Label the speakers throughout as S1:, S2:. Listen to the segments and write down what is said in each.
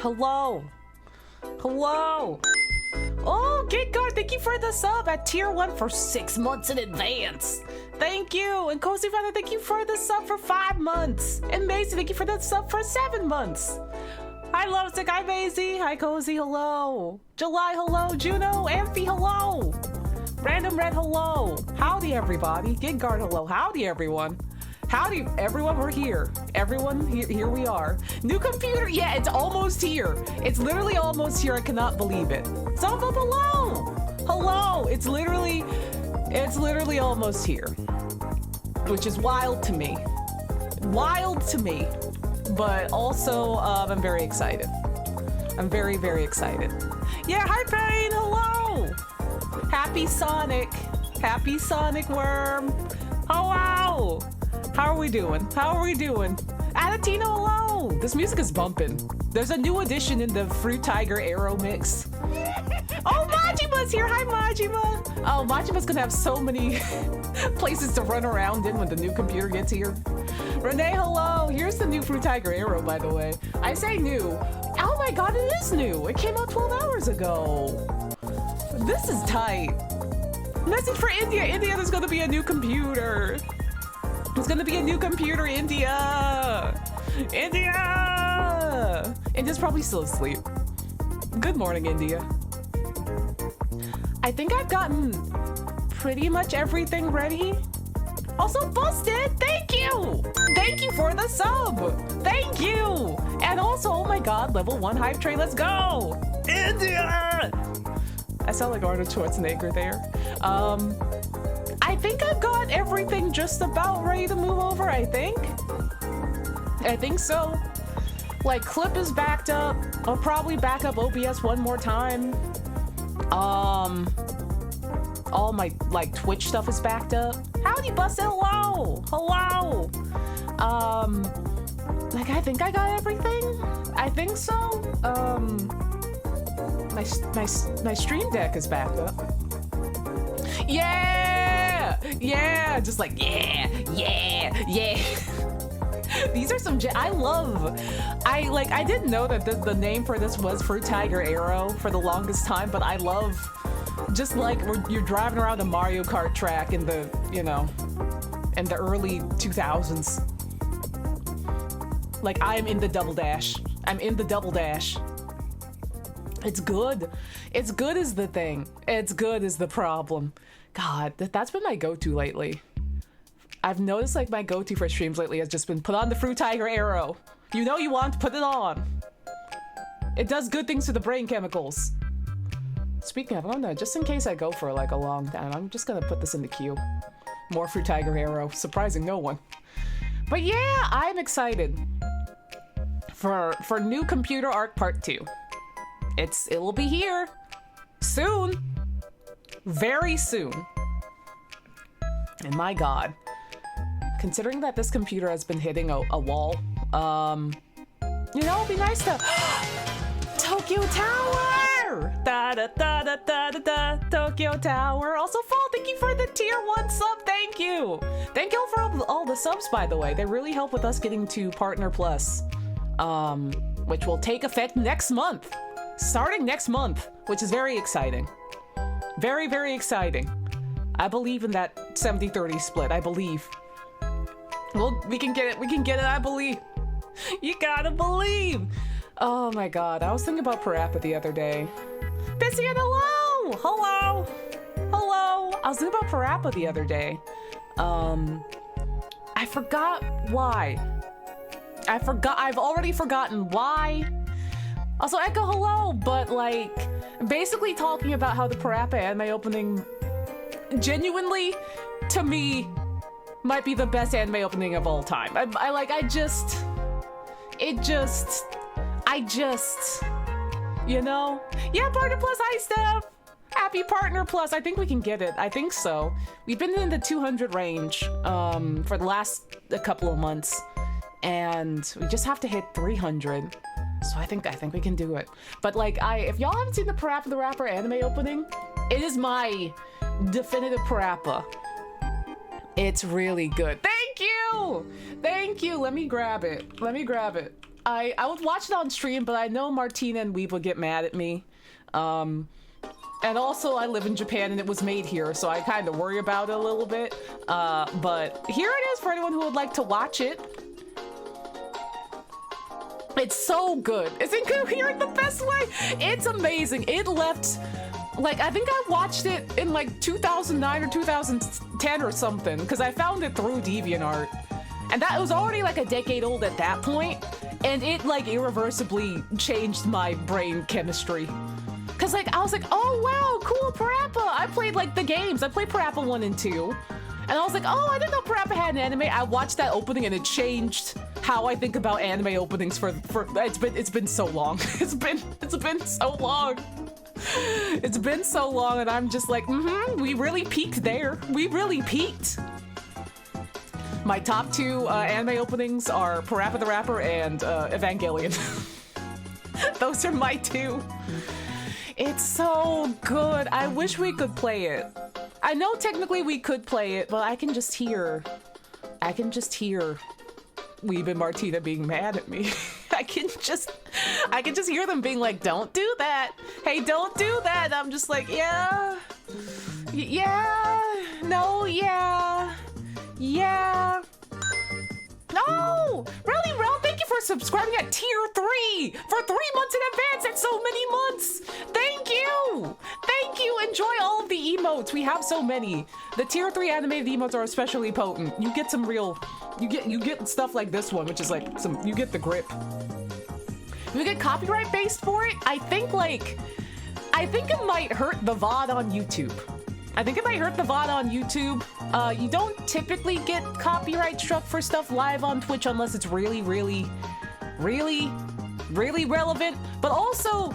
S1: Hello. Hello. Oh, Gitgar, thank you for the sub at tier 1 for 6 months in advance. Thank you. And Cozy Feather, thank you for the sub for 5 months. And Maisie, thank you for the sub for 7 months. Hi, Lovesick. Hi, Maisie. Hi, Cozy. Hello. July, hello. Juno, Amphi, hello. Random Red, hello. Howdy, everybody. Gitguard, hello. Howdy, everyone. Howdy, everyone. We're here. Everyone, here we are. New computer. Yeah, it's almost here. It's literally almost here. I cannot believe it. Zombo, hello. Hello. It's literally almost here. Which is wild to me. Wild to me. But also, I'm very excited. I'm very, very excited. Yeah, hi, Pain. Hello. Happy Sonic. Happy Sonic Worm. Hello. How are we doing? How are we doing? Adatino, hello. This music is bumping. There's a new addition in the Fruit Tiger Arrow mix. Oh, Majima's here. Hi, Majima. Oh, Majima's gonna have so many places to run around in when the new computer gets here. Renee, hello. Here's the new Fruit Tiger Arrow, by the way. I say new. Oh my god, it is new. It came out 12 hours ago. This is tight. Message for India. India, there's gonna be a new computer. There's gonna be a new computer, India. India. India's probably still asleep. Good morning, India. I think I've gotten pretty much everything ready. Also, Busted, thank you! Thank you for the sub! Thank you! And also, oh my god, level 1 hype train, let's go! India! I sound like Arnold Schwarzenegger there. I think I've got everything just about ready to move over, I think. I think so. Like, Clip is backed up. I'll probably back up OBS one more time. All my, like, Twitch stuff is backed up. Howdy, Busted, hello! Hello! Like, I think I got everything? I think so. My Stream Deck is backed up. Yeah! Yeah! Just like, yeah! Yeah! Yeah! These are some I didn't know that the name for this was Fruit Tiger Arrow for the longest time, but I love just like you're driving around a Mario Kart track in the, you know, in the early 2000s. Like, I'm in the Double Dash. I'm in the Double Dash. It's good. It's good is the thing. It's good is the problem. God, that's been my go-to lately. I've noticed like my go-to for streams lately has just been put on the Fruit Tiger Arrow. You know you want to put it on. It does good things to the brain chemicals. Speaking of, I'm gonna, just in case I go for like a long time, I'm just gonna put this in the queue. More Fruit Tiger Arrow, surprising no one. But yeah, I'm excited for new Computer Arc Part 2. It will be here soon, very soon. And my god, considering that this computer has been hitting a wall, you know, it'd be nice to Tokyo Tower! Da da da da da da da Tokyo Tower. Also, Fall, thank you for the tier 1 sub. Thank you. Thank you for all the subs, by the way. They really help with us getting to Partner Plus, which will take effect next month. Starting next month, which is very exciting. Very, very exciting. I believe in that 70-30 split. I believe. Well, we can get it. We can get it. I believe. You gotta believe. Oh my god. I was thinking about Parappa the other day. Pissy, hello! Hello! Hello! I was thinking about Parappa the other day. I forgot why. I've already forgotten why. Also, Echo, hello! But, like, basically talking about how the Parappa anime opening genuinely, to me, might be the best anime opening of all time. I just, you know? Yeah, Partner Plus, hi, Steph! Happy Partner Plus, I think we can get it. I think so. We've been in the 200 range, for the last couple of months, and we just have to hit 300. So I think we can do it. But like, if y'all haven't seen the Parappa the Rapper anime opening, it is my definitive Parappa. It's really good. Thank you! Thank you! Let me grab it. Let me grab it. I would watch it on stream, but I know Martina and Weeb would get mad at me. And also, I live in Japan and it was made here, so I kind of worry about it a little bit. But here it is for anyone who would like to watch it. It's so good. It's incoherent the best way. It's amazing. It left, like, I think I watched it in like 2009 or 2010 or something, because I found it through DeviantArt. And that was already like a decade old at that point, and it like irreversibly changed my brain chemistry. Cause like, I was like, oh wow, cool, Parappa. I played like the games. I played Parappa 1 and 2. And I was like, oh, I didn't know Parappa had an anime. I watched that opening and it changed how I think about anime openings for it's been so long. It's been so long. It's been so long, and I'm just like, we really peaked there. We really peaked. My top 2 anime openings are Parappa the Rapper and Evangelion. Those are my 2. It's so good. I wish we could play it. I know technically we could play it, but I can just hear Weeb and Martina being mad at me. I can just hear them being like, don't do that. Hey, don't do that. And I'm just like, yeah. No, yeah. No! Really, Rel, thank you for subscribing at tier 3 for 3 months in advance. That's so many months. Thank you. Thank you. Enjoy all of the emotes. We have so many. The tier 3 animated emotes are especially potent. You get some real, you get stuff like this one, which is like you get the grip. You get copyright based for it. I think it might hurt the VOD on YouTube. You don't typically get copyright struck for stuff live on Twitch unless it's really, really, really, really relevant. But also,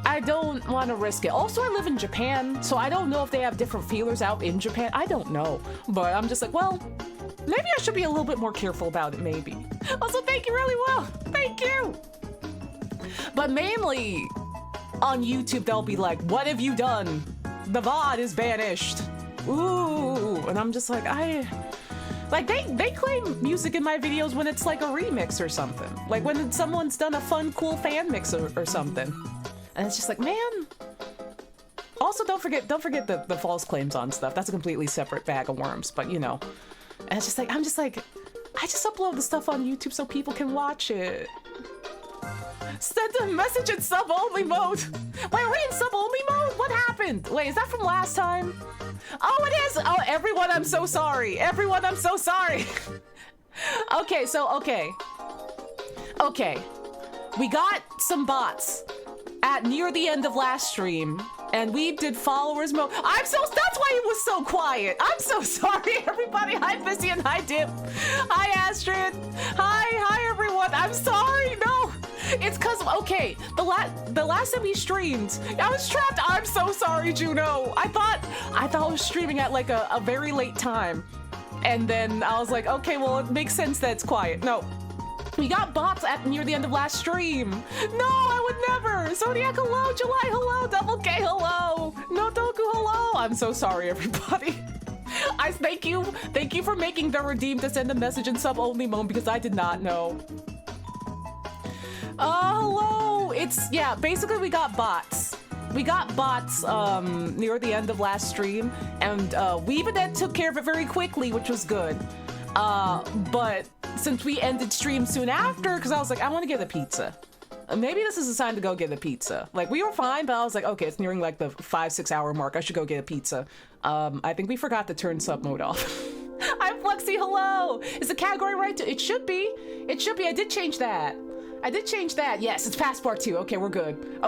S1: I don't want to risk it. Also, I live in Japan, so I don't know if they have different feelers out in Japan. I don't know. But I'm just like, well, maybe I should be a little bit more careful about it, maybe. Also, thank you really well. Thank you. But mainly, on YouTube, they'll be like, what have you done? The VOD is banished. Ooh, and I'm just like, they claim music in my videos when it's like a remix or something. Like when someone's done a fun, cool fan mix or something. And it's just like, man. Also, don't forget the false claims on stuff. That's a completely separate bag of worms, but you know. And it's just like, I just upload the stuff on YouTube so people can watch it. Send a message in sub-only mode. Wait, are we in sub-only mode? What happened? Wait, is that from last time? Oh, it is. Oh, everyone, I'm so sorry. Everyone, I'm so sorry. Okay. We got some bots at near the end of last stream, and we did followers mode. That's why it was so quiet. I'm so sorry, everybody. Hi, Missy, and hi, Dip. Hi, Astrid. Hi, everyone. I'm sorry. No. It's cause, okay, the last time we streamed, I was trapped. I'm so sorry, Juno. I thought I was streaming at like a very late time. And then I was like, okay, well, it makes sense that it's quiet. No, we got bots at near the end of last stream. No, I would never. Zodiac, hello. July, hello. Double K, hello. Notoku, hello. I'm so sorry, everybody. I thank you for making the redeem to send a message in sub-only mode because I did not know. Hello! Basically we got bots. Near the end of last stream, and we even then took care of it very quickly, which was good. But since we ended stream soon after, because I was like, I want to get a pizza. Maybe this is a sign to go get a pizza. Like, we were fine, but I was like, okay, it's nearing like the 5-6 hour mark. I should go get a pizza. I think we forgot to turn sub mode off. Hi, Fluxy, hello! Is the category right? It should be. I did change that. Yes, it's Passport 2. Okay, we're good.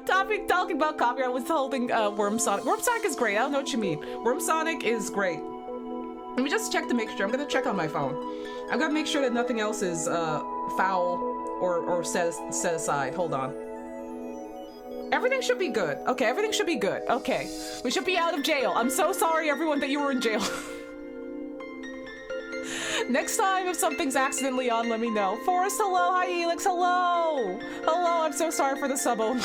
S1: Talking about copyright, I was holding Worm Sonic. Worm Sonic is great. I don't know what you mean. Worm Sonic is great. Let me just check to make sure. I'm gonna check on my phone. I'm gonna make sure that nothing else is foul or set aside. Hold on. Everything should be good. Okay, everything should be good. Okay, we should be out of jail. I'm so sorry, everyone, that you were in jail. Next time, if something's accidentally on, let me know. Forrest, hello. Hi, Elix, hello. Hello, I'm so sorry for the sub only.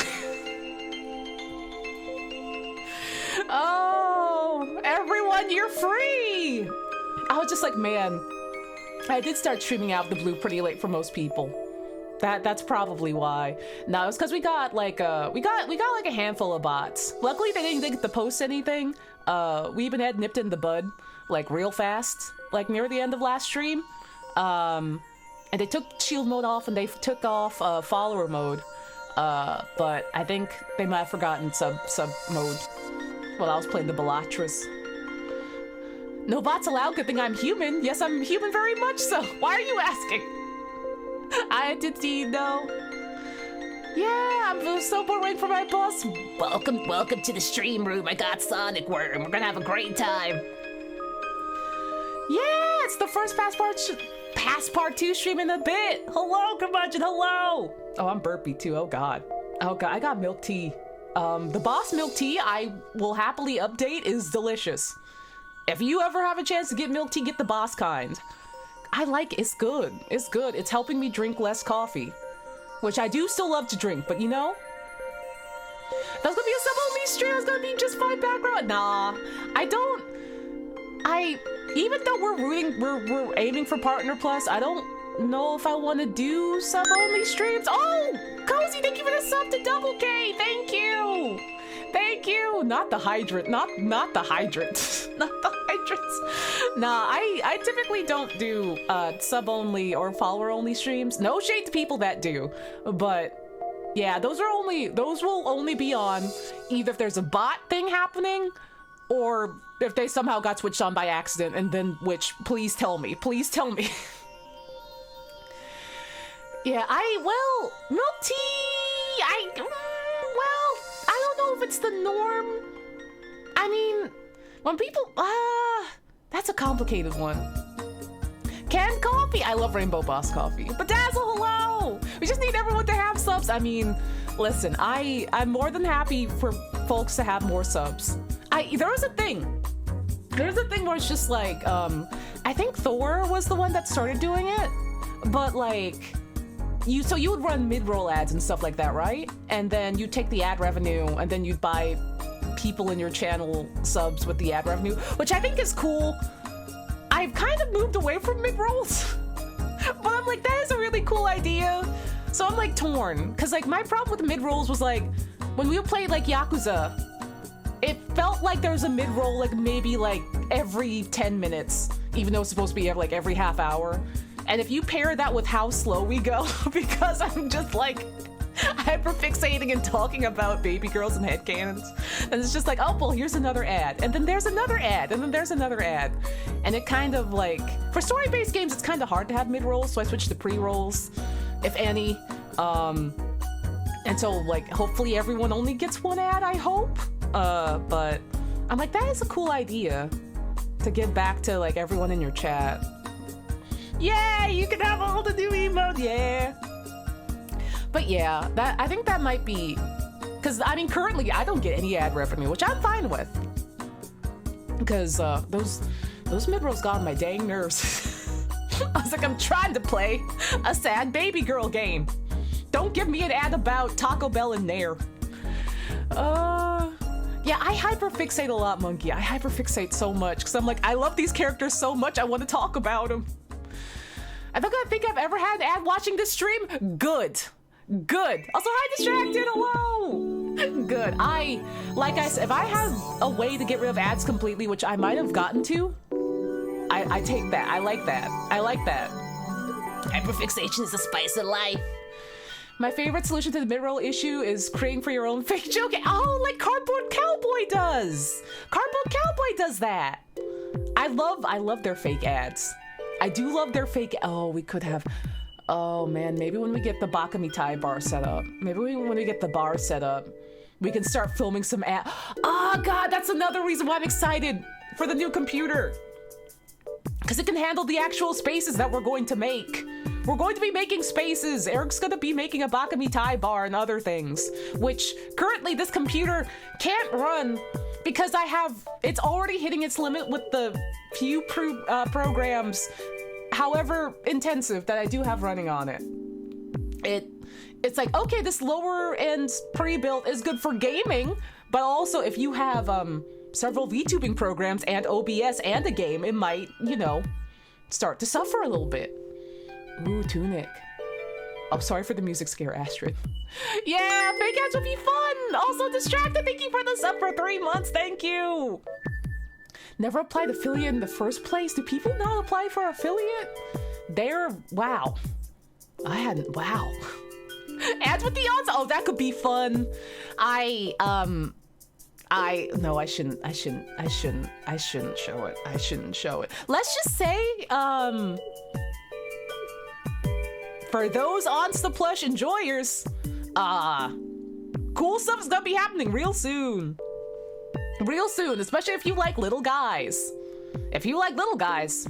S1: Oh, everyone, you're free. I was just like, man, I did start streaming out the blue pretty late for most people. That's probably why. No, it's because we got like a handful of bots. Luckily, they didn't get to post anything. We even had nipped in the bud like real fast, like near the end of last stream. And they took shield mode off and they took off follower mode. But I think they might have forgotten sub mode while I was playing the Bellatrix. No bots allowed. Good thing I'm human. Yes, I'm human very much so. Why are you asking? I did see no. Yeah, I'm so bored waiting for my boss. Welcome to the stream room. I got Sonic Worm. We're gonna have a great time. Yeah, it's the first Passport 2 stream in a bit. Hello, Curmudgeon, hello. Oh, I'm burpy too. Oh god, I got milk tea. The boss milk tea I will happily update is delicious. If you ever have a chance to get milk tea, get the boss kind. I like it. It's good. It's good. It's helping me drink less coffee, which I do still love to drink, but you know, that's gonna be a sub-only stream. It's gonna be just fine background. Nah, even though we're aiming for Partner Plus, I don't know if I want to do sub-only streams. Oh, Cozy, thank you for the sub to Double K. Thank you. Thank you. Not the hydrant. Not the hydrant. Not the hydrants. Nah, I typically don't do sub-only or follower-only streams. No shade to people that do, but yeah, those will only be on either if there's a bot thing happening or if they somehow got switched on by accident, and then which, please tell me. Please tell me. Yeah, milk tea, I don't know if it's the norm. I mean, when people, that's a complicated one. Canned coffee, I love Rainbow Boss coffee. Bedazzle, hello! We just need everyone to have subs. I mean, listen, I'm more than happy for folks to have more subs. There's a thing where it's just like, I think Thor was the one that started doing it, but like, so you would run mid-roll ads and stuff like that, right? And then you take the ad revenue and then you'd buy people in your channel subs with the ad revenue, which I think is cool. I've kind of moved away from mid-rolls, but I'm like, that is a really cool idea. So I'm like torn, because like my problem with mid-rolls was like, when we played like Yakuza, it felt like there was a mid-roll like maybe like every 10 minutes, even though it's supposed to be like every half hour. And if you pair that with how slow we go, because I'm just like hyperfixating and talking about baby girls and headcanons, and it's just like, oh, well, here's another ad, and then there's another ad, and then there's another ad. And it kind of like, for story-based games, it's kind of hard to have mid-rolls, so I switched to pre-rolls, if any. And so like, hopefully everyone only gets one ad, I hope. But I'm like, that is a cool idea to give back to like everyone in your chat. Yeah, you can have all the new emotes, yeah. But yeah, I think that might be, because I mean, currently I don't get any ad revenue, which I'm fine with. Because those mid-rolls got on my dang nerves. I was like, I'm trying to play a sad baby girl game. Don't give me an ad about Taco Bell and Nair. Yeah, I hyperfixate a lot, Monkey. I hyperfixate so much, because I'm like, I love these characters so much, I want to talk about them. I don't think I've ever had an ad watching this stream. Good. Good. Also, hi, Distracted. Hello. Good. Like I said, if I had a way to get rid of ads completely, which I might have gotten to, I take that. I like that. I like that. Hyperfixation is the spice of life. My favorite solution to the mid-roll issue is creating for your own fake joke. Oh, like Cardboard Cowboy does. Cardboard Cowboy does that. I love their fake ads. I do love their fake. Oh, we could have. Oh man, maybe when we get the Bakamitai bar set up. Maybe when we get the bar set up, we can start filming some ad. Oh god, that's another reason why I'm excited for the new computer. Because it can handle the actual spaces that we're going to make. We're going to be making spaces. Eric's going to be making a Bakamitai bar and other things, which currently this computer can't run because it's already hitting its limit with the few programs, however intensive, that I do have running on it. It's like, okay, this lower end pre-built is good for gaming, but also if you have several VTubing programs and OBS and a game, it might, start to suffer a little bit. Ooh, tunic. I'm sorry for the music scare, Astrid. Yeah, fake ads would be fun. Also distracted. Thank you for the sub for 3 months. Thank you. Never applied affiliate in the first place. Do people not apply for affiliate? Wow. I hadn't, wow. Ads with the Onsta. Oh, that could be fun. No, I shouldn't show it. I shouldn't show it. Let's just say, for those Onsta plush enjoyers, cool stuff is gonna be happening real soon. Real soon, especially if you like little guys. If you like little guys,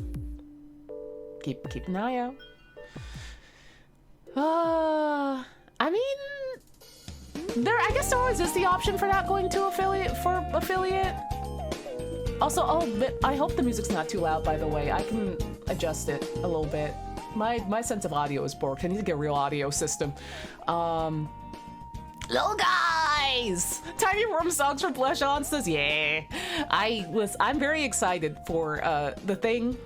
S1: keep an eye out. I mean, I guess there always is the option for not going to affiliate. Also, but I hope the music's not too loud, by the way. I can adjust it a little bit. My sense of audio is borked. I need to get a real audio system. Little guys! Tiny Worm songs for Blush Onstas, yeah. I'm very excited for the thing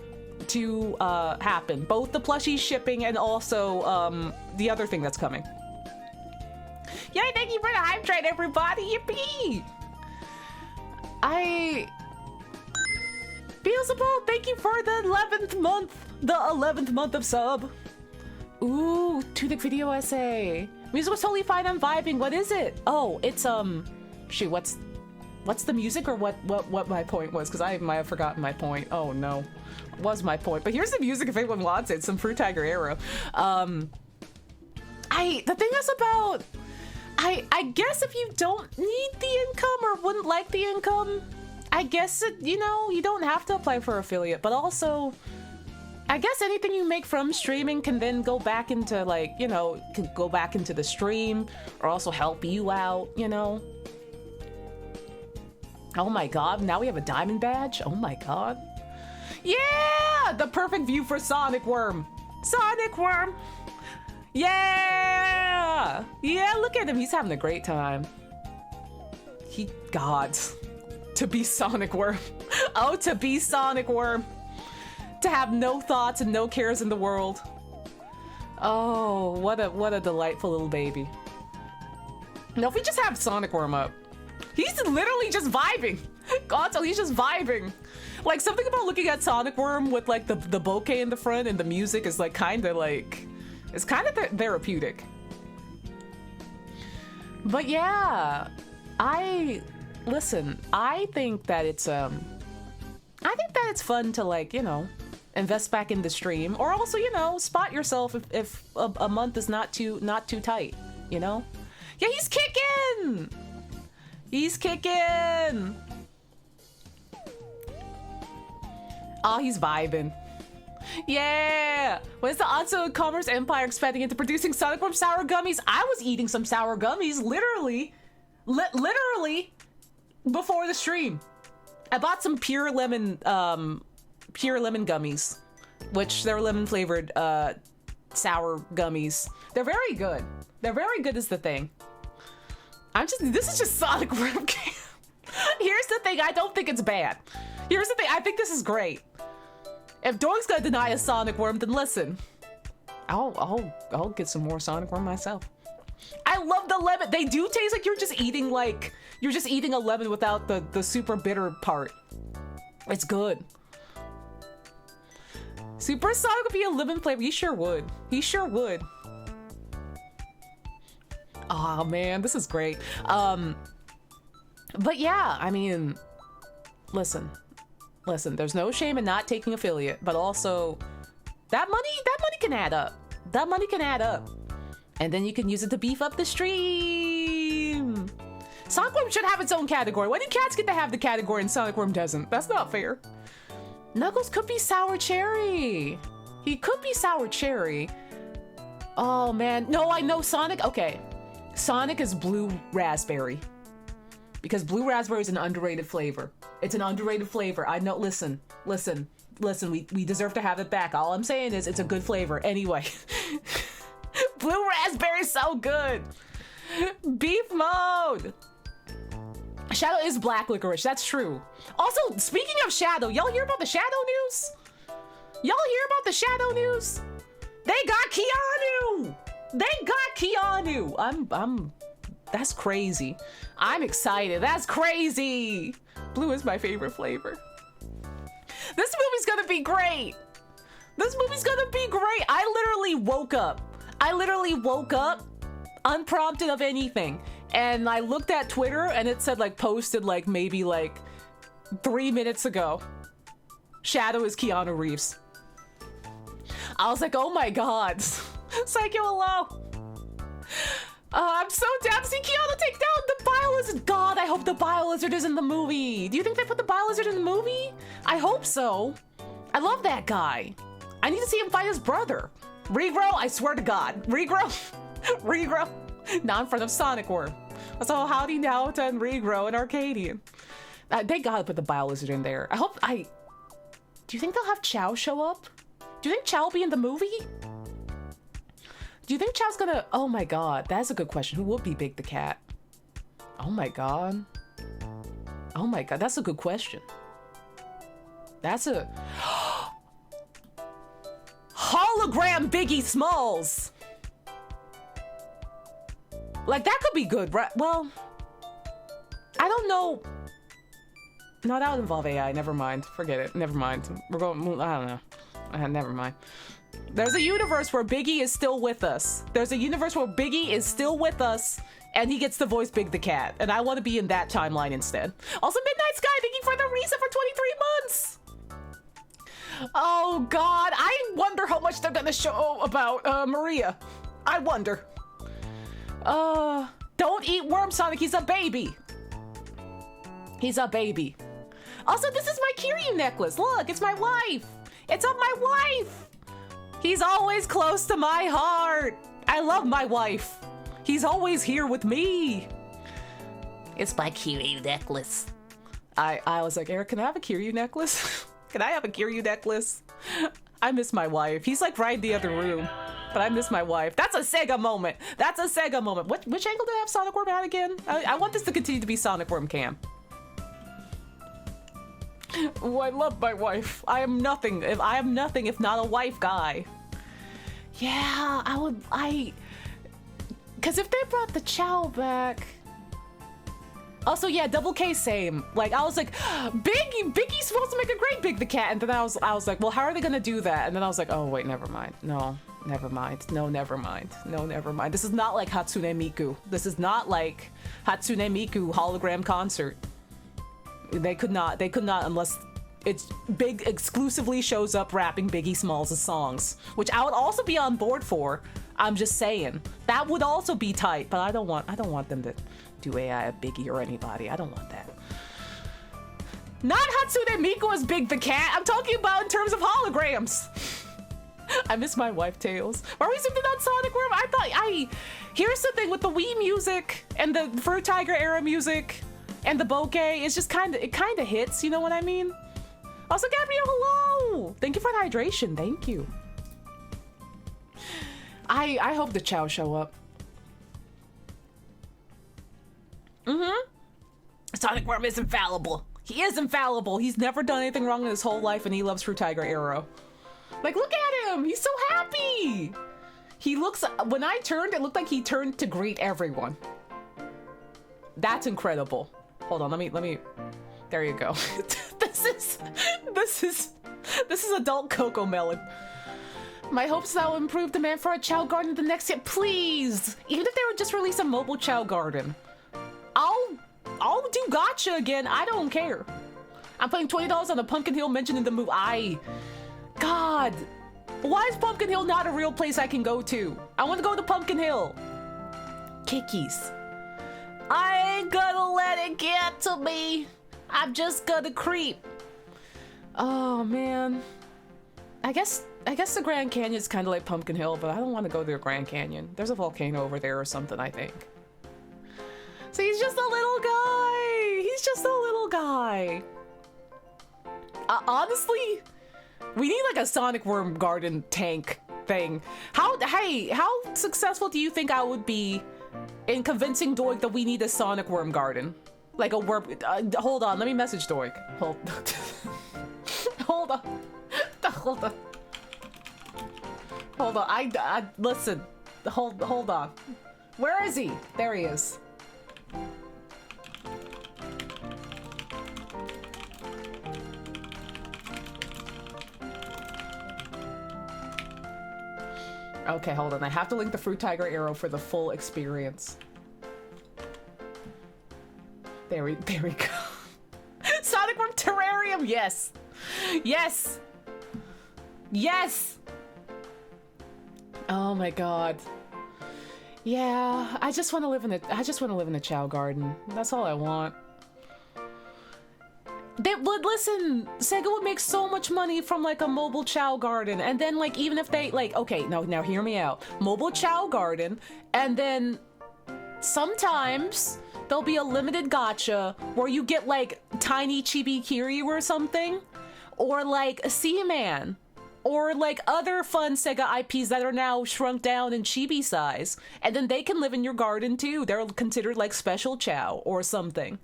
S1: to happen. Both the plushie shipping and also the other thing that's coming. Yay, thank you for the hype train, everybody! Yippee! Beelzebub, thank you for the 11th month! The 11th month of sub. Ooh, Tunic video essay. Music was totally fine, I'm vibing. What is it? Oh, it's shoot, what's the music or what my point was? Because I might have forgotten my point. Oh no. Was my point. But here's the music if anyone wants it. Some Fruit Tiger Arrow. The thing is about I guess if you don't need the income or wouldn't like the income, I guess you don't have to apply for affiliate, but also I guess anything you make from streaming can then go back into can go back into the stream or also help you out, Oh my god, now we have a diamond badge? Oh my god. Yeah! The perfect view for Sonic Worm. Sonic Worm! Yeah! Yeah, look at him. He's having a great time. God. To be Sonic Worm. Oh, to be Sonic Worm. To have no thoughts and no cares in the world. Oh, what a delightful little baby. Now, if we just have Sonic Worm up, he's literally just vibing. God, so he's just vibing. Like, something about looking at Sonic Worm with, like, the bokeh in the front and the music is, like, kind of therapeutic. But yeah, I think that it's fun to, invest back in the stream, or also, spot yourself if a month is not too tight, Yeah, he's kicking! He's kicking! Oh, he's vibing. Yeah! When is the Onsta Commerce Empire expanding into producing Sonic Worm sour gummies? I was eating some sour gummies, literally before the stream. I bought some pure lemon gummies, which they're lemon flavored sour gummies. They're very good. They're very good is the thing. This is just Sonic Worm. Here's the thing, I don't think it's bad. Here's the thing, I think this is great. If Doig's gonna deny a Sonic Worm, then listen. I'll get some more Sonic Worm myself. I love the lemon. They do taste like you're just eating a lemon without the super bitter part. It's good. Super Sonic would be a lemon flavor. He sure would. He sure would. Oh man, this is great. But yeah, I mean, listen, there's no shame in not taking affiliate, but also that money can add up. That money can add up. And then you can use it to beef up the stream. Sonic Worm should have its own category. Why do cats get to have the category and Sonic Worm doesn't? That's not fair. Knuckles could be sour cherry. He could be sour cherry. Oh man, no, I know Sonic. Okay, Sonic is blue raspberry. Because blue raspberry is an underrated flavor. It's an underrated flavor. I know, listen, we deserve to have it back. All I'm saying is it's a good flavor. Anyway. Blue raspberry is so good. Beef mode. Shadow is black licorice, that's true. Also, speaking of Shadow, y'all hear about the Shadow news? Y'all hear about the Shadow news? They got Keanu! They got Keanu! That's crazy. I'm excited. That's crazy. Blue is my favorite flavor. This movie's gonna be great. This movie's gonna be great. I literally woke up, unprompted of anything. And I looked at Twitter and it said like posted like maybe like 3 minutes ago. Shadow is Keanu Reeves. I was like, oh my God. Psycho Hello. I'm so down to see Keanu take down the Bio-Lizard. God, I hope the Bio-Lizard is in the movie. Do you think they put the Bio-Lizard in the movie? I hope so. I love that guy. I need to see him fight his brother. Regrow, I swear to God. Regrow. Regrow. Not in front of Sonic Worm. So howdy Naota and Regrow and Arcadian. They gotta put the Bio-Lizard in there. Do you think they'll have Chow show up? Do you think Chow will be in the movie? Do you think Chow's gonna... Oh my God, that's a good question. Who will be Big the Cat? Oh my God. Oh my God, that's a good question. That's a... Hologram Biggie Smalls! Like, that could be good, right? Well, I don't know. No, that would involve AI. Never mind. Forget it. Never mind. We're going... I don't know. Never mind. There's a universe where Biggie is still with us. There's a universe where Biggie is still with us, and he gets to voice Big the Cat. And I want to be in that timeline instead. Also, Midnight Sky, thank you for the reason for 23 months! Oh, God. I wonder how much they're gonna show about Maria. I wonder. Don't eat Worm Sonic. He's a baby. He's a baby. Also, this is my Kiryu necklace. Look, it's my wife. It's of my wife. He's always close to my heart. I love my wife. He's always here with me. It's my Kiryu necklace. I was like, Eric, can I have a Kiryu necklace? Can I have a Kiryu necklace? I miss my wife. He's like right in the other room. But I miss my wife. That's a Sega moment. That's a Sega moment. Which angle did I have Sonic Worm at again? I want this to continue to be Sonic Worm Cam. Oh, I love my wife. I am nothing if not a wife guy. Yeah, because if they brought the Chow back. Also, yeah, Double K same. Like, I was like, Biggie's supposed to make a great Big the Cat, and then I was like, well, how are they gonna do that? And then I was like, oh wait, never mind. No, never mind. No, never mind. No, never mind. This is not like Hatsune Miku. This is not like Hatsune Miku hologram concert. They could not unless it's Big exclusively shows up rapping Biggie Smalls' songs, which I would also be on board for. I'm just saying that would also be tight, but I don't want them to do AI of Biggie or anybody. I don't want that. Not Hatsune Miku as Big the Cat. I'm talking about in terms of holograms. I miss my wife, Tails. Why are we zooming on Sonic Worm? Here's the thing with the Wii music and the Fruit Tiger era music. And the bokeh is just it kind of hits, you know what I mean? Also, Gabrielle, hello! Thank you for the hydration, thank you. I hope the Chow show up. Sonic Worm is infallible. He is infallible. He's never done anything wrong in his whole life, and he loves Fruit Tiger Arrow. Like, look at him! He's so happy! When I turned, it looked like he turned to greet everyone. That's incredible. Hold on, let me, there you go. This is adult Coco Melon. My hopes that will improve demand for a Chow Garden the next year. Please! Even if they would just release a mobile Chow Garden. I'll do gotcha again, I don't care. I'm putting $20 on the Pumpkin Hill mentioned in the movie. God! Why is Pumpkin Hill not a real place I can go to? I want to go to Pumpkin Hill. Kikis. I ain't gonna let it get to me. I'm just gonna creep. Oh man. I guess the Grand Canyon's kind of like Pumpkin Hill, but I don't want to go to the Grand Canyon. There's a volcano over there or something, I think. So he's just a little guy. He's just a little guy. Honestly, we need like a Sonic Worm Garden tank thing. How successful do you think I would be in convincing Doig that we need a Sonic Worm Garden? Like a worm... hold on, let me message Doig. Hold on. Hold on. Hold on. I listen. Hold on. Where is he? There he is. Okay, hold on. I have to link the Fruit Tiger arrow for the full experience. There we go. Sonic from Terrarium, yes. Yes. Yes. Oh my god. Yeah, I just want to live in a Chow garden. That's all I want. Listen, Sega would make so much money from like a mobile Chow garden, and then like even if they like, okay, now hear me out. Mobile Chow garden, and then sometimes there'll be a limited gacha where you get like tiny Chibi Kiryu or something, or like a Seaman, or like other fun Sega IPs that are now shrunk down in chibi size, and then they can live in your garden too. They're considered like special Chow or something.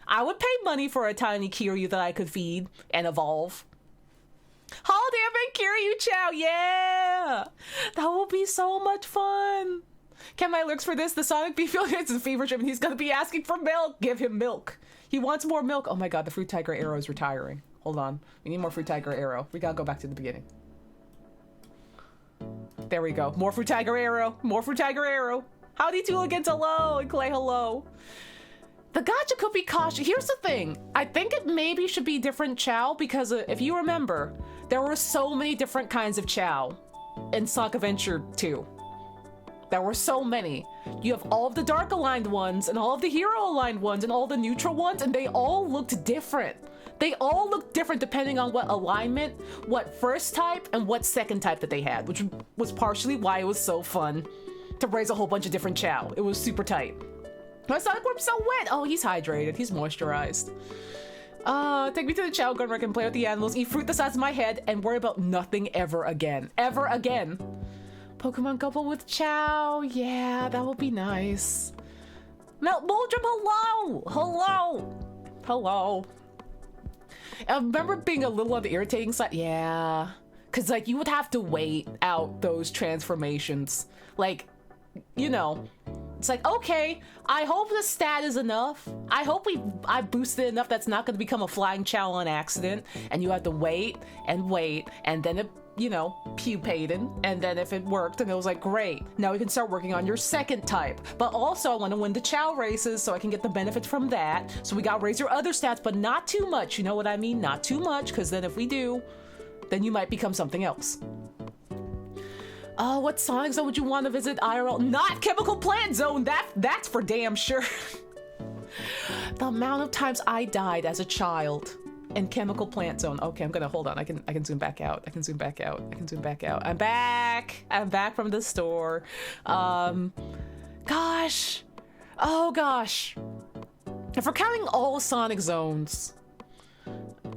S1: I would pay money for a tiny Kiryu that I could feed and evolve. Holiday Event Kiryu Chow, yeah! That will be so much fun. Can my looks for this? The Sonic Beef it's a fever dream and he's gonna be asking for milk. Give him milk. He wants more milk. Oh my god, the Fruit Tiger arrow is retiring. Hold on. We need more Fruit Tiger arrow. We gotta go back to the beginning. There we go. More Fruit Tiger arrow. More Fruit Tiger arrow. Howdy Tooligans, hello. And Clay, hello. The gacha could be cautious. Here's the thing. I think it maybe should be different Chow because if you remember, there were so many different kinds of Chow in Sonic Adventure 2. There were so many. You have all of the dark aligned ones and all of the hero aligned ones and all the neutral ones, and they all looked different. They all looked different depending on what alignment, what first type, and what second type that they had, which was partially why it was so fun to raise a whole bunch of different Chow. It was super tight. My Sonic Worm's so wet! Oh, he's hydrated. He's moisturized. Take me to the Chow garden where I can play with the animals, eat fruit the size of my head, and worry about nothing ever again. Ever again. Pokemon couple with Chow. Yeah, that would be nice. Melt Moldrum, hello! Hello! Hello. I remember being a little on the irritating side. Yeah. Because, like, you would have to wait out those transformations. Like, you know, it's like, okay, I hope the stat is enough. I hope I boosted enough that's not going to become a flying Chow on accident. And you have to wait, and then it, you know, pupated. And then if it worked, and it was like, great, now we can start working on your second type. But also, I want to win the Chow races so I can get the benefits from that. So we got to raise your other stats, but not too much. You know what I mean? Not too much, because then if we do, then you might become something else. Oh, what Sonic Zone would you want to visit IRL? Not Chemical Plant Zone! That's for damn sure. The amount of times I died as a child in Chemical Plant Zone. Okay, I'm gonna hold on. I can zoom back out. I can zoom back out. I'm back! I'm back from the store. Gosh. Oh gosh. If we're counting all Sonic Zones.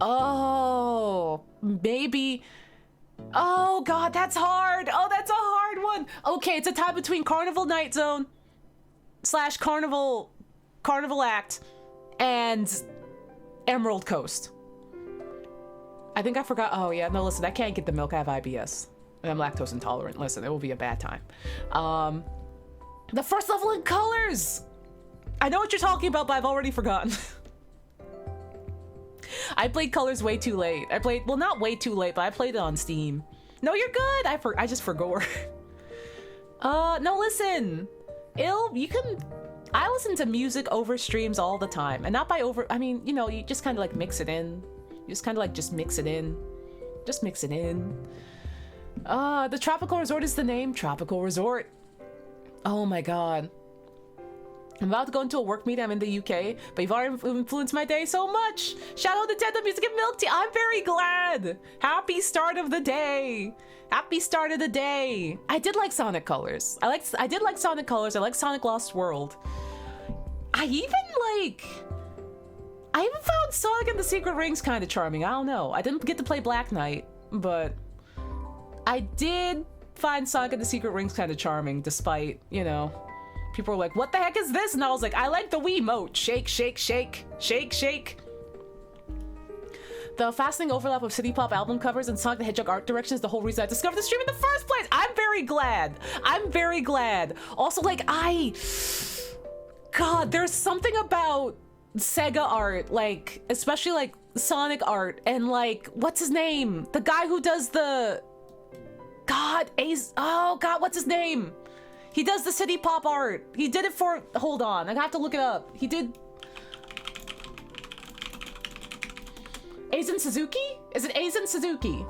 S1: Oh, maybe. Oh god, that's hard. Oh, that's a hard one. Okay, it's a tie between Carnival Night Zone / Carnival Act and Emerald Coast. I think I forgot. Oh yeah, no, listen, I can't get the milk. I have IBS and I'm lactose intolerant. Listen, it will be a bad time. The first level in Colors. I know what you're talking about, but I've already forgotten. I played Colors way too late. Well, not way too late, but I played it on Steam. No, you're good. I just forgot. No, listen. I listen to music over streams all the time. And not by over, I mean, you know, you just kind of like mix it in. You just kind of like just mix it in. Just mix it in. The Tropical Resort is the name. Tropical Resort. Oh my god. I'm about to go into a work meeting. I'm in the UK, but you've already influenced my day so much. Shout out Nintendo Music and Milk Tea. I'm very glad. Happy start of the day. Happy start of the day. I did like Sonic Colors. I did like Sonic Colors. I like Sonic Lost World. I even found Sonic and the Secret Rings kind of charming. I don't know. I didn't get to play Black Knight, but I did find Sonic and the Secret Rings kind of charming, despite, you know, people were like, what the heck is this? And I was like, I like the Wiimote. Shake, shake, shake, shake, shake. The fascinating overlap of City Pop album covers and Sonic the Hedgehog art direction is the whole reason I discovered the stream in the first place. I'm very glad. I'm very glad. Also, like, God, there's something about Sega art, like, especially like Sonic art, and like, what's his name? The guy who does the... what's his name? He does the City Pop art. He did it for... Hold on, I have to look it up. He did... Aizen Suzuki? Is it Aizen Suzuki?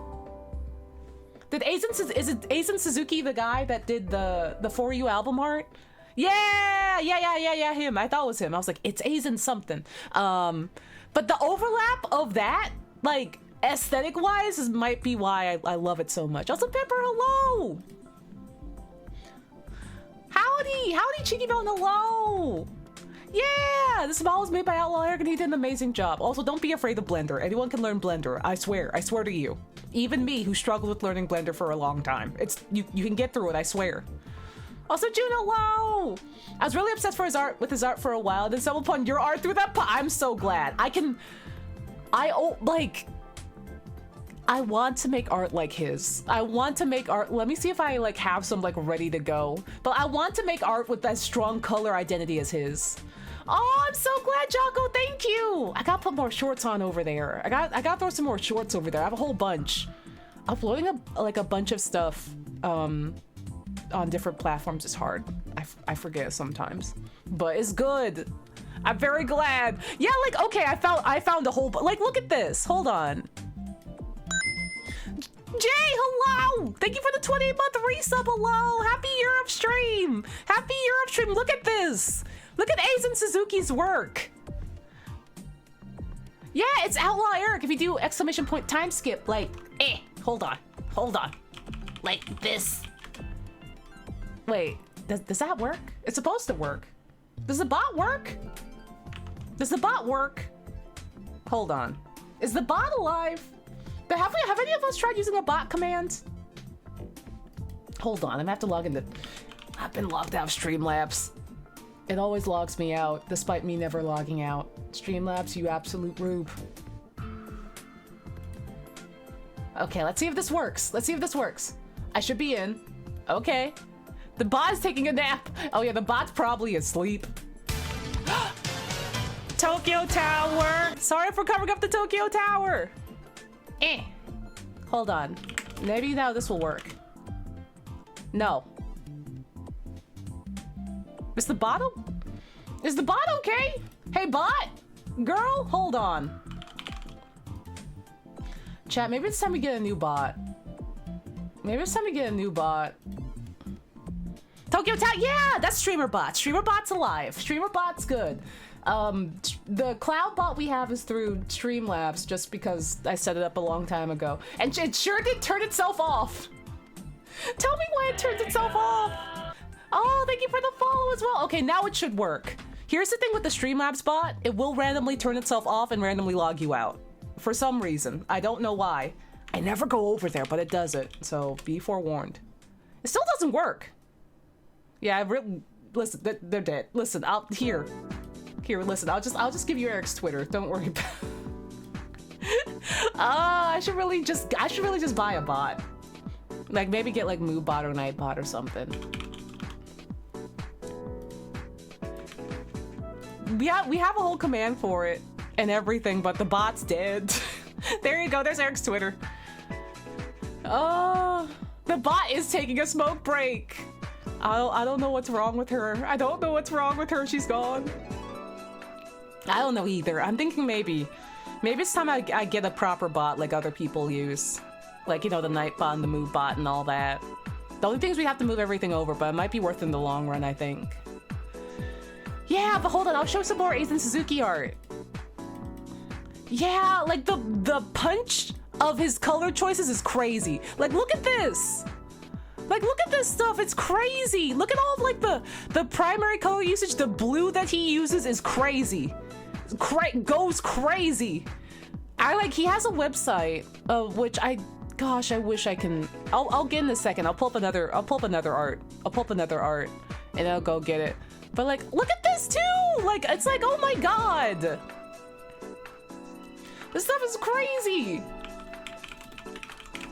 S1: Is it Aizen Suzuki the guy that did the For You album art? Yeah, him. I thought it was him. I was like, it's Aizen something. But the overlap of that, like, aesthetic-wise, might be why I love it so much. Also, Pepper, hello! Howdy, Cheeky Bone, hello! Yeah, this model was made by Outlaw Eric and he did an amazing job. Also, don't be afraid of Blender. Anyone can learn Blender. I swear to you. Even me, who struggled with learning Blender for a long time. You can get through it, I swear. Also, June, hello! I was really obsessed with his art for a while, and then stumbled upon your art through that I'm so glad. I want to make art like his. I want to make art. Let me see if I like have some like ready to go. But I want to make art with that strong color identity as his. Oh, I'm so glad, Jocko. Thank you. I gotta put more shorts on over there. I gotta throw some more shorts over there. I have a whole bunch. Uploading a bunch of stuff on different platforms is hard. I forget sometimes, but it's good. I'm very glad. Yeah, like okay, I found a whole like look at this. Hold on. Jay, hello! Thank you for the 20-month resub, hello! Happy Europe stream! Happy Europe stream! Look at this! Look at Aizen Suzuki's work! Yeah, it's Outlaw Eric. If you do exclamation point time skip, like, hold on. Like this. Wait, does that work? It's supposed to work. Does the bot work? Does the bot work? Hold on. Is the bot alive? But have any of us tried using a bot command? Hold on, I'm gonna have to log into... I've been logged out of Streamlabs. It always logs me out, despite me never logging out. Streamlabs, you absolute rube. Okay, let's see if this works. I should be in. Okay. The bot is taking a nap. Oh yeah, the bot's probably asleep. Tokyo Tower! Sorry for covering up the Tokyo Tower! Hold on. Maybe now this will work. No. Is the bot okay? Hey bot! Girl, hold on. Chat, maybe it's time we get a new bot. Tokyo Tower, yeah! That's Streamer Bot. Streamer Bot's alive. Streamer Bot's good. The cloud bot we have is through Streamlabs just because I set it up a long time ago. And it sure did turn itself off. Tell me why it turns itself off. Oh, thank you for the follow as well. Okay, now it should work. Here's the thing with the Streamlabs bot. It will randomly turn itself off and randomly log you out. For some reason. I don't know why. I never go over there, but it does it. So be forewarned. It still doesn't work. Yeah, listen, they're dead. Listen, Here, listen, I'll just give you Eric's Twitter. Don't worry about it. I should really just buy a bot. Like maybe get like MooBot or Nightbot or something. We have a whole command for it and everything, but the bot's dead. There you go, there's Eric's Twitter. Oh, the bot is taking a smoke break. I don't know what's wrong with her. She's gone. I don't know either. I'm thinking maybe it's time I get a proper bot like other people use. Like, you know, the Nightbot and the MooBot and all that. The only thing is we have to move everything over, but it might be worth it in the long run, I think. Yeah, but hold on, I'll show some more Aizen Suzuki art. Yeah, like the punch of his color choices is crazy. Like, look at this. Like, look at this stuff, it's crazy. Look at all of like the primary color usage. The blue that he uses is crazy. Goes crazy. He has a website of which I wish I can. I'll get in a second. I'll pull up another art and I'll go get it. But like, look at this too. Like, it's like, oh my god. This stuff is crazy.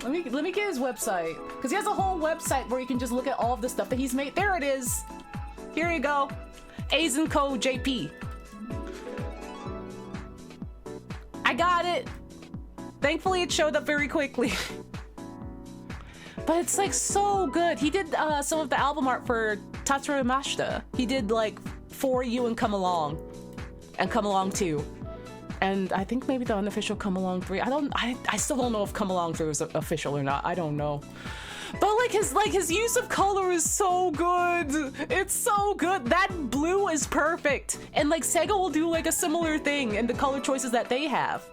S1: Let me get his website, because he has a whole website where you can just look at all of the stuff that he's made. There it is. Here you go. A's and Co. JP. I got it. Thankfully, it showed up very quickly. But it's like so good. He did some of the album art for Tatsuro Mashita. He did like For You and Come Along 2. And I think maybe the unofficial Come Along 3. I still don't know if Come Along 3 was official or not. I don't know. But like his use of color is so good. It's so good. That blue is perfect. And like Sega will do like a similar thing in the color choices that they have.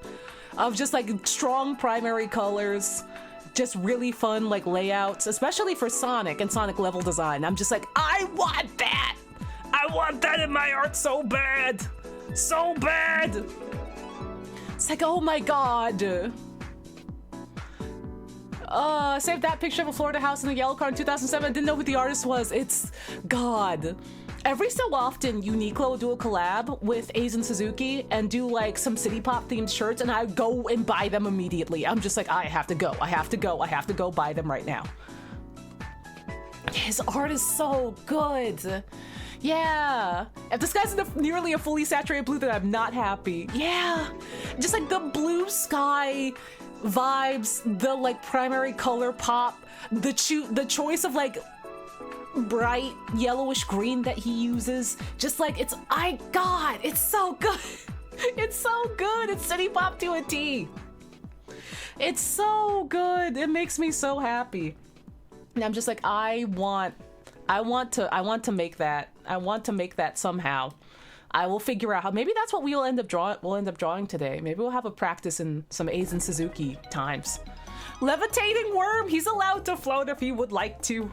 S1: Of just like strong primary colors. Just really fun like layouts, especially for Sonic and Sonic level design. I'm just like, I want that! I want that in my art so bad! So bad! It's like, oh my god. Saved that picture of a Florida house in a yellow car in 2007. I didn't know who the artist was. It's God. Every so often, Uniqlo will do a collab with Aizen Suzuki and do like some City Pop themed shirts, and I go and buy them immediately. I'm just like, I have to go. I have to go buy them right now. His art is so good. Yeah. If this guy's in nearly a fully saturated blue, then I'm not happy. Yeah. Just like the blue sky vibes, the like primary color pop, the choice of like bright yellowish green that he uses. Just like it's so good. It's so good. It's City Pop to a T. It's so good. It makes me so happy. And I'm just like, I want to make that. I want to make that somehow. I will figure out how. Maybe that's what we'll end up drawing today. Maybe we'll have a practice in some Aizen Suzuki times. Levitating worm. He's allowed to float if he would like to.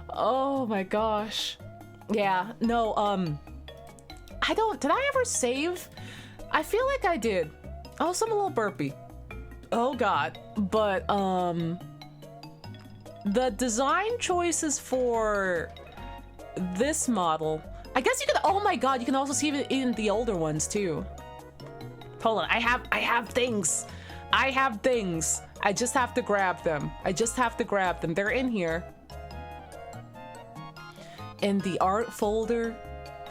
S1: Oh my gosh. Yeah. No. Did I ever save? I feel like I did. Oh, some little burpee. Oh god. But the design choices for this model, I guess you could, oh my god, you can also see it in the older ones too. Hold on, I have things. I just have to grab them. They're in here. In the art folder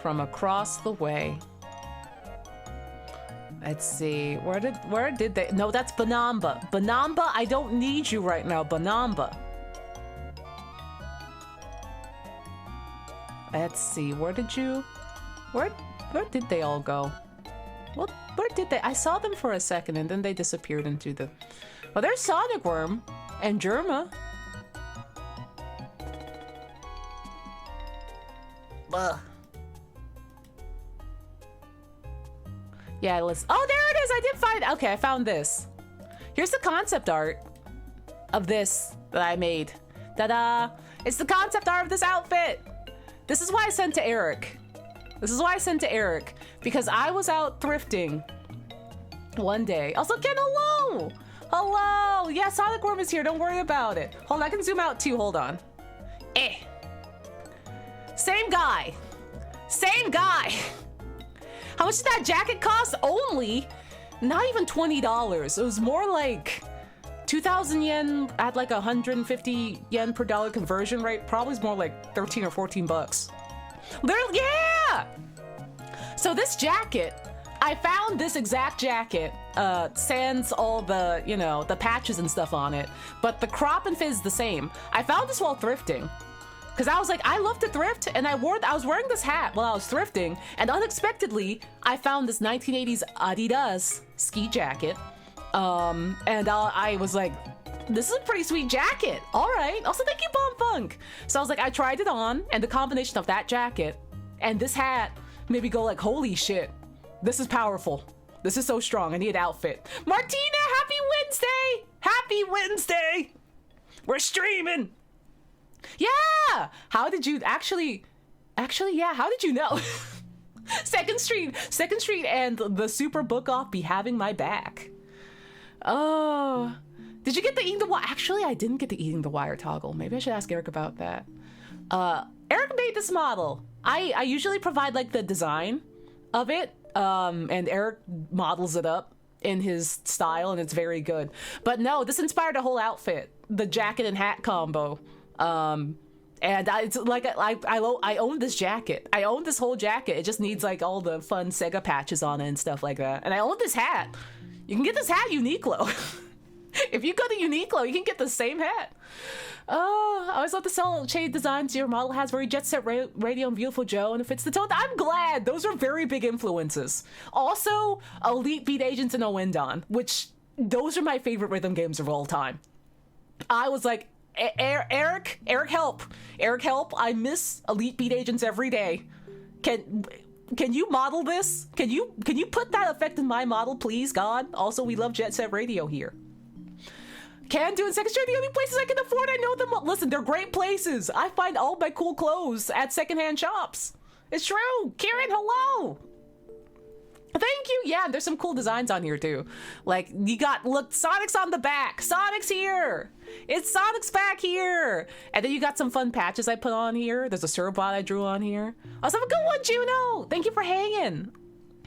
S1: from across the way. Let's see, where did they, no, that's Banamba. Banamba, I don't need you right now, Banamba. Let's see, where did they all go? Well, where did they? I saw them for a second and then they disappeared into the... Well, there's Sonic Worm and Germa. Ugh. Yeah, let's... Oh, there it is! I did find... Okay, I found this. Here's the concept art of this that I made. Ta-da! It's the concept art of this outfit! This is why I sent to Eric. Because I was out thrifting one day. Also, Ken, hello! Hello! Yeah, Sonic Worm is here. Don't worry about it. Hold on, I can zoom out too. Hold on. Same guy. How much did that jacket cost? Only, not even $20. It was more like 2,000 yen at like 150 yen per dollar conversion rate. Probably is more like 13 or 14 bucks. Literally, yeah! So this jacket, I found this exact jacket, sans all the, you know, the patches and stuff on it, but the crop and fit is the same. I found this while thrifting. Because I was like, I love to thrift, and I was wearing this hat while I was thrifting, and unexpectedly, I found this 1980s Adidas ski jacket, and I was like, this is a pretty sweet jacket. All right. Also, thank you, Bomb Funk. So I was like, I tried it on, and the combination of that jacket and this hat made me go like, holy shit, this is powerful. This is so strong. I need an outfit. Martina, happy Wednesday! Happy Wednesday! We're streaming. Yeah! How did you actually, yeah, how did you know? Second Street and the Super Book Off be having my back. Oh, did you get the Eating the Wire? Actually, I didn't get the Eating the Wire toggle. Maybe I should ask Eric about that. Eric made this model. I usually provide like the design of it, and Eric models it up. in his style, and it's very good. But no, this inspired a whole outfit, the jacket and hat combo. And it's like I own this jacket. I own this whole jacket. It just needs like all the fun Sega patches on it and stuff like that. And I own this hat. You can get this hat Uniqlo. If you go to Uniqlo, you can get the same hat. Oh, I always love the cell shade designs your model has, very Jet Set Radio and Beautiful Joe, and it fits the tone. I'm glad. Those are very big influences. Also, Elite Beat Agents and Owendon, which those are my favorite rhythm games of all time. I was like, Eric, help. Eric, help. I miss Elite Beat Agents every day. Can you model this? Can you put that effect in my model, please, God? Also, we love Jet Set Radio here. Can do in Second Street, the only places I can afford. I know them. Listen, they're great places. I find all my cool clothes at secondhand shops. It's true. Kieran, hello. Thank you. Yeah, there's some cool designs on here too. Like you got, look, Sonic's on the back. Sonic's here. It's Sonic's back here. And then you got some fun patches I put on here. There's a Cerebot I drew on here. Also, have a good one, Juno. Thank you for hanging.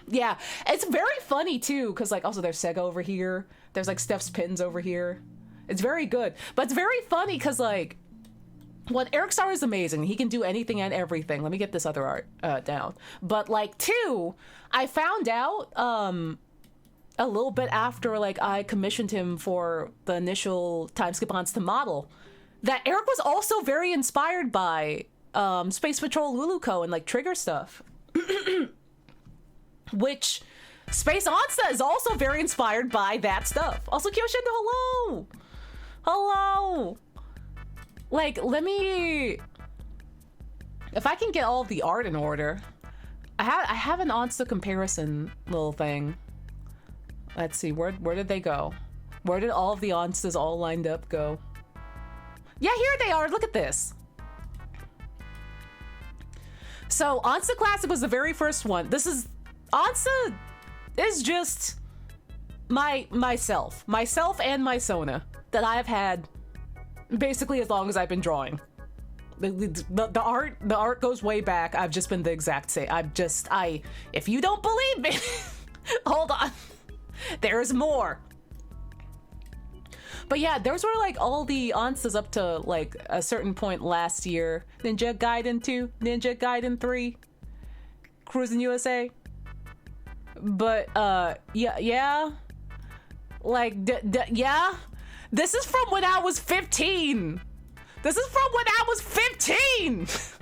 S1: Yeah, it's very funny too, because like also there's Sega over here. There's like Steph's pins over here. It's very good, but it's very funny because like, one, Eric Starr is amazing. He can do anything and everything. Let me get this other art down. But like, two, I found out a little bit after like I commissioned him for the initial time skip Onsta model that Eric was also very inspired by Space Patrol Luluco and like Trigger stuff. Which Space Onsta is also very inspired by that stuff. Also, Kyoshindo, hello! Hello! Like, let me... If I can get all of the art in order... I have an Onsta comparison little thing. Let's see, where did they go? Where did all of the Onstas all lined up go? Yeah, here they are! Look at this! So, Onsta Classic was the very first one. This is... Onsta is just... myself and my Sona that I have had basically as long as I've been drawing. The art goes way back. I've just been the exact same. If you don't believe me, hold on. There's more. But yeah, those were like all the Onstas up to like a certain point last year. Ninja Gaiden 2, Ninja Gaiden 3, Cruising USA. But yeah. Like yeah. This is from when I was 15. This is from when I was 15. This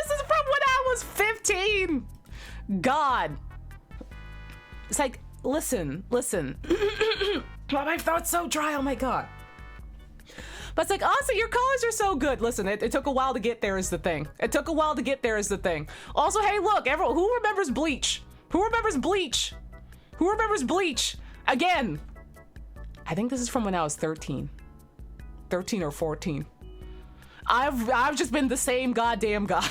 S1: is from when I was 15. God. It's like, listen. Oh, my throat's so dry, oh my God. But it's like, honestly, your colors are so good. Listen, it took a while to get there is the thing. Also, hey, look, everyone, who remembers Bleach? Who remembers Bleach? Again. I think this is from when I was 13 or 14. I've just been the same goddamn guy.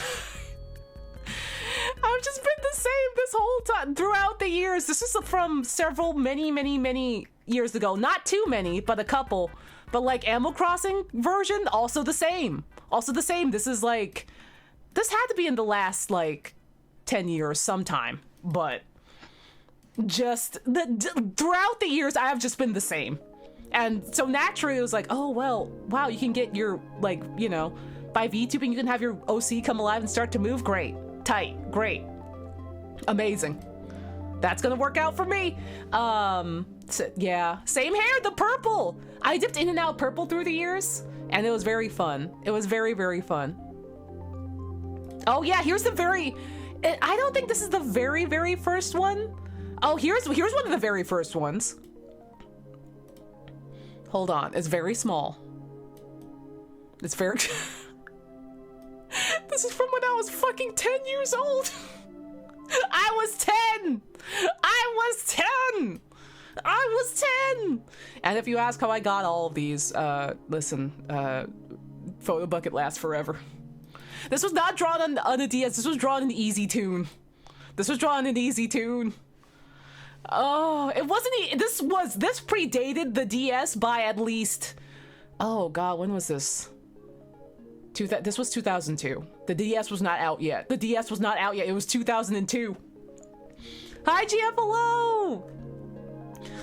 S1: I've just been the same this whole time throughout the years. This is from several many years ago. Not too many, but a couple. But like Animal Crossing version, also the same. This is like, this had to be in the last like 10 years sometime, but just throughout the years I have just been the same. And so naturally it was like, oh well, wow, you can get your like, you know, by VTubing you can have your OC come alive and start to move. Great, tight, great, amazing. That's gonna work out for me. So, yeah, same hair, the purple. I dipped in and out purple through the years and it was very fun. It was very fun. Oh yeah, here's the I don't think this is the very first one. Oh, here's one of the very first ones. Hold on, it's very small. It's very... This is from when I was fucking 10 years old. I was 10. And if you ask how I got all of these, listen, Photo Bucket lasts forever. This was not drawn on a DS, this was drawn in Easy Tune. Oh, it wasn't, this predated the DS by at least, oh God, when was this? This was 2002. The DS was not out yet. It was 2002. Hi, GF, hello!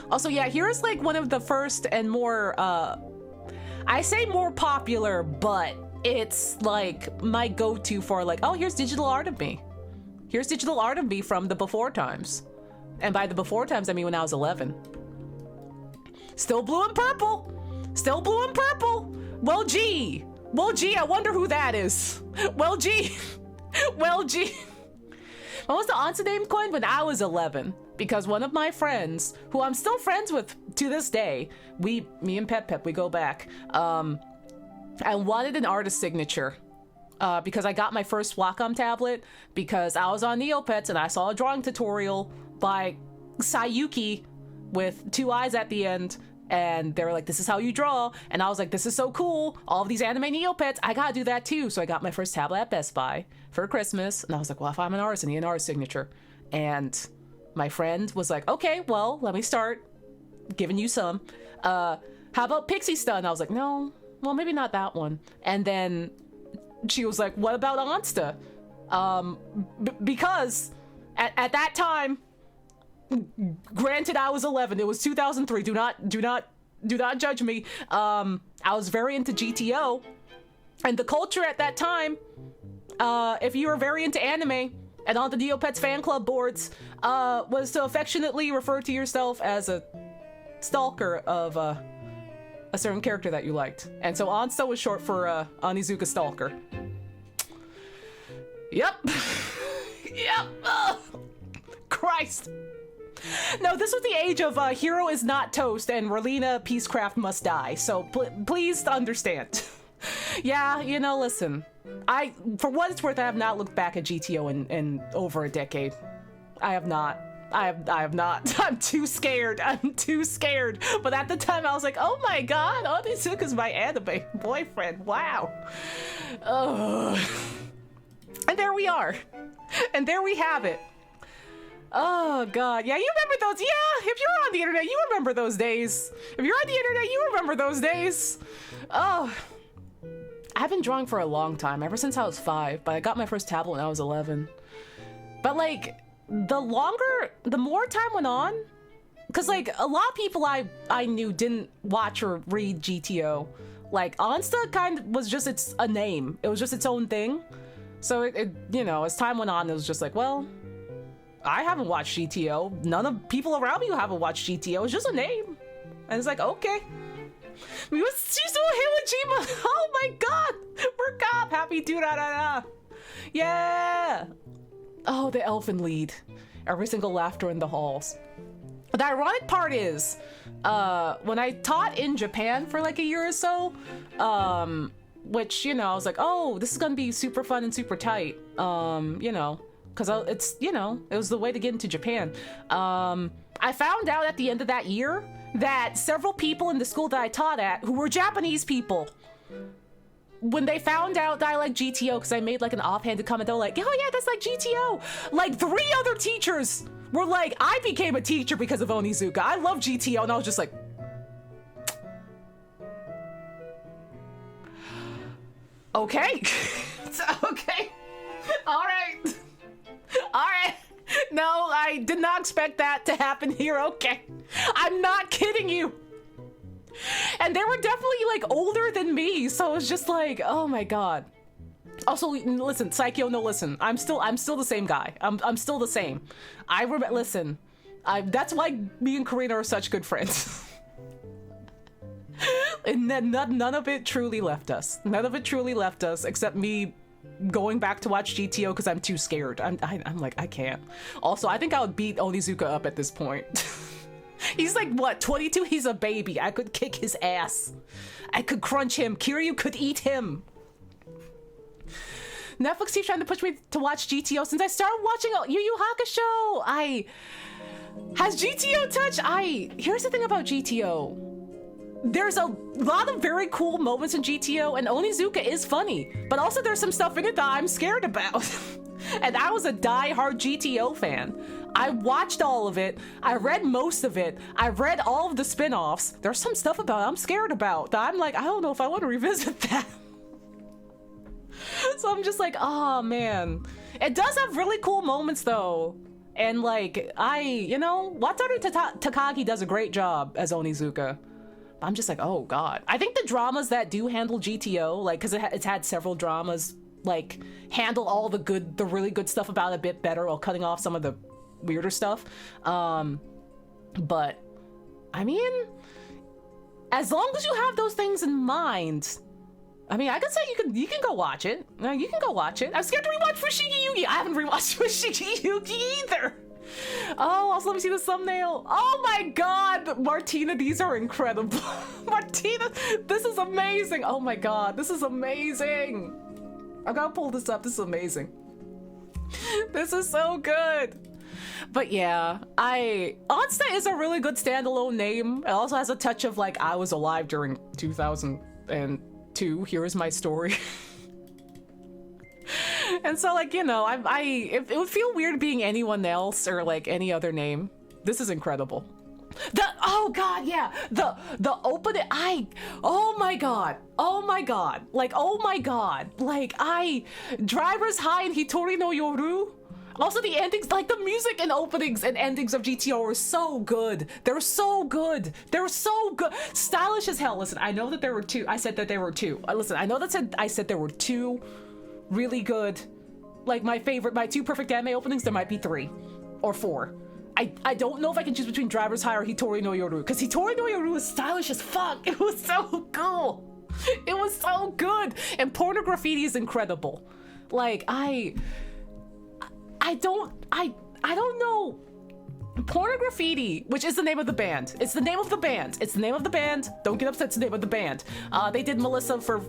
S1: Also, yeah, here's like one of the first and more, I say more popular, but it's like my go-to for like, oh, here's digital art of me. Here's digital art of me from the before times. And by the before times, I mean when I was 11. Still blue and purple. Still blue and purple. Well, gee. Well, gee, I wonder who that is. Well, gee. Well, gee. When was the Onsta name coined? When I was 11. Because one of my friends, who I'm still friends with to this day, me and Pep, we go back. I wanted an artist signature. Because I got my first Wacom tablet because I was on Neopets and I saw a drawing tutorial by Sayuki with 2 eyes at the end, and they were like, this is how you draw, and I was like, this is so cool, all of these anime Neopets, I gotta do that too. So I got my first tablet at Best Buy for Christmas, and I was like, well, if I'm an artist, I need an artist signature. And my friend was like, okay, well, let me start giving you some. How about Pixie Stun? I was like, no, well, maybe not that one. And then she was like, what about Onsta? Because at that time, granted I was 11, it was 2003, do not judge me. I was very into GTO, and the culture at that time, if you were very into anime and on the Neopets fan club boards, was to affectionately refer to yourself as a stalker of a certain character that you liked. And so Onsta was short for Onizuka Stalker. Yep. Yep. Ugh. Christ. No, this was the age of hero is not toast and Relina Peacecraft must die. So please understand. Yeah, you know, listen. For what it's worth, I have not looked back at GTO in over a decade. I have not. I have not. I'm too scared. I'm too scared. But at the time, I was like, oh my god, Onizuka's my anime boyfriend. Wow. Ugh. And there we are. And there we have it. Oh god. Yeah, you remember those. Yeah, if you're on the internet, you remember those days. If you're on the internet, you remember those days. Oh. I've been drawing for a long time, ever since I was 5, but I got my first tablet when I was 11. But like, the more time went on, because like a lot of people I knew didn't watch or read GTO. Like Onsta kind of was just a name. It was just its own thing. So it you know, as time went on, it was just like, well, I haven't watched GTO. None of people around me who haven't watched GTO. It's just a name. And it's like, okay. Shizuo Hiwajima. Oh my god. We're cop. Happy do-da-da-da. Yeah. Oh, the elfin lead. Every single laughter in the halls. The ironic part is, when I taught in Japan for like a year or so, which, you know, I was like, oh, this is gonna be super fun and super tight, you know, because it's, you know, it was the way to get into Japan. I found out at the end of that year that several people in the school that I taught at, who were Japanese people, when they found out that I like GTO, because I made like an offhanded comment, they were like, oh yeah, that's like GTO. Like 3 other teachers were like, I became a teacher because of Onizuka. I love GTO. And I was just like, okay. Okay. All right. All right. No, I did not expect that to happen here. Okay. I'm not kidding you. And they were definitely like older than me, so it was just like, oh my god. Also, listen, Psycho, no, listen. I'm still the same guy. I'm still the same. Listen. That's why me and Karina are such good friends. And then none of it truly left us. None of it truly left us, except me going back to watch GTO because I'm too scared. I'm like, I can't. Also, I think I would beat Onizuka up at this point. He's like, what, 22? He's a baby. I could kick his ass. I could crunch him. Kiryu could eat him. Netflix keeps trying to push me to watch GTO since I started watching Yu Yu Hakusho. Has GTO touched? Here's the thing about GTO. There's a lot of very cool moments in GTO, and Onizuka is funny, but also there's some stuff in it that I'm scared about. And I was a die-hard GTO fan. I watched all of it. I read most of it. I read all of the spin-offs. There's some stuff about it I'm scared about that I'm like, I don't know if I want to revisit that. So I'm just like, oh man. It does have really cool moments though. And like, Wataru Takagi does a great job as Onizuka. I'm just like, oh god. I think the dramas that do handle GTO, like, because it's had several dramas, like, handle all the really good stuff about it a bit better while cutting off some of the weirder stuff. But, I mean, as long as you have those things in mind, I mean, I could say you can go watch it. You can go watch it. I'm scared to rewatch Fushigi Yugi. I haven't rewatched Fushigi Yugi either. Oh, also let me see the thumbnail. Oh my god, Martina, these are incredible. Martina, this is amazing. Oh my god, this is amazing. I gotta pull this up. This is amazing. This is so good. But yeah, Onsta is a really good standalone name. It also has a touch of like, I was alive during 2002. Here is my story. And so, like, it would feel weird being anyone else or like any other name. This is incredible. Oh god, yeah, the opening. Oh my god, Driver's High and Hitori no Yoru. Also the endings, like the music and openings and endings of GTO are so good. They're so good. They're so good. Stylish as hell. Listen, I know that there were two. I said that there were two. Listen, I know that I said there were two really good, like my two perfect anime openings. There might be 3 or 4. I don't know if I can choose between Driver's High or Hitori no Yoru, because Hitori no Yoru is stylish as fuck. It was so cool. It was so good. And Porno Graffiti is incredible. Like, I don't know. Porno Graffiti, which is the name of the band. It's the name of the band. It's the name of the band. Don't get upset, it's the name of the band. They did Melissa for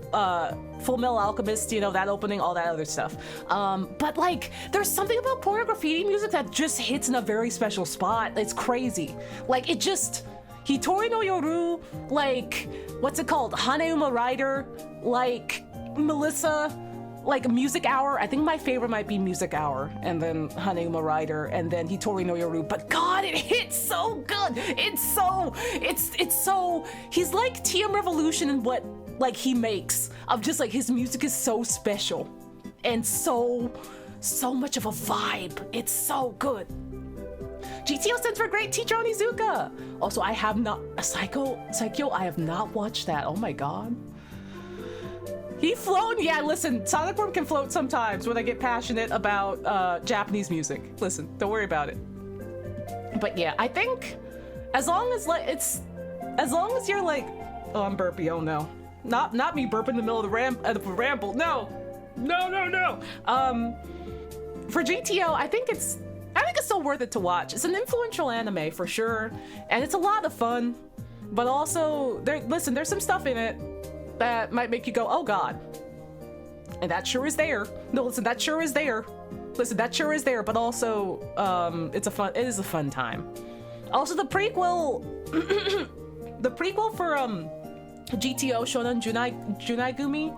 S1: Full Metal Alchemist, that opening, all that other stuff. But like, there's something about Porno Graffiti music that just hits in a very special spot. It's crazy. Like, it just... Hitori no Yoru, like, what's it called? Haneuma Rider, like, Melissa... Like Music Hour, I think my favorite might be Music Hour, and then Haneuma Rider, and then Hitori no Yoru. But God, it hits so good. It's so, he's like TM Revolution in what like he makes of just like his music is so special and so much of a vibe. It's so good. GTO stands for Great Teacher Onizuka. Also, I have not Psycho. I have not watched that. Oh my God. He flown? Yeah, listen, Sonic Boom can float sometimes when I get passionate about Japanese music. Listen, don't worry about it. But yeah, I think as long as you're like, oh, I'm burpy. Oh no, not me burping in the middle of the ramble. No. For GTO, I think it's still worth it to watch. It's an influential anime for sure, and it's a lot of fun. But also, there's some stuff in it that might make you go, oh God. And that sure is there. No, listen, that sure is there. Listen, that sure is there, but also, it is a fun time. Also, the prequel, for, GTO Shonen Junaigumi,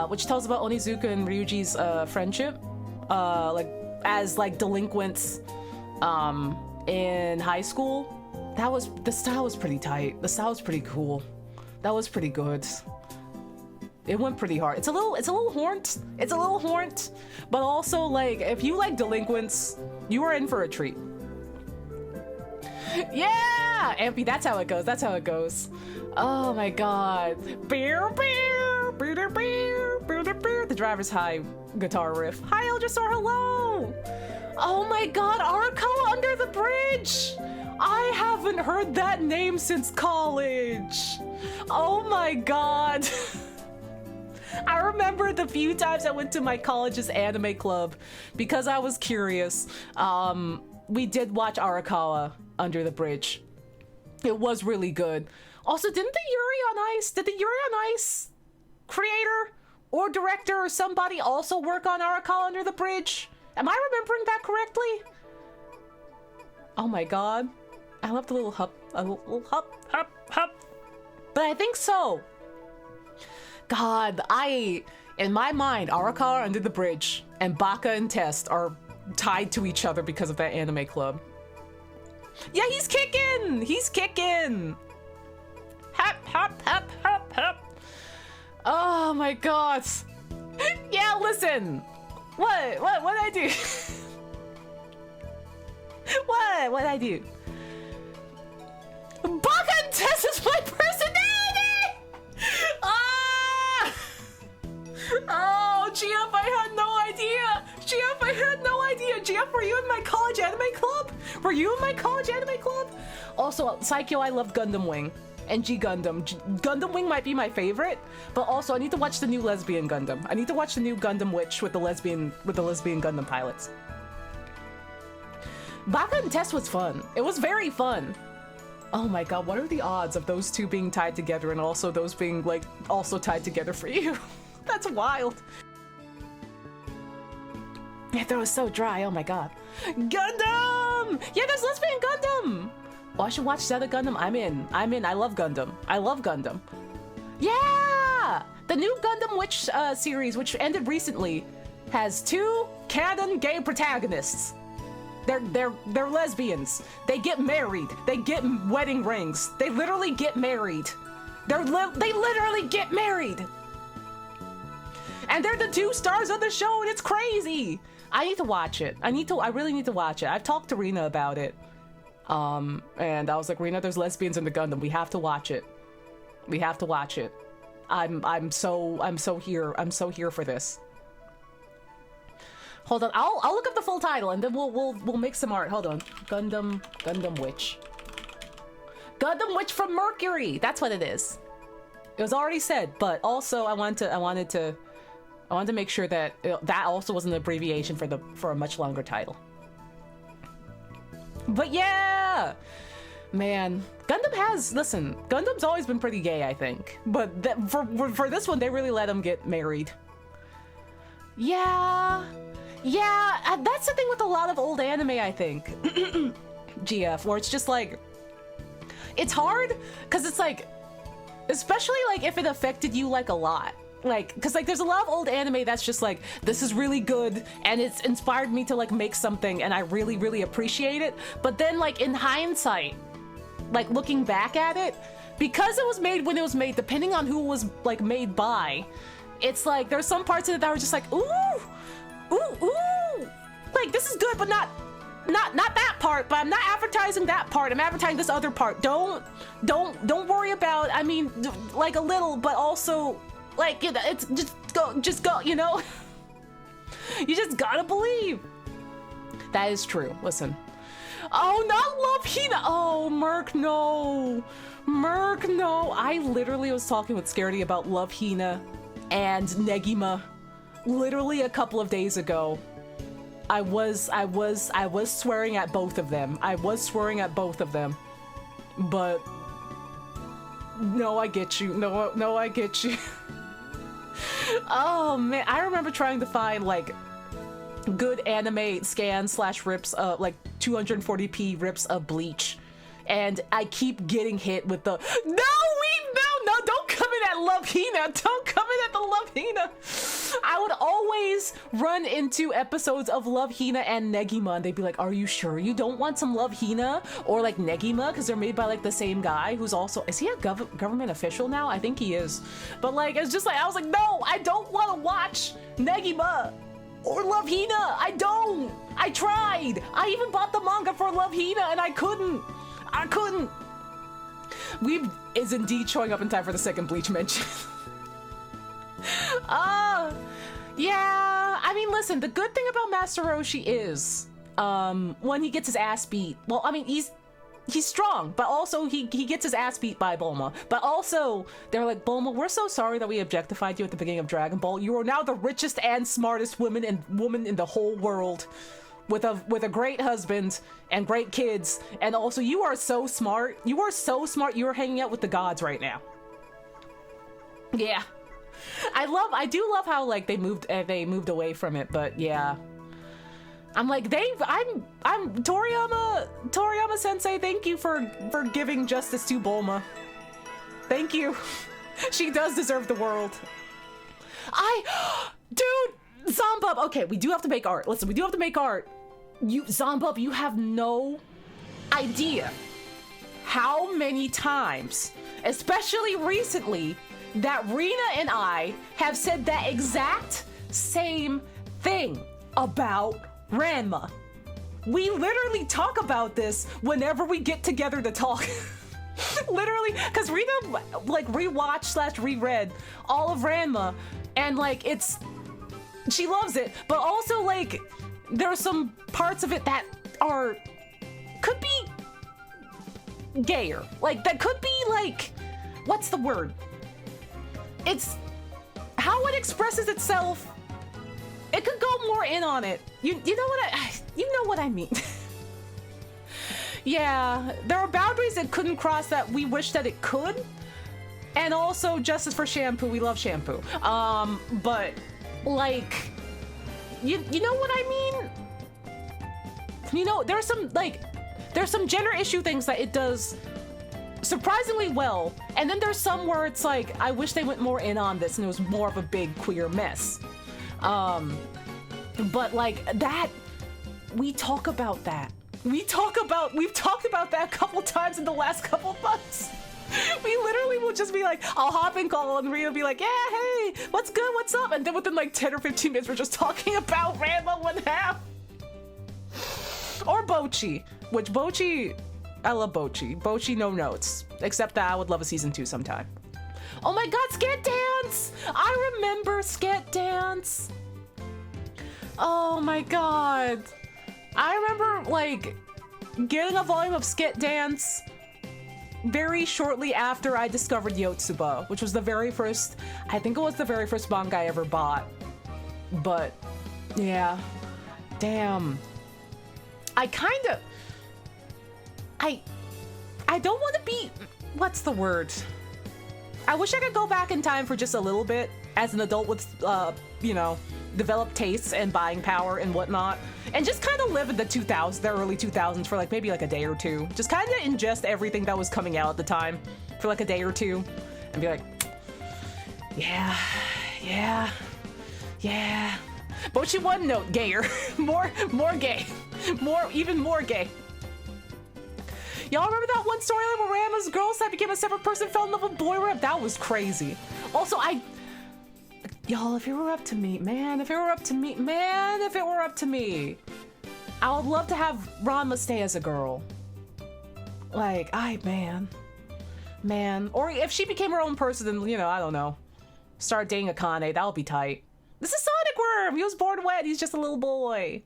S1: which tells about Onizuka and Ryuji's, friendship, as delinquents, in high school. The style was pretty tight. The style was pretty cool. That was pretty good. It went pretty hard. It's a little horned, but also like if you like delinquents, you are in for a treat. Yeah, Ampy, that's how it goes. Oh my God. The Driver's High guitar riff. Hi Eldrasor, hello. Oh my God, Arakawa Under the Bridge. I haven't heard that name since college. Oh my God. I remember the few times I went to my college's anime club because I was curious. We did watch Arakawa Under the Bridge. It was really good. Also, did the Yuri on Ice creator or director or somebody also work on Arakawa Under the Bridge? Am I remembering that correctly? Oh my God. I left a little hup. But I think so. God, in my mind, Arakawa Under the Bridge and Baka and Test are tied to each other because of that anime club. Yeah, he's kicking! Hop. Oh my God. Yeah, listen. What did I do? What? What'd I do? Baka and Tess is my personality! Ah! Oh, GF, I had no idea! GF, I had no idea! GF, were you in my college anime club? Were you in my college anime club? Also, Psycho, I love Gundam Wing. And G Gundam. Gundam Wing might be my favorite, but also I need to watch the new lesbian Gundam. I need to watch the new Gundam Witch with the lesbian Gundam pilots. Baka and Tess was fun. It was very fun. Oh my god, what are the odds of those two being tied together and also those being, like, also tied together for you? That's wild. My throat is so dry, oh my god. Gundam! Yeah, there's lesbian Gundam! Oh, I should watch Zeta Gundam. I'm in. I love Gundam. I love Gundam. Yeah! The new Gundam Witch series, which ended recently, has 2 canon gay protagonists. They're lesbians. They get married. They get wedding rings. They literally get married. They literally get married. And they're the 2 stars of the show, and it's crazy. I need to watch it. I really need to watch it. I've talked to Rena about it. And I was like, Rena, there's lesbians in the Gundam. We have to watch it. We have to watch it. I'm so here for this. Hold on, I'll look up the full title and then we'll make some art. Hold on. Gundam Witch. Gundam Witch from Mercury. That's what it is. It was already said, but also I wanted to make sure that that also was an abbreviation for a much longer title. But yeah, man, Gundam's always been pretty gay, I think. But for this one, they really let him get married. Yeah, that's the thing with a lot of old anime, I think. GF, where it's just like, it's hard, because it's like, especially like if it affected you like a lot. Like, because like there's a lot of old anime that's just like, this is really good and it's inspired me to like make something and I really, really appreciate it. But then like in hindsight, like looking back at it, because it was made when it was made, depending on who it was like made by, it's like there's some parts of it that were just like, ooh, like this is good, but not that part. But I'm not advertising that part. I'm advertising this other part. Don't worry about. I mean, like a little, but also. Like, you know, it's just go, you know? You just gotta believe. That is true. Listen. Oh, not Love Hina. Oh, Merc, no. Merc, no. I literally was talking with Scaredy about Love Hina and Negima literally a couple of days ago. I was swearing at both of them. But no, I get you. No, I get you. Oh man, I remember trying to find like good anime scans / rips, like 240p rips of Bleach, and I keep getting hit with the no, don't come in at Love Hina, don't come in at the Love Hina. I would always run into episodes of Love Hina and Negima, and they'd be like, are you sure you don't want some Love Hina or like Negima, because they're made by like the same guy who's also, is he a government official now? I think he is. But like, it's just like, I was like, no, I don't want to watch Negima or Love Hina. I tried. I even bought the manga for Love Hina and I couldn't. Weeb is indeed showing up in time for the second Bleach mention. Yeah, I mean, listen, the good thing about Master Roshi is, when he gets his ass beat, well, I mean, he's strong, but also he gets his ass beat by Bulma. But also, they're like, Bulma, we're so sorry that we objectified you at the beginning of Dragon Ball. You are now the richest and smartest woman in the whole world, with a great husband and great kids, and also you are so smart. You are so smart. You are hanging out with the gods right now. Yeah. I do love how like they moved away from it, but yeah. I'm like, I'm Toriyama sensei, thank you for giving justice to Bulma. Thank you. She does deserve the world. Dude, Zombub, okay, we do have to make art. Listen, we do have to make art. Zombub, you have no idea how many times, especially recently, that Rena and I have said that exact same thing about Ranma. We literally talk about this whenever we get together to talk. Literally, because Rita like rewatched slash reread all of Ranma, and like she loves it, but also like there are some parts of it that could be gayer, like that could be like, what's the word? It's how it expresses itself. It could go more in on it. You know what I mean. Yeah, there are boundaries it couldn't cross that we wish that it could. And also justice for shampoo. We love shampoo. But like, you know what I mean? You know, there's some gender issue things that it does surprisingly well. And then there's some where it's like, I wish they went more in on this and it was more of a big queer mess. But like that, we talk about that. We've talked about that a couple times in the last couple months. We literally will just be like, I'll hop in call and Rita will be like, yeah, hey, what's good, what's up? And then within like 10 or 15 minutes, we're just talking about Ranma 1/2. Or Bochi, which Bochi, I love Bochi. Bochi, no notes, except that I would love a season 2 sometime. Oh my God, Sket Dance! I remember Sket Dance. Oh my God. I remember like getting a volume of Sket Dance very shortly after I discovered Yotsuba, which was the very first, I think it was the very first manga I ever bought. But yeah, damn. I don't want to be, what's the word? I wish I could go back in time for just a little bit as an adult with, you know, develop tastes and buying power and whatnot, and just kind of live in the early 2000s for like maybe like a day or two. Just kind of ingest everything that was coming out at the time for like a day or two and be like, yeah. Bochi one note, gayer. more gay. Even more gay. Y'all remember that one storyline where Ranma's girl side became a separate person, fell in love with boy rap? That was crazy. Also, y'all, if it were up to me, I would love to have Ranma stay as a girl. Like, man. Or if she became her own person and, you know, I don't know, start dating Akane, that would be tight. This is Sonic Worm! He was born wet, he's just a little boy.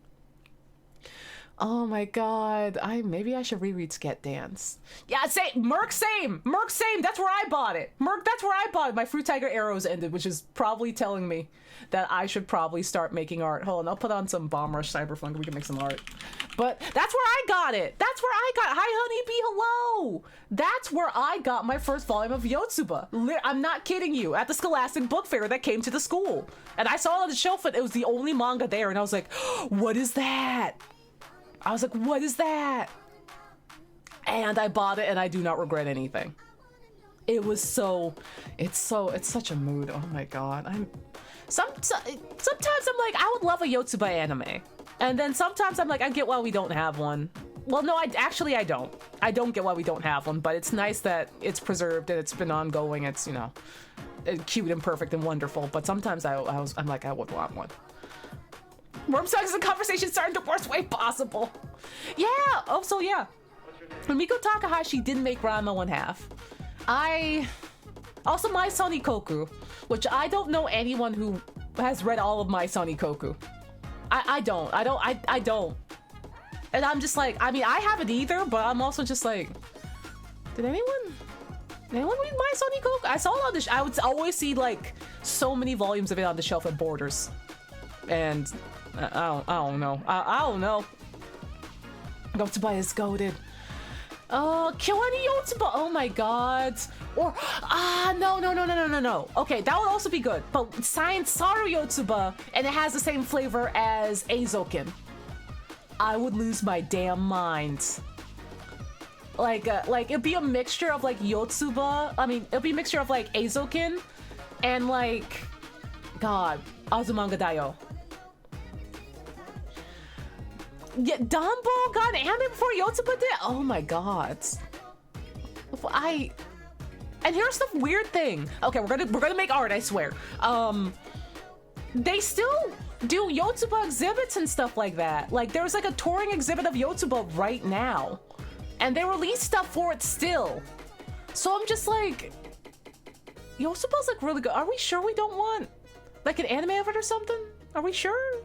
S1: Oh my God, maybe I should reread Sket Dance. Yeah, Merc, same. That's where I bought it. That's where I bought it. My Fruit Tiger Arrows ended, which is probably telling me that I should probably start making art. Hold on, I'll put on some Bomb Rush Cyberpunk. We can make some art. But that's where I got it. Hi, Honeybee, hello. That's where I got my first volume of Yotsuba. I'm not kidding you. At the Scholastic Book Fair that came to the school, and I saw it on the shelf, and it was the only manga there, and I was like, what is that? What is that? And I bought it and I do not regret anything. It's such a mood. Oh my God. Sometimes I'm like, I would love a Yotsuba anime. And then sometimes I'm like, I get why we don't have one. Well, no, I don't. I don't get why we don't have one, but it's nice that it's preserved and it's been ongoing. It's, you know, cute and perfect and wonderful. But sometimes I'm like, I would want one. Worm sucks the conversation started the worst way possible. Yeah. Oh, so yeah. When Miko Takahashi didn't make Ranma 1/2, also My Sonny Koku, which I don't know anyone who has read all of My Sonny Koku. I don't. And I'm just like, I mean, I haven't either, but I'm also just like, did anyone read My Sonny Koku? I saw it on the I would always see like so many volumes of it on the shelf at Borders. And I don't know. I don't know. Yotsuba is goated. Kiwani Yotsuba. Oh my God. Or no. Okay, that would also be good. But Science Saru Yotsuba, and it has the same flavor as Eizoken. I would lose my damn mind. Like it'd be a mixture of like Yotsuba. I mean, it'd be a mixture of like Eizoken and like, God, Azumanga Daioh. Yeah, Dumbo got an anime before Yotsuba did? Oh my God. And here's the weird thing. Okay, we're gonna make art, I swear. They still do Yotsuba exhibits and stuff like that. Like, there's like a touring exhibit of Yotsuba right now. And they release stuff for it still. So I'm just like, Yotsuba's like really good. Are we sure we don't want like an anime of it or something? Are we sure?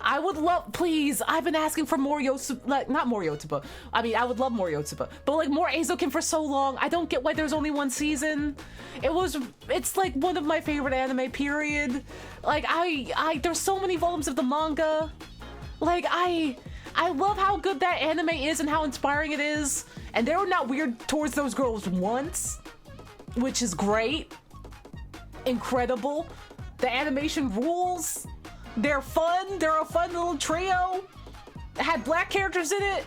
S1: I would love, please, I've been asking for more Yotsuba, like, not more Yotsuba. I mean, I would love more Yotsuba, but like more Eizouken for so long. I don't get why there's only one season. It's like one of my favorite anime, period. Like, there's so many volumes of the manga. Like, I love how good that anime is and how inspiring it is. And they're not weird towards those girls once, which is great. Incredible. The animation rules. They're fun. They're a fun little trio. It had black characters in it.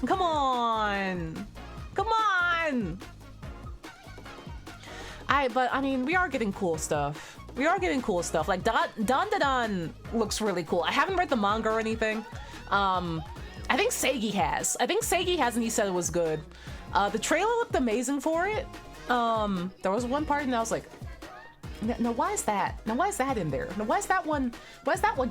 S1: Come on. Come on. But I mean, we are getting cool stuff. We are getting cool stuff. Like Dan looks really cool. I haven't read the manga or anything. I think Seigi has. And he said it was good. The trailer looked amazing for it. There was one part and I was like, no, why is that? Now, why is that in there? Now, why is that one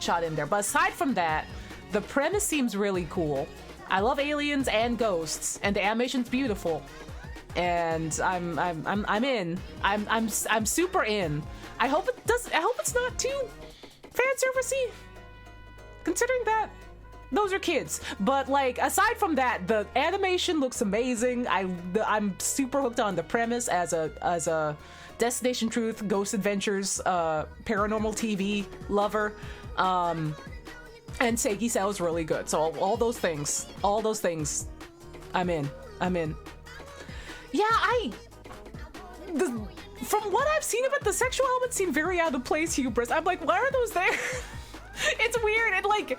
S1: shot in there? But aside from that, the premise seems really cool. I love aliens and ghosts, and the animation's beautiful. And I'm in. I'm super in. I hope it's not too fan servicey, considering that those are kids. But like, aside from that, the animation looks amazing. I'm super hooked on the premise as a Destination Truth, Ghost Adventures, paranormal TV lover, and Seiki sounds really good. So all those things, I'm in. Yeah, from what I've seen of it, the sexual elements seem very out of place, hubris. I'm like, why are those there? It's weird, and like,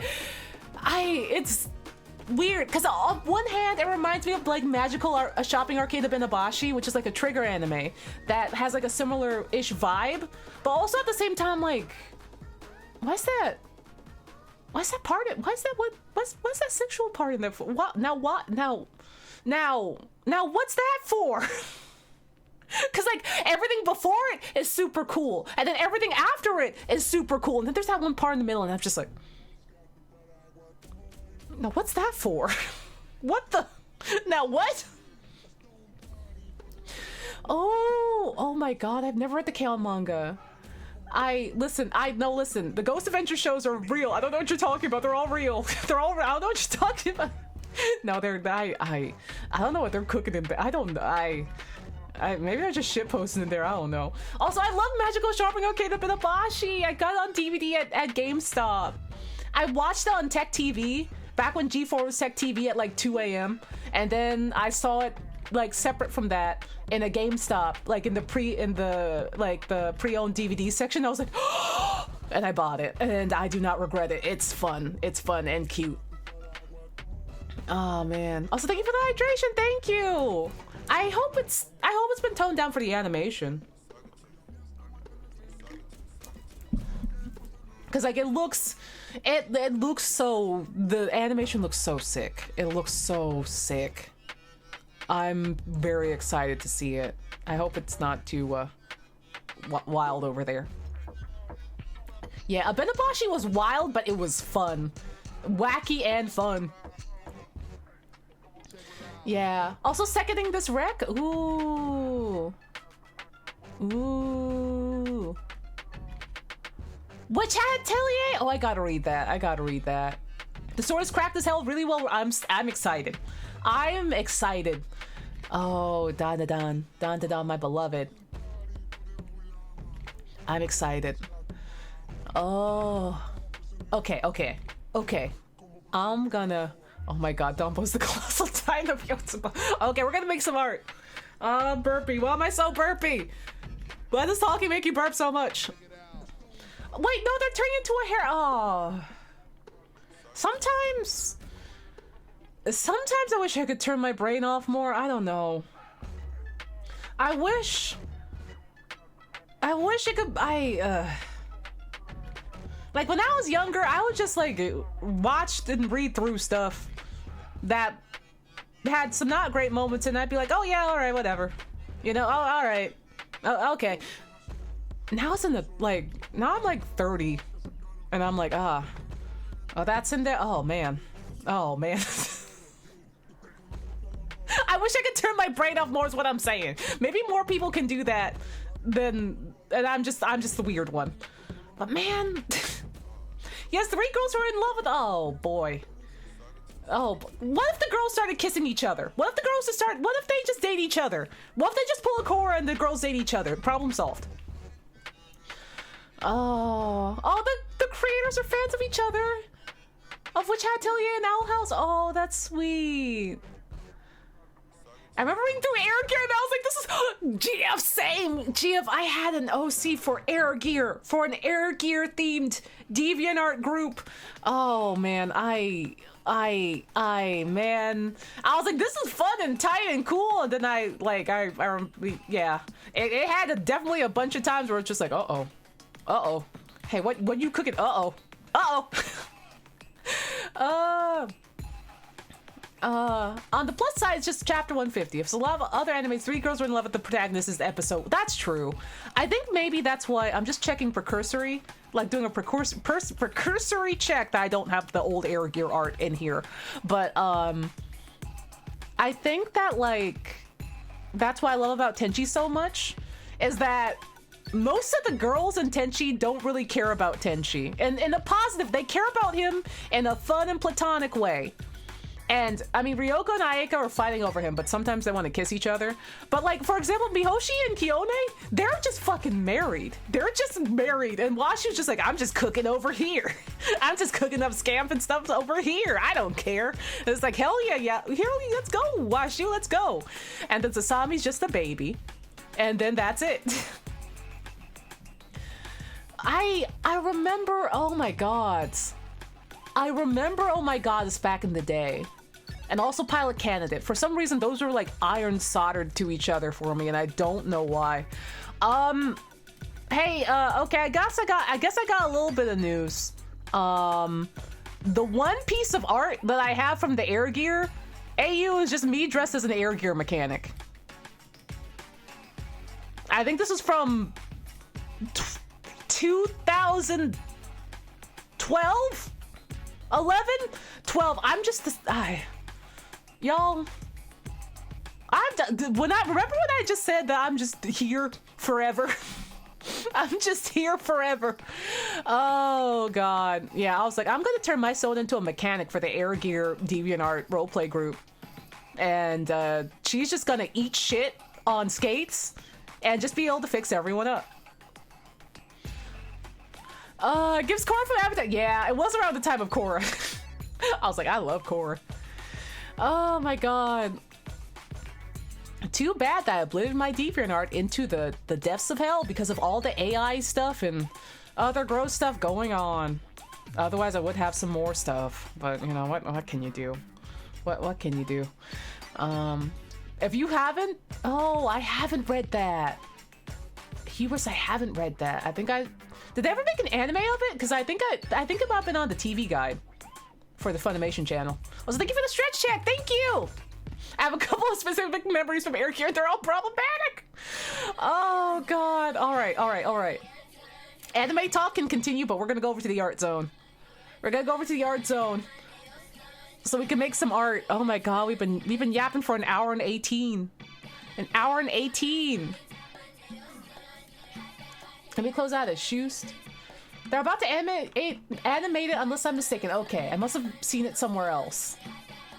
S1: it's weird, because on one hand, it reminds me of like a shopping arcade of Inabashi, which is like a Trigger anime that has like a similar-ish vibe, but also at the same time, like, what's that sexual part in there for? What now, what's that for? Because like, everything before it is super cool, and then everything after it is super cool, and then there's that one part in the middle, and I'm just like, now what's that for? Now what? Oh my god, I've never read the K-On! Manga. Listen, the Ghost Adventure shows are real. I don't know what you're talking about. They're all real. I don't know what you're talking about. No, I don't know what they're cooking in there. Maybe they're just shit posting in there. I don't know. Also, I love Magical Shopping Arcade of Inabashi. I got it on DVD at GameStop. I watched it on Tech TV back when G4 was Tech TV at like 2 a.m. And then I saw it like separate from that in a GameStop, like in the pre-owned DVD section. I was like, oh! And I bought it, and I do not regret it. It's fun and cute. Oh man. Also, thank you for the hydration. Thank you. I hope it's been toned down for the animation. Cause like it looks so, the animation looks so sick. It looks so sick. I'm very excited to see it. I hope it's not too wild over there. Yeah, Abenabashi was wild, but it was fun. Wacky and fun. Yeah. Also seconding this rec. Ooh. Which had Atelier? Oh, I gotta read that. The sword is cracked as hell really well. I'm excited. I'm excited. Oh, Dan, my beloved. I'm excited. Oh. Okay. I'm gonna... Oh my god, don't post the colossal time of Yotsuba. Okay, we're gonna make some art. Burpy. Why am I so burpy? Why does talking make you burp so much? Wait, no, they're turning into a hair. Oh. Sometimes I wish I could turn my brain off more. I don't know. I wish it could. Like when I was younger, I would just like watch and read through stuff that had some not great moments, and I'd be like, oh yeah, all right, whatever. You know, oh, all right. Oh, okay. Now it's in the, like, now I'm like 30. And I'm like, oh, that's in there. Oh man. I wish I could turn my brain off more is what I'm saying. Maybe more people can do that than, and I'm just the weird one. But man, yes, 3 girls are in love with, oh boy. Oh, what if the girls started kissing each other? What if they just date each other? What if they just pull a Korra and the girls date each other? Problem solved. Oh, the creators are fans of each other. Of which Atelier and Owl House. Oh, that's sweet. I remember reading through Air Gear and I was like, this is GF, same. GF, I had an OC for Air Gear, for an Air Gear themed DeviantArt group. Oh man, man. I was like, this is fun and tight and cool. And then yeah. It had definitely a bunch of times where it's just like, uh-oh. Hey, what you cooking? Uh-oh. On the plus side, it's just chapter 150. If it's a lot of other animes, 3 girls are in love with the protagonist is the episode. That's true. I think maybe that's why I'm just checking precursory, like doing a precursory check that I don't have the old Air Gear art in here. But I think that like that's what I love about Tenchi so much is that most of the girls in Tenchi don't really care about Tenchi. And in a positive, they care about him in a fun and platonic way. And, I mean, Ryoko and Ayaka are fighting over him, but sometimes they want to kiss each other. But, like, for example, Mihoshi and Kiyone, they're just fucking married. They're just married. And Washu's just like, I'm just cooking over here. I'm just cooking up scamp and stuff over here. I don't care. And it's like, hell yeah. Here, let's go, Washu, let's go. And then Sasami's just a baby. And then that's it. I remember, oh my god, it's back in the day. And also Pilot Candidate. For some reason, those are like iron soldered to each other for me, and I don't know why. Hey, okay, I guess I got a little bit of news. The one piece of art that I have from the Air Gear, AU is just me dressed as an Air Gear mechanic. I think this is from 2012? 11? 12. I'm just this. Y'all. Remember when I just said that I'm just here forever? I'm just here forever. Oh, God. Yeah, I was like, I'm going to turn my soul into a mechanic for the Air Gear DeviantArt roleplay group. And she's just going to eat shit on skates and just be able to fix everyone up. Gives Korra from Appetite. Yeah, it was around the time of Korra. I was like, I love Korra. Oh my god. Too bad that I obliterated my DeviantArt into the depths of hell because of all the AI stuff and other gross stuff going on. Otherwise, I would have some more stuff. But, you know, what can you do? What can you do? If you haven't... Oh, I haven't read that. Hubris, I haven't read that. I think did they ever make an anime of it? Because I think it might have been on the TV guide for the Funimation channel. Also, thank you for the stretch check. Thank you. I have a couple of specific memories from Air Gear. They're all problematic. Oh, God. All right. Anime talk can continue, but we're going to go over to the art zone. So we can make some art. Oh, my God. We've been yapping for an hour and 18. An hour and 18. Let me close out a Shoost. They're about to animate it unless I'm mistaken. Okay, I must have seen it somewhere else.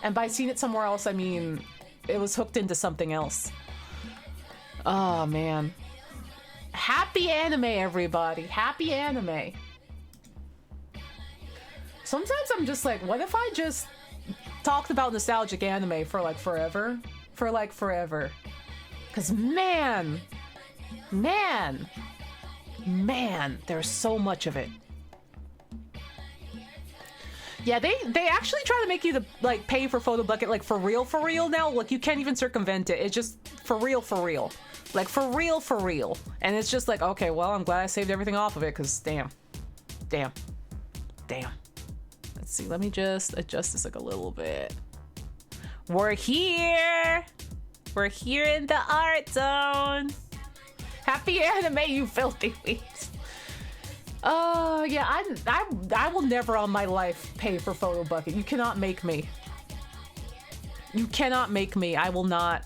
S1: And by seen it somewhere else, I mean it was hooked into something else. Oh, man. Happy anime, everybody. Happy anime. Sometimes I'm just like, what if I just talked about nostalgic anime for like forever? Because man, there's so much of it. Yeah, they actually try to make you to like pay for photo bucket like for real now. Like you can't even circumvent it. It's just for real. Like for real. And it's just like, okay, well, I'm glad I saved everything off of it because damn. Let's see, let me just adjust this like a little bit. We're here in the art zone. Happy anime, you filthy weeds. Yeah, I will never on my life pay for Photo Bucket. You cannot make me. You cannot make me. I will not.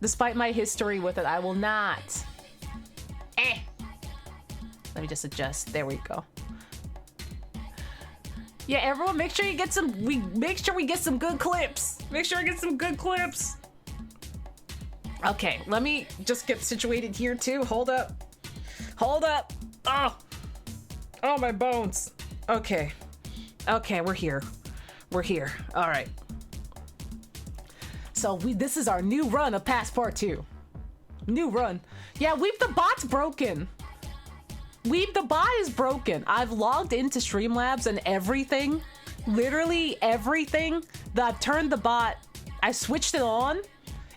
S1: Despite my history with it, I will not. Let me just adjust. There we go. Yeah, everyone, make sure you get some. Make sure we get some good clips. Make sure I get some good clips. Okay, let me just get situated here too. Hold up. Hold up. Oh, my bones. Okay. Okay, we're here. We're here. All right. So this is our new run of Passport 2. New run. Yeah, Weep the Bot's broken. Weep the Bot is broken. I've logged into Streamlabs and everything, literally everything, that I've turned the bot, I switched it on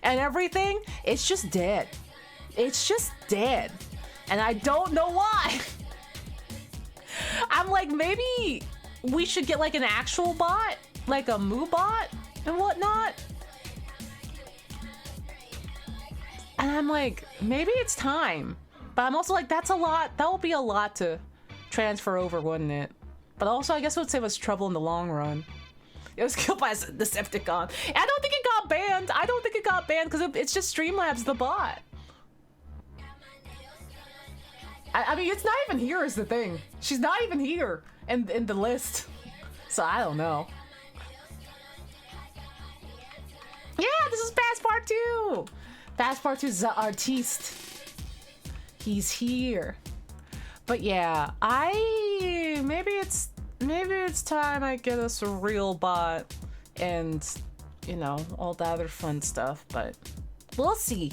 S1: and everything, it's just dead. It's just dead. And I don't know why. I'm like, maybe we should get like an actual bot, like a Moo bot and whatnot. And I'm like, maybe it's time. But I'm also like, that's a lot. That will be a lot to transfer over, wouldn't it? But also, I guess it would save us trouble in the long run. It was killed by a Decepticon. And I don't think it got banned. I don't think it got banned because it's just Streamlabs the bot. I mean, it's not even here is the thing. She's not even here in the list. So I don't know. Yeah, this is Passport 2. Passport 2 is the artiste. He's here. But yeah, maybe it's time I get us a real bot and, you know, all the other fun stuff, but we'll see.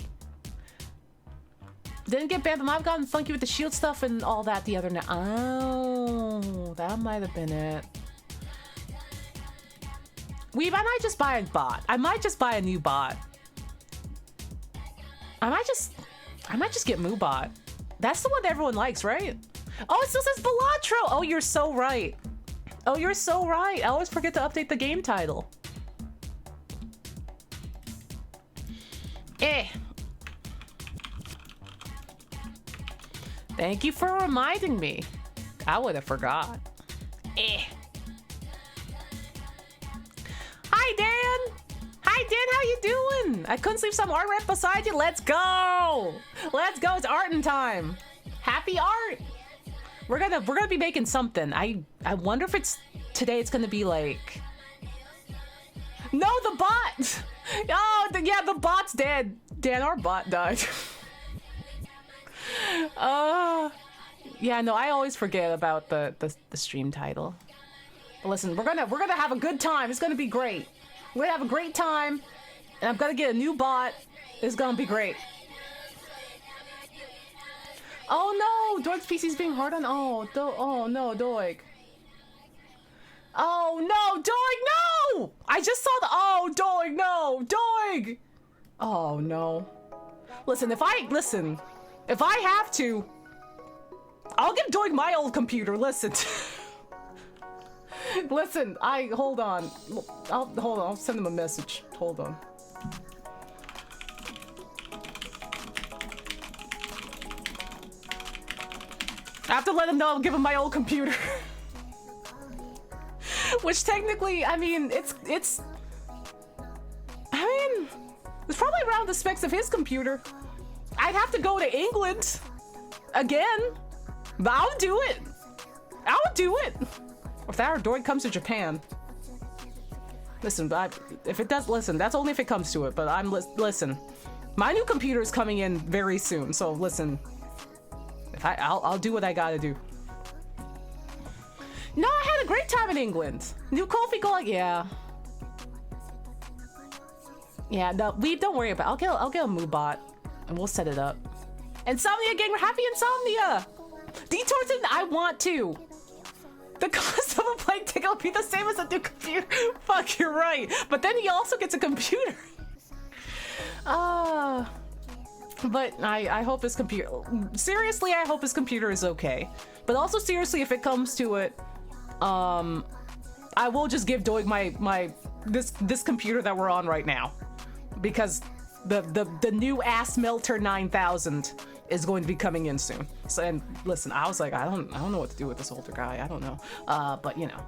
S1: Didn't get banned, but I've gotten funky with the shield stuff and all that the other night. Oh, that might have been it. I might just buy a bot. I might just buy a new bot. I might just get Moobot. That's the one that everyone likes, right? Oh, it still says Balatro! Oh, you're so right. Oh, you're so right. I always forget to update the game title. Thank you for reminding me. I would have forgot. Hi, Dan! Hi, Dan, how you doing? I couldn't sleep, some art right beside you. Let's go! Let's go, it's Artin time. Happy art! We're gonna be making something. I wonder if today it's gonna be like... No, the bot! Oh, yeah, the bot's dead. Dan, our bot died. Yeah, no, I always forget about the stream title. But listen, we're gonna have a good time. It's gonna be great. We're gonna have a great time, and I'm gonna get a new bot. It's gonna be great. Oh no, Doig's PC's being hard on. Oh no, Doig. Oh no, Doig, no! I just saw the. Oh, Doig, no, Doig. Oh no. Listen, if I have to, I'll give Doig my old computer. Listen. Listen, hold on. I'll send him a message. Hold on. I have to let him know I'll give him my old computer. Which technically, I mean, it's probably around the specs of his computer. I'd have to go to England again, but I'll do it. I'll do it. If that or Doig comes to Japan. Listen, if it does, listen, that's only if it comes to it, but listen. My new computer is coming in very soon, so listen. I'll do what I gotta do. No, I had a great time in England. New coffee going, yeah. Yeah, no, don't worry about it. I'll get a Moobot and we'll set it up. Insomnia gang, we're happy Insomnia! Detours in, I want to. The cost of a plane ticket will be the same as a new computer. Fuck, you're right. But then he also gets a computer. But I hope his computer... Seriously, I hope his computer is okay. But also, seriously, if it comes to it, I will just give Doig this computer that we're on right now. Because The new Ass Melter 9000 is going to be coming in soon. So, and listen, I was like, I don't know what to do with this older guy. I don't know. But you know.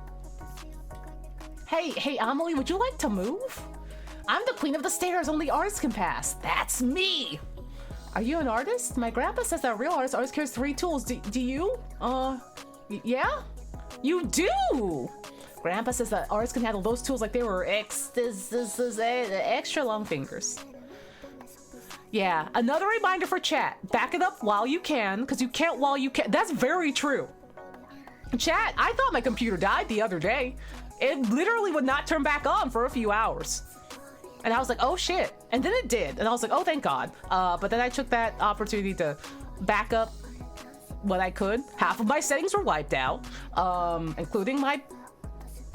S1: Hey, Amelie, would you like to move? I'm the queen of the stairs. Only artists can pass. That's me. Are you an artist? My grandpa says that a real artist always carries 3 tools. Do you? Yeah? You do! Grandpa says that artists can handle those tools like they were extra long fingers. Yeah, another reminder for chat. Back it up while you can, because you can't while you can. That's very true. Chat, I thought my computer died the other day. It literally would not turn back on for a few hours. And I was like, oh shit. And then it did. And I was like, oh, thank God. But then I took that opportunity to back up what I could. Half of my settings were wiped out, including my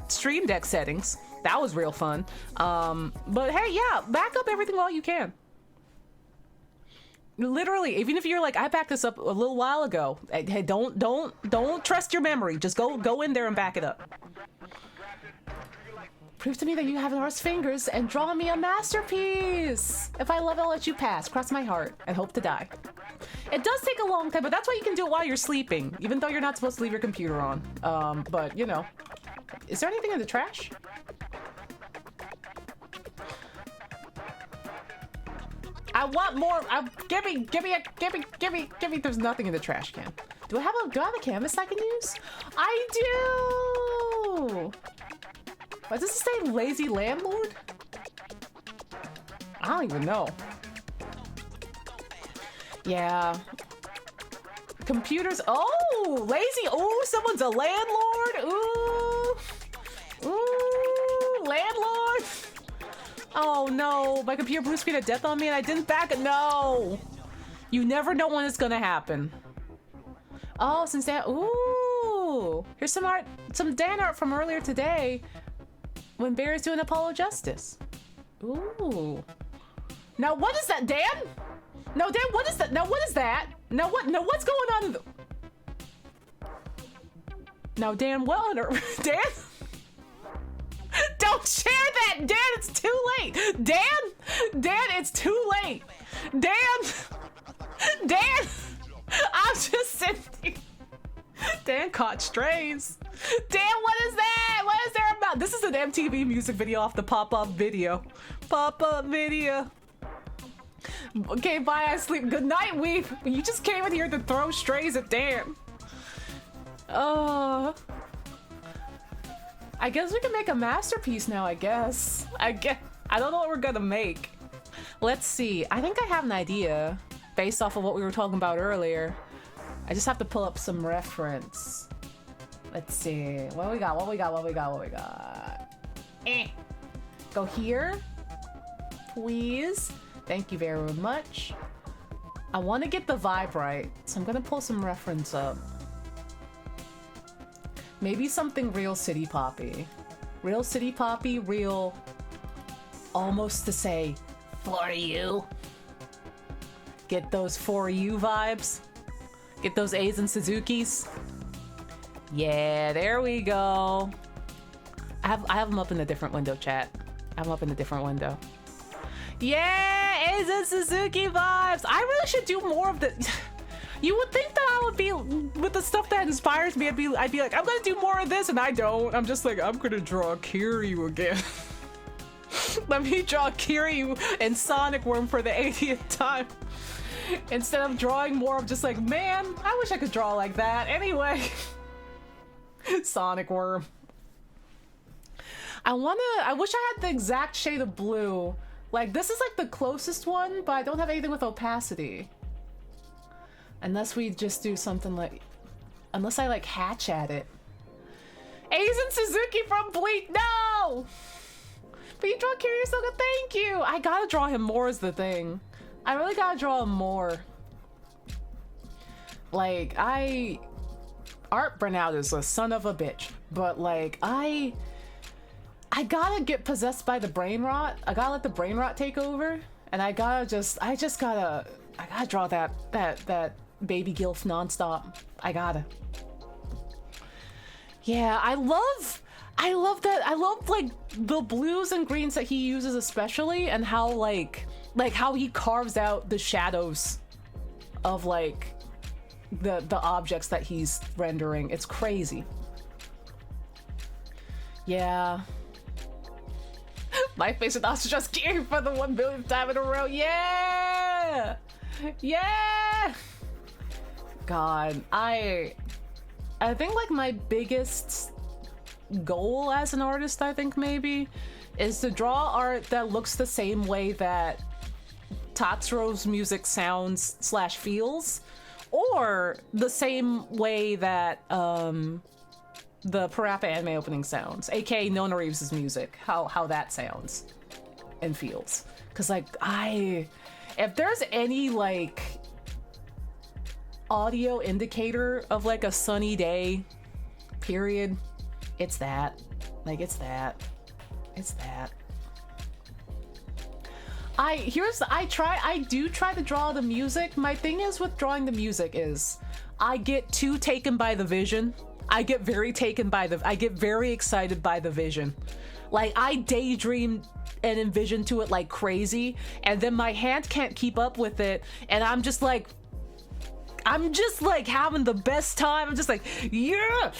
S1: Stream Deck settings. That was real fun. But hey, yeah, back up everything while you can. Literally, even if you're like, I backed this up a little while ago. Hey, don't trust your memory. Just go in there and back it up. Prove to me that you have artist's fingers and draw me a masterpiece. If I love it, I'll let you pass. Cross my heart and hope to die. It does take a long time, but that's why you can do it while you're sleeping, even though you're not supposed to leave your computer on. But you know, is there anything in the trash? I want more. Give me. There's nothing in the trash can. Do I have a canvas I can use? I do. What does it say? Lazy landlord? I don't even know. Yeah. Computers. Oh, lazy. Oh, someone's a landlord. Ooh, landlord. Oh no, my computer blue screen of death on me and I didn't back it. No. You never know when it's gonna happen. Oh, since that. Ooh. Here's some art, some Dan art from earlier today. When Barry's doing Apollo Justice. Ooh. Now what is that, Dan? No, Dan, what is that? Now what is that? Now what's going on in the... Now, Dan, what on earth? Dan? Don't share that, Dan, it's too late. Dan, it's too late. Dan, I'm just sitting. Dan caught strays. Dan, what is that? What is there about? This is an MTV music video off the pop-up video. Pop-up video. Okay, bye, I sleep. Good night, Weep. You just came in here to throw strays at Dan. I guess we can make a masterpiece now, I guess. I don't know what we're gonna make. Let's see. I think I have an idea based off of what we were talking about earlier. I just have to pull up some reference. Let's see. What we got? Go here. Please. Thank you very much. I want to get the vibe right, so I'm gonna pull some reference up. Maybe something real City Poppy. Real City Poppy, real... almost to say, for you. Get those for you vibes. Get those A's and Suzukis. Yeah, there we go. I have them up in a different window, chat. I have them up in a different window. Yeah, A's and Suzuki vibes. I really should do more of the... You would think that I would be, with the stuff that inspires me, I'd be like, I'm gonna do more of this, and I don't. I'm just like, I'm gonna draw Kiryu again. Let me draw Kiryu and Sonic Worm for the 80th time. Instead of drawing more of just like, man, I wish I could draw like that. Anyway. Sonic Worm. I wish I had the exact shade of blue. Like, this is like the closest one, but I don't have anything with opacity. Unless we just do something like... Unless I like hatch at it. Aizen Suzuki from Bleak, no! But you draw Kiryu so good, thank you! I gotta draw him more is the thing. I really gotta draw him more. Like, Art Burnout is a son of a bitch. But like, I gotta get possessed by the brain rot. I gotta let the brain rot take over. And I gotta gotta draw that baby gilf nonstop. I gotta. Yeah, I love that. I love like the blues and greens that he uses especially, and how like like how he carves out the shadows of like the objects that he's rendering. It's crazy. Yeah. My face with Onsta just gearing for the 1 billionth time in a row. Yeah! Yeah! God, I think like my biggest goal as an artist, I think maybe, is to draw art that looks the same way that Tatsuro's music sounds / feels, or the same way that the Parappa anime opening sounds, aka Nona Reeves' music, how that sounds and feels. Because like if there's any like audio indicator of like a sunny day period, it's that. Like it's that. I do try to draw the music. My thing is with drawing the music is I get too taken by the vision. I get very excited by the vision. Like I daydream and envision to it like crazy, and then my hand can't keep up with it, and I'm just like having the best time. I'm just like, yeah.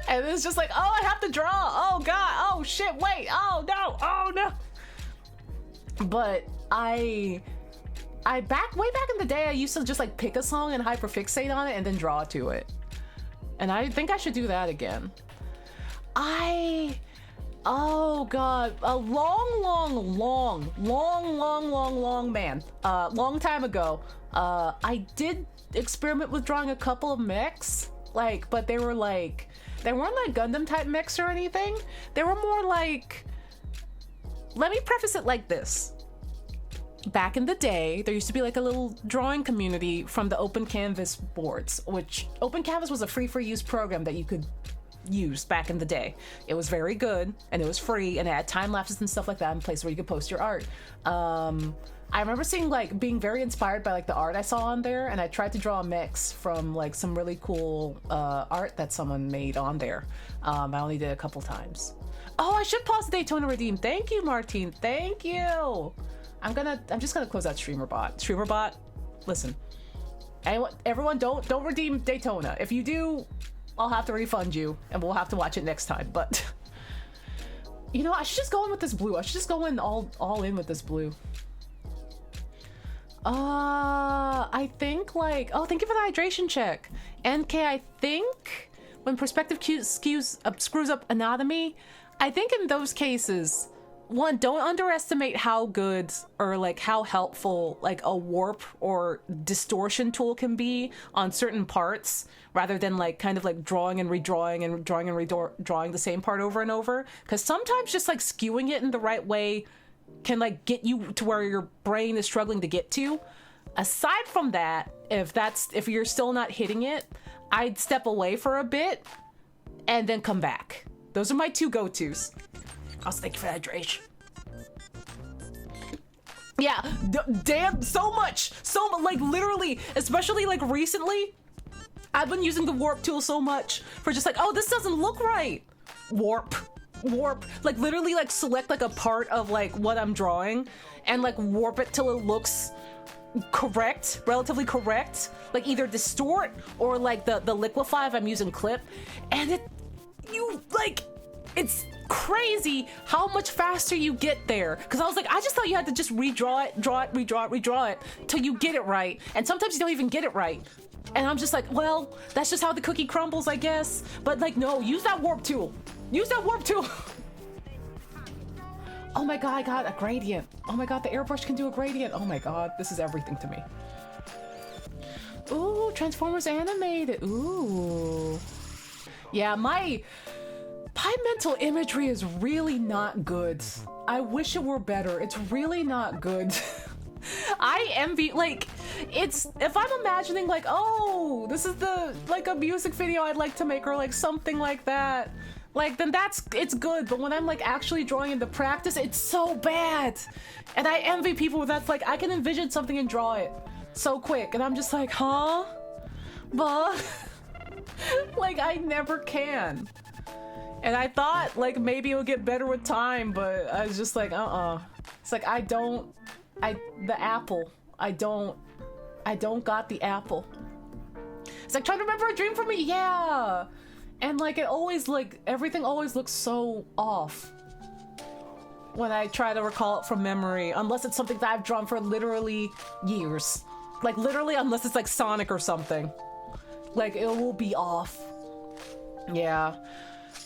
S1: And it's just like, oh, I have to draw. Oh God. Oh shit. Wait. Oh no. Oh no. But way back in the day, I used to just like pick a song and hyperfixate on it and then draw to it. And I think I should do that again. Oh God, a long time ago, I did experiment with drawing a couple of mechs, like, but they weren't like Gundam type mechs or anything. They were more like, let me preface it like this. Back in the day, there used to be like a little drawing community from the Open Canvas boards, which Open Canvas was a free use program that you could use back in the day. It was very good and it was free, and it had time lapses and stuff like that in place where you could post your art. I remember being very inspired by like the art I saw on there, and I tried to draw a mix from like some really cool art that someone made on there. I only did it a couple times. Oh, I should pause the Daytona Redeem. Thank you, Martin. Thank you. I'm just gonna close out StreamerBot, listen. Everyone don't redeem Daytona. If you do, I'll have to refund you and we'll have to watch it next time. But you know, I should just go in with this blue. I should just go in all in with this blue. I think like, oh, thank you for the hydration check. NK, I think when perspective screws up anatomy, I think in those cases, one, don't underestimate how good or like how helpful like a warp or distortion tool can be on certain parts, rather than like kind of like drawing and redrawing and drawing the same part over and over. Because sometimes just like skewing it in the right way can like get you to where your brain is struggling to get to. Aside from that, if you're still not hitting it, I'd step away for a bit and then come back. Those are my two go-tos. Also, thank you for the hydration. Yeah, damn, so much, like literally, especially like recently, I've been using the warp tool so much for just like, oh, this doesn't look right. Warp, like literally like select like a part of like what I'm drawing and like warp it till it looks correct, relatively correct, like either distort or like the liquefy if I'm using clip, and it's crazy how much faster you get there. Because I was like, I just thought you had to just redraw it till you get it right, and sometimes you don't even get it right, and I'm just like, well, that's just how the cookie crumbles, I guess. But like, no, use that warp tool. Oh my god, I got a gradient. Oh my god, the airbrush can do a gradient. Oh my god, this is everything to me. Ooh, Transformers animated. Ooh. Yeah, my mental imagery is really not good. I wish it were better. It's really not good. I envy, like, if I'm imagining like, oh, this is like a music video I'd like to make, or like something like that, like, then it's good. But when I'm like actually drawing into practice, it's so bad. And I envy people that's like, I can envision something and draw it so quick, and I'm just like, huh? But like, I never can. And I thought like maybe it'll get better with time, but I was just like, It's like, the apple. I don't got the apple. It's like trying to remember a dream for me, yeah! And like, it always, like, everything always looks so off when I try to recall it from memory, unless it's something that I've drawn for literally years. Like, literally, unless it's like Sonic or something. Like, it will be off. Yeah.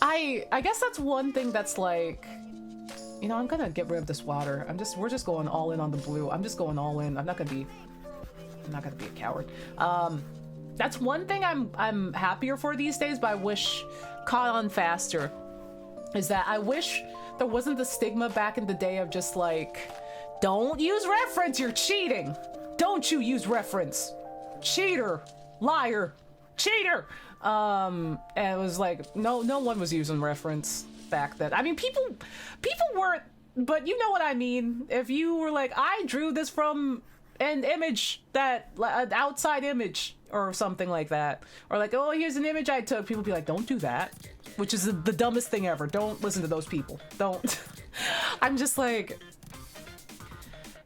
S1: I guess that's one thing that's like, you know, I'm gonna get rid of this water. We're just going all in on the blue. I'm just going all in. I'm not gonna be a coward. That's one thing I'm happier for these days, but I wish caught on faster. Is that I wish there wasn't the stigma back in the day of just like, don't use reference, you're cheating. Don't you use reference. Cheater. Liar. Cheater. And it was like, no one was using reference back then. I mean, people weren't, but you know what I mean. If you were like, I drew this from an image an outside image or something like that, or like, oh, here's an image I took, people be like, don't do that, which is the dumbest thing ever. Don't listen to those people. Don't. I'm just like,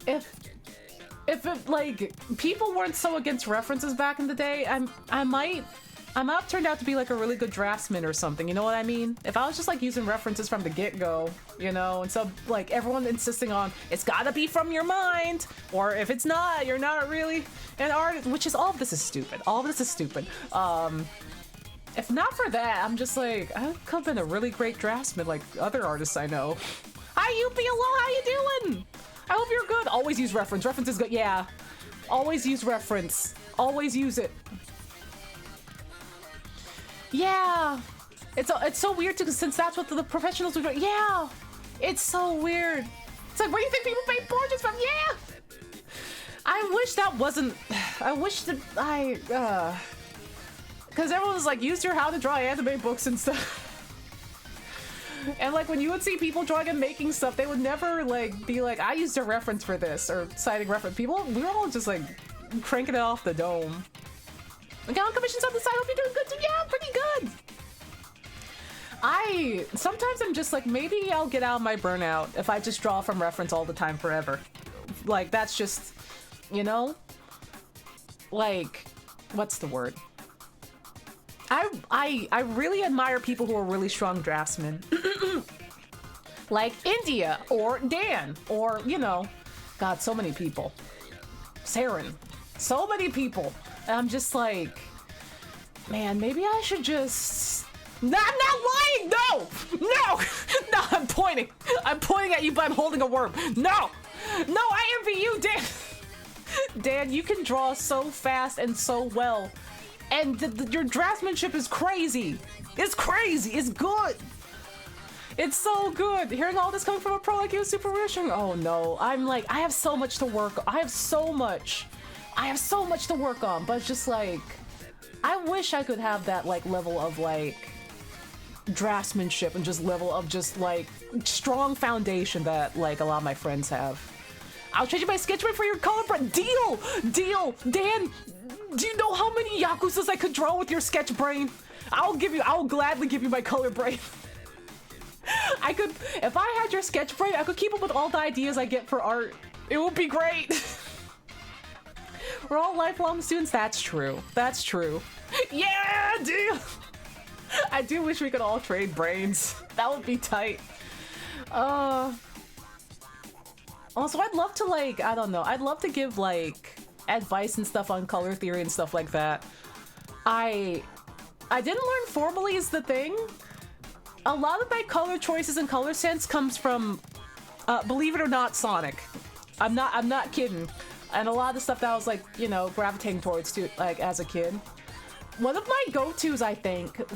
S1: if it, like, people weren't so against references back in the day, I might have turned out to be like a really good draftsman or something, you know what I mean? If I was just like using references from the get-go, you know, and so like everyone insisting on it's gotta be from your mind, or if it's not, you're not really an artist, which is all of this is stupid. All of this is stupid. If not for that, I'm just like, I could have been a really great draftsman like other artists I know. Hi, Yuppie, hello, how you doing? I hope you're good. Always use reference. Reference is good. Yeah. Always use reference. Always use it. Yeah. It's so weird too, since that's what the professionals are doing. Yeah. It's so weird. It's like, where do you think people paint portraits from? Yeah. I wish that wasn't. I wish that because everyone was like, use your how to draw anime books and stuff. And like when you would see people drawing and making stuff, they would never like be like, I used a reference for this or citing reference. We were all just like cranking it off the dome. Like, on commissions on the side, hope you're doing good too. Yeah, pretty good. Sometimes I'm just like, maybe I'll get out of my burnout if I just draw from reference all the time forever. Like, that's just, you know? Like, what's the word? I really admire people who are really strong draftsmen. Like India or Dan or, you know, God, so many people. Saren. So many people. And I'm just like, man, maybe I should just... No, I'm not lying! No! No! No, I'm pointing. I'm pointing at you, but I'm holding a worm. No! No, I envy you, Dan! Dan, you can draw so fast and so well. And your draftsmanship is crazy. It's crazy. It's good. It's so good. Hearing all this coming from a pro like you is super reassuring. Oh no, I'm like, I have so much to work on. I have so much to work on, but it's just like, I wish I could have that like level of like draftsmanship and just level of just like strong foundation that like a lot of my friends have. I'll trade you my sketch for your color print. Deal! Deal! Dan, do you know how many Yakuzas I could draw with your sketch brain? I'll gladly give you my color brain. I could, if I had your sketch brain, I could keep up with all the ideas I get for art. It would be great. We're all lifelong students. That's true. That's true. Yeah, deal! I do wish we could all trade brains. That would be tight. Also, I'd love to like, I don't know, I'd love to give like advice and stuff on color theory and stuff like that. I didn't learn formally is the thing. A lot of my color choices and color sense comes from, believe it or not, Sonic. I'm not kidding. And a lot of the stuff that I was like, you know, gravitating towards too, like as a kid. One of my go-tos, I think,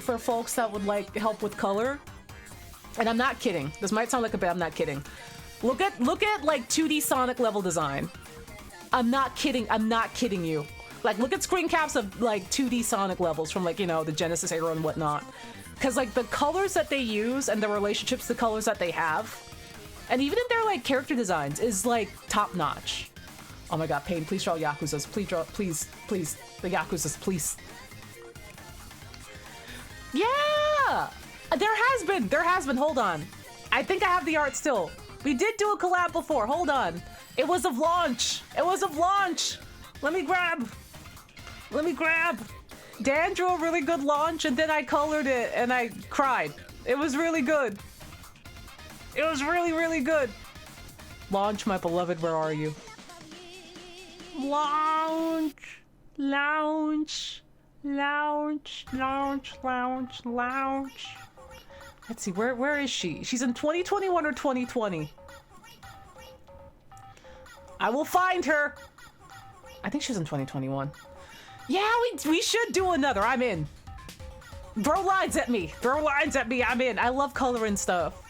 S1: for folks that would like help with color, and I'm not kidding. This might sound like a bit, I'm not kidding. Look at like 2D Sonic level design. I'm not kidding. I'm not kidding you. Like, look at screen caps of like 2D Sonic levels from like, you know, the Genesis era and whatnot. Because like the colors that they use and the relationships to the colors that they have, and even in their like character designs, is like top notch. Oh my god, Pain, please draw Yakuzas. Please draw, please, the Yakuzas, please. Yeah! There has been, hold on. I think I have the art still. We did do a collab before. Hold on. It was of launch. It was of launch. Let me grab. Dan drew a really good launch, and then I colored it, and I cried. It was really good. It was really, really good. Launch, my beloved, where are you? Launch. Lounge. Lounge. Lounge. Lounge. Lounge. Let's see, where is she? She's in 2021 or 2020. I will find her. I think she's in 2021. Yeah, we should do another. I'm in. Throw lines at me. Throw lines at me. I'm in. I love coloring stuff.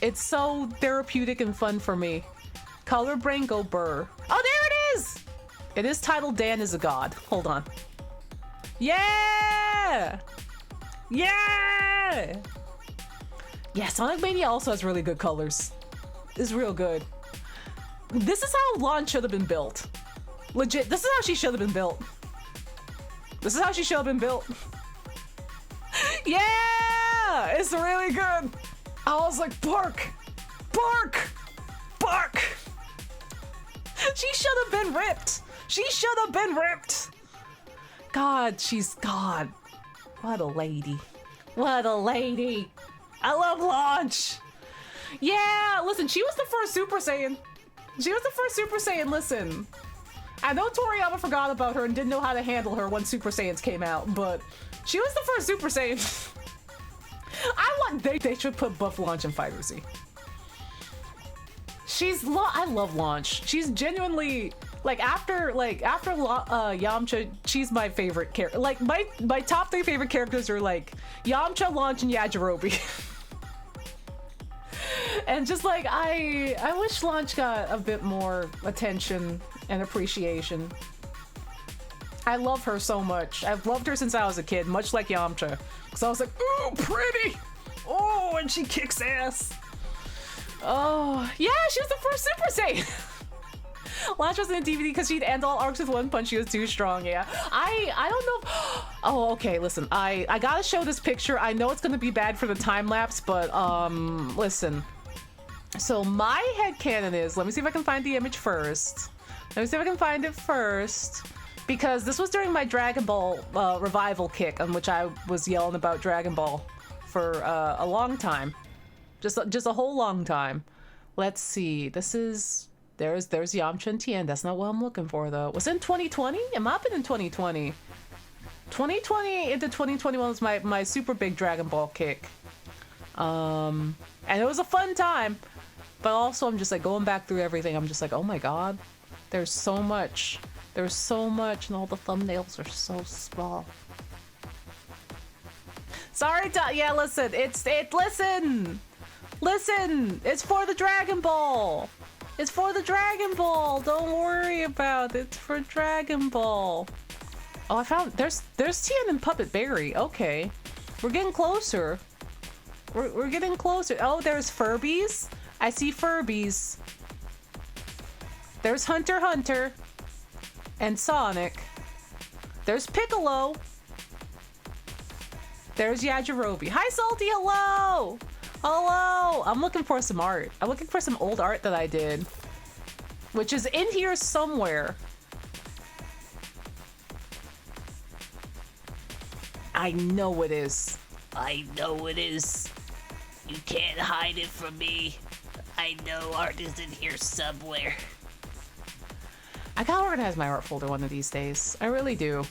S1: It's so therapeutic and fun for me. Color brain go burr. Oh, there it is. It is titled Dan is a God. Hold on. Yeah. Yeah. Yeah, Sonic Mania also has really good colors. It's real good. This is how Launch should have been built. Legit, this is how she should have been built. This is how she should have been built. Yeah! It's really good. I was like, bark! Bark! Bark! She should have been ripped. She should have been ripped. God, she's God. What a lady. What a lady. I love Launch. Yeah, listen, she was the first Super Saiyan. She was the first Super Saiyan, listen. I know Toriyama forgot about her and didn't know how to handle her when Super Saiyans came out, but she was the first Super Saiyan. They should put buff Launch in Fighter Z. I love Launch. She's genuinely, after Yamcha, she's my favorite character. Like, my top 3 favorite characters are Yamcha, Launch, and Yajirobe. And just I wish Launch got a bit more attention and appreciation. I love her so much. I've loved her since I was a kid, much like Yamcha. Because I was like, ooh, pretty! Oh, and she kicks ass. Oh, yeah, she was the first Super Saiyan. Launch was in a DVD because she'd end all arcs with one punch. She was too strong, yeah. I don't know. Oh, okay, listen. I gotta show this picture. I know it's gonna be bad for the time lapse, but listen. So my headcanon is, let me see if I can find the image first. Let me see if I can find it first. Because this was during my Dragon Ball revival kick, on which I was yelling about Dragon Ball for a long time. Just a whole long time. Let's see. This is... There's Yamcha and Tien. That's not what I'm looking for, though. Was it in 2020? It might have been in 2020. 2020 into 2021 was my super big Dragon Ball kick. And it was a fun time. But also, I'm just going back through everything. I'm just oh my god. There's so much. There's so much, and all the thumbnails are so small. Sorry, yeah, listen. Listen. It's for the Dragon Ball. It's for the Dragon Ball. Don't worry about it. It's for Dragon Ball. Oh, I found there's Tien and Puppet Berry. Okay, we're getting closer. We're getting closer. Oh, there's Furbies. I see Furbies. There's Hunter and Sonic. There's Piccolo. There's Yajirobe. Hi, Salty. Hello. Hello. I'm looking for some art. I'm looking for some old art that I did, which is in here somewhere. I know it is.
S2: I know it is. You can't hide it from me. I know art is in here somewhere.
S1: I gotta organize my art folder one of these days. I really do.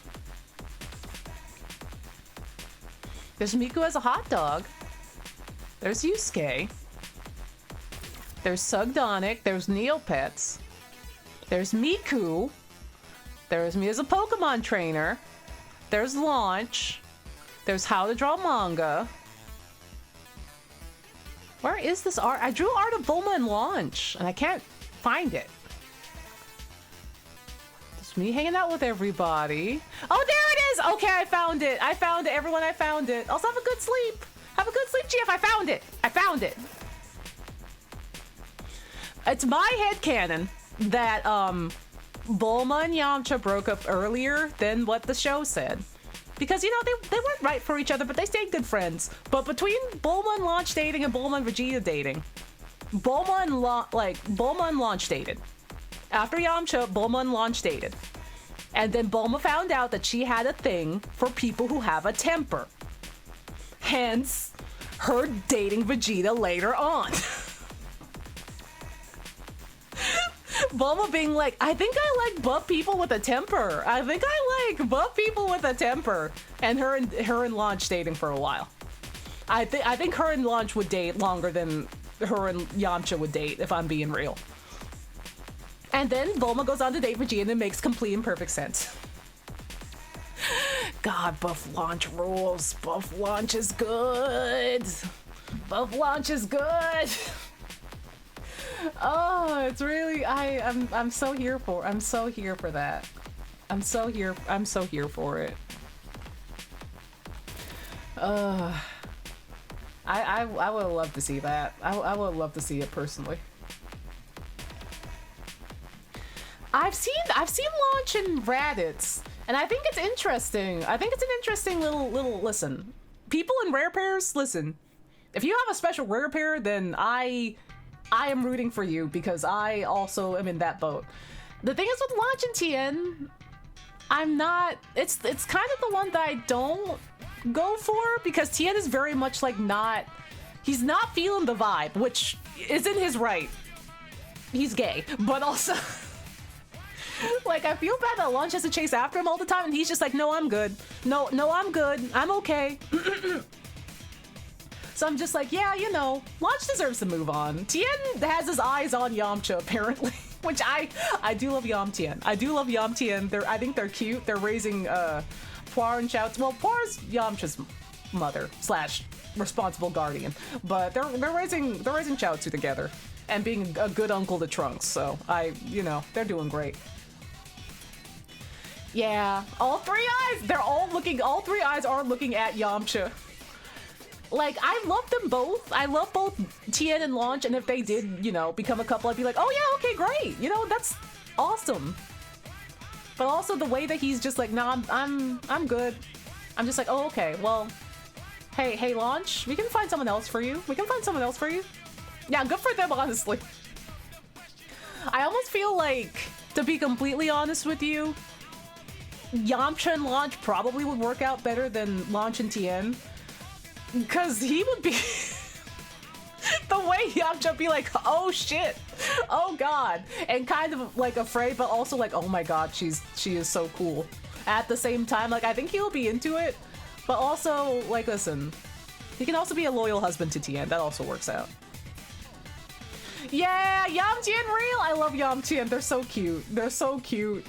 S1: There's Miku as a hot dog. There's Yusuke. There's Sugdonic. There's Neopets. There's Miku. There's me as a Pokemon trainer. There's Launch. There's How to Draw Manga. Where is this art? I drew art of Bulma and Launch, and I can't find it. It's me hanging out with everybody. Oh, there it is! Okay, I found it. I found it, everyone. I found it. Also, have a good sleep. Have a good sleep, GF. I found it. I found it. It's my headcanon that Bulma and Yamcha broke up earlier than what the show said. Because, you know, they weren't right for each other, but they stayed good friends. But between Bulma and Launch dating and Bulma and Vegeta dating, Bulma and Launch dated. After Yamcha, Bulma and Launch dated. And then Bulma found out that she had a thing for people who have a temper. Hence, her dating Vegeta later on. Bulma being like, I think I like buff people with a temper. I think I like buff people with a temper. And her and Launch dating for a while. I think her and Launch would date longer than her and Yamcha would date, if I'm being real. And then Bulma goes on to date Vegeta and it makes complete and perfect sense. God, buff Launch rules. Buff Launch is good. Buff Launch is good. Oh, it's really I'm so here for that. I'm so here for it. I would love to see that. I would love to see it personally. I've seen Launch in Raditz, and I think it's interesting. I think it's an interesting little listen. People in rare pairs, listen. If you have a special rare pair, then I am rooting for you because I also am in that boat. The thing is with Launch and Tien, I'm not. It's kind of the one that I don't go for because Tien is very much like not. He's not feeling the vibe, which isn't his right. He's gay, but also. Like, I feel bad that Launch has to chase after him all the time, and he's just like, no, I'm good. No, I'm good. I'm okay. So I'm just like, yeah, you know, Launch deserves to move on. Tien has his eyes on Yamcha, apparently, which I do love Tien. I do love Tien. I think they're cute. They're raising Puar and Chaozu. Well, Puar's Yamcha's mother / responsible guardian, but they're raising Chaozu together and being a good uncle to Trunks. So they're doing great. Yeah, all three eyes are looking at Yamcha. Like, I love them both. I love both Tien and Launch, and if they did, become a couple, I'd be like, oh yeah, okay, great. That's awesome. But also the way that he's just like, nah, I'm good. I'm just like, oh, okay, well, hey, Launch, we can find someone else for you. Yeah, good for them, honestly. I almost feel like, to be completely honest with you, Yamcha and Launch probably would work out better than Launch and Tien. Because he would be... the way Yamcha would be like, oh shit, oh god. And kind of like afraid, but also like, oh my god, she is so cool. At the same time, like, I think he'll be into it. But also, like, listen, he can also be a loyal husband to Tien. That also works out. Yeah, Yamtien real. I love Yamtien. They're so cute.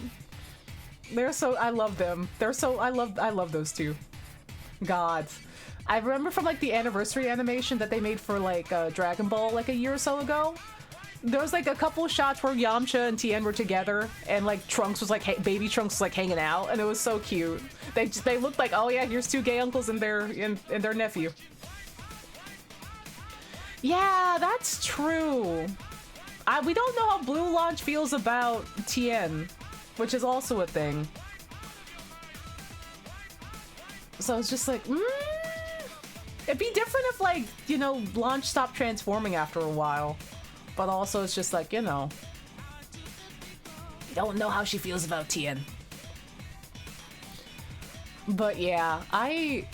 S1: I love them. I love those two. God. I remember from like the anniversary animation that they made for like Dragon Ball like a year or so ago. There was like a couple of shots where Yamcha and Tien were together and like Trunks was like, baby Trunks was like hanging out, and it was so cute. They looked like, oh yeah, here's two gay uncles and their nephew. Yeah, that's true. We don't know how Blue Launch feels about Tien, which is also a thing. So it's just like, it'd be different if, like, Launch stopped transforming after a while. But also it's just like, don't know how she feels about Tien. But yeah, I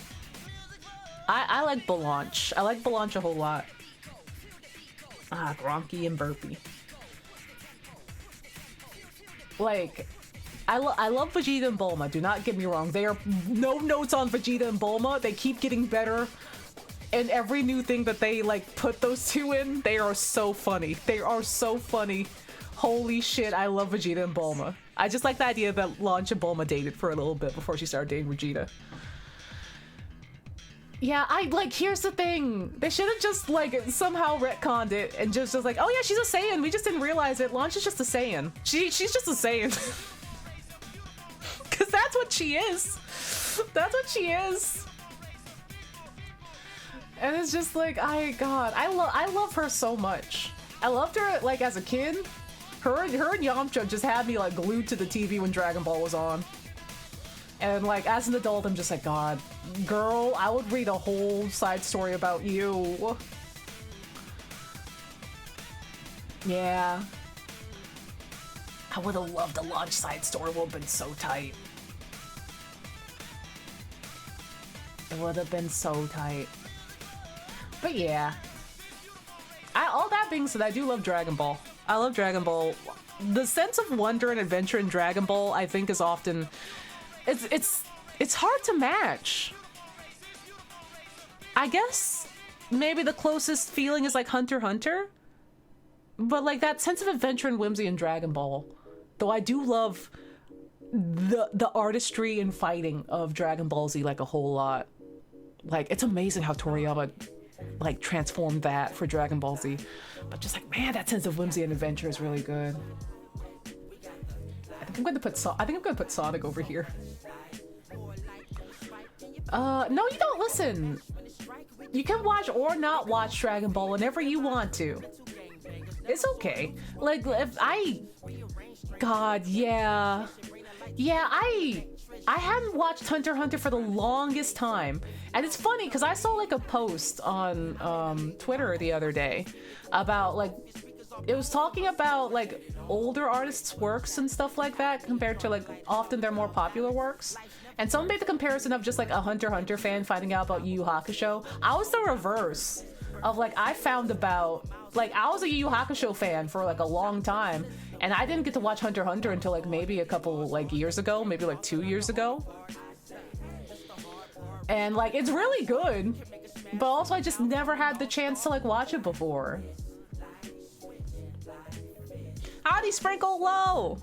S1: like Blanche. I like Blanche a whole lot. Ah, Gronky and Burpee. Like, I love Vegeta and Bulma, do not get me wrong. They are no notes on Vegeta and Bulma. They keep getting better. And every new thing that they, like, put those two in, they are so funny. Holy shit, I love Vegeta and Bulma. I just like the idea that Launch and Bulma dated for a little bit before she started dating Vegeta. Yeah, here's the thing. They should have just, like, somehow retconned it and just like, oh yeah, she's a Saiyan. We just didn't realize it. Launch is just a Saiyan. She's just a Saiyan. Because that's what she is. And it's just like, I love her so much. I loved her, like, as a kid. Her and Yamcha just had me, like, glued to the TV when Dragon Ball was on. And, like, as an adult, I'm just like, God, girl, I would read a whole side story about you. Yeah. I would have loved a launch side story. It would have been so tight. It would have been so tight. But yeah. All that being said, I do love Dragon Ball. I love Dragon Ball. The sense of wonder and adventure in Dragon Ball, I think, is often... It's hard to match. I guess maybe the closest feeling is like Hunter x Hunter. But like that sense of adventure and whimsy in Dragon Ball. Though I do love the artistry and fighting of Dragon Ball Z like a whole lot. Like, it's amazing how Toriyama like transformed that for Dragon Ball Z. But just like, man, that sense of whimsy and adventure is really good. I think I'm gonna put Sonic over here. No, you don't. Listen. You can watch or not watch Dragon Ball whenever you want to. It's okay. Like, if God, yeah. Yeah, I hadn't watched Hunter x Hunter for the longest time. And it's funny, because I saw, like, a post on Twitter the other day about, like, it was talking about, like, older artists' works and stuff like that compared to, like, often their more popular works. And someone made the comparison of just, like, a Hunter x Hunter fan finding out about Yu Yu Hakusho. I was the reverse of, like, I found about... Like, I was a Yu Yu Hakusho fan for, like, a long time, and I didn't get to watch Hunter x Hunter until, like, maybe a couple, like, years ago, maybe, like, 2 years ago. And, like, it's really good, but also I just never had the chance to, like, watch it before. Howdy, Sprinkle Low!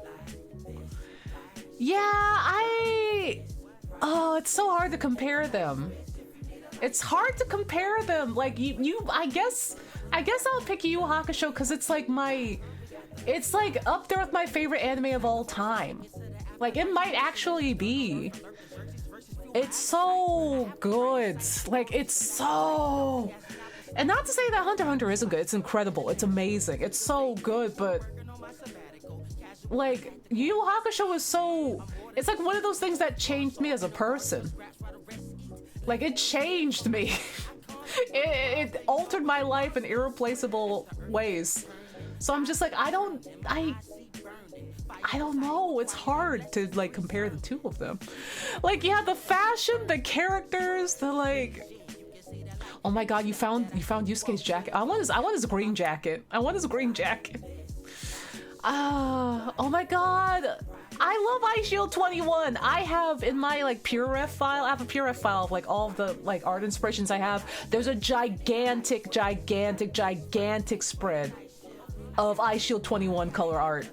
S1: Yeah, Oh, it's so hard to compare them. It's hard to compare them. Like, I guess I'll pick Yu Yu Hakusho because it's like it's like up there with my favorite anime of all time. Like, it might actually be. It's so good. Like, it's so... And not to say that Hunter x Hunter isn't good. It's incredible. It's amazing. It's so good, but... Like, Yu Yu Hakusho is so... It's like one of those things that changed me as a person. Like, it changed me. It altered my life in irreplaceable ways. So I'm just like, I don't know. It's hard to, like, compare the two of them. Like, yeah, the fashion, the characters, the, like... Oh my god, you found Yusuke's jacket. I want his green jacket. I want his green jacket. Oh my god. I love iShield 21. I have in my, like, PureRef file, I have a PureRef file of, like, all of the, like, art inspirations I have. There's a gigantic spread of iShield 21 color art.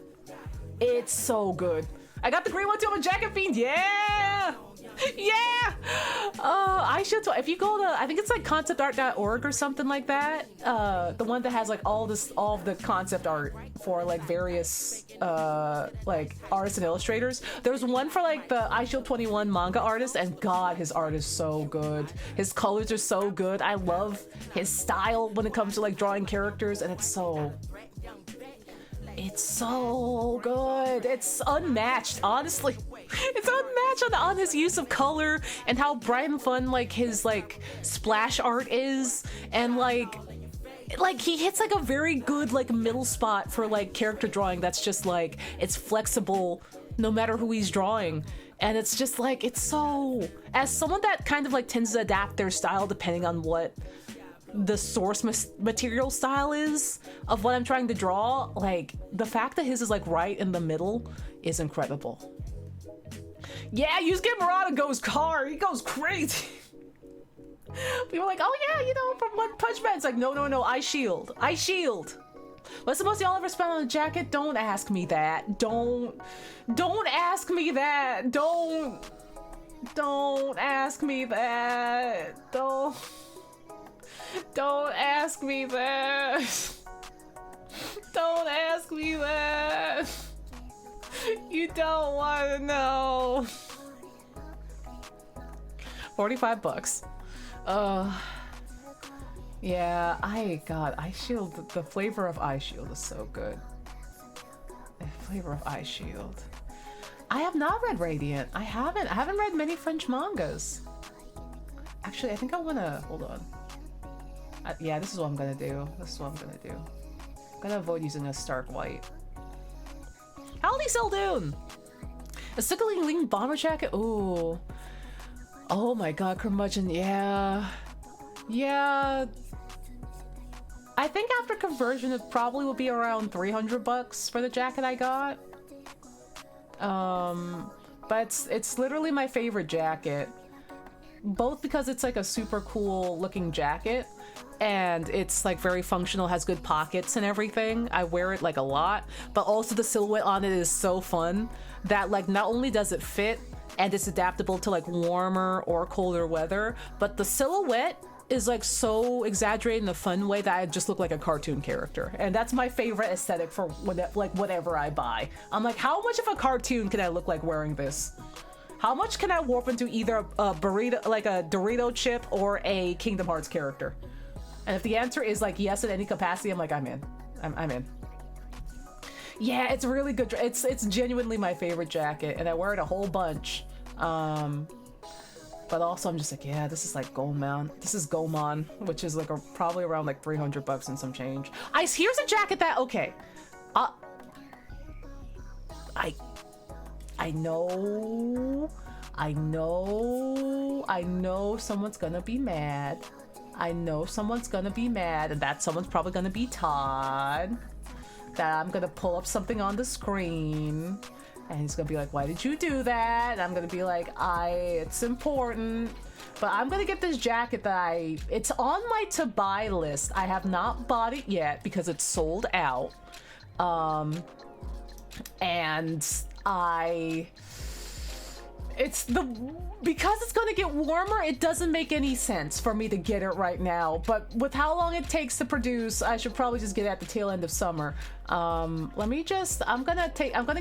S1: It's so good. I got the green one too. I'm a jacket fiend. Yeah! Yeah! iShield, if you go to, I think it's like conceptart.org or something like that. The one that has, like, all of the concept art for, like, various like artists and illustrators. There's one for, like, the iShield 21 manga artist, and god, his art is so good. His colors are so good. I love his style when it comes to, like, drawing characters, and it's so good. It's unmatched, honestly. It's unmatched on his use of color and how bright and fun, like, his, like, splash art is, and like he hits, like, a very good, like, middle spot for, like, character drawing that's just, like, it's flexible no matter who he's drawing. And it's just, like, it's so... As someone that kind of, like, tends to adapt their style depending on what the source material style is of what I'm trying to draw, like, the fact that his is, like, right in the middle is incredible. Yeah, Yusuke Murata goes hard. He goes crazy. People are like, oh yeah, you know, from One Punch Man. It's like, no, iShield. What's the most y'all ever spent on a jacket? Don't ask me that. Don't ask me that. Don't ask me that. Don't ask me that. Don't ask me that. You don't want to know. $45. Yeah, iShield, the flavor of iShield is so good. The flavor of iShield. I have not read Radiant. I haven't read many French mangas. Actually, I think I wanna, hold on. Yeah, this is what I'm gonna do. gonna avoid using a stark white. Howdy, Seldoon! A Sickling bomber jacket? Ooh. Oh my god, curmudgeon, yeah. Yeah. I think after conversion it probably will be around 300 bucks for the jacket I got. But it's literally my favorite jacket. Both because it's like a super cool looking jacket and it's like very functional, has good pockets and everything. I wear it like a lot, but also the silhouette on it is so fun that like not only does it fit and it's adaptable to like warmer or colder weather, but the silhouette is like so exaggerated in a fun way that I just look like a cartoon character. And that's my favorite aesthetic for whatever I buy. I'm like, how much of a cartoon can I look like wearing this? How much can I warp into either a burrito, like a Dorito chip, or a Kingdom Hearts character? And if the answer is like yes in any capacity, I'm like, I'm in. I'm in. Yeah, it's really good. It's genuinely my favorite jacket, and I wear it a whole bunch. But also I'm just like, yeah, this is like Goemon. This is Goemon, which is like probably around like 300 bucks and some change. Here's a jacket that, okay. I know someone's gonna be mad. I know someone's gonna be mad, and that someone's probably gonna be Todd. That I'm gonna pull up something on the screen, and he's gonna be like, why did you do that? And I'm gonna be like, it's important. But I'm gonna get this jacket that it's on my to buy list. I have not bought it yet because it's sold out. Because it's gonna get warmer, it doesn't make any sense for me to get it right now. But with how long it takes to produce, I should probably just get it at the tail end of summer. I'm gonna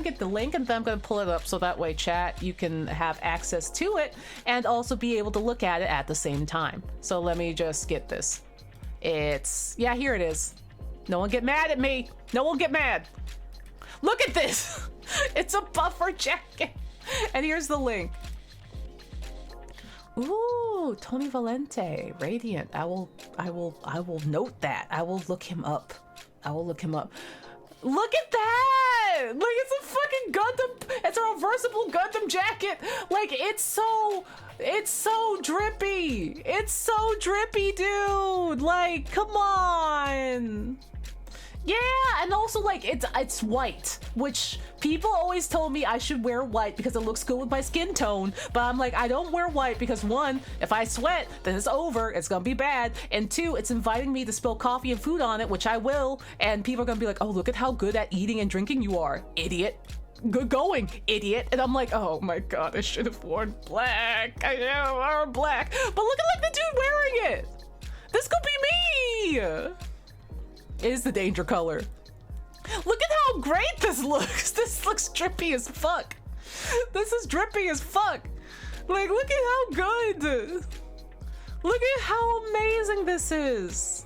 S1: get the link and then I'm gonna pull it up so that way, chat, you can have access to it and also be able to look at it at the same time. So let me just get this. Yeah, here it is. No one get mad at me. No one get mad. Look at this. It's a buffer jacket. And here's the link. Ooh, Tony Valente, Radiant. I will note that. I will look him up. Look at that! Like, it's a fucking Gundam. It's a reversible Gundam jacket. Like, it's so drippy. It's so drippy, dude. Like, come on. Yeah, and also like it's white, which people always told me I should wear white because it looks good with my skin tone, but I'm like, I don't wear white because one, if I sweat, then it's over, it's gonna be bad, and two, it's inviting me to spill coffee and food on it, which I will, and people are gonna be like, oh, look at how good at eating and drinking you are, idiot. Good going, idiot. And I'm like, oh my god, I should have worn black. I should have worn black. But look at like the dude wearing it. This could be me. It is the danger color. Look at how great this looks. This looks drippy as fuck. This is drippy as fuck. Like, look at how good. Look at how amazing this is.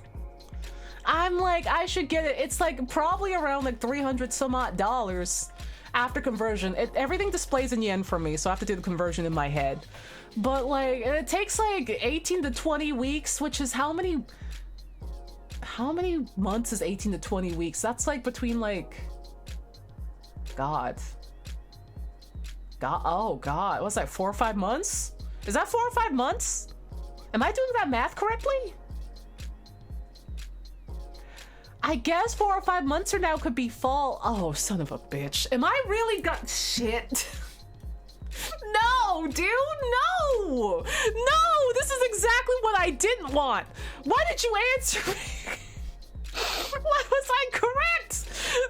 S1: I'm like, I should get it. It's like probably around like 300 some odd dollars after conversion. Everything displays in yen for me, so I have to do the conversion in my head. But like, it takes like 18 to 20 weeks, which is how many months is 18 to 20 weeks? That's like between like, oh God, what's that, 4 or 5 months? Is that 4 or 5 months? Am I doing that math correctly? I guess 4 or 5 months from now could be fall. Oh, son of a bitch. Am I really got shit? No, dude, no! No, this is exactly what I didn't want. Why did you answer me? Why was I correct?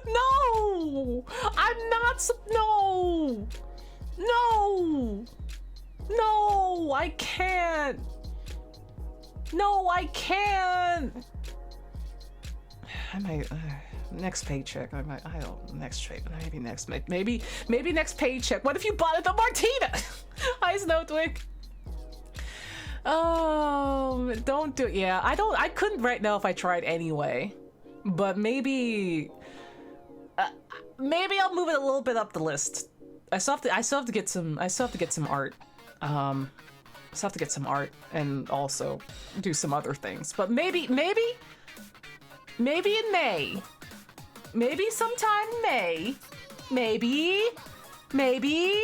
S1: No, I'm not, no, I can't. No, I can't. I might, next paycheck, maybe next paycheck. What if you bought it the Martina? Hi, Snowtwig. Oh, don't do it. Yeah, I couldn't right now if I tried anyway, but maybe I'll move it a little bit up the list. I still have to get some art. I still have to get some art and also do some other things, but maybe in May. Maybe sometime May. Maybe. Maybe.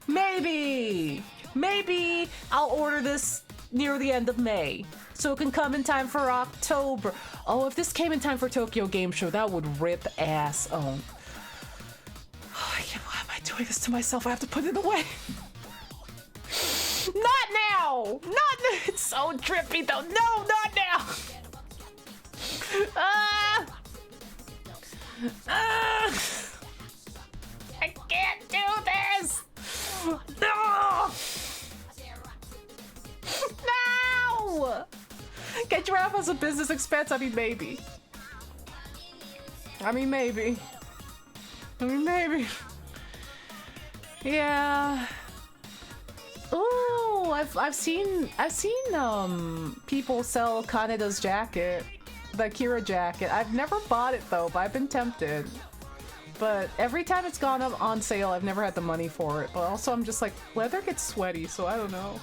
S1: Maybe. Maybe I'll order this near the end of May, so it can come in time for October. Oh, if this came in time for Tokyo Game Show, that would rip ass. Oh, I can't. Why am I doing this to myself? I have to put it away. Not now. Not. It's so trippy though. No, not now. I can't do this. No. No! Get your app as a business expense? I mean, maybe. Yeah. Ooh, I've seen people sell Kaneda's jacket, the Kira jacket. I've never bought it though, but I've been tempted. But every time it's gone up on sale, I've never had the money for it. But also, I'm just like, leather gets sweaty, so I don't know.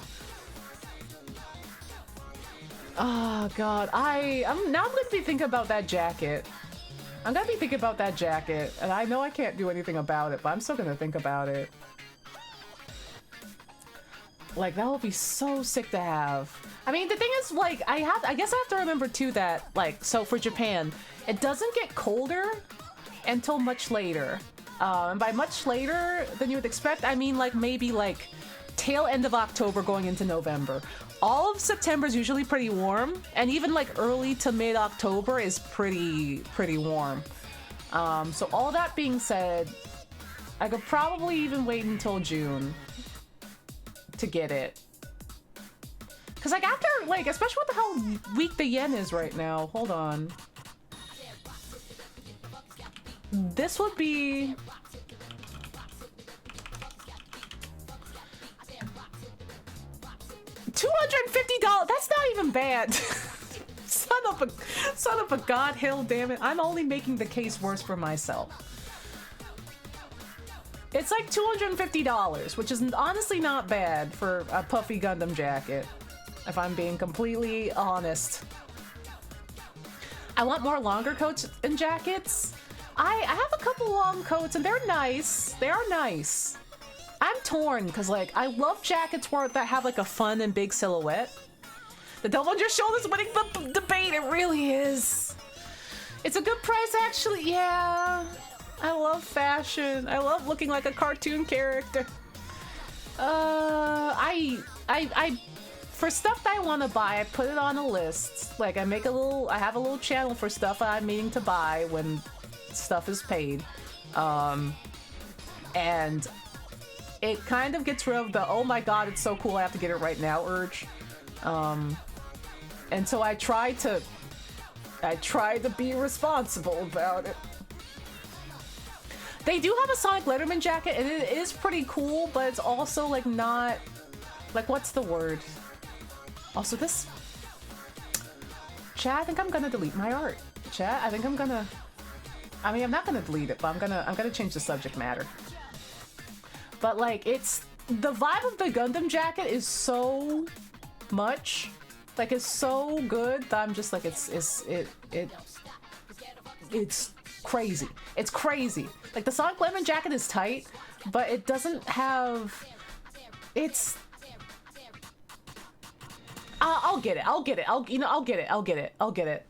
S1: Oh god, I'm gonna be thinking about that jacket. I'm gonna be thinking about that jacket, and I know I can't do anything about it, but I'm still gonna think about it. Like, that would be so sick to have. I mean, the thing is, like, I guess I have to remember too that, like, so for Japan, it doesn't get colder until much later. And by much later than you would expect, I mean, like, maybe, like, tail end of October going into November. All of September is usually pretty warm, and even like early to mid-October is pretty warm. So all that being said, I could probably even wait until June to get it. Cause like after, like, especially with how weak the yen is right now, hold on. This would be... $250. That's not even bad. Son of a god, hell damn it. I'm only making the case worse for myself. It's like $250, which is honestly not bad for a puffy Gundam jacket, if I'm being completely honest. I want more longer coats and jackets. I have a couple long coats and they're nice. They are nice. I'm torn because, like, I love jackets that have like a fun and big silhouette. The devil on your shoulders winning the debate. It really is. It's a good price, actually. Yeah, I love fashion. I love looking like a cartoon character. For stuff that I want to buy, I put it on a list. Like, I have a little channel for stuff I'm meaning to buy when stuff is paid. And it kind of gets rid of the, oh my god, it's so cool, I have to get it right now urge. And so I try to be responsible about it. They do have a Sonic Letterman jacket, and it is pretty cool, but it's also, like, not... Like, what's the word? Also, this... Chat, I think I'm gonna delete my art. Chat, I think I'm gonna... I mean, I'm not gonna delete it, but I'm gonna change the subject matter. But, like, it's... The vibe of the Gundam jacket is so much. Like, it's so good that I'm just like, it's crazy. It's crazy. Like, the Sonic Lemon jacket is tight, but it doesn't have... It's... I'll get it. I'll get it. I'll get it.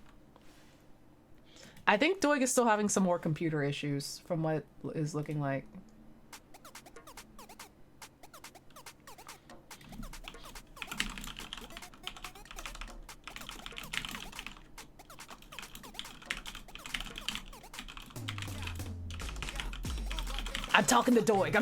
S1: I think Doig is still having some more computer issues from what it is looking like. I'm talking to Doig.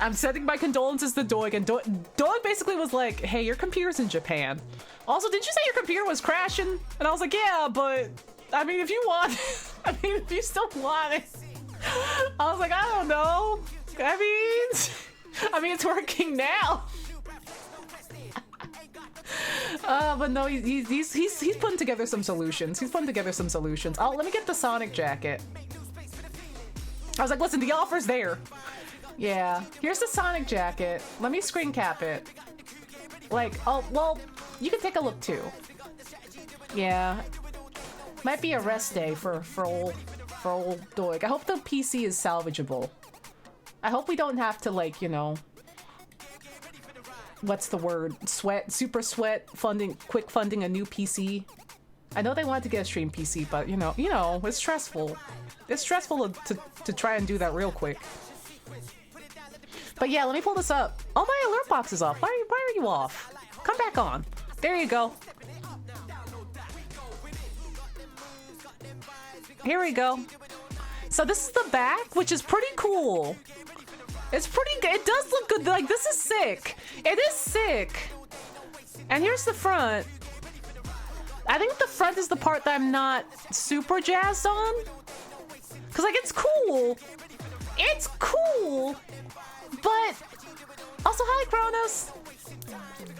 S1: I'm sending my condolences to Doig, and Doig basically was like, hey, your computer's in Japan. Also, did you say your computer was crashing? And I was like, yeah, but, I mean, if you want, if you still want it. I was like, I don't know. I mean, it's working now. But no, he's putting together some solutions. Oh, let me get the Sonic jacket. I was like, listen, the offer's there. Yeah, here's the Sonic jacket. Let me screen cap it. Like, oh, well, you can take a look too. Yeah, might be a rest day for old Doig. I hope the PC is salvageable. I hope we don't have to, like, you know, what's the word? Super sweat quick funding a new PC. I know they wanted to get a stream PC, but you know, it's stressful. It's stressful to try and do that real quick. But yeah, let me pull this up. Oh, my alert box is off. Why are you off? Come back on. There you go. Here we go. So this is the back, which is pretty cool. It's pretty good. It does look good. Like, this is sick. It is sick. And here's the front. I think the front is the part that I'm not super jazzed on. Cause like, it's cool. It's cool. But also, hi Kronos.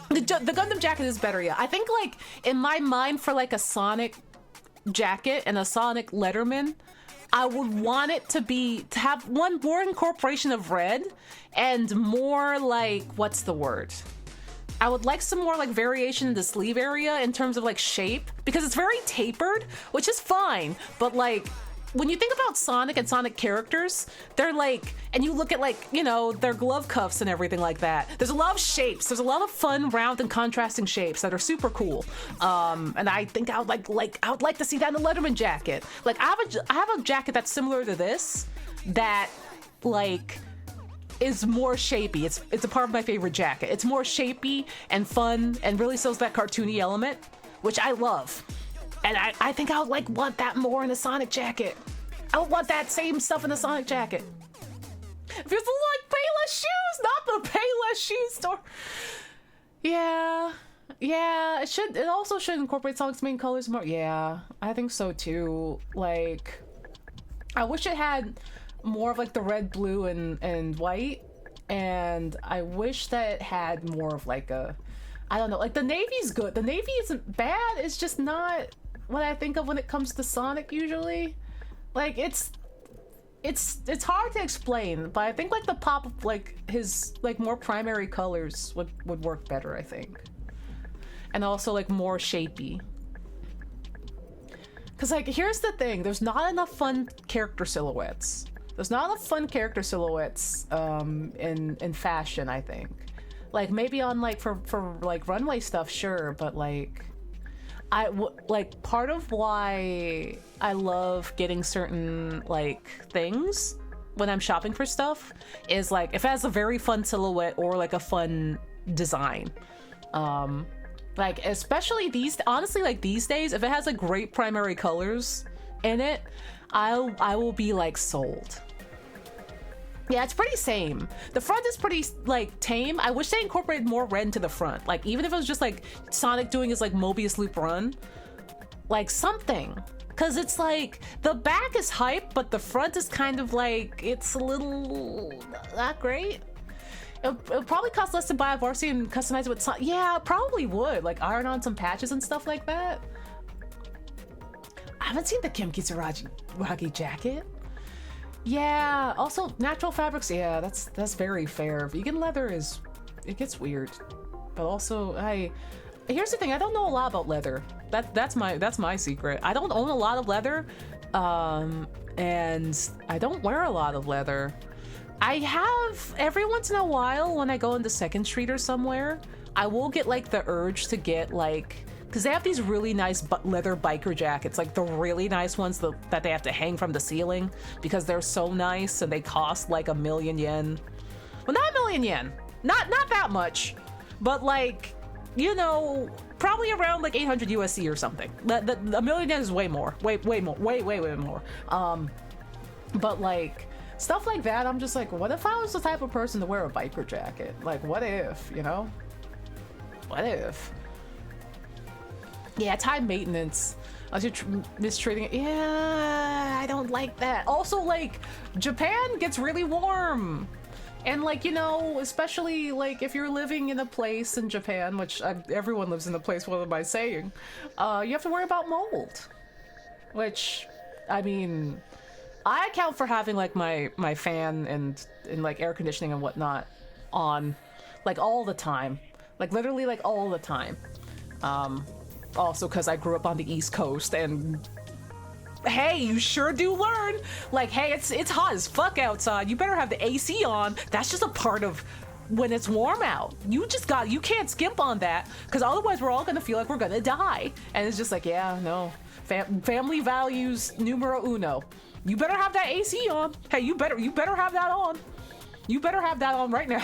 S1: The Gundam jacket is better, yeah. I think, like, in my mind, for like a Sonic jacket and a Sonic Letterman, I would want it to have one more incorporation of red and more like, what's the word? I would like some more like variation in the sleeve area in terms of like shape, because it's very tapered, which is fine, but like, when you think about Sonic and Sonic characters, they're like, and you look at like, you know, their glove cuffs and everything like that. There's a lot of shapes. There's a lot of fun, round and contrasting shapes that are super cool. And I think I would like to see that in the Letterman jacket. Like, I have a jacket that's similar to this that like is more shapey. It's a part of my favorite jacket. It's more shapey and fun and really shows that cartoony element, which I love. And I think I would like want that more in a Sonic jacket. I would want that same stuff in a Sonic jacket. If it's like Payless Shoes, not the Payless Shoes store. Yeah, it also should incorporate Sonic's main colors more. Yeah, I think so too. Like, I wish it had more of like the red, blue, and white. And I wish that it had more of like a, I don't know, like the Navy's good. The Navy isn't bad, it's just not what I think of when it comes to Sonic usually. Like, it's hard to explain, but I think like the pop of like his like more primary colors would work better, I think. And also like more shapey. Cause like, here's the thing, there's not enough fun character silhouettes. There's not enough fun character silhouettes in fashion, I think. Like, maybe on like for like runway stuff, sure, but like like part of why I love getting certain like things when I'm shopping for stuff is like if it has a very fun silhouette or like a fun design. Like, especially honestly, like these days, if it has like great primary colors in it, I will be like sold. Yeah, it's pretty same. The front is pretty like tame. I wish they incorporated more red into the front. Like, even if it was just like Sonic doing his like Mobius loop run, like something. Cause it's like the back is hype, but the front is kind of like, it's a little not great. It'll probably cost less to buy a Varsity and customize it with Sonic. Yeah, it probably would. Like, iron on some patches and stuff like that. I haven't seen the Kim Kitsuragi jacket. Yeah, also natural fabrics, yeah, that's very fair. Vegan leather it gets weird. But also, here's the thing, I don't know a lot about leather. That's my secret. I don't own a lot of leather, and I don't wear a lot of leather. I have, every once in a while, when I go into 2nd Street or somewhere, I will get like the urge to get like, because they have these really nice leather biker jackets, like the really nice ones that they have to hang from the ceiling because they're so nice and they cost like 1,000,000 yen. Well, not 1,000,000 yen, not that much, but like, you know, probably around like 800 USD or something. The 1,000,000 yen is way more, way more. But like stuff like that, I'm just like, what if I was the type of person to wear a biker jacket? Like, what if, you know? What if? Yeah, it's high maintenance. Unless you're mistreating it. Yeah, I don't like that. Also, like, Japan gets really warm. And, like, you know, especially, like, if you're living in a place in Japan, which everyone lives in a place, what am I saying? You have to worry about mold. Which, I mean, I account for having like my fan and like air conditioning and whatnot on like all the time, like literally like all the time. Also because I grew up on the East Coast, and hey, you sure do learn. Like, hey, it's hot as fuck outside. You better have the AC on. That's just a part of when it's warm out. You can't skimp on that, because otherwise we're all gonna feel like we're gonna die. And it's just like, yeah, no. Family values numero uno. You better have that AC on. Hey, you better have that on. You better have that on right now.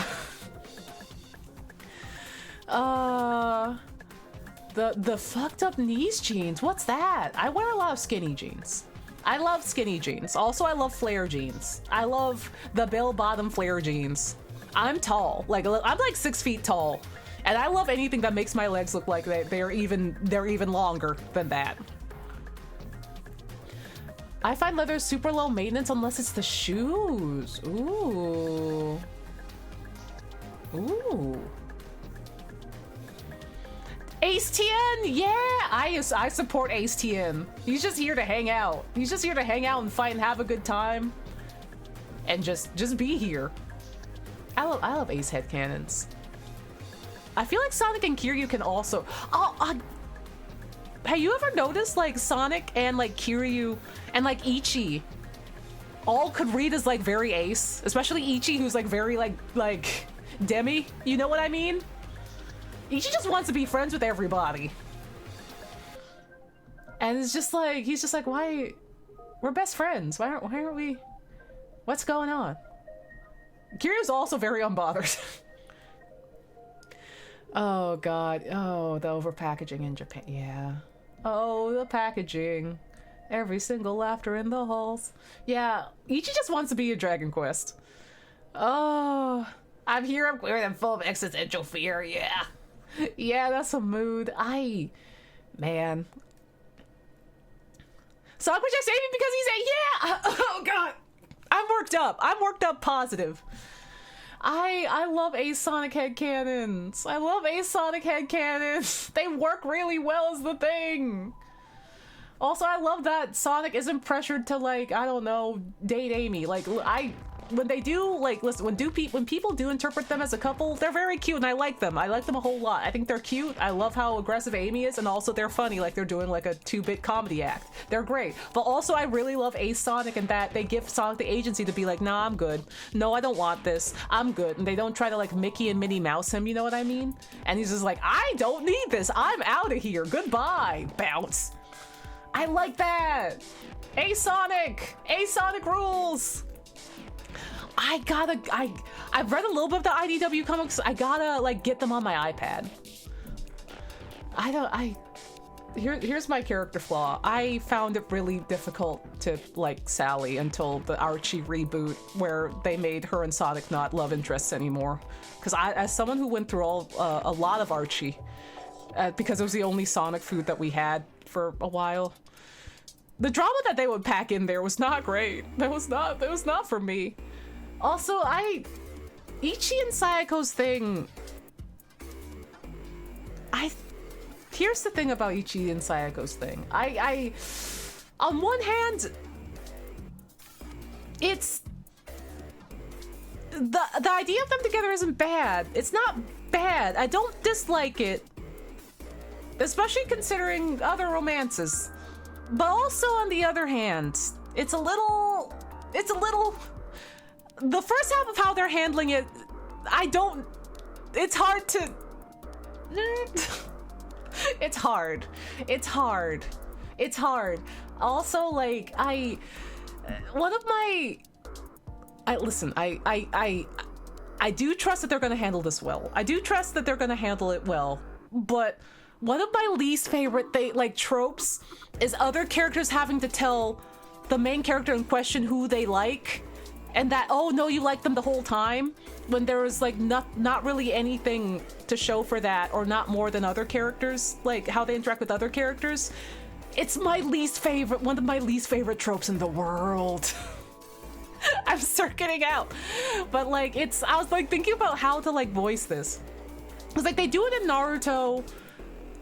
S1: The fucked up knees jeans. What's that? I wear a lot of skinny jeans. I love skinny jeans. Also, I love flare jeans. I love the bell bottom flare jeans. I'm tall. Like, I'm like 6 feet tall, and I love anything that makes my legs look like they're even longer than that. I find leather super low maintenance unless it's the shoes. Ooh. Ooh. Ace Tien, yeah, I support Ace Tien. He's just here to hang out. He's just here to hang out and fight and have a good time, and just be here. I love Ace headcanons. I feel like Sonic and Kiryu can also. Have you ever noticed like Sonic and like Kiryu and like Ichi all could read as like very Ace, especially Ichi, who's like very like Demi. You know what I mean? Ichi just wants to be friends with everybody. And it's just like, he's just like, why? We're best friends. Why aren't we? What's going on? Kiryu's also very unbothered. Oh god. Oh, the overpackaging in Japan. Yeah. Oh, the packaging. Every single laughter in the halls. Yeah, Ichi just wants to be a Dragon Quest. Oh, I'm here, I'm queer, I'm full of existential fear, yeah. Yeah, that's a mood. Man. Sonic was just saving because he's a, yeah! Oh god. I'm worked up positive. I love Ace Sonic headcanons. I love Ace Sonic headcanons. They work really well as the thing. Also, I love that Sonic isn't pressured to, like, I don't know, date Amy. Like, when they do, like, listen, when people do interpret them as a couple, they're very cute, and I like them. I like them a whole lot. I think they're cute. I love how aggressive Amy is, and also they're funny, like they're doing like a 2-bit comedy act. They're great. But also, I really love Ace Sonic and that they give Sonic the agency to be like, nah, I'm good. No, I don't want this. I'm good. And they don't try to, like, Mickey and Minnie Mouse him, you know what I mean? And he's just like, I don't need this. I'm out of here. Goodbye. Bounce. I like that. Ace Sonic. Ace Sonic rules. I've read a little bit of the IDW comics. I gotta, like, get them on my iPad. Here's my character flaw. I found it really difficult to like Sally until the Archie reboot, where they made her and Sonic not love interests anymore. Because as someone who went through a lot of Archie, because it was the only Sonic food that we had for a while, the drama that they would pack in there was not great. That was not for me. Also, Ichi and Sayako's thing, here's the thing about Ichi and Sayako's thing. On one hand, it's, the idea of them together isn't bad. It's not bad. I don't dislike it, especially considering other romances. But also, on the other hand, it's a little, the first half of how they're handling it, it's hard to, it's hard. Also, like, I do trust that they're gonna handle this well. I do trust that they're gonna handle it well, but one of my least favorite tropes is other characters having to tell the main character in question who they like, and that, oh no, you like them the whole time, when there was like not really anything to show for that, or not more than other characters, like how they interact with other characters. It's my least favorite, one of my least favorite tropes in the world. I'm circuiting out, but like I was like thinking about how to like voice this. It's like they do it in Naruto,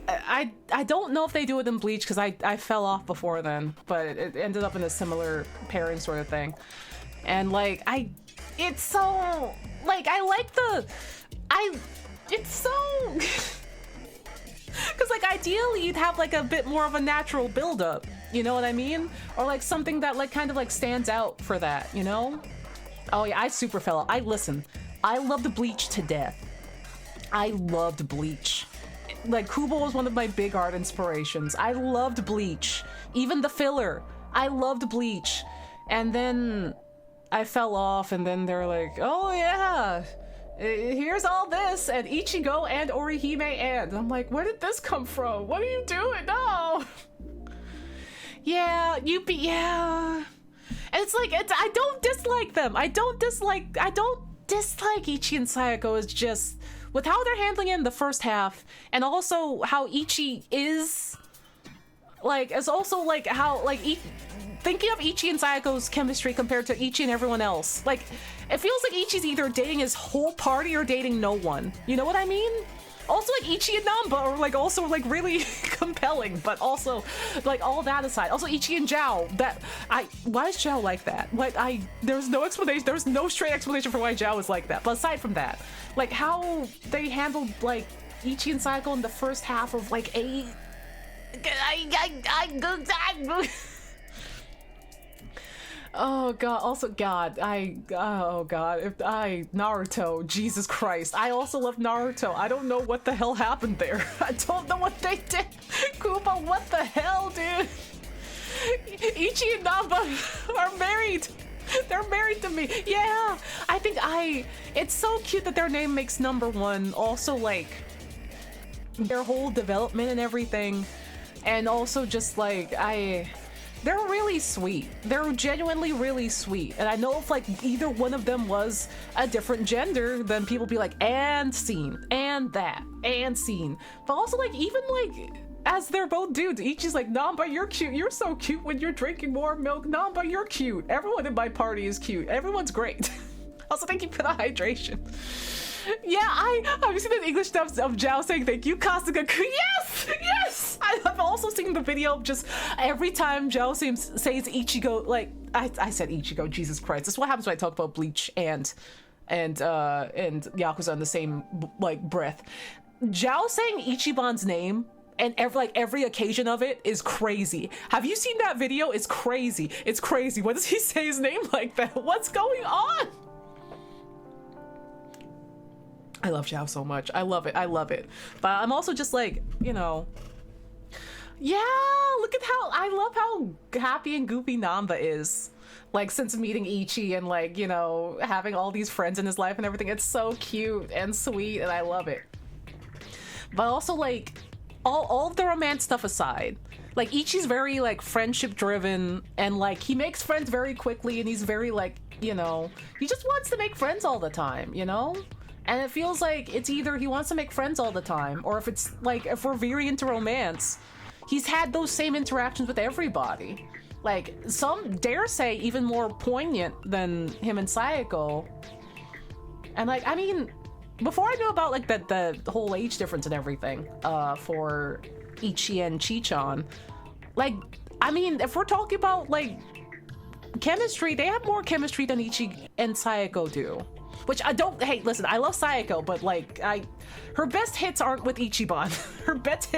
S1: I don't know if they do it in Bleach because I fell off before then, but it ended up in a similar pairing sort of thing. And like it's so like it's so because like ideally you'd have like a bit more of a natural buildup, you know what I mean? Or like something that like kind of like stands out for that, you know? Oh yeah, I super fell off. Listen, I loved Bleach to death. I loved Bleach. Like Kubo was one of my big art inspirations. I loved Bleach. Even the filler. I loved Bleach. And then I fell off and then they're like, oh yeah, here's all this and Ichigo and Orihime and I'm like, where did this come from? What are you doing? No. Yeah, yeah. And it's like, I don't dislike them. I don't dislike Ichi and Sayako. It's just with how they're handling it in the first half and also how Ichi is like, it's also like how like thinking of Ichi and Sayako's chemistry compared to Ichi and everyone else. Like, it feels like Ichi's either dating his whole party or dating no one. You know what I mean? Also, like, Ichi and Namba are, like, also, like, really compelling, but also, like, all that aside. Also, Ichi and Zhao, why is Zhao like that? Like, there's no explanation, there's no straight explanation for why Zhao is like that. But aside from that, like, how they handled, like, Ichi and Sayako in the first half of, like, oh god, also god, Naruto, Jesus Christ. I also love Naruto. I don't know what the hell happened there. I don't know what they did. Kubo, what the hell, dude? Ichi and Namba are married. They're married to me. Yeah, I think it's so cute that their name makes number one. Also, like, their whole development and everything. And also just, like, they're really sweet. They're genuinely really sweet. And I know if, like, either one of them was a different gender, then people would be like, and scene, and that, and scene. But also, like, even, like, as they're both dudes, Ichi's like, Namba, you're cute. You're so cute when you're drinking more milk. Namba, you're cute. Everyone in my party is cute. Everyone's great. Also, thank you for the hydration. Yeah, have you seen the English dubs of Zhao saying thank you, Kasuga-kun? Yes! Yes! I've also seen the video of just every time Zhao says Ichigo, like, I said Ichigo, Jesus Christ. This is what happens when I talk about Bleach and Yakuza in the same, like, breath. Zhao saying Ichiban's name and every occasion of it is crazy. Have you seen that video? It's crazy. It's crazy. Why does he say his name like that? What's going on? I love Zhao so much. I love it. I love it. But I'm also just like, you know, yeah, look at how, I love how happy and goofy Namba is. Like, since meeting Ichi and, like, you know, having all these friends in his life and everything. It's so cute and sweet and I love it. But also, like, all of the romance stuff aside, like, Ichi's very, like, friendship driven and, like, he makes friends very quickly and he's very, like, you know, he just wants to make friends all the time, you know? And it feels like it's either he wants to make friends all the time, or if it's like, if we're veering into romance, he's had those same interactions with everybody. Like, some dare say even more poignant than him and Sayako. And like, I mean, before I knew about like the whole age difference and everything, for Ichi and Chichan, like, I mean, if we're talking about like chemistry, they have more chemistry than Ichi and Sayako do. Which I don't, hey, listen, I love Sayako, but like, her best hits aren't with Ichiban. Her best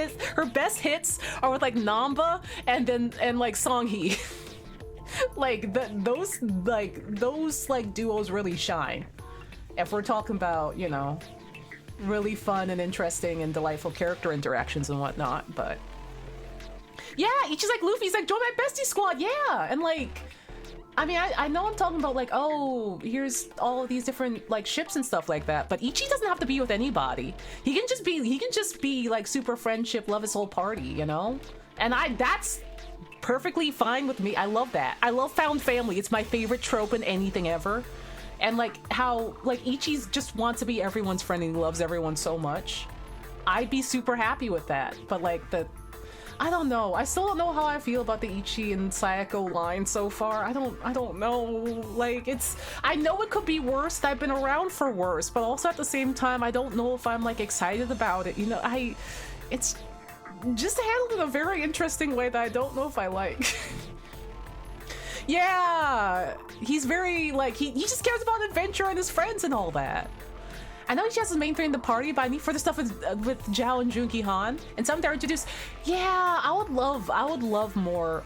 S1: hits are with like Namba and like Songhee. Like those duos really shine. If we're talking about, you know, really fun and interesting and delightful character interactions and whatnot, but yeah, Ichi's like Luffy's like, join my bestie squad, yeah, and like, I mean, I know I'm talking about like, oh, here's all of these different like ships and stuff like that, but Ichi doesn't have to be with anybody. He can just be like super friendship, love his whole party, you know? And that's perfectly fine with me. I love that. I love found family. It's my favorite trope in anything ever. And like how like Ichi's just wants to be everyone's friend and he loves everyone so much. I'd be super happy with that. But like I don't know. I still don't know how I feel about the Ichi and Sayako line so far. I don't know. Like, I know it could be worse. I've been around for worse, but also at the same time, I don't know if I'm like excited about it. You know, just handled in a very interesting way that I don't know if I like. Yeah, he's very, like, he just cares about adventure and his friends and all that. I know he has his main thing in the party, but I need further stuff with Zhao and Junki Han. And some they're introduced. Yeah, I would love more,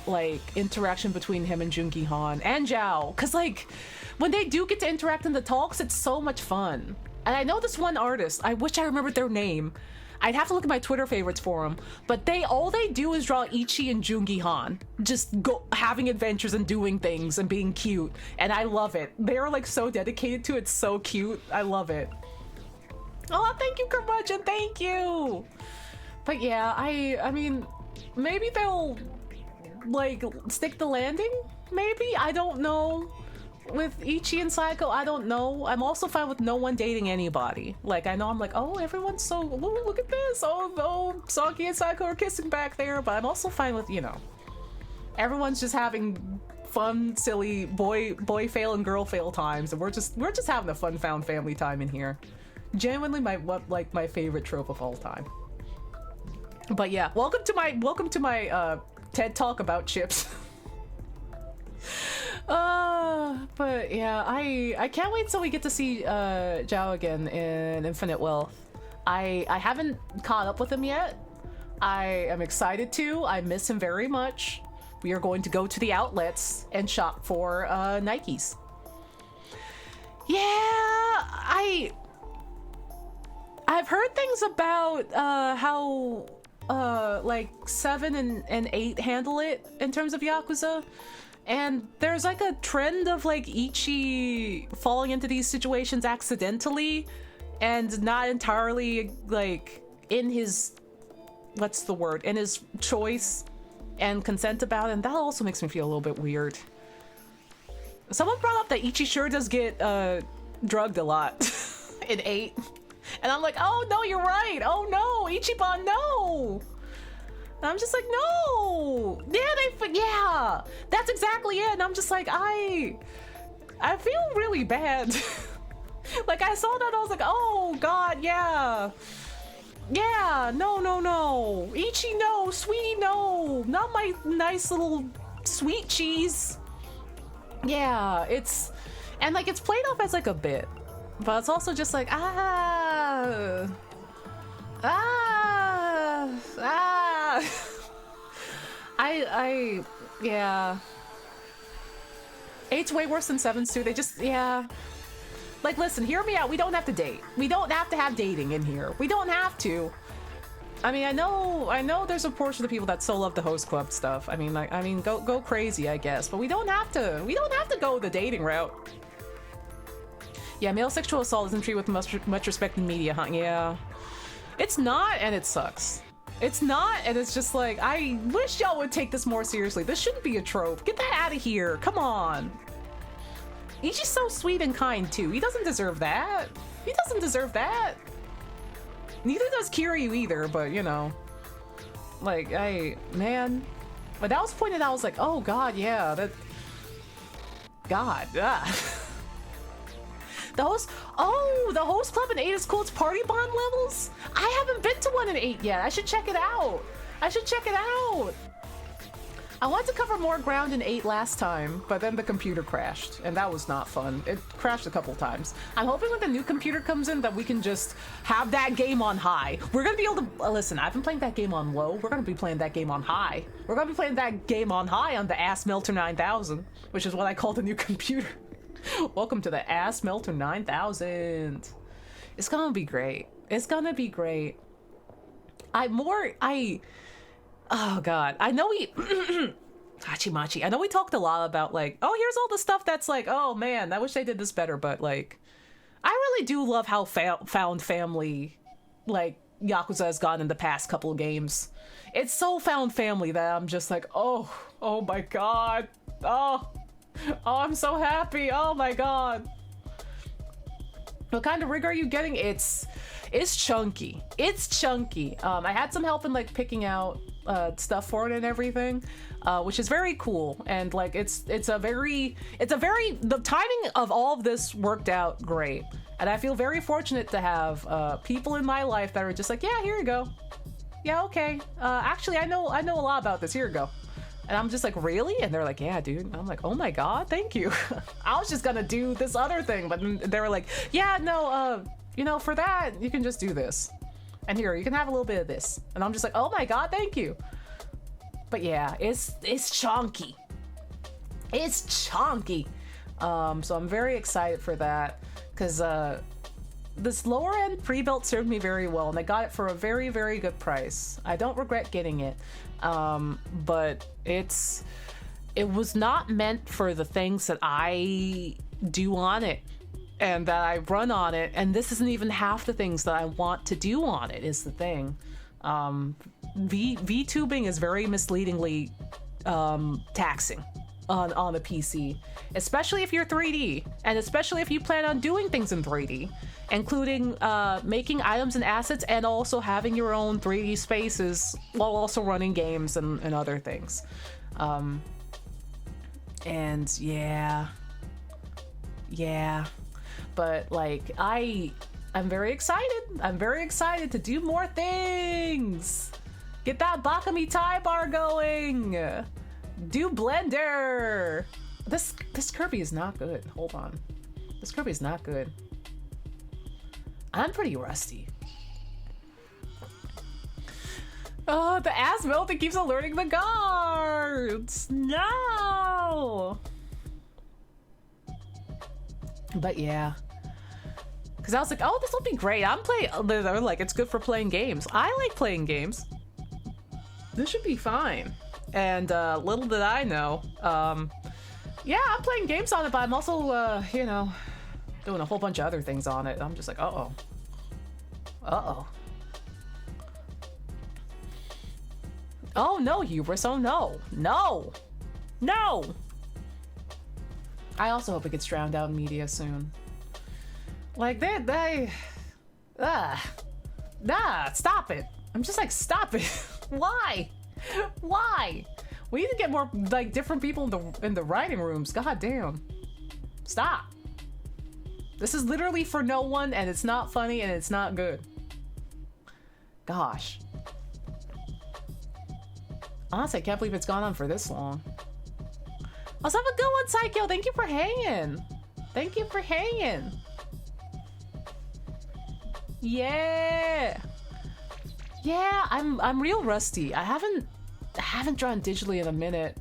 S1: like, interaction between him and Junki Han and Zhao. Cause like, when they do get to interact in the talks, it's so much fun. And I know this one artist, I wish I remembered their name. I'd have to look at my Twitter favorites for them, but all they do is draw Ichi and Jungi Han, just having adventures and doing things and being cute, and I love it. They're like so dedicated to it, so cute. I love it. Oh, thank you, Curmudgeon, thank you. But yeah, I mean, maybe they'll like stick the landing. Maybe, I don't know. With Ichi and Saiko, I don't know. I'm also fine with no one dating anybody. Like, I know I'm like, oh, everyone's so, ooh, look at this. Oh, Saki and Saiko are kissing back there. But I'm also fine with, you know, everyone's just having fun, silly boy fail and girl fail times. And we're just having a fun found family time in here. Genuinely my favorite trope of all time. But yeah, welcome to my TED Talk about chips. But yeah, I can't wait till we get to see Zhao again in Infinite Wealth. I haven't caught up with him yet. I am excited to. I miss him very much. We are going to go to the outlets and shop for Nikes. Yeah, I've heard things about how like 7 and 8 handle it in terms of Yakuza. And there's like a trend of like Ichi falling into these situations accidentally and not entirely like in his, what's the word, in his choice and consent about it. And that also makes me feel a little bit weird. Someone brought up that Ichi sure does get drugged a lot in 8. And I'm like, oh no, you're right. Oh no, Ichiban, no. And I'm just like, no. Yeah, that's exactly it. And I'm just like, I feel really bad. Like, I saw that, I was like, oh god, yeah. Yeah, no. Ichi, no. Sweetie, no. Not my nice little sweet cheese. Yeah, it's played off as like a bit. But it's also just like, yeah. 8's way worse than 7's too. They just, yeah. Like, listen, hear me out. We don't have to date. We don't have to have dating in here. We don't have to. I mean, I know there's a portion of people that so love the host club stuff. I mean, go crazy, I guess. But we don't have to go the dating route. Yeah, male sexual assault isn't treated with much respect in media, huh? Yeah. It's not, and it sucks. It's not, and it's just like, I wish y'all would take this more seriously. This shouldn't be a trope. Get that out of here. Come on. Ichi's so sweet and kind, too. He doesn't deserve that. He doesn't deserve that. Neither does Kiryu either, but, you know. Like, man. When that was pointed out, I was like, oh, God, yeah. God, The host club in 8 is cool. It's party bond levels? I haven't been to one in 8 yet. I should check it out. I wanted to cover more ground in 8 last time, but then the computer crashed, and that was not fun. It crashed a couple times. I'm hoping when the new computer comes in that we can just have that game on high. We're gonna be able to, listen, I've been playing that game on low. We're gonna be playing that game on high. We're gonna be playing that game on high on the Ass Melter 9000, which is what I call the new computer. Welcome to the Ass Melter 9000. It's gonna be great. Oh god, I know we Hachimachi. I know we talked a lot about like, oh, here's all the stuff that's like, oh man, I wish they did this better, but like, I really do love how found family like Yakuza has gone in the past couple of games. It's so found family that I'm just like, oh my god. Oh, I'm so happy. Oh my god. What kind of rig are you getting? It's chunky. I had some help in like picking out stuff for it and everything, which is very cool. And like it's the timing of all of this worked out great. And I feel very fortunate to have people in my life that are just like, yeah, here you go. Yeah, okay. Actually, I know a lot about this. Here you go. And I'm just like, really? And they're like, yeah, dude. And I'm like, oh my god, thank you. I was just gonna do this other thing, but they were like, yeah, no, you know, for that, you can just do this. And here, you can have a little bit of this. And I'm just like, oh my god, thank you. But yeah, it's chunky. It's chunky. So I'm very excited for that, because this lower end pre-built served me very well, and I got it for a very, very good price. I don't regret getting it. But it was not meant for the things that I do on it and that I run on it, and this isn't even half the things that I want to do on it, is the thing. VTubing is very misleadingly taxing on a PC, especially if you're 3D, and especially if you plan on doing things in 3D, including making items and assets, and also having your own 3D spaces while also running games and other things. And yeah, but like I'm very excited. I'm very excited to do more things. Get that Bakami Tie bar going. Do Blender. This Kirby is not good. Hold on. This Kirby is not good. I'm pretty rusty. Oh, the ass melt that keeps alerting the guards. No. But yeah. Because I was like, oh, this will be great. I'm playing. They're like, it's good for playing games. I like playing games. This should be fine. And little did I know. Yeah, I'm playing games on it, but I'm also, you know, doing a whole bunch of other things on it. I'm just like, uh-oh. Uh-oh. Oh, no, Hubris. Oh, no. No. No. I also hope it gets drowned out in media soon. Like, stop it. I'm just like, stop it. Why? Why? We need to get more, like, different people in the writing rooms. God damn. Stop. This is literally for no one, and it's not funny, and it's not good. Gosh. Honestly, I can't believe it's gone on for this long. Also, have a good one, Psycho. Thank you for hanging. Thank you for hanging. Yeah. Yeah, I'm real rusty. I haven't drawn digitally in a minute.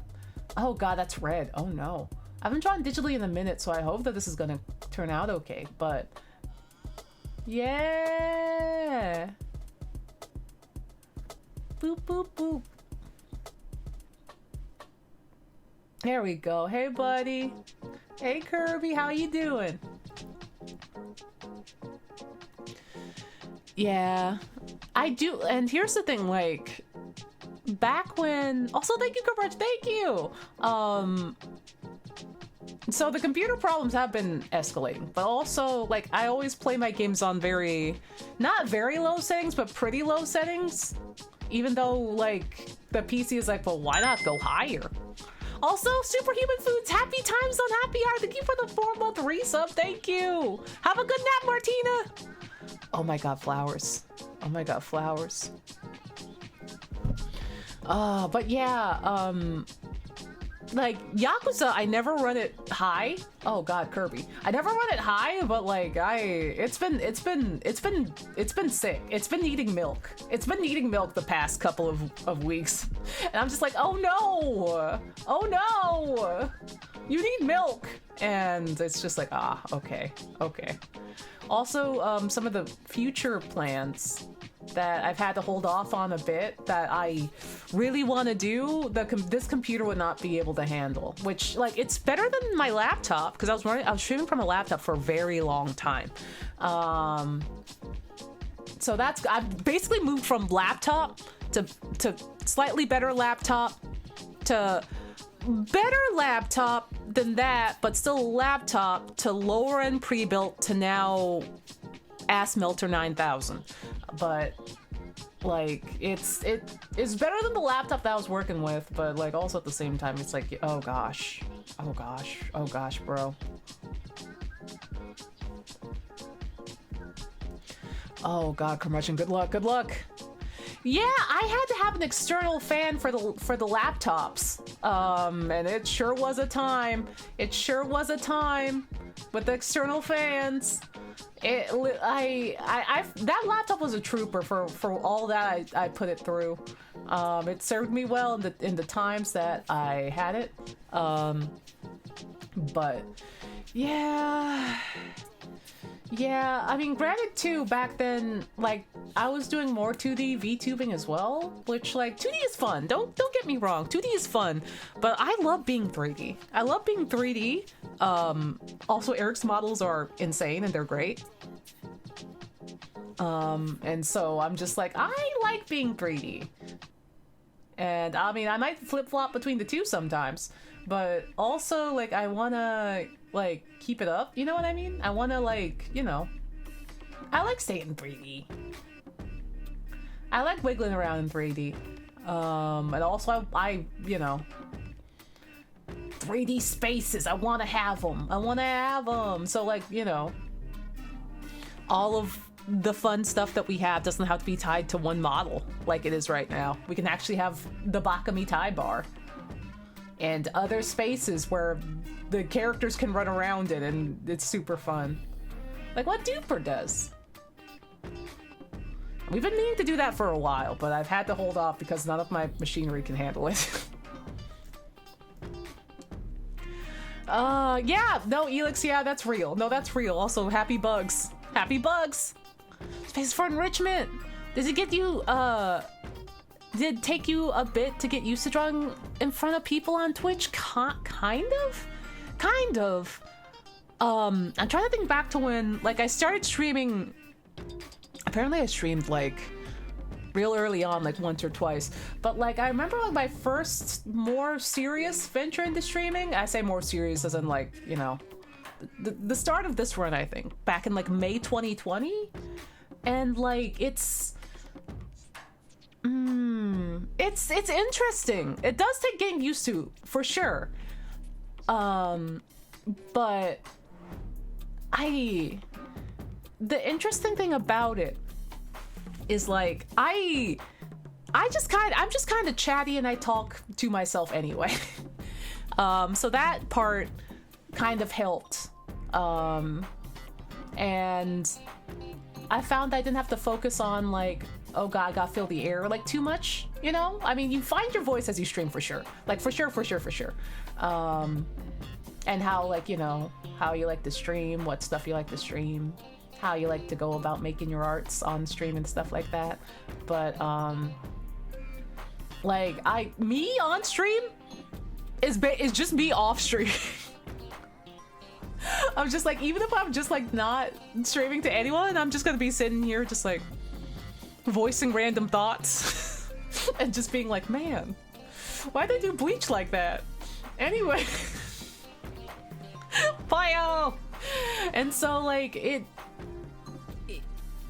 S1: Oh god, that's red. Oh no. I haven't drawn digitally in a minute, so I hope that this is gonna turn out okay, but yeah. Boop boop boop. There we go. Hey buddy. Hey Kirby, how you doing? Yeah, I do. And here's the thing, like, back when, also thank you, Coverage, thank you. So the computer problems have been escalating, but also, like, I always play my games on not very low settings, but pretty low settings, even though, like, the PC is like, well, why not go higher? Also, Superhuman Foods, happy times on Happy Hour. Thank you for the 4-month resub. Thank you. Have a good nap, Martina. Oh my god, flowers. Oh my god, flowers. But yeah, like, Yakuza, I never run it high. Oh god, Kirby. I never run it high, but like, it's been sick. It's been needing milk. It's been needing milk the past couple of weeks. And I'm just like, oh no! Oh no! You need milk! And it's just like, okay. Also, some of the future plans that I've had to hold off on a bit that I really want to do, this computer would not be able to handle. Which, like, it's better than my laptop, because I was streaming from a laptop for a very long time. So I've basically moved from laptop to slightly better laptop to better laptop than that, but still laptop, to lower end pre-built, to now Ass Melter 9000. But like, it's better than the laptop that I was working with, but like, also at the same time, it's like, oh gosh, bro. Oh god, Curmudgeon, good luck. Yeah, I had to have an external fan for the laptops. And it sure was a time. It sure was a time with the external fans. That laptop was a trooper for all that I put it through. It served me well in the times that I had it. But yeah. Yeah, I mean, granted too, back then, like, I was doing more 2D VTubing as well, which, like, 2D is fun. Don't get me wrong, 2D is fun, but I love being 3D. I love being 3D. Also, Eric's models are insane and they're great. And so I'm just like, I like being 3D. And I mean, I might flip-flop between the two sometimes, but also, like, I wanna, like, keep it up, you know what I mean? I wanna, like, you know, I like staying in 3D. I like wiggling around in 3D. And also, I you know, 3D spaces, I wanna have them. I wanna have them. So, like, you know, all of the fun stuff that we have doesn't have to be tied to one model like it is right now. We can actually have the Bakami Tie Bar and other spaces where the characters can run around it, and it's super fun. Like what Duper does. We've been meaning to do that for a while, but I've had to hold off because none of my machinery can handle it. Yeah, no, Elix, yeah, that's real. No, that's real. Also, happy bugs. Happy bugs! Space for enrichment! Does it get you, did it take you a bit to get used to drawing in front of people on Twitch? Kind of? Kind of. I'm trying to think back to when, like, I started streaming. Apparently I streamed, like, real early on, like, once or twice. But, like, I remember, like, my first more serious venture into streaming. I say more serious as in, like, you know, the start of this run, I think, back in, like, May 2020. And, like, it's interesting. It does take getting used to, for sure. But the interesting thing about it is, like, I'm just kind of chatty and I talk to myself anyway. So that part kind of helped. And I found I didn't have to focus on, like, oh god, I gotta fill the air, like, too much, you know? I mean, you find your voice as you stream, for sure. Like, for sure. And how, like, you know, how you like to stream, what stuff you like to stream, how you like to go about making your arts on stream and stuff like that. But, like, me on stream is just me off stream. I'm just like, even if I'm just, like, not streaming to anyone, I'm just gonna be sitting here just, like, voicing random thoughts and just being like, man, why'd they do Bleach like that? Anyway. Bio! And so, like,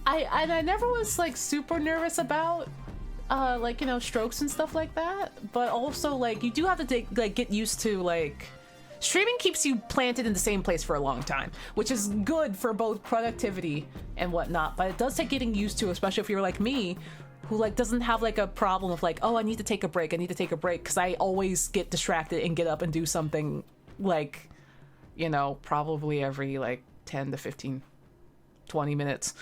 S1: I never was, like, super nervous about, like, you know, strokes and stuff like that. But also, like, you do have to, get used to, like, streaming keeps you planted in the same place for a long time, which is good for both productivity and whatnot, but it does take getting used to, especially if you're like me, who, like, doesn't have, like, a problem of, like, oh, I need to take a break, because I always get distracted and get up and do something, like, you know, probably every, like, 10 to 15, 20 minutes.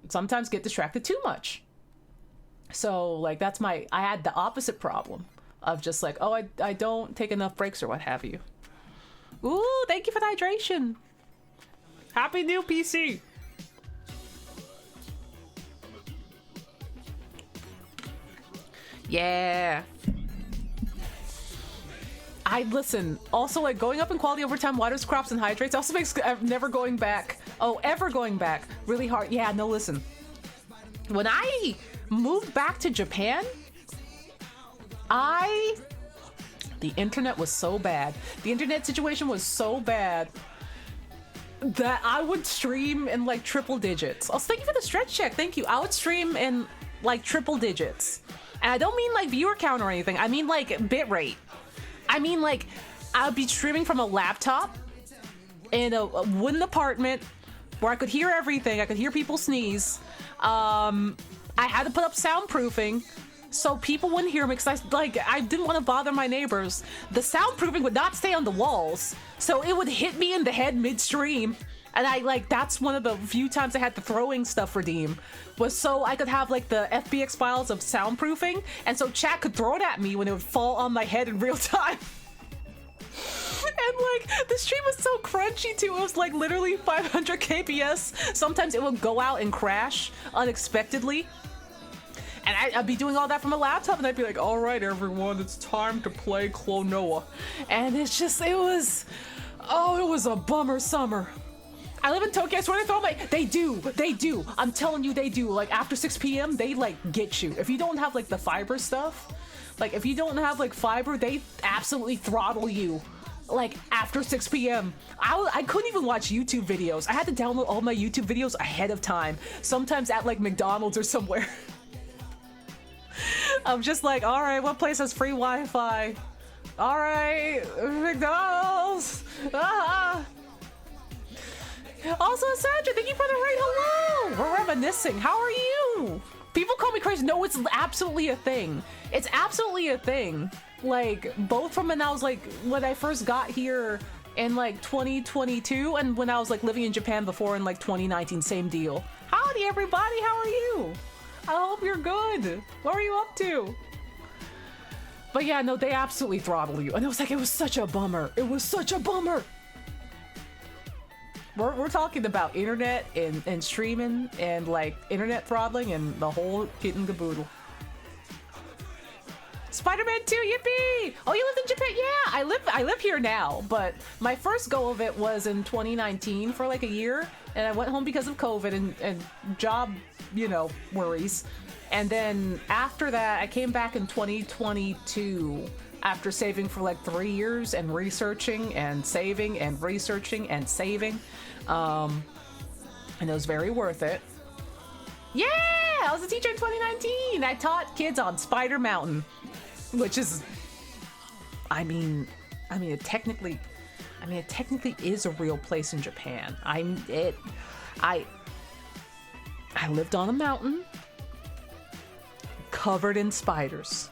S1: Sometimes get distracted too much. So, like, I had the opposite problem of just like, oh, I don't take enough breaks or what have you. Ooh, thank you for the hydration. Happy new PC. Yeah. Listen, also, like, going up in quality over time, waters, crops, and hydrates also makes ever going back really hard. Yeah, no, listen. When I moved back to Japan, the internet was so bad. The internet situation was so bad that I would stream in, like, triple digits. Also, thank you for the stretch check. Thank you. I would stream in, like, triple digits. And I don't mean, like, viewer count or anything. I mean, like, bit rate. I mean, like, I would be streaming from a laptop in a wooden apartment where I could hear everything. I could hear people sneeze. I had to put up soundproofing so people wouldn't hear me because I didn't want to bother my neighbors. The soundproofing would not stay on the walls, so it would hit me in the head midstream. And that's one of the few times I had the throwing stuff redeem, was so I could have like the FBX files of soundproofing, and so chat could throw it at me when it would fall on my head in real time. And like the stream was so crunchy too. It was like literally 500 kbps. Sometimes it would go out and crash unexpectedly. And I'd be doing all that from a laptop, and I'd be like, all right, everyone, it's time to play Clonoa. And it was a bummer summer. I live in Tokyo, I swear to throw they do. I'm telling you, they do. Like after 6 p.m., they like get you. If you don't have like the fiber stuff, like if you don't have like fiber, they absolutely throttle you. Like after 6 p.m. I couldn't even watch YouTube videos. I had to download all my YouTube videos ahead of time, sometimes at like McDonald's or somewhere. I'm just like, all right, what place has free Wi-Fi? All right, McDonald's. Ah. Also, Sandra, thank you for the raid. Hello. We're reminiscing. How are you? People call me crazy. No, it's absolutely a thing. It's absolutely a thing. Like both from when I was like when I first got here in like 2022 and when I was like living in Japan before in like 2019, same deal. Howdy, everybody. How are you? I hope you're good. What are you up to? But yeah, no, they absolutely throttle you. And it was such a bummer. It was such a bummer. We're talking about internet and streaming and like internet throttling and the whole kit and caboodle. Spider-Man 2, yippee! Oh, you lived in Japan? Yeah, I live here now, but my first go of it was in 2019 for like a year, and I went home because of COVID and job, worries. And then after that, I came back in 2022 after saving for like 3 years and researching and saving and researching and saving. And it was very worth it. Yeah, I was a teacher in 2019. I taught kids on Spider Mountain, which is, it technically is a real place in Japan. I lived on a mountain covered in spiders.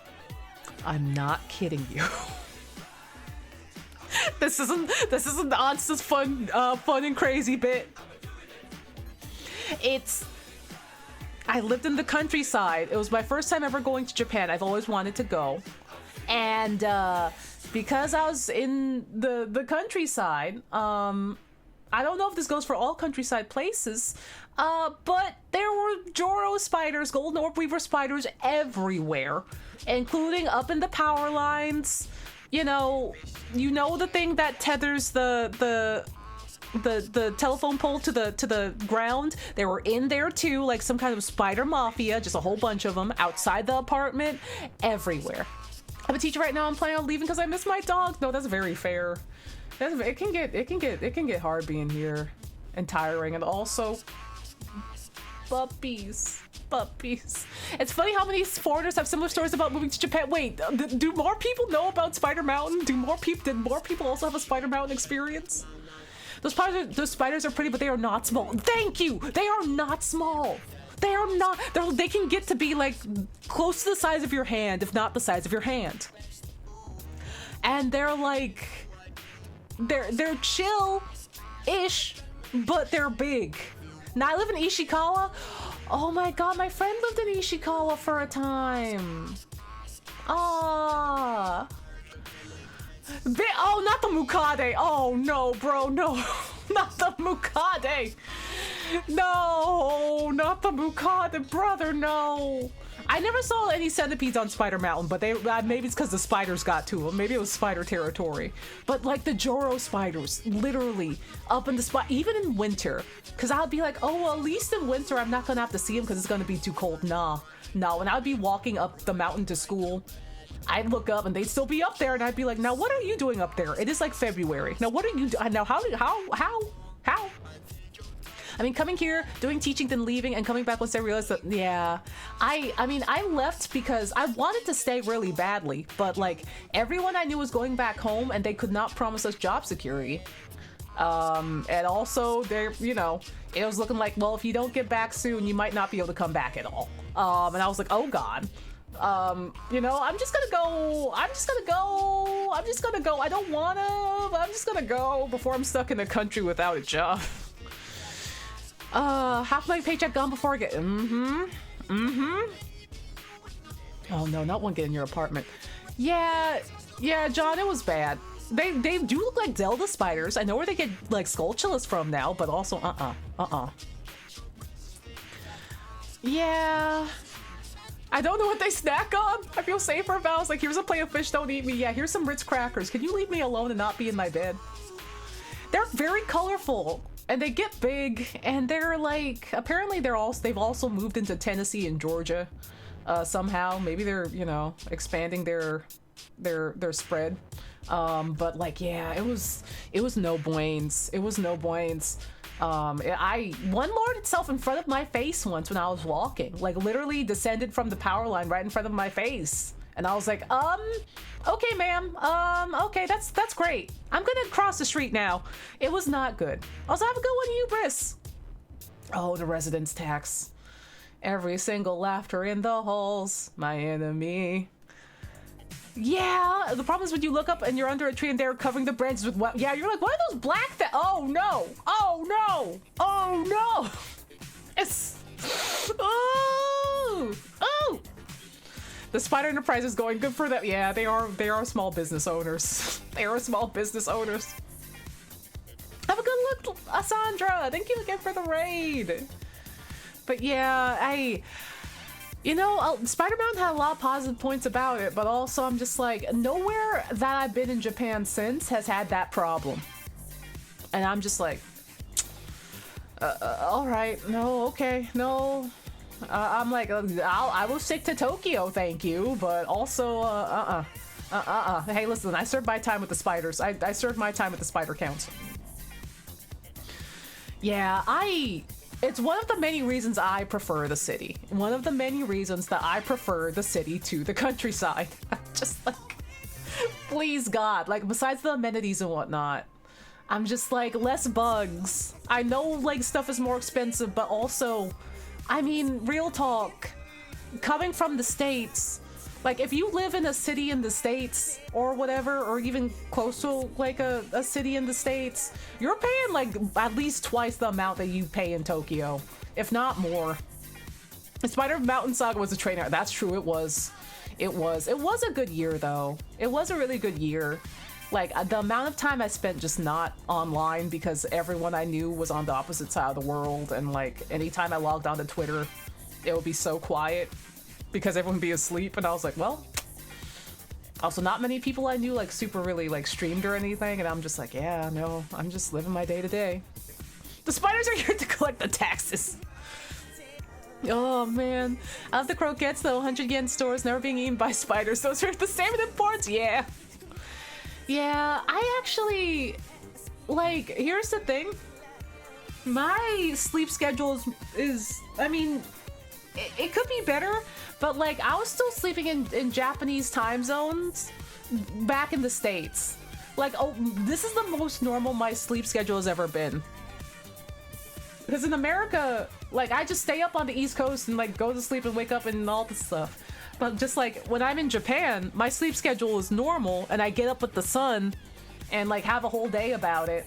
S1: I'm not kidding you. This isn't Onsta's fun and crazy bit. I lived in the countryside. It was my first time ever going to Japan. I've always wanted to go. And because I was in the countryside, I don't know if this goes for all countryside places, but there were Joro spiders, golden orb weaver spiders everywhere, including up in the power lines. You know the thing that tethers the telephone pole to the ground. They were in there too, like some kind of spider mafia, just a whole bunch of them outside the apartment, everywhere. I'm a teacher right now. I'm planning on leaving because I miss my dog. No, that's very fair. It can get hard being here and tiring, and also puppies. It's funny how many foreigners have similar stories about moving to Japan. Wait, do more people know about Spider Mountain? Did more people also have a Spider Mountain experience? Those spiders are pretty, but they are not small. Thank you. They are not small. They are not. They can get to be like close to the size of your hand, if not the size of your hand. And they're like, they're chill-ish, but they're big. Now I live in Ishikawa. Oh my god, my friend lived in Ishikawa for a time. Ah. Oh, not the Mukade. Oh no, bro, no. Not the Mukade. No, not the Mukade, brother, no. I never saw any centipedes on Spider Mountain, but maybe it's because the spiders got to them. Maybe it was spider territory. But like the Joro spiders, literally up in the spot, even in winter. Because I'll be like, oh, well, at least in winter I'm not gonna have to see them because it's gonna be too cold. Nah, no. And I'd be walking up the mountain to school. I'd look up and they'd still be up there, and I'd be like, now what are you doing up there? It is like February. Now what are you doing? Now how? I mean, coming here, doing teaching, then leaving, and coming back once I realized that, yeah. I left because I wanted to stay really badly, but like everyone I knew was going back home and they could not promise us job security. And also it was looking like, well, if you don't get back soon, you might not be able to come back at all. And I was like, oh God. You know, I'm just gonna go. I don't wanna, but I'm just gonna go before I'm stuck in the country without a job. Half my paycheck gone before I get, Oh no, not one get in your apartment. Yeah, John, it was bad. They do look like Zelda spiders. I know where they get like skulltulas from now, but also Yeah. I don't know what they snack on. I feel safer if I was like, here's a plate of fish, don't eat me. Yeah, here's some Ritz crackers. Can you leave me alone and not be in my bed? They're very colorful and they get big and they're like, apparently they've also moved into Tennessee and Georgia somehow. Maybe they're, you know, expanding their spread. But like, yeah, it was no buenos. It was no buenos. One lured itself in front of my face once when I was walking, like literally descended from the power line right in front of my face. And I was like, okay, ma'am. Okay, that's great. I'm gonna cross the street now. It was not good. Also, have a good one, hubris. Oh, the residence tax. Every single laughter in the halls, my enemy. Yeah, the problem is when you look up and you're under a tree and they're covering the branches with what? Yeah, you're like, what are those black things? Oh no! Oh no! Oh no! It's oh! The Spider Enterprise is going good for them. Yeah, they are small business owners. They are small business owners. Have a good look, Asandra. Thank you again for the raid. But yeah, you know, Spider Mountain had a lot of positive points about it, but also I'm just like, nowhere that I've been in Japan since has had that problem. And I'm just like, all right, no, okay, no. I'm like, I will stick to Tokyo, thank you, but also, Hey, listen, I served my time with the spiders. I served my time with the Spider Council. Yeah, it's one of the many reasons I prefer the city. One of the many reasons that I prefer the city to the countryside. Just like, please God, like besides the amenities and whatnot, I'm just like, less bugs. I know like stuff is more expensive, but also, I mean, real talk, coming from the States, like if you live in a city in the States or whatever, or even close to like a city in the States, you're paying like at least twice the amount that you pay in Tokyo, if not more. Spider Mountain Saga was a train wreck. That's true, it was. It was a good year though. It was a really good year. Like the amount of time I spent just not online because everyone I knew was on the opposite side of the world, and like anytime I logged onto Twitter, it would be so quiet because everyone would be asleep, and I was like, well, also not many people I knew like super really like streamed or anything, and I'm just like, yeah, no, I'm just living my day to day. The spiders are here to collect the taxes. Oh man, I love the croquettes though. 100 yen stores never being eaten by spiders. Those are the same in imports. Yeah. Yeah, I actually, like, here's the thing. My sleep schedule is I mean, it could be better, but like, I was still sleeping in Japanese time zones back in the States. Like, oh, this is the most normal my sleep schedule has ever been. Because in America, like, I just stay up on the East Coast and like go to sleep and wake up and all this stuff. But just like when I'm in Japan, my sleep schedule is normal and I get up with the sun and like have a whole day about it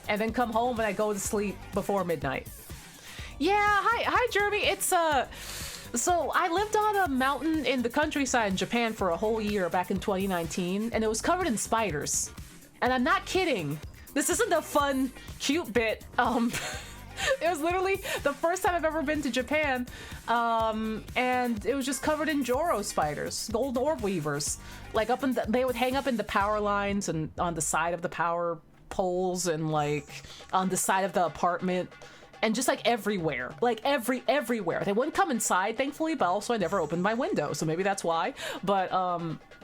S1: and then come home and I go to sleep before midnight. Yeah, hi Jeremy. It's so I lived on a mountain in the countryside in Japan for a whole year back in 2019, and it was covered in spiders. And I'm not kidding. This isn't a fun, cute bit. It was literally the first time I've ever been to Japan, and it was just covered in Joro spiders, gold orb weavers. Like they would hang up in the power lines and on the side of the power poles and like on the side of the apartment, and just like everywhere, like everywhere. They wouldn't come inside, thankfully, but also I never opened my window, so maybe that's why. But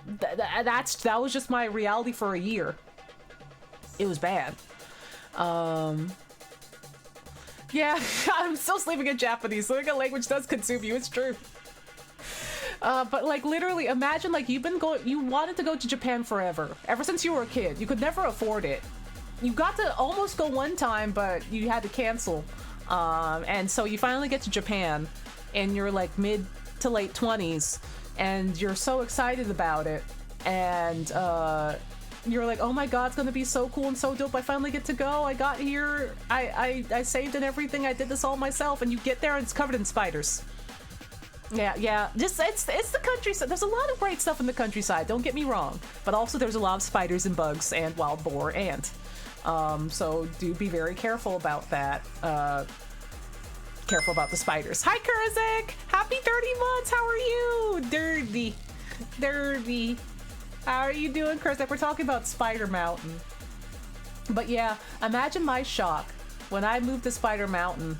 S1: that was just my reality for a year. It was bad. Yeah, I'm still sleeping in Japanese. Learning a language does consume you, it's true. But like literally, imagine like you wanted to go to Japan forever. Ever since you were a kid. You could never afford it. You got to almost go one time, but you had to cancel. And so you finally get to Japan, and you're like mid to late 20s and you're so excited about it, and you're like, oh my god, it's gonna be so cool and so dope. I finally get to go. I got here. I saved and everything. I did this all myself. And you get there and it's covered in spiders. Yeah. Just it's the countryside. There's a lot of great stuff in the countryside. Don't get me wrong. But also there's a lot of spiders and bugs and wild boar and. So do be very careful about that. Careful about the spiders. Hi, Kurzak! Happy 30 months! How are you? Derby. How are you doing, Kurzak? We're talking about Spider Mountain. But yeah, imagine my shock when I moved to Spider Mountain,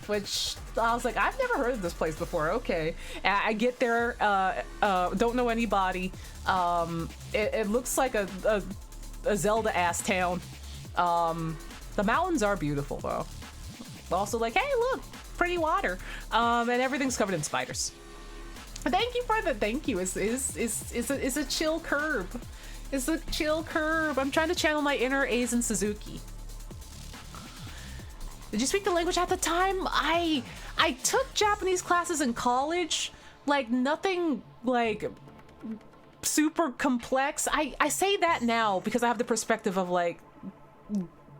S1: which I was like, I've never heard of this place before. Okay. And I get there, don't know anybody. It looks like a Zelda-ass town. The mountains are beautiful, though. Also, like, hey, look, pretty water. And everything's covered in spiders. Thank you for the thank you. Is a chill curb. It's a chill curb. I'm trying to channel my inner Aizen Suzuki. Did you speak the language at the time? I took Japanese classes in college. Like nothing like super complex. I say that now because I have the perspective of like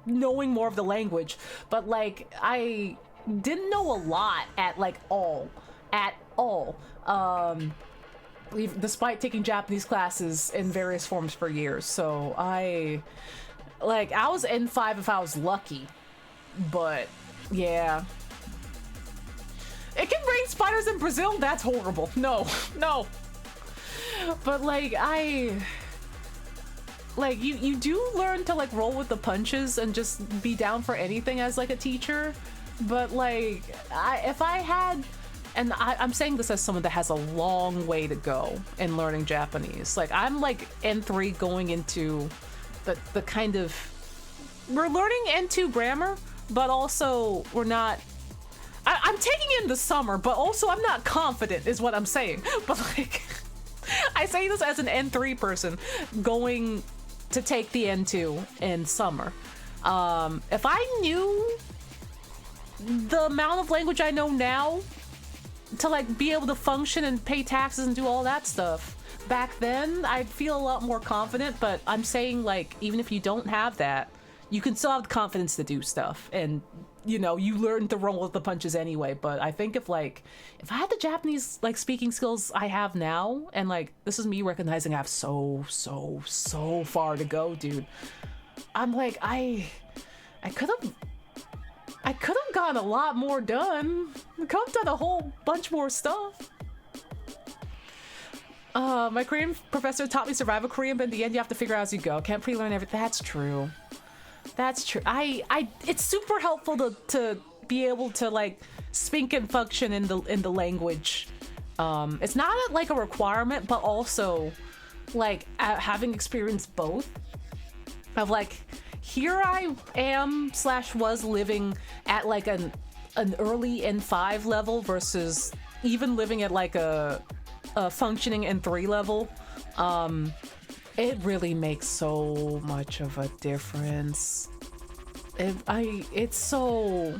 S1: knowing more of the language, but like I didn't know a lot at all. Despite taking Japanese classes in various forms for years. So I was N5 if I was lucky, but yeah. It can rain spiders in Brazil? That's horrible. No. But you do learn to like roll with the punches and just be down for anything as like a teacher. But I'm saying this as someone that has a long way to go in learning Japanese. Like I'm like N3 going into the kind of, we're learning N2 grammar, but also we're not, I'm taking in the summer, but also I'm not confident is what I'm saying. But like, I say this as an N3 person going to take the N2 in summer. If I knew the amount of language I know now to like be able to function and pay taxes and do all that stuff back then, I'd feel a lot more confident. But I'm saying like, even if you don't have that, you can still have the confidence to do stuff, and you know, you learn to roll with the punches anyway. But I think if I had the Japanese like speaking skills I have now, and like this is me recognizing I have so far to go, dude. I'm like I could have gotten a lot more done. Could have done a whole bunch more stuff. My Korean professor taught me survival Korean, but in the end you have to figure out as you go. Can't pre-learn everything. That's true. It's super helpful to be able to like speak and function in the language. It's not like a requirement, but also like having experienced both of like, here I am / was living at like an early N5 level versus even living at like a functioning N3 level. It really makes so much of a difference. It's so,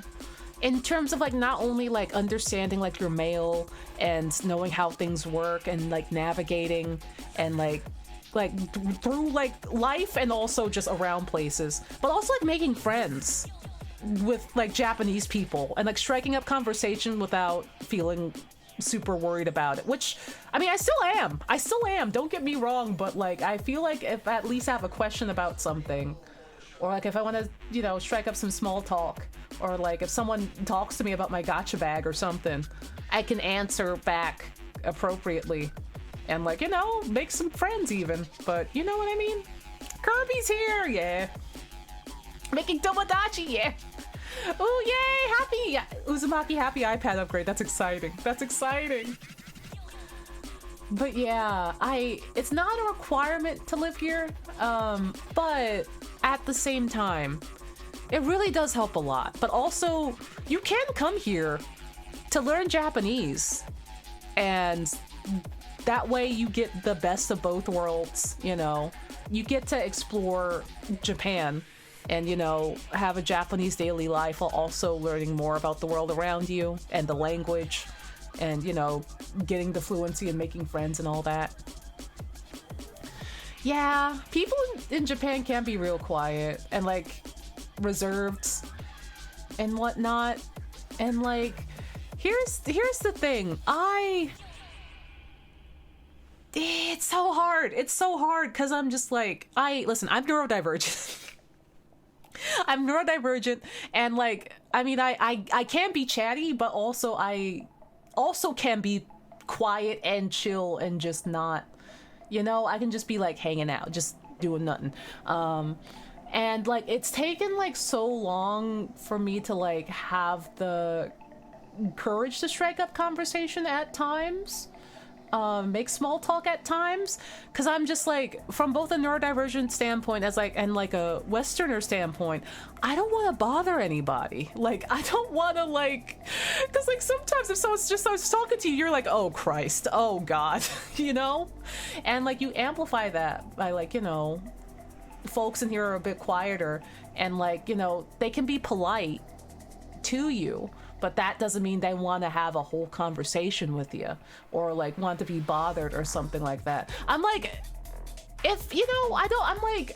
S1: in terms of like not only like understanding like your mail and knowing how things work and like navigating and like through like life and also just around places, but also like making friends with like Japanese people and like striking up conversation without feeling super worried about it, which I mean I still am, don't get me wrong, but like I feel like if I at least have a question about something, or like if I want to, you know, strike up some small talk, or like if someone talks to me about my gacha bag or something, I can answer back appropriately and like, you know, make some friends even. But you know what I mean? Kirby's here, yeah. Making Tomodachi, yeah. Oh yay, happy Uzumaki happy iPad upgrade. That's exciting. But yeah, it's not a requirement to live here, but at the same time, it really does help a lot. But also, you can come here to learn Japanese, and that way you get the best of both worlds, you know. You get to explore Japan and, you know, have a Japanese daily life while also learning more about the world around you and the language. and, you know, getting the fluency and making friends and all that. Yeah, people in Japan can be real quiet and like reserved and whatnot. And like, here's the thing. It's so hard. It's so hard because I'm just like, listen, I'm neurodivergent. I'm neurodivergent, and like, I mean, I can be chatty, but also I also can be quiet and chill and just not, you know, I can just be like hanging out, just doing nothing. And like, it's taken like so long for me to like have the courage to strike up conversation at times. Make small talk at times, because I'm just like, from both a neurodivergent standpoint as like, and like a Westerner standpoint, I don't want to bother anybody. Like, I don't want to like, because like sometimes if someone just starts talking to you, you're like, oh Christ, oh God, you know? And like, you amplify that by like, you know, folks in here are a bit quieter, and like, you know, they can be polite to you, but that doesn't mean they want to have a whole conversation with you or like want to be bothered or something like that. I'm like, if, you know,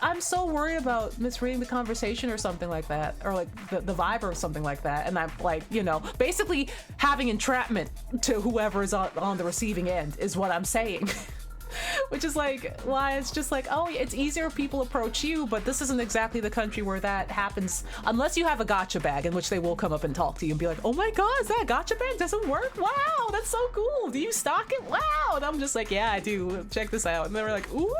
S1: I'm so worried about misreading the conversation or something like that, or like the vibe or something like that. And I'm like, you know, basically having entrapment to whoever is on the receiving end is what I'm saying. Which is like why it's just like, oh, it's easier if people approach you, but this isn't exactly the country where that happens, unless you have a gotcha bag, in which they will come up and talk to you and be like, oh my god, is that gotcha bag doesn't work? Wow, that's so cool. Do you stock it? Wow. And I'm just like, yeah, I do. Check this out. And they were like, ooh.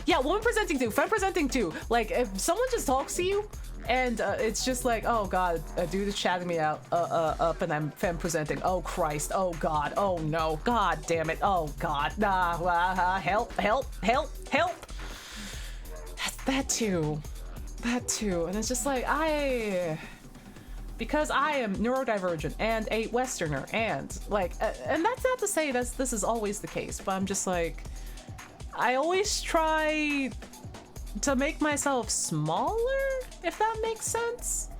S1: Yeah, woman presenting too, femme presenting too. Like, if someone just talks to you and it's just like, oh god, a dude is chatting me up and I'm femme presenting. Oh Christ, oh god, oh no, god damn it, oh god, help. That too. And it's just like, because I am neurodivergent and a Westerner, and like, and that's not to say this is always the case, but I'm just like, I always try to make myself smaller, if that makes sense.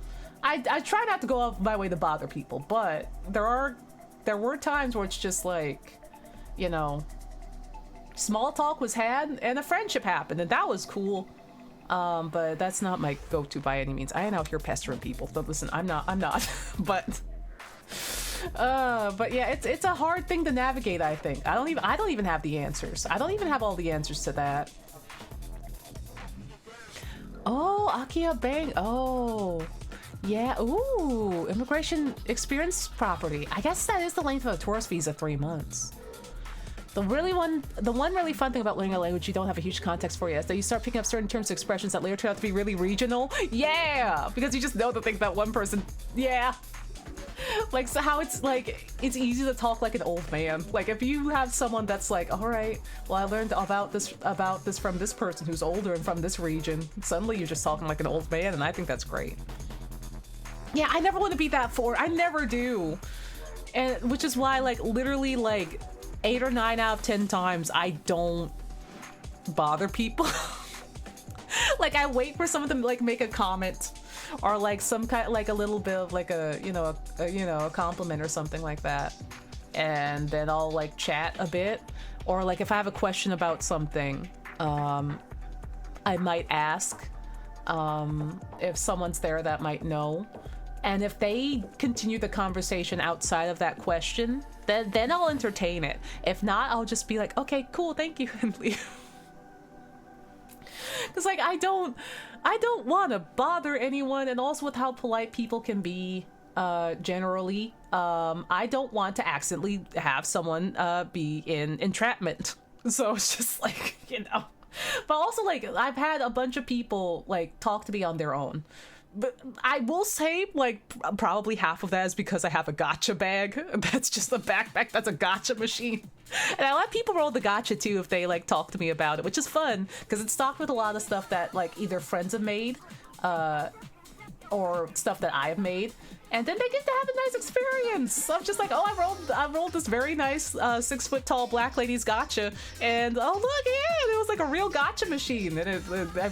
S1: I try not to go out of my way to bother people, but there were times where it's just like, you know, small talk was had and a friendship happened, and that was cool. But that's not my go-to by any means. I ain't out here pestering people. But listen, I'm not. but yeah, it's a hard thing to navigate, I think. I don't even have the answers. I don't even have all the answers to that. Oh, Akia Bang. Oh, yeah. Ooh, immigration experience property. I guess that is the length of a tourist visa, 3 months. The one really fun thing about learning a language you don't have a huge context for yet is that you start picking up certain terms and expressions that later turn out to be really regional. Yeah, because you just know the thing that one person. Yeah. Like, so how it's like, it's easy to talk like an old man. Like, if you have someone that's like, all right, well, I learned about this from this person who's older and from this region. Suddenly you're just talking like an old man, and I think that's great. Yeah, I never want to be that forward. I never do. And which is why, like, literally, like, 8 or 9 out of 10 times I don't bother people. Like, I wait for someone to like make a comment or like some kind, like a little bit of like a compliment or something like that, and then I'll like chat a bit. Or like if I have a question about something, I might ask if someone's there that might know, and if they continue the conversation outside of that question, then I'll entertain it. If not, I'll just be like, okay, cool, thank you, and leave. Because like I don't want to bother anyone, and also with how polite people can be generally, I don't want to accidentally have someone be in entrapment. So it's just like, you know. But also, like, I've had a bunch of people like talk to me on their own. But I will say, like, probably half of that is because I have a gotcha bag. That's just a backpack. That's a gotcha machine. And I let people roll the gotcha, too, if they, like, talk to me about it, which is fun, because it's stocked with a lot of stuff that, like, either friends have made or stuff that I have made. And then they get to have a nice experience. So I'm just like, oh, I rolled this very nice 6-foot-tall black lady's gotcha. And, oh, look, yeah, it was like a real gotcha machine. And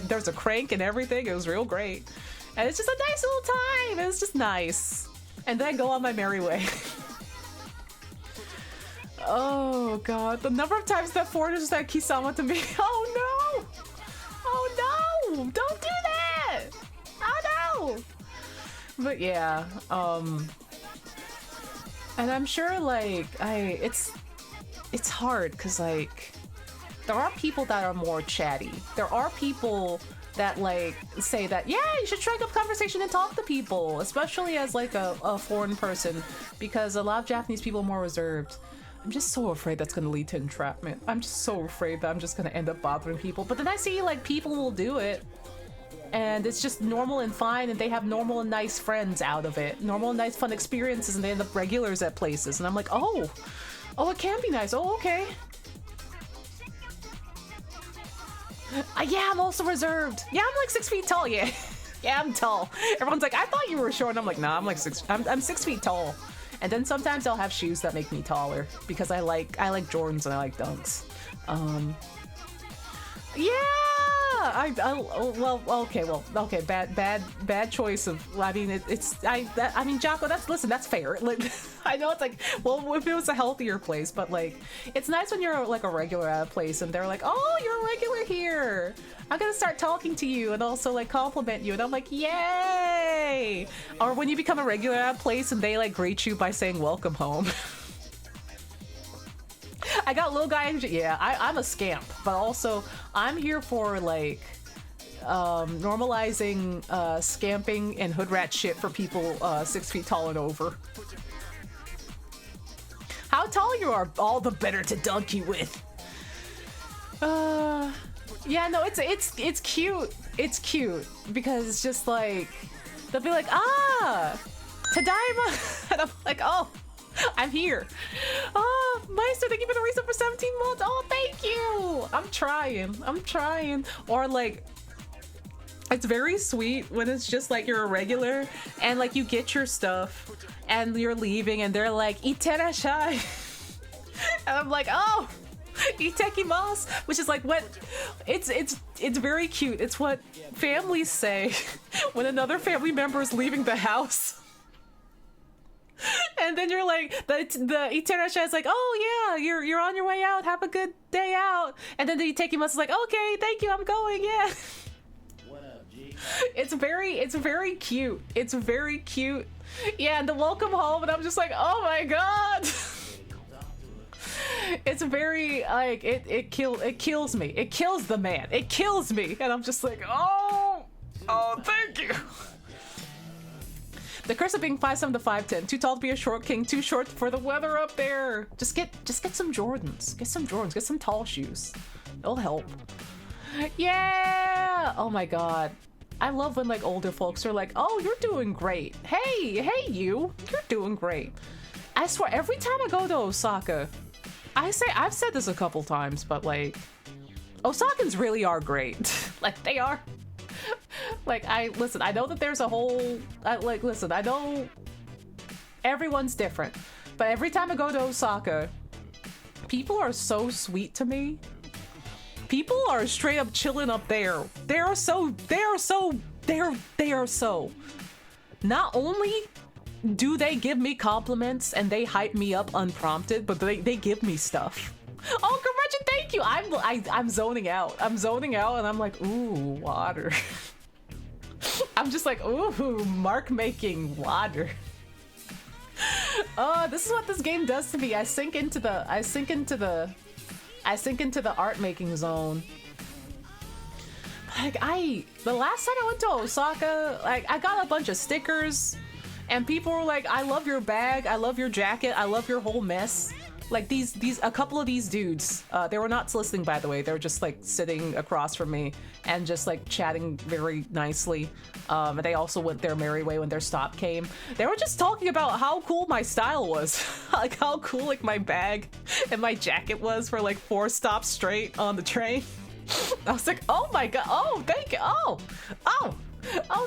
S1: there's a crank and everything. It was real great. And it's just a nice little time. It's just nice. And then I go on my merry way. Oh god, the number of times that foreigners said Kisama to me. Oh no! Oh no! Don't do that! Oh no! But yeah, and I'm sure like it's hard because like there are people that are more chatty. There are people that like say that yeah, you should strike up conversation and talk to people, especially as like a foreign person, because a lot of Japanese people are more reserved. I'm just so afraid that's gonna lead to entrapment. I'm just so afraid that I'm just gonna end up bothering people. But then I see like people will do it and it's just normal and fine, and they have normal and nice friends out of it, normal and nice fun experiences, and they end up regulars at places, and I'm like, oh, it can be nice. Oh, okay. Yeah, I'm also reserved. Yeah, I'm like 6 feet tall. Yeah, yeah, I'm tall. Everyone's like, I thought you were short. And I'm like, nah, I'm like I'm 6 feet tall. And then sometimes I'll have shoes that make me taller because I like Jordans and I like Dunks. Yeah. Okay, bad choice of. I mean, I mean, Jocko. That's fair. Like, I know it's like, well, if it was a healthier place, but like, it's nice when you're like a regular at a place and they're like, oh, you're a regular here. I'm gonna start talking to you and also like compliment you, and I'm like, yay! Or when you become a regular at a place and they like greet you by saying welcome home. I got little guy. Yeah, I'm a scamp, but also I'm here for like normalizing scamping and hood rat shit for people 6 feet tall and over. How tall you are, all the better to dunk you with. Yeah, no, it's cute. It's cute because it's just like they'll be like, ah, Tadaima, and I'm like, oh. I'm here. Oh, Meister, thank you for the resub for 17 months. Oh, thank you. I'm trying. Or like, it's very sweet when it's just like you're a regular and like you get your stuff and you're leaving and they're like, Iterashai. And I'm like, oh, Itekimasu, which is like what it's very cute. It's what families say when another family member is leaving the house. And then you're like, the Iterashai is like, oh yeah, you're on your way out. Have a good day out. And then the Itekimasu is like, okay, thank you, I'm going. Yeah.
S3: What up, G?
S1: It's very cute. It's very cute. Yeah, and the welcome home, and I'm just like, oh my god. It's very like it kills me. It kills the man. It kills me, and I'm just like, oh, thank you. The curse of being 5'7" to 5'10", too tall to be a short king, too short for the weather up there. Just get some Jordans. Get some tall shoes. It'll help. Yeah. Oh my god. I love when like older folks are like, oh, you're doing great. Hey, you're doing great. I swear, every time I go to Osaka, I've said this a couple times, but like, Osakans really are great. Like, they are. Like, I know that there's a whole, I know everyone's different, but every time I go to Osaka, people are so sweet to me. People are straight up chilling up there. They are so, not only do they give me compliments and they hype me up unprompted, but they give me stuff. Oh, Gretchen, thank you. I'm zoning out. And I'm like, ooh, water. I'm just like, ooh, mark making water. This is what this game does to me. I sink into the art making zone. Like, the last time I went to Osaka, like, I got a bunch of stickers and people were like, I love your bag, I love your jacket, I love your whole mess. Like, a couple of these dudes, they were not listening, by the way. They were just like sitting across from me and just like chatting very nicely. And they also went their merry way when their stop came. They were just talking about how cool my style was. Like how cool like my bag and my jacket was for like 4 stops straight on the train. I was like, oh my god, oh, thank you, oh,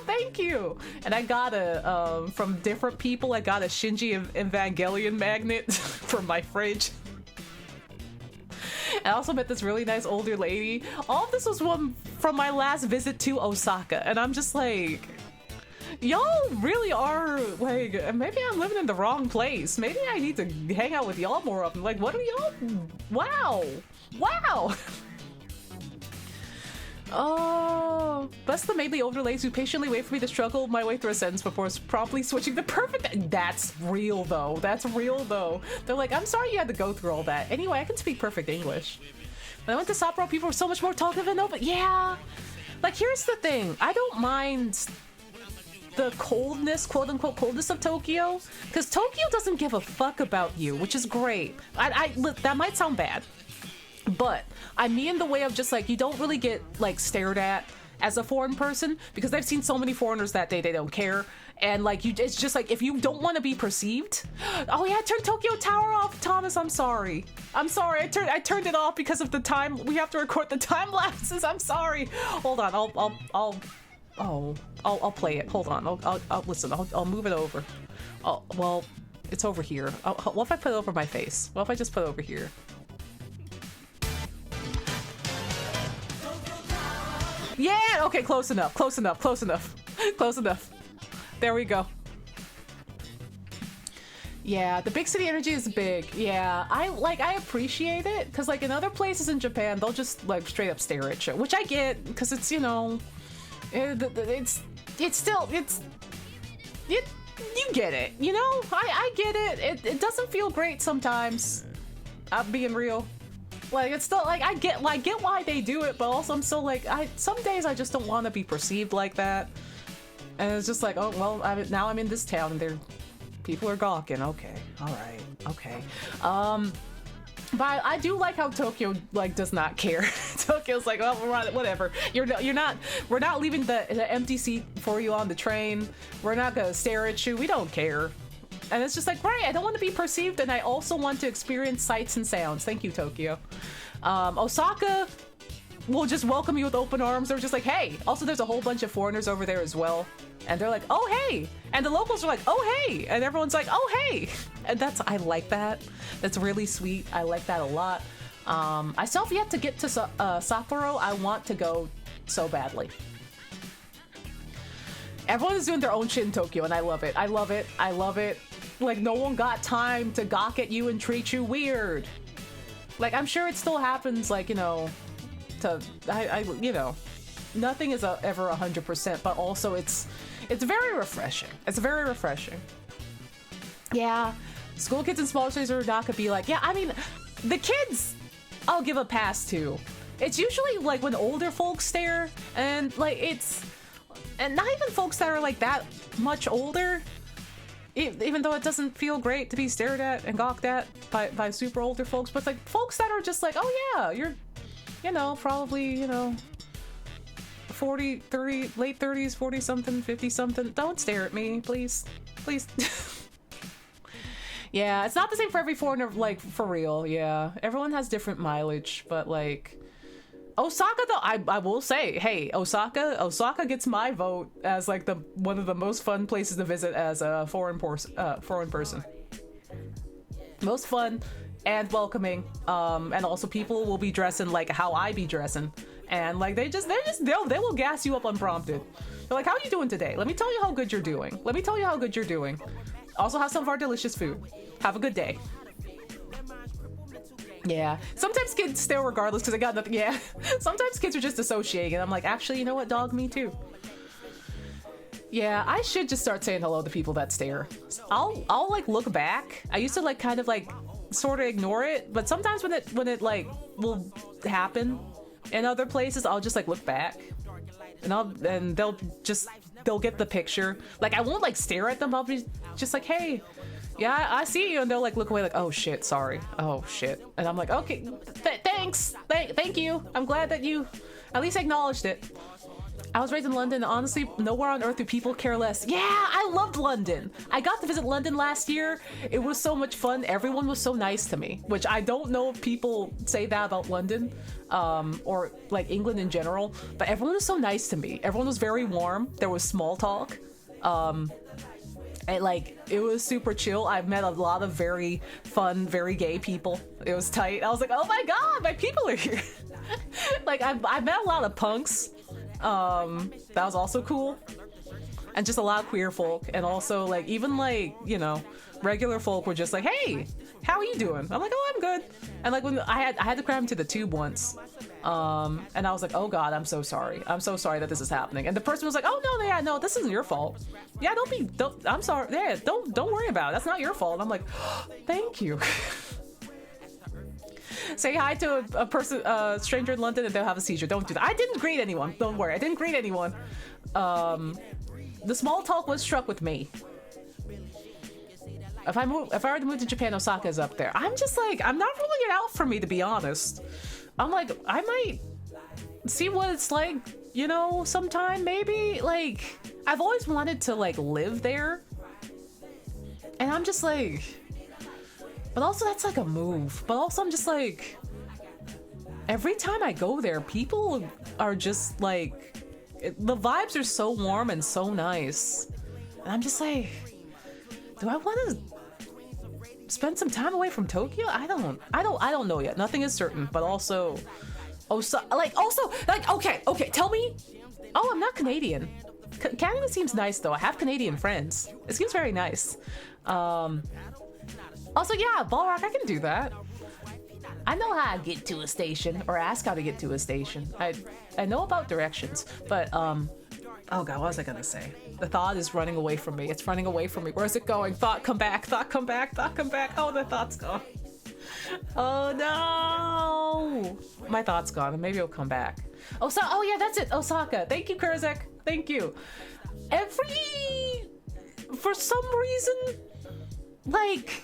S1: thank you. And I got from different people, I got a Shinji Evangelion magnet from my fridge. I also met this really nice older lady. All of this was from my last visit to Osaka. And I'm just like, Y'all really are, like, maybe I'm living in the wrong place. Maybe I need to hang out with y'all more often. Like, what are y'all? Wow. Wow. Oh, bless the mainly older ladies who patiently wait for me to struggle my way through a sentence before promptly switching to perfect. That's real, though. That's real, though. They're like, I'm sorry you had to go through all that. Anyway, I can speak perfect English. When I went to Sapporo, people were so much more talkative and open. Yeah. Like, here's the thing. I don't mind the coldness, quote-unquote coldness of Tokyo, because Tokyo doesn't give a fuck about you, which is great. That might sound bad, but I mean the way of just like, you don't really get like stared at as a foreign person, because I've seen so many foreigners that day they don't care, and like it's just like, if you don't want to be perceived. Oh yeah, I turned Tokyo Tower off, Thomas. I'm sorry. I turned it off because of the time we have to record the time lapses. I'm sorry. Hold on, I'll play it. Hold on. I'll listen. I'll move it over. Oh well, it's over here. What if I put it over my face? What if I just put it over here? Yeah, okay, close enough, close enough, close enough, close enough. There we go. Yeah, the big city energy is big. Yeah, I appreciate it, because like in other places in Japan, they'll just like straight up stare at you, which I get, because it's, you know, you get it, you know? I get it. It doesn't feel great sometimes. I'm being real. Like, it's still like I get why they do it, but also I'm still like, some days I just don't want to be perceived like that. And it's just like, oh well, now I'm in this town and people are gawking. Okay, all right, okay. But I do like how Tokyo like does not care. Tokyo's like, oh, whatever. We're not leaving the empty seat for you on the train. We're not gonna stare at you. We don't care. And it's just like, right, I don't want to be perceived, and I also want to experience sights and sounds. Thank you, Tokyo. Osaka will just welcome you with open arms. They're just like, hey. Also, there's a whole bunch of foreigners over there as well. And they're like, oh, hey. And the locals are like, oh, hey. And everyone's like, oh, hey. And I like that. That's really sweet. I like that a lot. I still have yet to get to Sapporo. I want to go so badly. Everyone is doing their own shit in Tokyo, and I love it. I love it. I love it. Like, no one got time to gawk at you and treat you weird. Like, I'm sure it still happens, like, you know, you know, nothing is ever 100%, but also it's very refreshing. It's very refreshing. Yeah, school kids in small cities are not gonna be like, yeah, I mean, the kids, I'll give a pass to. It's usually, like, when older folks stare, and, like, and not even folks that are, like, that much older, even though it doesn't feel great to be stared at and gawked at by super older folks, but it's like folks that are just like, oh yeah, you're, you know, probably, you know, 40, 30, late 30s, 40 something, 50 something. Don't stare at me, please. Please. Yeah, it's not the same for every foreigner, like, for real. Yeah, everyone has different mileage, but like, Osaka, though, I will say, hey, Osaka gets my vote as like one of the most fun places to visit as a foreign person. Most fun and welcoming, and also people will be dressing like how I be dressing, and like they will gas you up unprompted. They're like, how are you doing today? Let me tell you how good you're doing. Let me tell you how good you're doing. Also, have some of our delicious food. Have a good day. Yeah, sometimes kids stare regardless because they got nothing. Yeah, sometimes kids are just associating, and I'm like, actually, you know what, dog, me too. Yeah, I should just start saying hello to people that stare. I'll like look back. I used to like kind of like sort of ignore it, but sometimes when it like will happen in other places, I'll just like look back, and they'll get the picture. Like, I won't like stare at them. I'll be just like, hey. Yeah, I see you, and they'll like look away like, oh shit, sorry, oh shit, and I'm like, okay, thanks, thank you. I'm glad that you at least acknowledged it. I was raised in London, and honestly, nowhere on earth do people care less. Yeah, I loved London. I got to visit London last year. It was so much fun. Everyone was so nice to me, which I don't know if people say that about London, or like England in general, but everyone was so nice to me. Everyone was very warm. There was small talk. And like, it was super chill. I've met a lot of very fun, very gay people. It was tight. I was like, oh my god, my people are here. Like, I've met a lot of punks. That was also cool. and just a lot of queer folk, and also like even like, you know, regular folk were just like, hey, how are you doing? I'm like, oh, I'm good. And like when I had to cram into the tube once, and I was like, oh god, I'm so sorry that this is happening. And the person was like, oh no, yeah, no, this isn't your fault. Yeah, I'm sorry. Yeah, don't worry about it. That's not your fault. I'm like, oh, thank you. Say hi to a person, stranger in London, and they'll have a seizure. Don't do that. I didn't greet anyone. Don't worry. I didn't greet anyone. The small talk was struck with me. If I were to move to Japan, Osaka is up there. I'm just like, I'm not ruling it out for me, to be honest. I'm like, I might see what it's like, you know, sometime, maybe. Like, I've always wanted to, like, live there. And I'm just like... But also, that's like a move. But also, I'm just like... Every time I go there, people are just like... The vibes are so warm and so nice. And I'm just like... Do I want to spend some time away from Tokyo? I don't know yet. Nothing is certain. But also... okay, tell me... Oh, I'm not Canadian. Canada seems nice, though. I have Canadian friends. It seems very nice. Also, yeah, Ballrock, I can do that. I know how to get to a station, or ask how to get to a station. I know about directions, but, oh god, what was I gonna say? The thought is running away from me. It's running away from me. Where's it going? Thought, come back. Thought, come back. Thought, come back. Oh, the thought's gone. Oh, no! My thought's gone, and maybe it'll come back. Oh, yeah, that's it. Osaka. Thank you, Kurzek. Thank you. For some reason, like...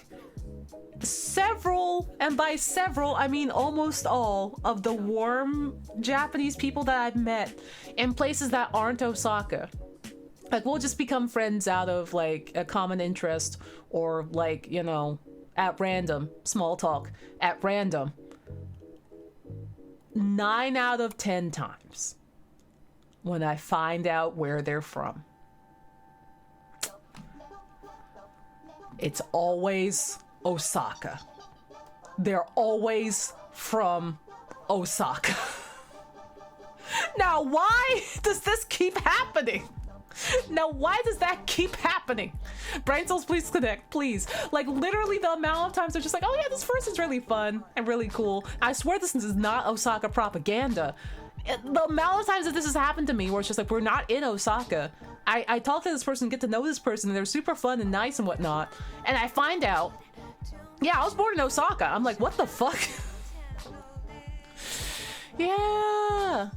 S1: Several, and by several I mean almost all, of the warm Japanese people that I've met in places that aren't Osaka, like, we'll just become friends out of like a common interest, or like, you know, at random, small talk at random. 9 out of 10 times when I find out where they're from, it's always Osaka. They're always from Osaka. Now, why does this keep happening? Now, why does that keep happening? Brain Cells, please connect, please. Like, literally the amount of times they're just like, oh yeah, this person's really fun and really cool. I swear this is not Osaka propaganda. The amount of times that this has happened to me where it's just like, we're not in Osaka. I talk to this person, get to know this person, and they're super fun and nice and whatnot. And I find out, yeah, I was born in Osaka. I'm like, what the fuck? Yeah.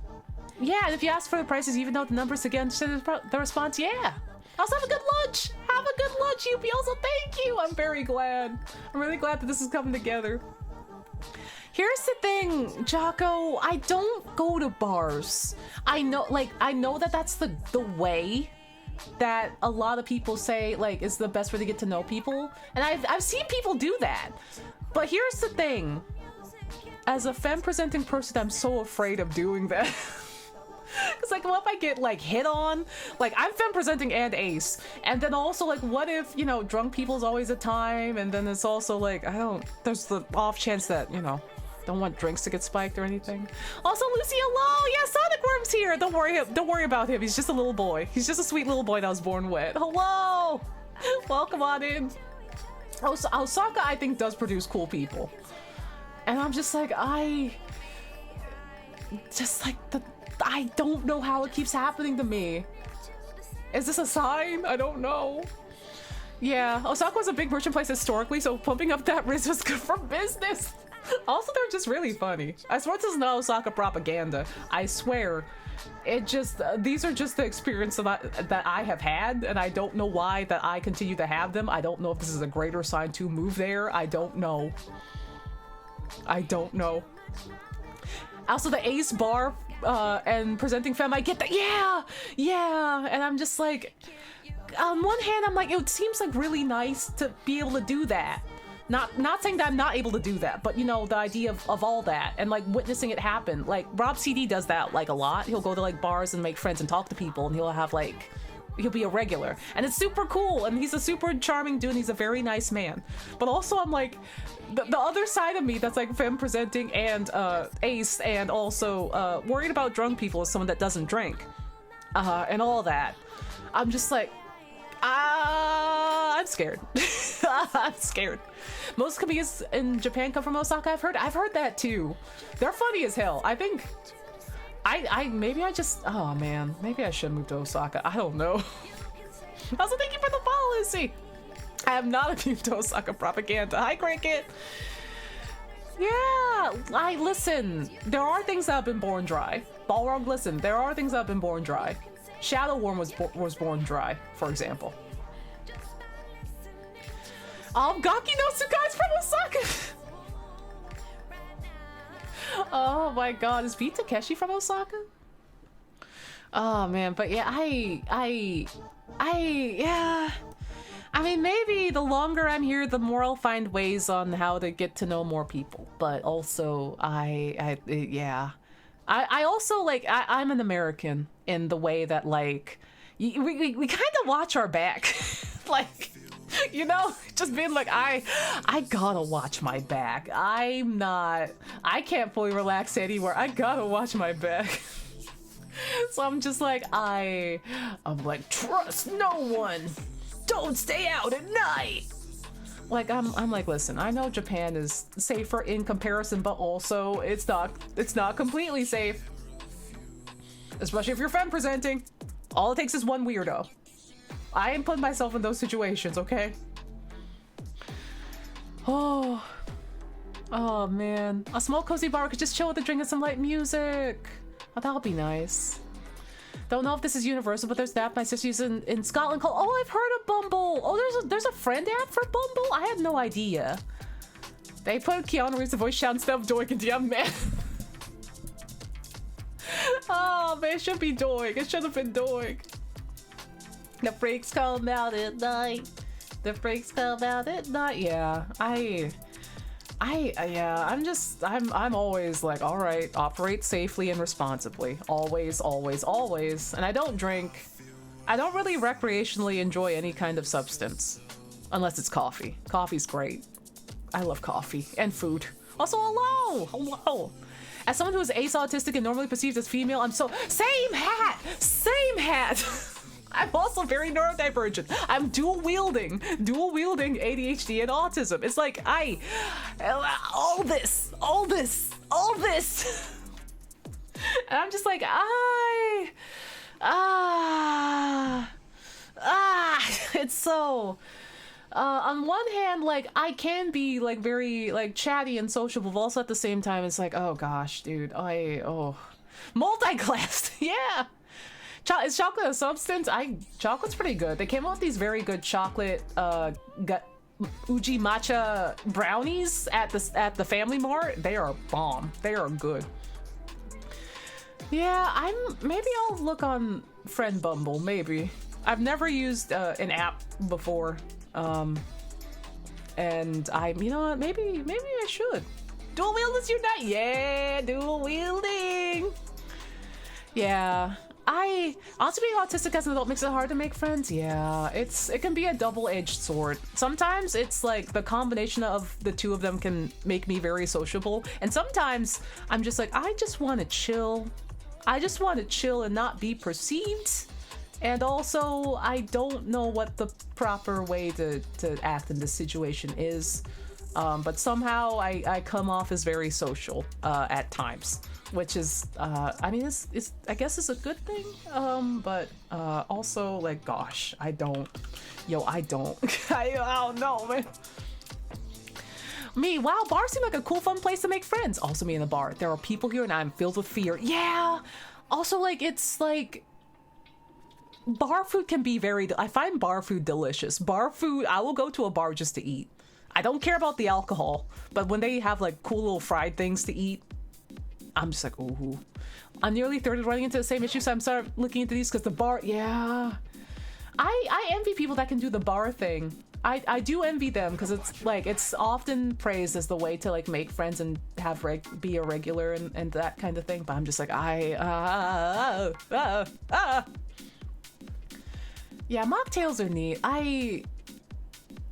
S1: Yeah, and if you ask for the prices, even though the numbers again, the response, yeah. Also, have a good lunch. Have a good lunch, UP. Also, thank you. I'm very glad. I'm really glad that this is coming together. Here's the thing, Jocko. I don't go to bars. I know that that's the way that a lot of people say, like, is the best way to get to know people. And I've seen people do that. But here's the thing. As a femme-presenting person, I'm so afraid of doing that. Because, like, what if I get, like, hit on? Like, I'm femme-presenting and ace. And then also, like, what if, you know, drunk people's always a time? And then it's also, like, there's the off chance that, you know, don't want drinks to get spiked or anything. Also, Lucy, hello! Yeah, Sonic Worm's here! Don't worry about him. He's just a little boy. He's just a sweet little boy that was born wet. Hello! Welcome on in. Osaka, I think, does produce cool people. And I'm just like, I don't know how it keeps happening to me. Is this a sign? I don't know. Yeah, Osaka was a big merchant place historically, so pumping up that risk was good for business. Also, they're just really funny. I swear this is not Osaka propaganda. I swear. It just, these are just the experience that I have had, and I don't know why that I continue to have them. I don't know if this is a greater sign to move there. I don't know. I don't know. Also, the Ace bar and presenting femme, I get that. Yeah. And I'm just like, on one hand, I'm like, it seems like really nice to be able to do that. Not saying that I'm not able to do that, but you know, the idea of all that and like witnessing it happen. Like Rob CD does that like a lot. He'll go to like bars and make friends and talk to people, and he'll have like, he'll be a regular, and it's super cool, and he's a super charming dude, and he's a very nice man. But also I'm like, the other side of me that's like femme presenting and ace and also worried about drunk people as someone that doesn't drink and all that. I'm just like, I'm scared. I'm scared. Most comedians in Japan come from Osaka. I've heard that too. They're funny as hell. I think maybe I just, oh man, maybe I should move to Osaka. I don't know. Also, thank you for the follow, Lucy. I am not immune to Osaka propaganda. Hi, Cricket. Yeah, listen. There are things that have been born dry. Balrog, listen. There are things that have been born dry. Shadow Worm was born dry, for example. Gaki no Sukai's from Osaka. Oh my God, is Pete Takeshi from Osaka? Oh man, but yeah, yeah. I mean, maybe the longer I'm here, the more I'll find ways on how to get to know more people. But also, yeah. I also, like, I'm an American in the way that, like, we kind of watch our back. Like, you know, just being like, I gotta watch my back. I can't fully relax anywhere. I gotta watch my back. So I'm just like, I'm like, trust no one. Don't stay out at night. Like, I'm like, listen, I know Japan is safer in comparison, but also it's not completely safe. Especially if you're femme presenting. All it takes is one weirdo. I ain't putting myself in those situations, okay? Oh man. A small cozy bar could just chill with a drink and some light music. Oh, that would be nice. Don't know if this is universal, but there's the app my sister uses in Scotland called, oh, I've heard of Bumble. Oh, there's a friend app for Bumble? I had no idea. They put Keanu Reeves' voice sound instead of Doink into young man. Oh, man, it should be Doink. It should have been Doink. The freaks come out at night. The freaks come out at night. Yeah, I'm always like, all right, operate safely and responsibly. Always, always, always. And I don't drink. I don't really recreationally enjoy any kind of substance. Unless it's coffee. Coffee's great. I love coffee and food. Also, hello! As someone who is ace autistic and normally perceived as female, I'm so, same hat! I'm also very neurodivergent. I'm dual wielding ADHD and autism. It's like, all this. And I'm just like, it's so, on one hand, like, I can be, like, very, like, chatty and sociable, but also at the same time, it's like, oh gosh, dude, multi-classed, yeah. Is chocolate a substance? Chocolate's pretty good. They came out with these very good chocolate uji matcha brownies at the Family Mart. They are bomb. They are good. Yeah, maybe I'll look on Friend Bumble. Maybe I've never used an app before, and you know what? Maybe I should. Dual wielders unite. Yeah, dual wielding. Yeah. Also being autistic as an adult makes it hard to make friends. Yeah, it can be a double-edged sword. Sometimes it's like the combination of the two of them can make me very sociable, and sometimes I'm just like, I just want to chill. I just want to chill and not be perceived. And also, I don't know what the proper way to act in this situation is. But somehow I come off as very social at times. Which is, I mean, I guess it's a good thing, but also, like, gosh, I don't. I don't know, man. Me, wow, bars seem like a cool, fun place to make friends. Also me in the bar. There are people here and I'm filled with fear. Yeah! Also, like, it's, like, bar food can be I find bar food delicious. Bar food, I will go to a bar just to eat. I don't care about the alcohol, but when they have, like, cool little fried things to eat, I'm just like, ooh. I'm nearly 30 running into the same issue, so I'm starting looking into these because the bar, yeah. I envy people that can do the bar thing. I do envy them because it's like, it's often praised as the way to like make friends and have be a regular and that kind of thing. But I'm just like, yeah, mocktails are neat. I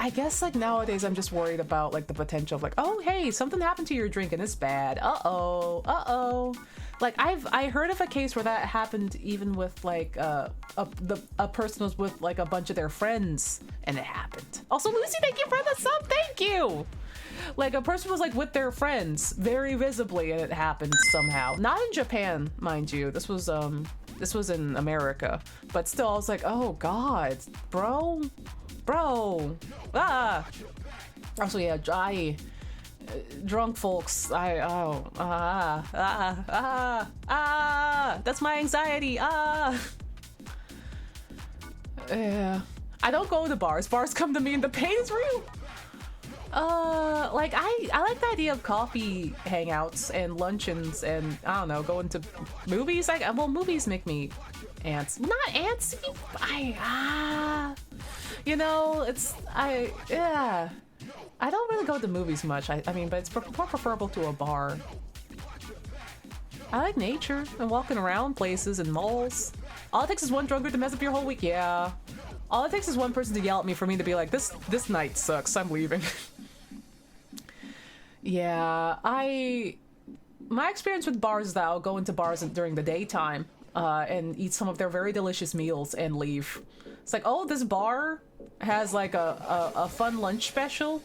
S1: guess like nowadays I'm just worried about like the potential of like, oh hey, something happened to your drink and it's bad. Uh-oh. Like I heard of a case where that happened even with like a person was with like a bunch of their friends and it happened. Also, Lucy, thank you for the sub. Thank you. Like a person was like with their friends very visibly and it happened somehow. Not in Japan, mind you. This was in America, but still I was like, oh god, bro. Also, yeah, drunk folks, that's my anxiety. Yeah, I don't go to bars. Bars come to me and the pain is real. Like I like the idea of coffee hangouts and luncheons and I don't know, going to movies. Like, well, movies make me not antsy. You know, yeah. I don't really go to movies much. I mean, but it's more preferable to a bar. I like nature and walking around places and malls. All it takes is one drunkard to mess up your whole week. Yeah. All it takes is one person to yell at me for me to be like, this night sucks. I'm leaving. Yeah, my experience with bars is that I'll go into bars during the daytime and eat some of their very delicious meals and leave. It's like, oh, this bar has like a fun lunch special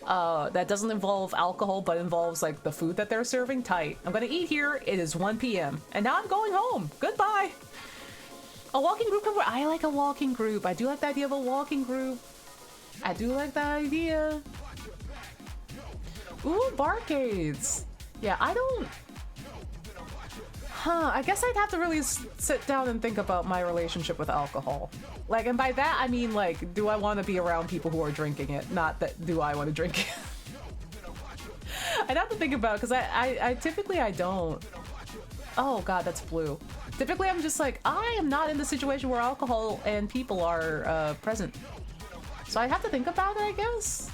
S1: that doesn't involve alcohol but involves like the food that they're serving. Tight. I'm gonna eat here. It is 1 p.m. and now I'm going home. Goodbye. A walking group. I like a walking group. I do like the idea of a walking group. I do like that idea. Ooh, barcades. Yeah, I don't... I guess I'd have to really sit down and think about my relationship with alcohol. Like, and by that, I mean, like, do I want to be around people who are drinking it? Not that, do I want to drink it? I'd have to think about it, because I typically, I don't. Oh, God, that's blue. Typically, I'm just like, I am not in the situation where alcohol and people are present. So I have to think about it, I guess.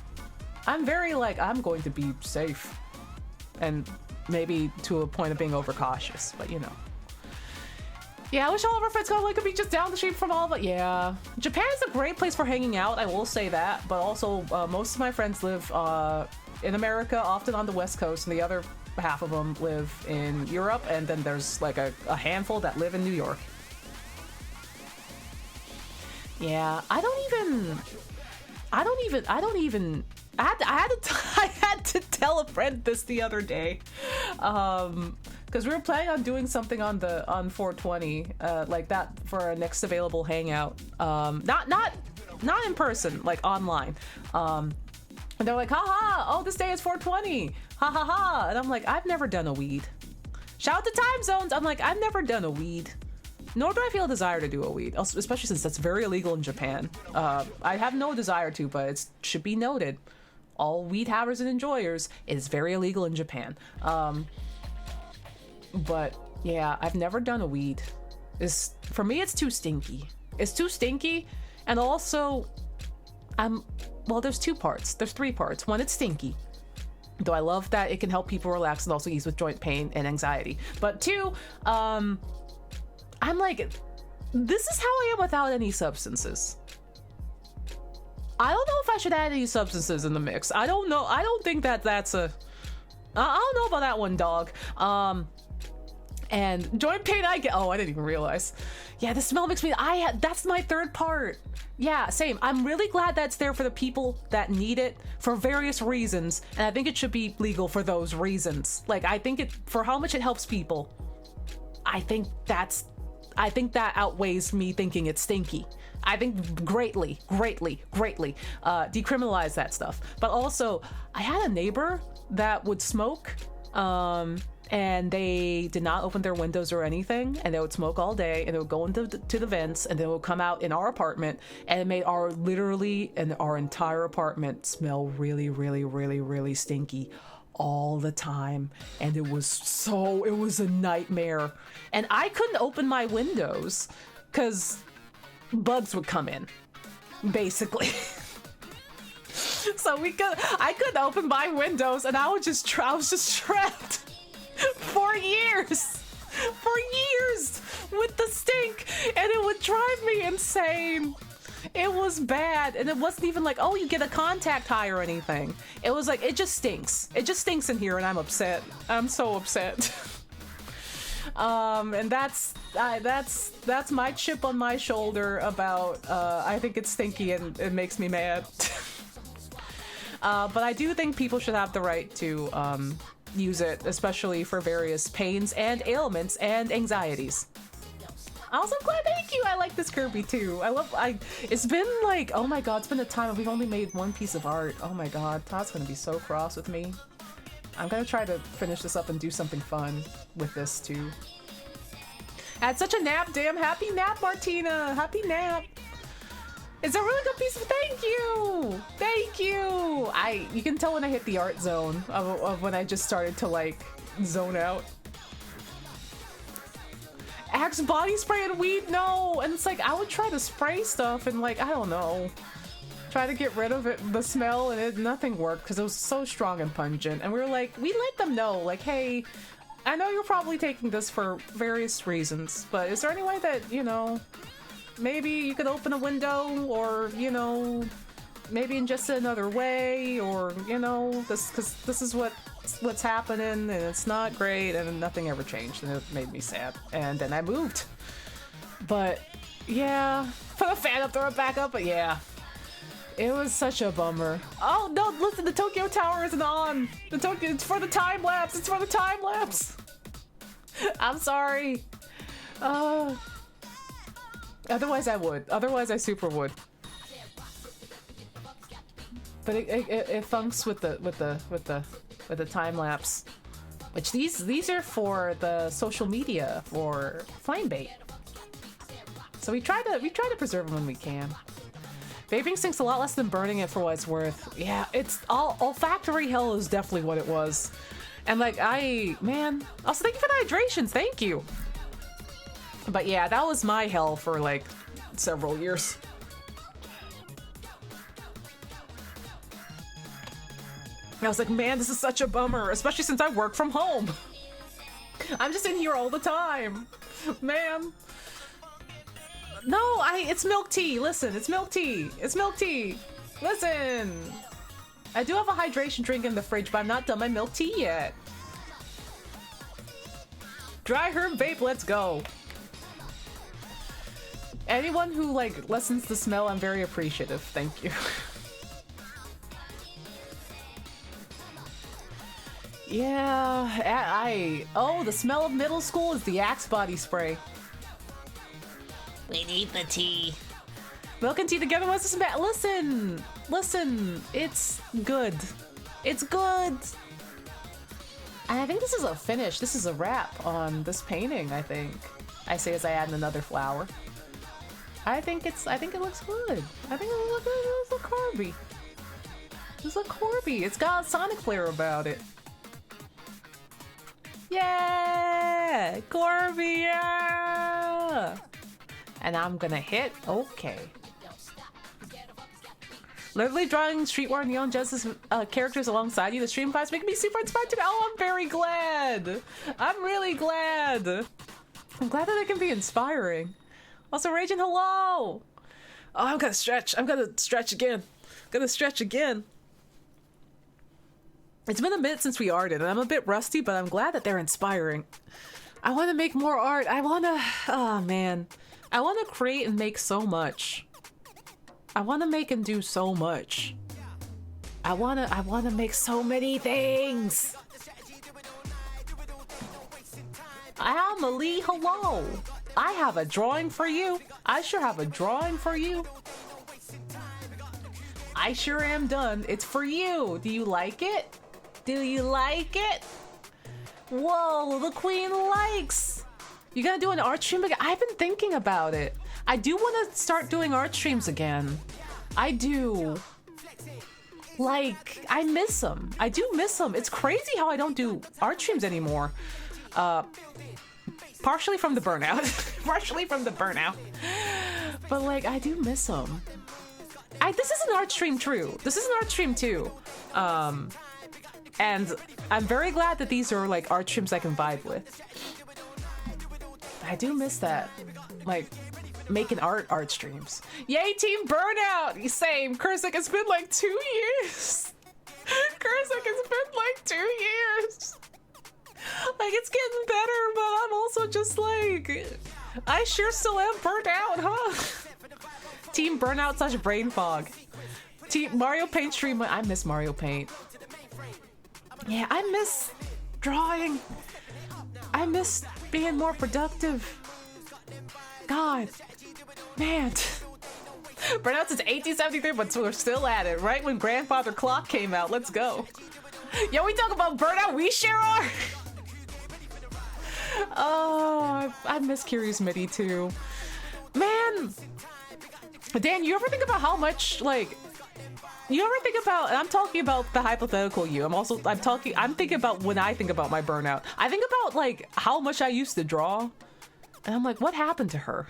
S1: I'm very, like, I'm going to be safe. And maybe to a point of being overcautious, but you know. Yeah, I wish all of our friends could be just down the street from all of it. Yeah. Japan is a great place for hanging out, I will say that. But also, most of my friends live in America, often on the West Coast, and the other half of them live in Europe, and then there's like a handful that live in New York. Yeah, I had to tell a friend this the other day, because we were planning on doing something on 420, like that for our next available hangout. Not in person, like online. And they're like, haha, oh, this day is 420, ha ha ha. And I'm like, I've never done a weed. Shout out to time zones. I'm like, I've never done a weed. Nor do I feel a desire to do a weed, especially since that's very illegal in Japan. I have no desire to, but it should be noted. All weed havers and enjoyers, it is very illegal in Japan. But yeah, I've never done a weed. For me, it's too stinky. It's too stinky, and also, well, there's two parts. There's three parts. One, it's stinky. Though I love that it can help people relax and also ease with joint pain and anxiety. But two, I'm like, this is how I am without any substances. I don't know if I should add any substances in the mix. I don't know. I don't think that's a... I don't know about that one, dog. And joint pain I get... Oh, I didn't even realize. Yeah, the smell makes me... That's my third part. Yeah, same. I'm really glad that's there for the people that need it for various reasons. And I think it should be legal for those reasons. Like, I think for how much it helps people. I think that outweighs me thinking it's stinky. I think greatly decriminalize that stuff. But also, I had a neighbor that would smoke, and they did not open their windows or anything, and they would smoke all day, and they would go into the vents, and they would come out in our apartment, and it made our entire apartment smell really, really, really, really stinky all the time. And it was a nightmare. And I couldn't open my windows because bugs would come in, basically. So I couldn't open my windows, and I was just trapped for years with the stink, and it would drive me insane. It was bad, and it wasn't even like, oh, you get a contact high or anything. It was like, it just stinks. It just stinks in here, and I'm upset. I'm so upset. And that's my chip on my shoulder about I think it's stinky and it makes me mad. But I do think people should have the right to use it, especially for various pains and ailments and anxieties. Also, glad, thank you. I like this Kirby too. It's been like, oh my god, it's been a time and we've only made one piece of art. Oh my god, Todd's gonna be so cross with me. I'm gonna try to finish this up and do something fun with this too. Had such a nap, damn. Happy nap, Martina. Happy nap. It's a really good piece of, thank you. Thank you. You can tell when I hit the art zone of when I just started to like zone out. Axe body spray and weed, no. And it's like, I would try to spray stuff and like, I don't know. Try to get rid of it, the smell, and nothing worked because it was so strong and pungent. And we were like, we let them know, like, hey, I know you're probably taking this for various reasons, but is there any way that, you know, maybe you could open a window or, you know, maybe ingest it another way, or, you know, because this is what's happening and it's not great, and nothing ever changed and it made me sad. And then I moved. But yeah, put a fan up, throw it back up, but yeah. It was such a bummer. Oh no, listen, the Tokyo Tower isn't on. It's for the time lapse. It's for the time lapse. I'm sorry. Otherwise I would. Otherwise I super would. But it funks with the time lapse. Which these are for the social media for Flamebait. So we try to preserve them when we can. Vaping stinks a lot less than burning it, for what it's worth. Yeah, it's olfactory hell is definitely what it was. And like, man. Also, thank you for the hydrations, thank you. But yeah, that was my hell for like several years. I was like, man, this is such a bummer, especially since I work from home. I'm just in here all the time, man. No, it's milk tea. Listen, it's milk tea. It's milk tea. Listen. I do have a hydration drink in the fridge, but I'm not done my milk tea yet. Dry herb vape, let's go. Anyone who, like, lessens the smell, I'm very appreciative. Thank you. Yeah, oh, the smell of middle school is the Axe body spray.
S2: We need the tea.
S1: Milk and tea together was the smell. Listen, it's good. It's good. And I think this is a finish. This is a wrap on this painting, I think. I say as I add another flower. I think it looks good. I think it looks good. It looks like Corby. It's like Corby. It's got a sonic flair about it. Yeah! Corby, yeah! And I'm gonna hit okay. Literally drawing Streetwear Neon Justice characters alongside you. The stream class making me super inspired today. Oh, I'm very glad. I'm really glad. I'm glad that it can be inspiring. Also, Raging, hello. Oh, I'm gonna stretch. I'm gonna stretch again. It's been a minute since we arted, and I'm a bit rusty, but I'm glad that they're inspiring. I want to make more art. Oh man. I want to create and make so much. I want to make and do so much. I want to make so many things. Amelie, hello. I have a drawing for you. I sure have a drawing for you. I sure am done. It's for you. Do you like it? Do you like it? Whoa, the queen likes. You gonna do an art stream again? I've been thinking about it. I do want to start doing art streams again. I do. Like, I miss them. I do miss them. It's crazy how I don't do art streams anymore. Partially from the burnout. But like, I do miss them. This is an art stream too. And I'm very glad that these are like art streams I can vibe with. I do miss that. Like, making art streams. Yay, Team Burnout! Same. Kurzik, it's been like 2 years. Like, it's getting better, but I'm also just like, I sure still am burnt out, huh? Team burnout slash brain fog. Team Mario Paint stream. I miss Mario Paint. Yeah, I miss drawing. I miss being more productive. God, man. Burnout since 1873, but we're still at it. Right when Grandfather Clock came out. Let's go. Yo, we talk about burnout. We sure are. Oh, I miss Curious Midi too. Man, Dan, you ever think about how much, like, you ever think about, and I'm talking about the hypothetical you, I'm thinking about when I think about my burnout. I think about, like, how much I used to draw, and I'm like, what happened to her?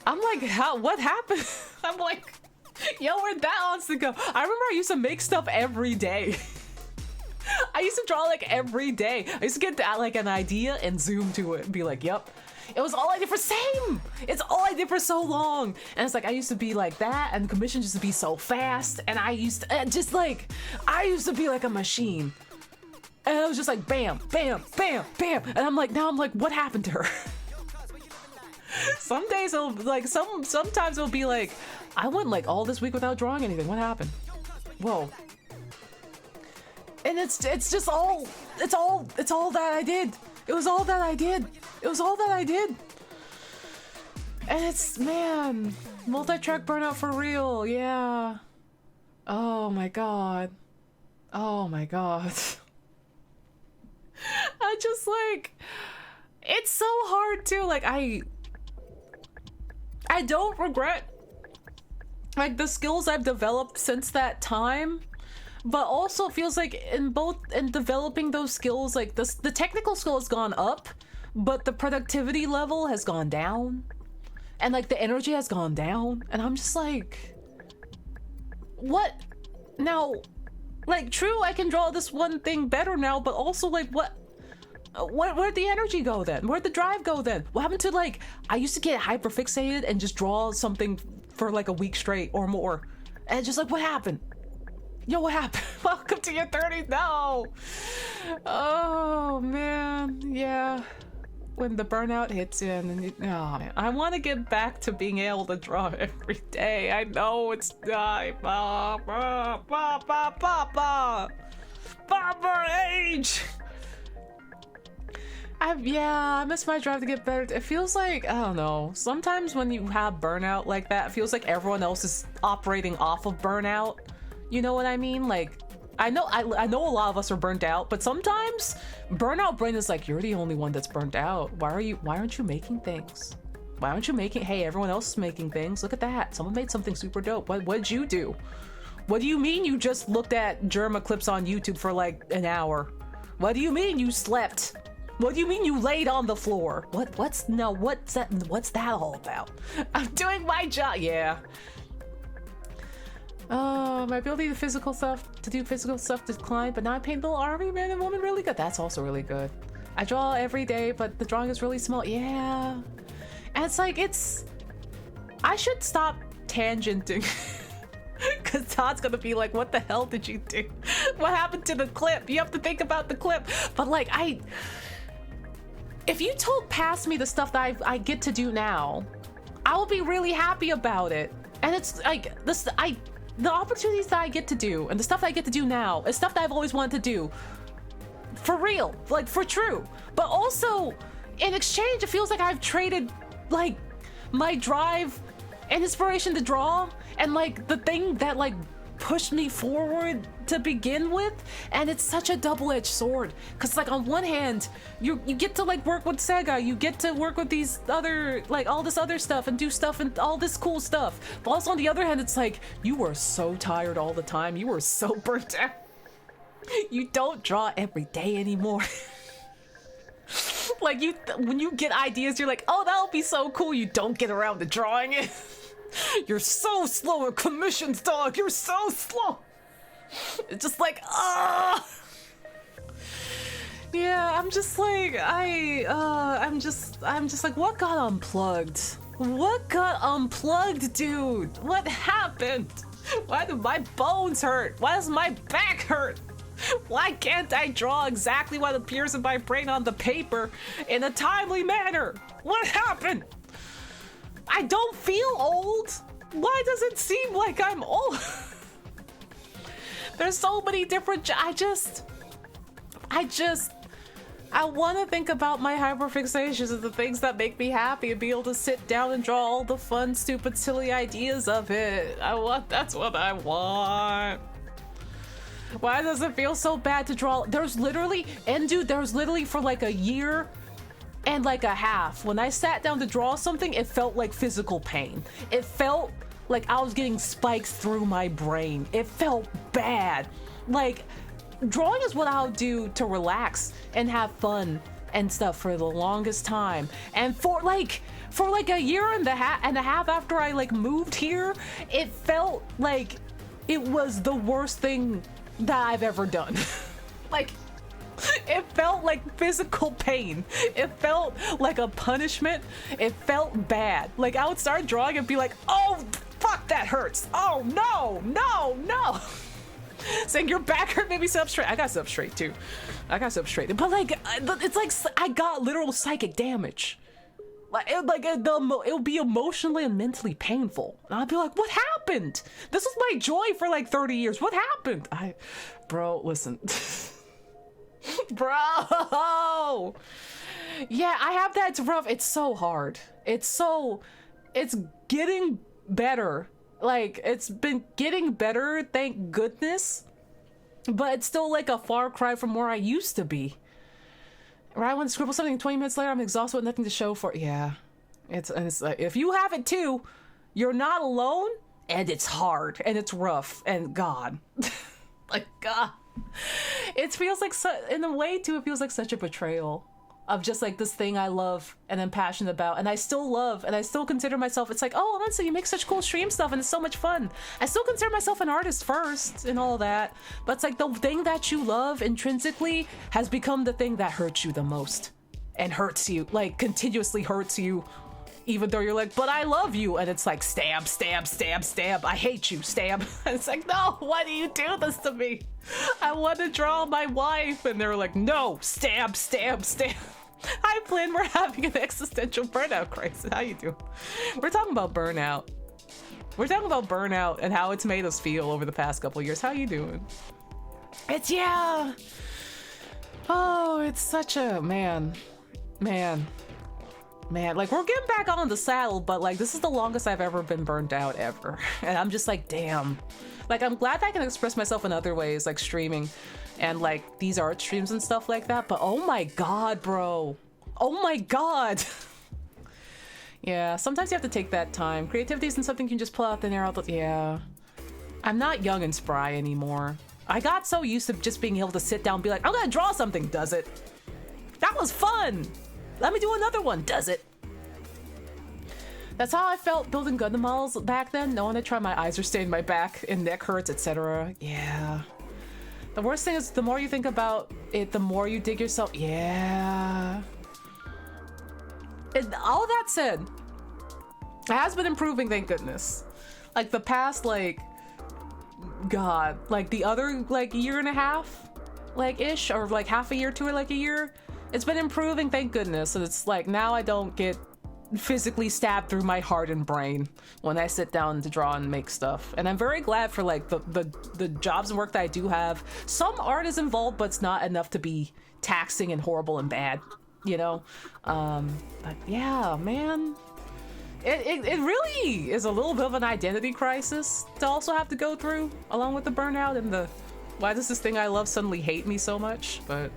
S1: I'm like, what happened? I'm like, yo, where'd that Onsta go? I remember I used to make stuff every day. I used to draw like every day. I used to get that, like, an idea and zoom to it and be like, yep. It was all I did for It's all I did for so long. And it's like, I used to be like that, and commissions used to be so fast. And I used to I used to be like a machine. And I was just like, bam, bam, bam, bam. And I'm like, now I'm like, what happened to her? Some days it'll like, sometimes it'll be like, I went like all this week without drawing anything. What happened? Whoa. And it's all that I did. It was all that I did. It was all that I did. And it's, man, multi-track burnout for real, yeah. Oh my god. Oh my god. I just like, it's so hard too. Like, I don't regret like the skills I've developed since that time. But also feels like in developing those skills, like the technical skill has gone up, but the productivity level has gone down. And like the energy has gone down. And I'm just like, what? Now, like, true, I can draw this one thing better now, but also like, where'd the energy go then? Where'd the drive go then? What happened to, like, I used to get hyperfixated and just draw something for like a week straight or more. And just like, what happened? Yo, what happened? Welcome to your 30s. No. Oh, man. Yeah. When the burnout hits in and oh, man. I want to get back to being able to draw every day. I know it's time. Age. I miss my drive to get better. It feels like, I don't know. Sometimes when you have burnout like that, it feels like everyone else is operating off of burnout. You know what I mean? Like, I know a lot of us are burnt out, but sometimes burnout brain is like, you're the only one that's burnt out. Why aren't you making things? Why aren't you making, hey, everyone else is making things. Look at that. Someone made something super dope. What'd you do? What do you mean you just looked at Germa clips on YouTube for like an hour? What do you mean you slept? What do you mean you laid on the floor? What's that all about? I'm doing my job. Yeah. My ability to do physical stuff declined, but now I paint little army man and woman really good. That's also really good. I draw every day, but the drawing is really small. Yeah. And it's like, I should stop tangenting. Cause Todd's gonna be like, what the hell did you do? What happened to the clip? You have to think about the clip. But like, if you told past me the stuff that I get to do now, I will be really happy about it. And it's like, the opportunities that I get to do and the stuff that I get to do now is stuff that I've always wanted to do. For real, like, for true. But also, in exchange, it feels like I've traded, like, my drive and inspiration to draw and, like, the thing that, like, pushed me forward to begin with. And it's such a double-edged sword. Because, like, on one hand, you get to, like, work with Sega. You get to work with these other, like, all this other stuff and do stuff and all this cool stuff. But also, on the other hand, it's like, you were so tired all the time. You were so burnt out. You don't draw every day anymore. Like, when you get ideas, you're like, oh, that'll be so cool. You don't get around to drawing it. You're so slow at commissions, dog. You're so slow. It's just like, yeah, I'm just like, I'm just like, what got unplugged? What got unplugged, dude? What happened? Why do my bones hurt? Why does my back hurt? Why can't I draw exactly what appears in my brain on the paper in a timely manner? What happened? I don't feel old. Why does it seem like I'm old? There's so many different. I want to think about my hyperfixations and the things that make me happy and be able to sit down and draw all the fun, stupid, silly ideas of it. That's what I want. Why does it feel so bad to draw? There's literally for like a year and like a half, when I sat down to draw something, it felt like physical pain. It felt like I was getting spikes through my brain. It felt bad. Like, drawing is what I'll do to relax and have fun and stuff for the longest time. And for like a year and a half after I like moved here, it felt like it was the worst thing that I've ever done. Like, it felt like physical pain. It felt like a punishment. It felt bad. Like, I would start drawing and be like, oh, fuck, that hurts. Oh, no. Saying your back hurt made me sit up straight. I got sit up straight too. But like, it's like I got literal psychic damage. It'll be emotionally and mentally painful. And I'll be like, what happened? This was my joy for like 30 years. What happened? Bro, listen. Bro. Yeah, I have that. It's rough. It's so hard. It's getting better. Like, it's been getting better, thank goodness. But it's still like a far cry from where I used to be. Right, when I scribble something 20 minutes later, I'm exhausted with nothing to show for it. Yeah. It's like, if you have it too, you're not alone, and it's hard, and it's rough, and God. Like, God. It feels like, in a way too, it feels like such a betrayal of just like this thing I love and I'm passionate about, and I still love, and I still consider myself, it's like, oh, Onsta, you make such cool stream stuff and it's so much fun. I still consider myself an artist first and all that, but it's like the thing that you love intrinsically has become the thing that hurts you the most, and hurts you, like continuously hurts you, even though you're like, but I love you, and it's like stab, stab, stab, stab, I hate you, stab. And it's like, no, why do you do this to me? I want to draw my wife, and they're like, no, stab, stab, stab. Hi, Flynn, we're having an existential burnout crisis. How you doing? We're talking about burnout. We're talking about burnout and how it's made us feel over the past couple years. How you doing? It's, yeah. Oh, it's such a, man, like, we're getting back on the saddle, but like, this is the longest I've ever been burned out ever. And I'm just like, damn. Like, I'm glad that I can express myself in other ways, like streaming and like these art streams and stuff like that. But oh my God, bro. Oh my God. Yeah, sometimes you have to take that time. Creativity isn't something you can just pull out the air. Yeah. I'm not young and spry anymore. I got so used to just being able to sit down and be like, I'm gonna draw something. Does it? That was fun. Let me do another one. Does it? That's how I felt building Gundam models back then. Knowing I try, my eyes are stained, my back and neck hurts, etc. Yeah. The worst thing is, the more you think about it, the more you dig yourself. Yeah. And all that said, it has been improving, thank goodness. Like the past, like, God, like the other, like, year and a half, like, ish, or like half a year to like a year. It's been improving, thank goodness. And it's like, now I don't get physically stabbed through my heart and brain when I sit down to draw and make stuff. And I'm very glad for like the jobs and work that I do have. Some art is involved, but it's not enough to be taxing and horrible and bad, you know? But yeah, man. It really is a little bit of an identity crisis to also have to go through, along with the burnout and the, why does this thing I love suddenly hate me so much? But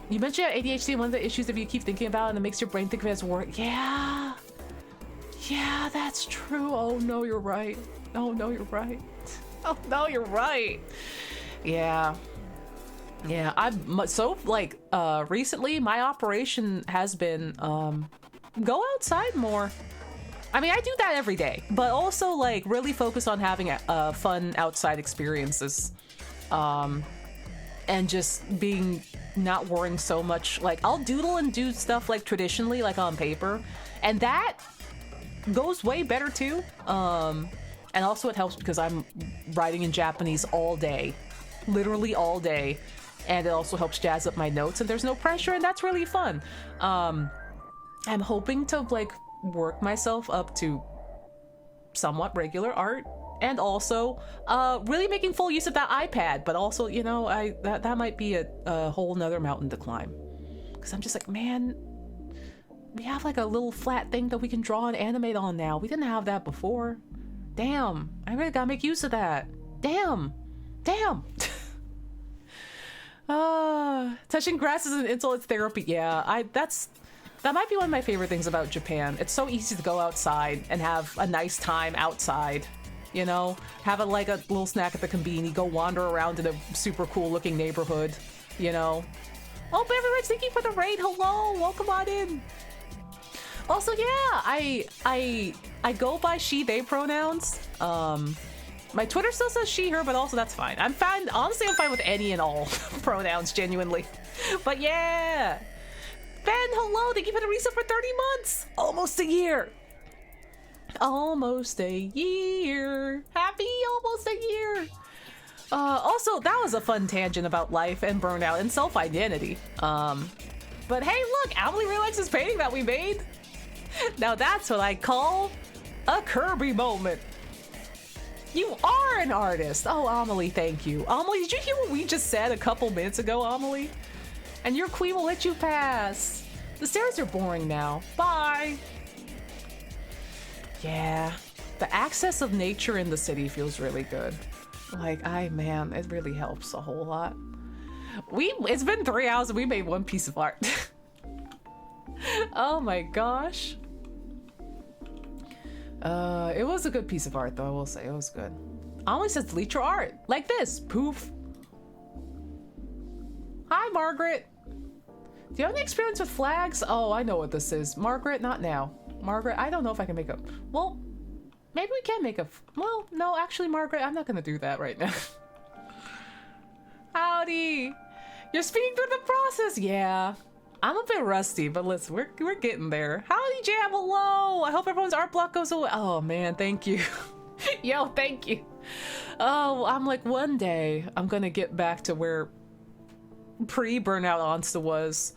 S1: you mentioned ADHD, one of the issues that you keep thinking about and it makes your brain think of it as work. Yeah. Yeah, that's true. Oh no, you're right. Oh no, you're right. Oh no, you're right. Yeah. Yeah, recently my operation has been, go outside more. I mean, I do that every day, but also like really focus on having fun outside experiences. And just not worrying so much. Like, I'll doodle and do stuff like traditionally, like on paper, and that goes way better too. And also it helps because I'm writing in Japanese all day. literally all day. And it also helps jazz up my notes, and there's no pressure, and that's really fun. I'm hoping to like work myself up to somewhat regular art, and also really making full use of that iPad. But also, you know, that might be a whole nother mountain to climb, because I'm just like, man, we have like a little flat thing that we can draw and animate on now. We didn't have that before. Damn, I really gotta make use of that. Damn. Touching grass is an insult, it's therapy. Yeah, that might be one of my favorite things about Japan. It's so easy to go outside and have a nice time outside. You know, have a little snack at the konbini, go wander around in a super cool looking neighborhood. You know. Oh, Baby Rich, thank you for the raid. Hello, welcome on in. Also, yeah, I go by she, they pronouns. My Twitter still says she, her, but also that's fine. I'm fine. Honestly, I'm fine with any and all pronouns, genuinely. But yeah. Ben, hello. Thank you for the reset for 30 months. Almost a year. Almost a year. Happy almost a year. Also, that was a fun tangent about life and burnout and self-identity. But hey, look, Amelie realized this painting that we made. Now that's what I call a Kirby moment. You are an artist. Oh, Amelie, thank you. Amelie, did you hear what we just said a couple minutes ago, Amelie? And your queen will let you pass. The stairs are boring now. Bye. Yeah, the access of nature in the city feels really good. Like, man, it really helps a whole lot. It's been 3 hours and we made one piece of art. Oh my gosh. It was a good piece of art though, I will say, it was good. Amelie says delete your art, like this, poof. Hi, Margaret. Do you have any experience with flags? Oh, I know what this is. Margaret, not now. Margaret, I don't know if I can make a, well, maybe we can make a, well, no, actually, Margaret, I'm not gonna do that right now. Howdy. You're speeding through the process, yeah. I'm a bit rusty, but listen, we're getting there. Howdy, Jam, hello! I hope everyone's art block goes away. Oh man, thank you. Yo, thank you. Oh, I'm like, one day I'm gonna get back to where pre-burnout Onsta was.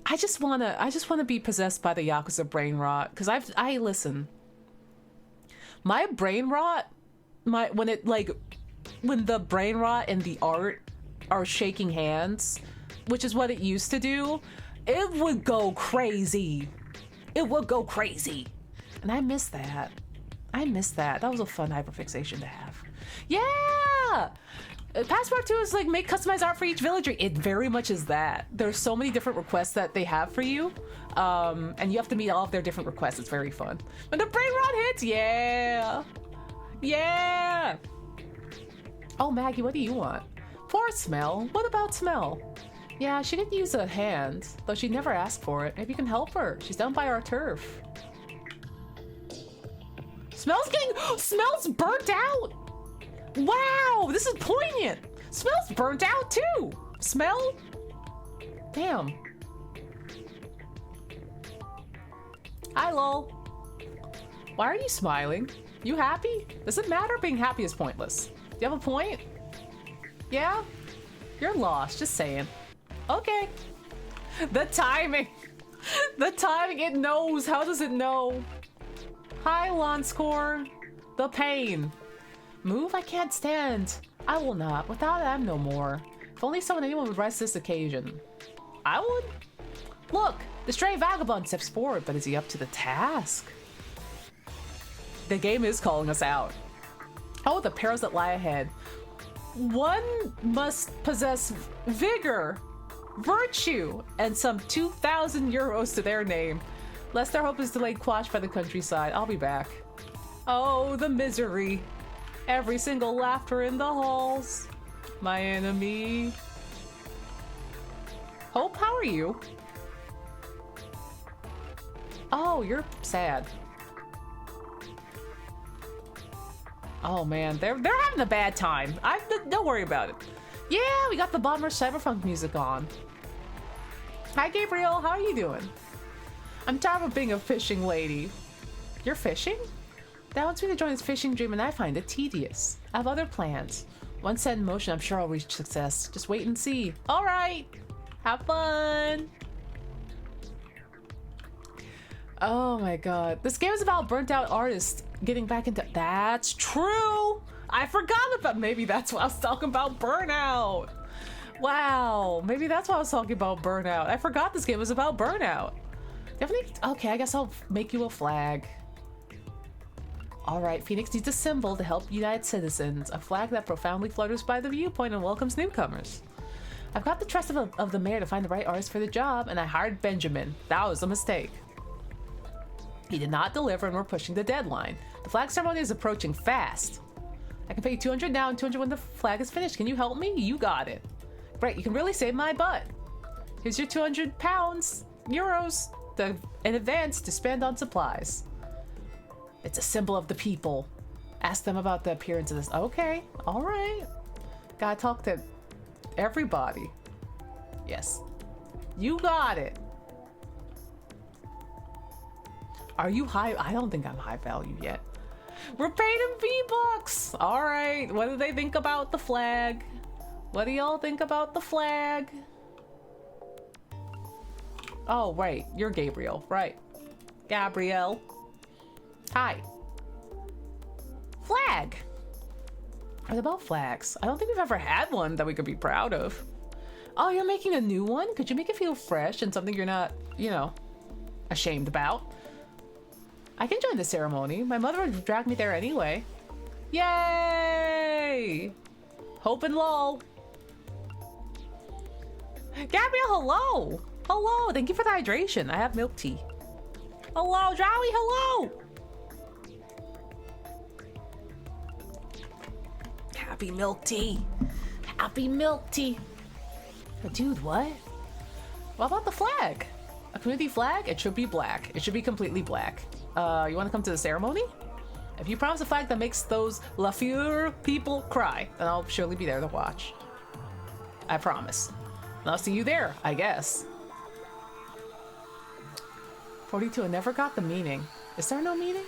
S1: I just wanna be possessed by the Yakuza brain rot, because I listen. My brain rot, when the brain rot and the art are shaking hands, which is what it used to do, it would go crazy. It would go crazy. And I miss that. That was a fun hyperfixation to have. Yeah! Passport 2 is like make customized art for each villager. It very much is that. There's so many different requests that they have for you. And you have to meet all of their different requests. It's very fun. When the brain rot hits, yeah! Yeah! Oh, Maggie, what do you want? Poor Smell. What about Smell? Yeah, she didn't use a hand, though she never asked for it. Maybe you can help her. She's down by our turf. Smell's burnt out! Wow, this is poignant! Smell's burnt out too! Smell? Damn. Hi, lol. Why are you smiling? You happy? Does it matter? Being happy is pointless. Do you have a point? Yeah? You're lost, just saying. Okay. The timing. The timing, it knows. How does it know? Hi, Lonscore. The pain. Move? I can't stand. I will not. Without it, I'm no more. If only anyone would rise to this occasion. I would? Look, the stray vagabond steps forward, but is he up to the task? The game is calling us out. Oh, the perils that lie ahead. One must possess vigor, virtue, and some 2,000 euros to their name, lest their hope is delayed, quashed by the countryside. I'll be back. Oh, the misery. Every single laughter in the halls. My enemy. Hope, how are you? Oh, you're sad. Oh man, they're having a bad time. Don't worry about it. Yeah, we got the Bomber Cyberpunk music on. Hi Gabriel, how are you doing? I'm tired of being a fishing lady. You're fishing? That wants me to join this fishing dream and I find it tedious. I have other plans. Once set in motion, I'm sure I'll reach success. Just wait and see. All right. Have fun. Oh my god. This game is about burnt out artists getting back into... That's true. I forgot about... Maybe that's why I was talking about burnout. Wow. Maybe that's why I was talking about burnout. I forgot this game was about burnout. Definitely... Okay, I guess I'll make you a flag. Alright, Phoenix needs a symbol to help unite citizens. A flag that profoundly flutters by the viewpoint and welcomes newcomers. I've got the trust of the mayor to find the right artist for the job, and I hired Benjamin. That was a mistake. He did not deliver, and we're pushing the deadline. The flag ceremony is approaching fast. I can pay you 200 now and 200 when the flag is finished. Can you help me? You got it. Great, you can really save my butt. Here's your 200 pounds, euros, in advance to spend on supplies. It's a symbol of the people. Ask them about the appearance of this. Okay, all right. Gotta talk to everybody. Yes. You got it. Are you high? I don't think I'm high value yet. We're paid in V-Bucks. All right. What do they think about the flag? What do y'all think about the flag? Oh, right. You're Gabriel. Right. Gabrielle. Hi. Flag. What about flags? I don't think we've ever had one that we could be proud of. Oh, you're making a new one? Could you make it feel fresh and something you're not, you know, ashamed about? I can join the ceremony. My mother would drag me there anyway. Yay! Hope and lol. Gabrielle, hello! Hello, thank you for the hydration. I have milk tea. Hello, Joey, hello! Happy milk tea. Happy milk tea. Dude, what? What about the flag? A community flag? It should be black. It should be completely black. You want to come to the ceremony? If you promise a flag that makes those La Fleur people cry, then I'll surely be there to watch. I promise. And I'll see you there, I guess. 42, I never got the meaning. Is there no meaning?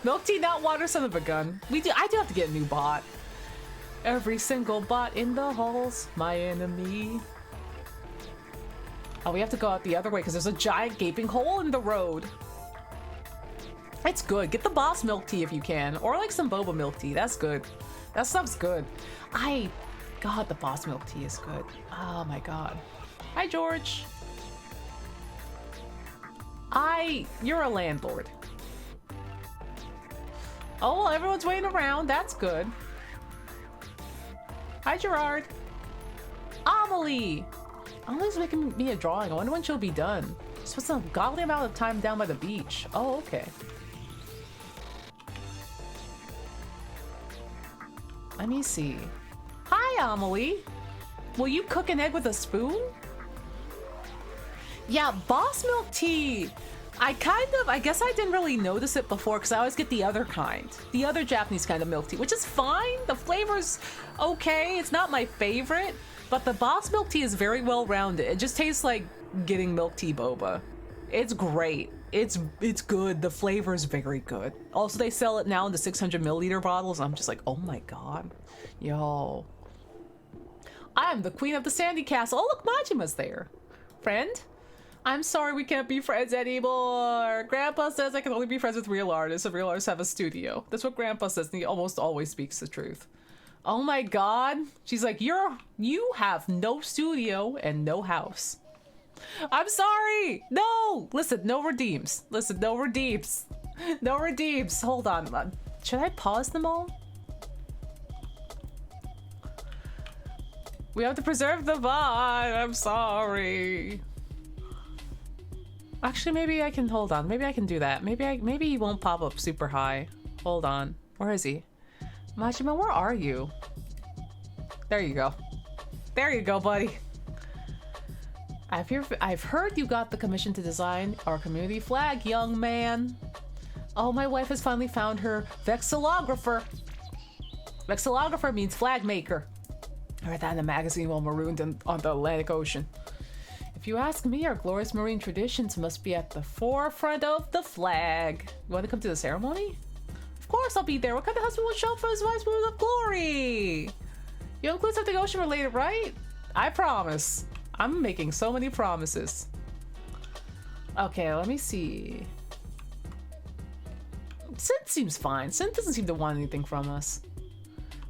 S1: Milk tea, not water, son of a gun. I do have to get a new bot. Every single bot in the halls, my enemy. Oh, we have to go out the other way because there's a giant gaping hole in the road. It's good. Get the boss milk tea if you can. Or like some boba milk tea. That's good. That stuff's good. God, the boss milk tea is good. Oh my god. Hi, George. You're a landlord. Oh, well, everyone's waiting around. That's good. Hi, Gerard. Amelie! Amelie's making me a drawing. I wonder when she'll be done. She spent some godly amount of time down by the beach. Oh, okay. Let me see. Hi, Amelie. Will you cook an egg with a spoon? Yeah, boss milk tea. I guess I didn't really notice it before because I always get the other kind. The other Japanese kind of milk tea, which is fine. The flavor's okay. It's not my favorite, but the boss milk tea is very well rounded. It just tastes like getting milk tea boba. It's great. It's good. The flavor is very good. Also, they sell it now in the 600 milliliter bottles. I'm just like, oh my god. Yo. I am the queen of the Sandy Castle. Oh, look, Majima's there. Friend? I'm sorry we can't be friends anymore. Grandpa says I can only be friends with real artists if real artists have a studio. That's what Grandpa says, and he almost always speaks the truth. Oh my god. She's like, you have no studio and no house. I'm sorry. No. Listen, no redeems. Listen, no redeems. No redeems. Hold on. Should I pause them all? We have to preserve the bond. I'm sorry. Actually, maybe I can hold on. Maybe I can do that. Maybe he won't pop up super high. Hold on. Where is he? Majima, where are you? There you go. There you go, buddy. I've heard you got the commission to design our community flag, young man. Oh, my wife has finally found her vexillographer. Vexillographer means flag maker. I read that in a magazine while marooned on the Atlantic Ocean. If you ask me, our glorious marine traditions must be at the forefront of the flag. You want to come to the ceremony? Of course I'll be there. What kind of husband will show up for his wife's moment of glory? You include something ocean related, right? I promise. I'm making so many promises. Okay, let me see. Synth seems fine. Synth doesn't seem to want anything from us.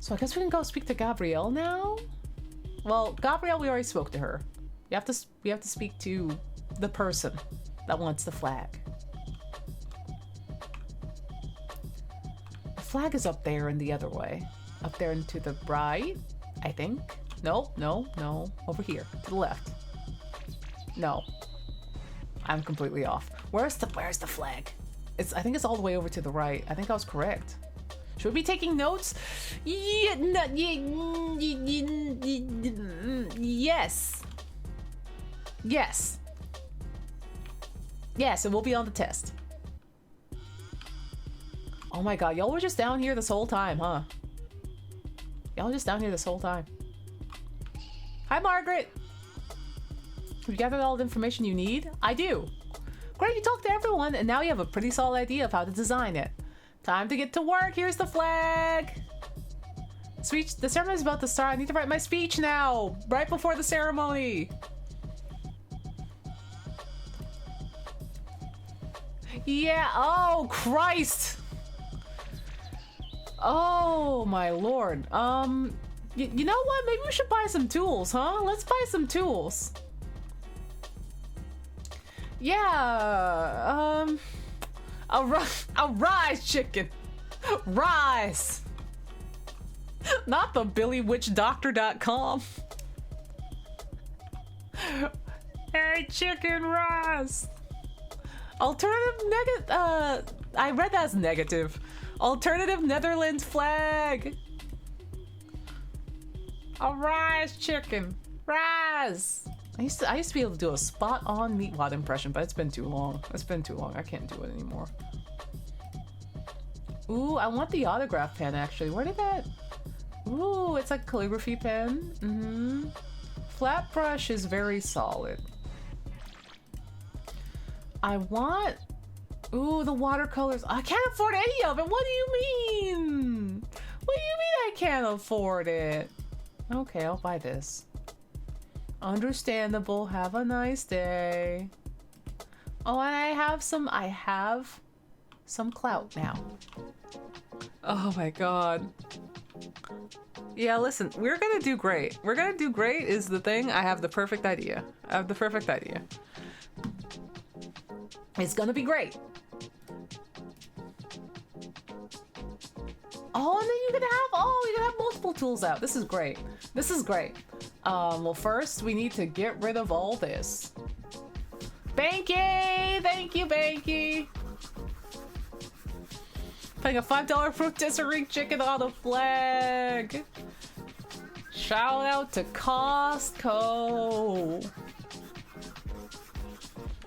S1: So I guess we can go speak to Gabrielle now? Well, Gabrielle, we already spoke to her. We have to speak to the person that wants the flag. The flag is up there in the other way. Up there and to the right, I think. No, no, no. Over here, to the left. No. I'm completely off. Where's the flag? I think it's all the way over to the right. I think I was correct. Should we be taking notes? Yes. Yes. Yes, it will be on the test. Oh my god, y'all were just down here this whole time, huh? Y'all just down here this whole time. Hi, Margaret. Have you gathered all the information you need? I do. Great, you talked to everyone, and now you have a pretty solid idea of how to design it. Time to get to work. Here's the flag. Speech. The ceremony is about to start. I need to write my speech now, right before the ceremony. Yeah. Oh, Christ. Oh, my Lord. You know what? Maybe we should buy some tools, huh? Let's buy some tools. Yeah, rise, chicken. Rise. Not the BillyWitchDoctor.com. Hey, chicken, rise. I read that as negative. Alternative Netherlands flag. Rise, chicken. Rise. I used to be able to do a spot-on Meatwad impression, but it's been too long. It's been too long. I can't do it anymore. Ooh, I want the autograph pen, actually. Where did that... Ooh, it's like a calligraphy pen. Mm-hmm. Flat brush is very solid. I want... Ooh, the watercolors. I can't afford any of it. What do you mean? What do you mean I can't afford it? Okay, I'll buy this. Understandable. Have a nice day. Oh, and I have some clout now. Oh my god. Yeah, listen, we're gonna do great. We're gonna do great is the thing. I have the perfect idea. I have the perfect idea. It's gonna be great. Oh, and then you can have multiple tools out. This is great. This is great. Well, first we need to get rid of all this. Banky! Thank you, Banky! Putting a $5 rotisserie chicken on a flag! Shout out to Costco!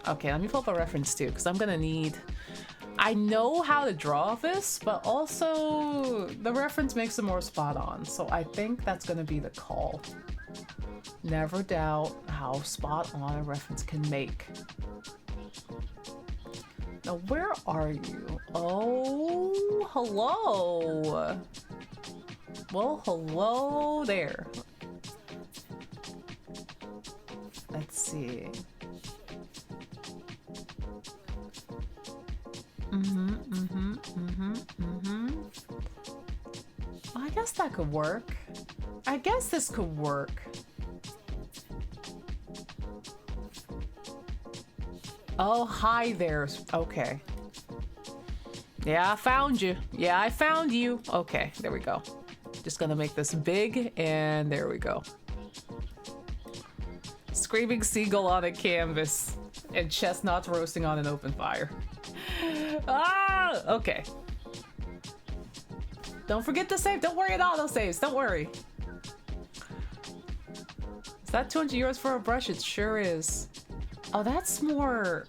S1: Okay, let me pull up a reference too, because I'm gonna need... I know how to draw this, but also the reference makes it more spot on, so I think that's gonna be the call. Never doubt how spot on a reference can make. Now, where are you? Oh, hello. Well, hello there. Let's see. Well, I guess that could work. I guess this could work. Oh, hi there. Okay. Yeah, I found you. Yeah, I found you. Okay, there we go. Just gonna make this big, and there we go. Screaming seagull on a canvas, and chestnuts roasting on an open fire. Ah, okay. Don't forget to save. Don't worry about auto saves. Don't worry. Is that 200 euros for a brush? It sure is. Oh, that's more...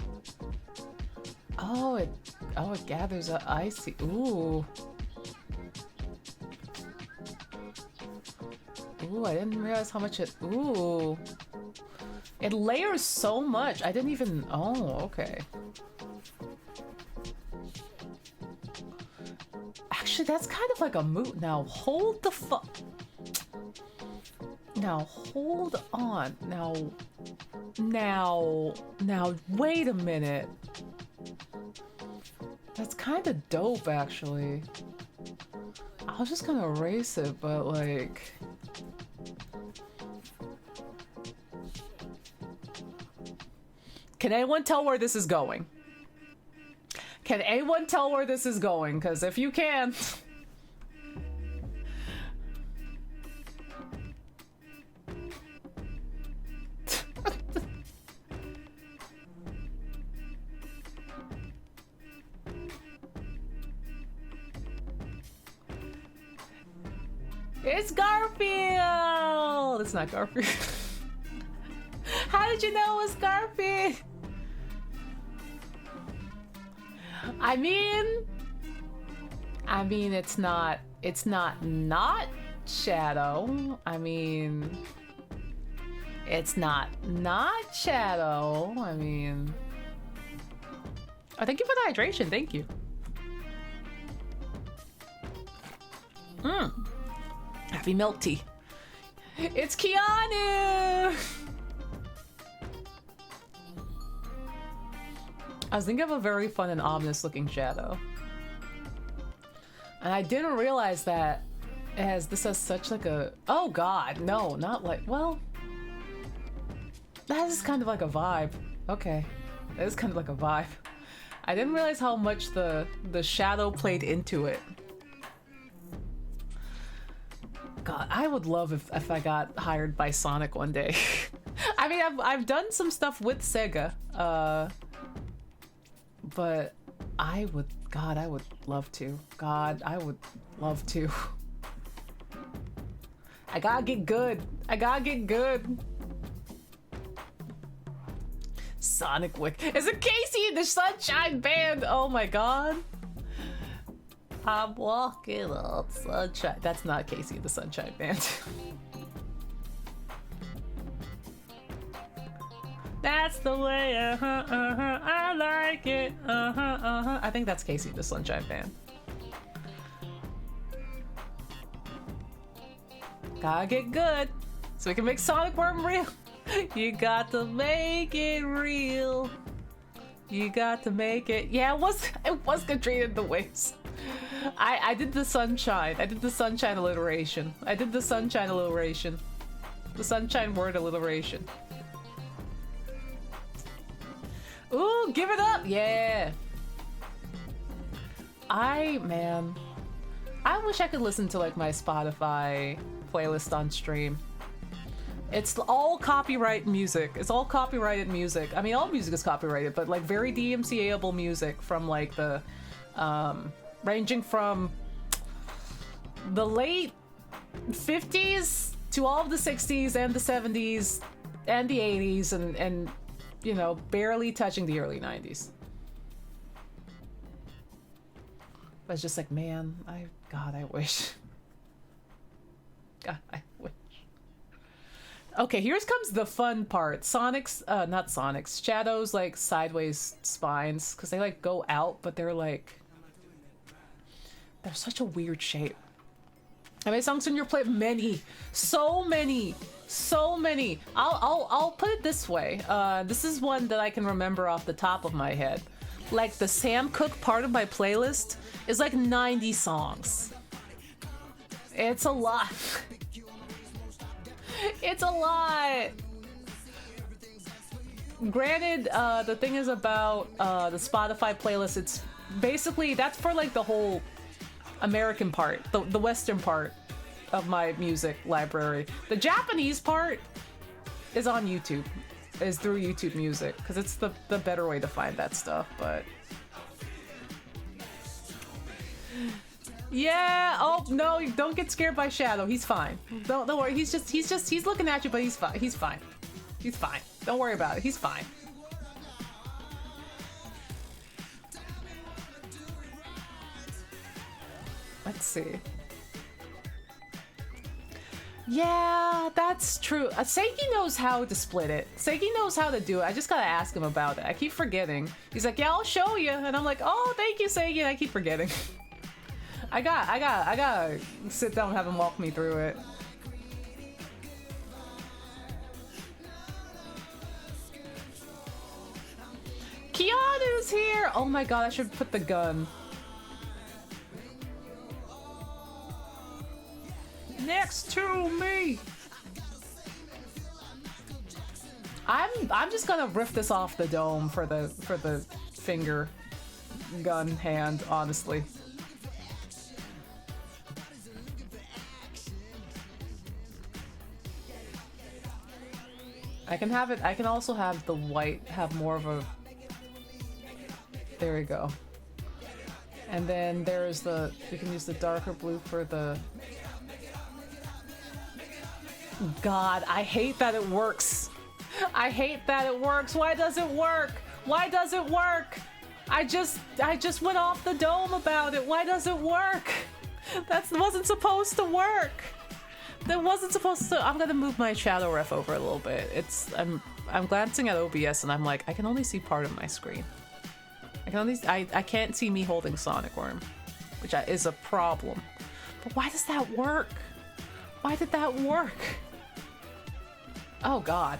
S1: Oh, it gathers a icy... Ooh. Ooh, I didn't realize how much it... Ooh. It layers so much. I didn't even... Oh, okay. Actually, that's kind of like a moot. Now hold the fuck. Now hold on. Now, wait a minute. That's kind of dope, actually. I was just gonna erase it, but like... Can anyone tell where this is going? Can anyone tell where this is going? Because if you can... It's Garfield! It's not Garfield. How did you know it was Garfield? I mean, it's not Shadow. I mean, it's not Shadow. I mean, oh, thank you for the hydration. Thank you. Happy milk tea. It's Keanu! I was thinking of a very fun and ominous looking shadow. And I didn't realize that this has such like a... Oh god, no, not like... Well... That is kind of like a vibe. Okay. That is kind of like a vibe. I didn't realize how much the shadow played into it. God, I would love if I got hired by Sonic one day. I mean, I've done some stuff with Sega, but I would love to. God, I would love to. I gotta get good. Sonic Wick. Is it Casey and the Sunshine Band? Oh my god. I'm walking on sunshine. That's not Casey and the Sunshine Band. That's the way, I like it, I think that's Casey and the Sunshine Band. Gotta get good, so we can make Sonic Worm real. You got to make it real. You got to make it. Yeah, it was Katrina in the Waves. I did the sunshine. I did the sunshine alliteration. The sunshine word alliteration. Ooh, give it up! Yeah. I wish I could listen to like my Spotify playlist on stream. It's all copyright music. It's all copyrighted music. I mean, all music is copyrighted, but like very DMCA-able music from like the, ranging from the late 50s to all of the 60s and the 70s and the 80s and you know, barely touching the early 90s. But it's just like, man, I wish. God, I wish. Okay, here comes the fun part. Not Sonic's, Shadow's like sideways spines, because they like go out, but they're such a weird shape. I made songs in your play, so many. I'll put it this way. This is one that I can remember off the top of my head. Like the Sam Cooke part of my playlist is like 90 songs. It's a lot. It's a lot. Granted, the thing is about the Spotify playlist, it's basically, that's for like the whole American part, the Western part of my music library. The Japanese part is on YouTube, is through YouTube Music, because it's the better way to find that stuff, but... Yeah, oh no, don't get scared by Shadow, he's fine. Don't worry, he's looking at you, but he's fine. Don't worry about it, he's fine. Let's see. Yeah, that's true. Seiki knows how to split it. Seiki knows how to do it. I just gotta ask him about it. I keep forgetting. He's like, yeah, I'll show you. And I'm like, oh, thank you, Seiki. And I keep forgetting. I gotta sit down and have him walk me through it. Keanu's here! Oh my god, I should put the gun. Next to me! I'm just gonna rip this off the dome for the finger gun hand, honestly. I can have it. I can also have the white have more of a. There we go. And then there's the. We can use the darker blue for the. God, I hate that it works. I hate that it works. Why does it work? Why does it work? I just went off the dome about it. Why does it work? That wasn't supposed to work. That wasn't supposed to. I'm gonna move my shadow ref over a little bit. I'm glancing at OBS and I'm like, I can only see part of my screen. I can't see me holding Sonic Worm, which is a problem. But why does that work? Why did that work? Oh god.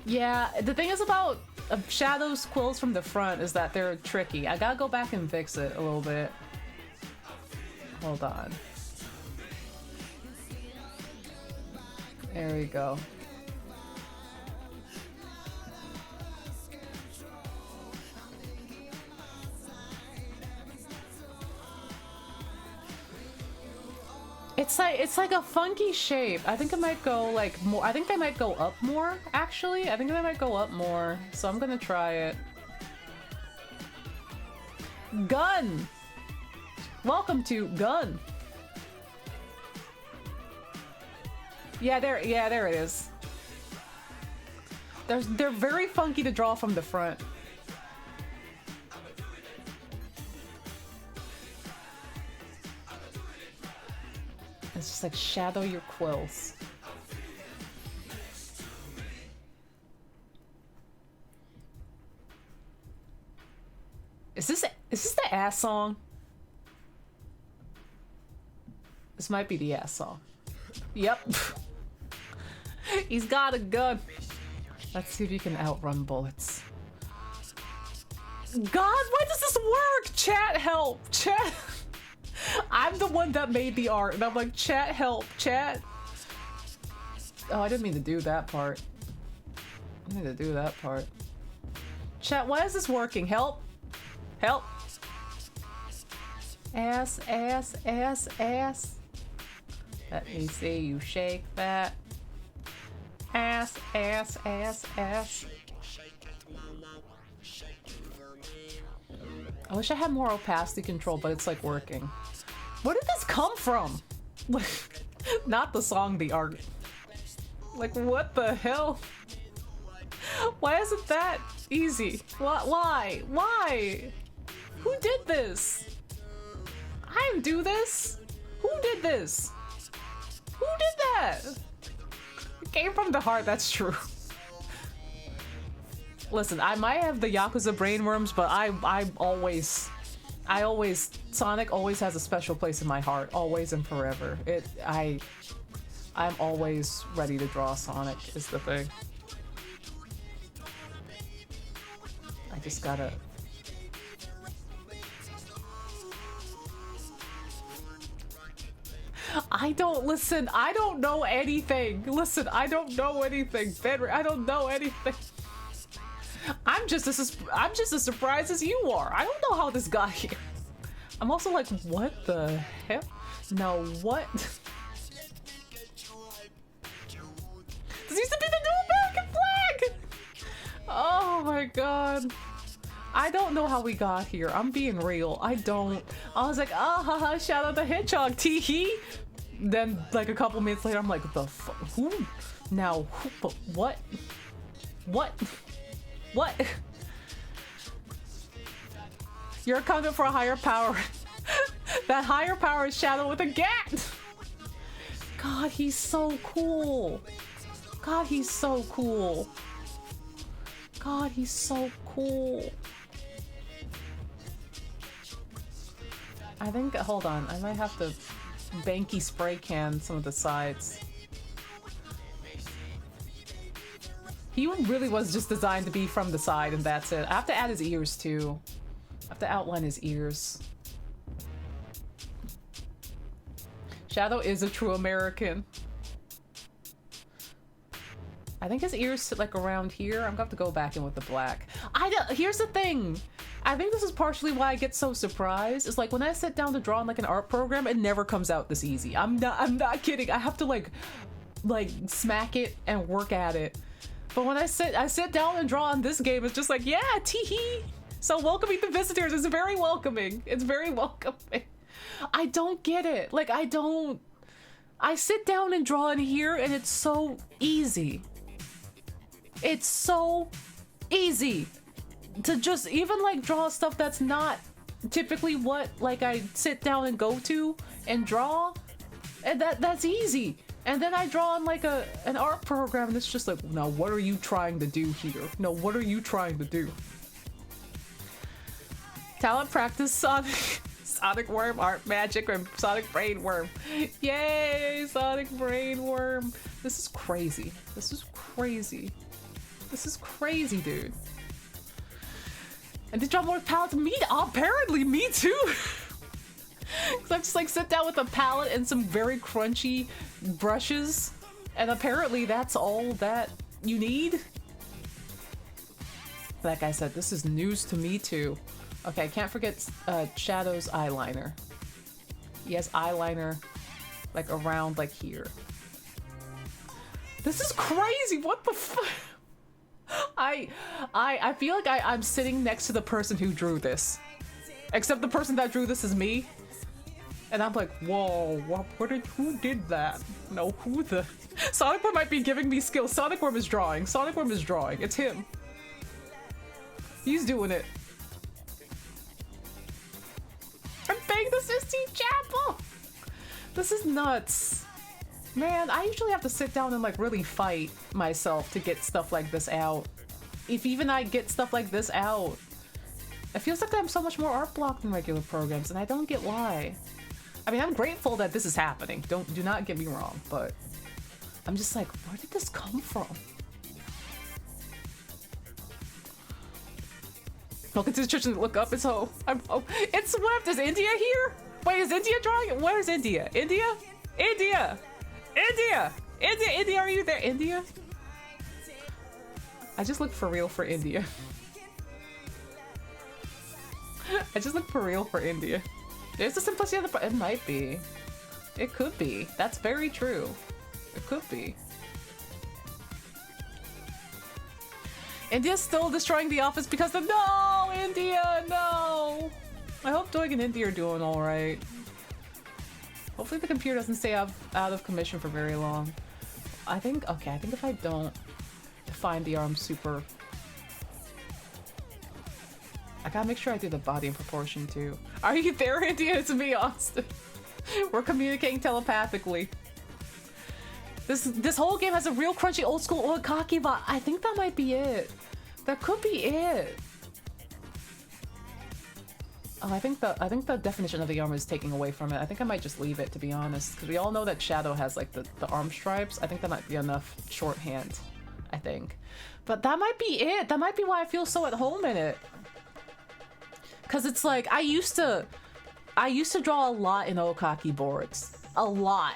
S1: Yeah, the thing is about Shadow's quills from the front is that they're tricky. I gotta go back and fix it a little bit. Hold on. There we go. It's like a funky shape. I think it might go like more. I think they might go up more, actually. I think they might go up more. So I'm gonna try it. Gun! Welcome to Gun. Yeah, there it is. They're very funky to draw from the front. It's just like shadow your quills. Is this the ass song? This might be the ass song. Yep. He's got a gun. Let's see if you can outrun bullets. God, why does this work? Chat, help. Chat. I'm the one that made the art, and I'm like, chat, help, chat. Oh, I didn't mean to do that part. I didn't mean to do that part. Chat, why is this working? Help. Help. Ass, ass, ass, ass. Let me see you shake that. Ass, ass, ass, ass. I wish I had more opacity control, but it's like working. Where did this come from? Not the song, the art. Like, what the hell? Why isn't that easy? Why? Why? Who did this? I didn't do this. Who did this? Who did that? It came from the heart, that's true. Listen, I might have the Yakuza brainworms, but Sonic always has a special place in my heart, always and forever. I'm always ready to draw Sonic, is the thing. I just gotta... I don't know anything. Listen, I don't know anything. I don't know anything. I'm just as surprised as you are. I don't know how this got here. I'm also like, what the hell? No, what? This used to be the new American flag! Oh my god. I don't know how we got here. I'm being real. I was like, ah, haha, shout out the hedgehog, tee hee. Then, like, a couple minutes later, I'm like, the fuck? Who? Now, who? But what? What? What? You're coming for a higher power. That higher power is Shadow with a gat! God, he's so cool. God, he's so cool. God, he's so cool. I think, hold on, I might have to banky spray can some of the sides. He really was just designed to be from the side and that's it. I have to add his ears too. I have to outline his ears. Shadow is a true American. I think his ears sit like around here. I'm gonna have to go back in with the black. Here's the thing. I think this is partially why I get so surprised. It's like when I sit down to draw in like an art program, it never comes out this easy. I'm not kidding. I have to like smack it and work at it. But when I sit down and draw on this game, it's just like, yeah, tee-hee. So welcoming the visitors is very welcoming. It's very welcoming. I don't get it. Like, I sit down and draw in here and it's so easy. It's so easy to just even like draw stuff that's not typically what like I sit down and go to and draw, and that's easy. And then I draw on like an art program and it's just like, now what are you trying to do here? No, what are you trying to do? Talent practice Sonic Worm art magic and Sonic Brain Worm. Yay, Sonic Brain Worm. This is crazy. This is crazy. This is crazy, dude. And they draw more palette than me? Apparently, me too! Cause I just like sit down with a palette and some very crunchy brushes, and apparently that's all that you need. Like I said, this is news to me too. Okay, I can't forget Shadow's eyeliner. He has eyeliner like around like here. This is crazy. What the fuck? I feel like I'm sitting next to the person who drew this. Except the person that drew this is me. And I'm like, whoa, who did that? No, who the... Sonic Worm might be giving me skills. Sonic Worm is drawing. Sonic Worm is drawing. It's him. He's doing it. I'm paying the Sistine Chapel! This is nuts. Man, I usually have to sit down and like really fight myself to get stuff like this out. If even I get stuff like this out, it feels like I'm so much more art block than regular programs, and I don't get why. I mean, I'm grateful that this is happening. Do not get me wrong, but I'm just like, where did this come from? Welcome to the church and look up. It's home. It's Swift. Is India here? Wait, is India drawing? Where's India? India? India! India! India! India, are you there? India? I just look for real for India. I just look for real for India. There's the simplicity of the... It might be. It could be. That's very true. It could be. India's still destroying the office because of... No! India! No! I hope Doig and India are doing alright. Hopefully the computer doesn't stay out of commission for very long. I think if I don't define the arm super... I gotta make sure I do the body in proportion too. Are you there, India? It's me, Onsta. We're communicating telepathically. This whole game has a real crunchy old school oikaki vibe. I think that might be it. That could be it. Oh, I think the definition of the arm is taking away from it. I think I might just leave it, to be honest, because we all know that Shadow has like the arm stripes. I think that might be enough shorthand. I think, but that might be it. That might be why I feel so at home in it. Cause it's like I used to draw a lot in oikaki boards. A lot.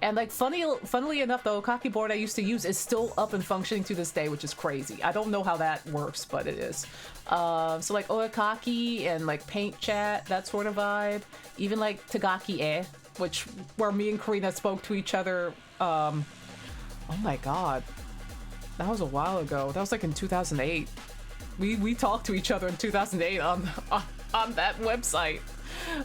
S1: And like funnily enough, the oikaki board I used to use is still up and functioning to this day, which is crazy. I don't know how that works, but it is. So like oikaki and like paint chat, that sort of vibe. Even like tagaki-e, where me and Karina spoke to each other. Oh my god, that was a while ago. That was like in 2008. We talked to each other in 2008 on that website.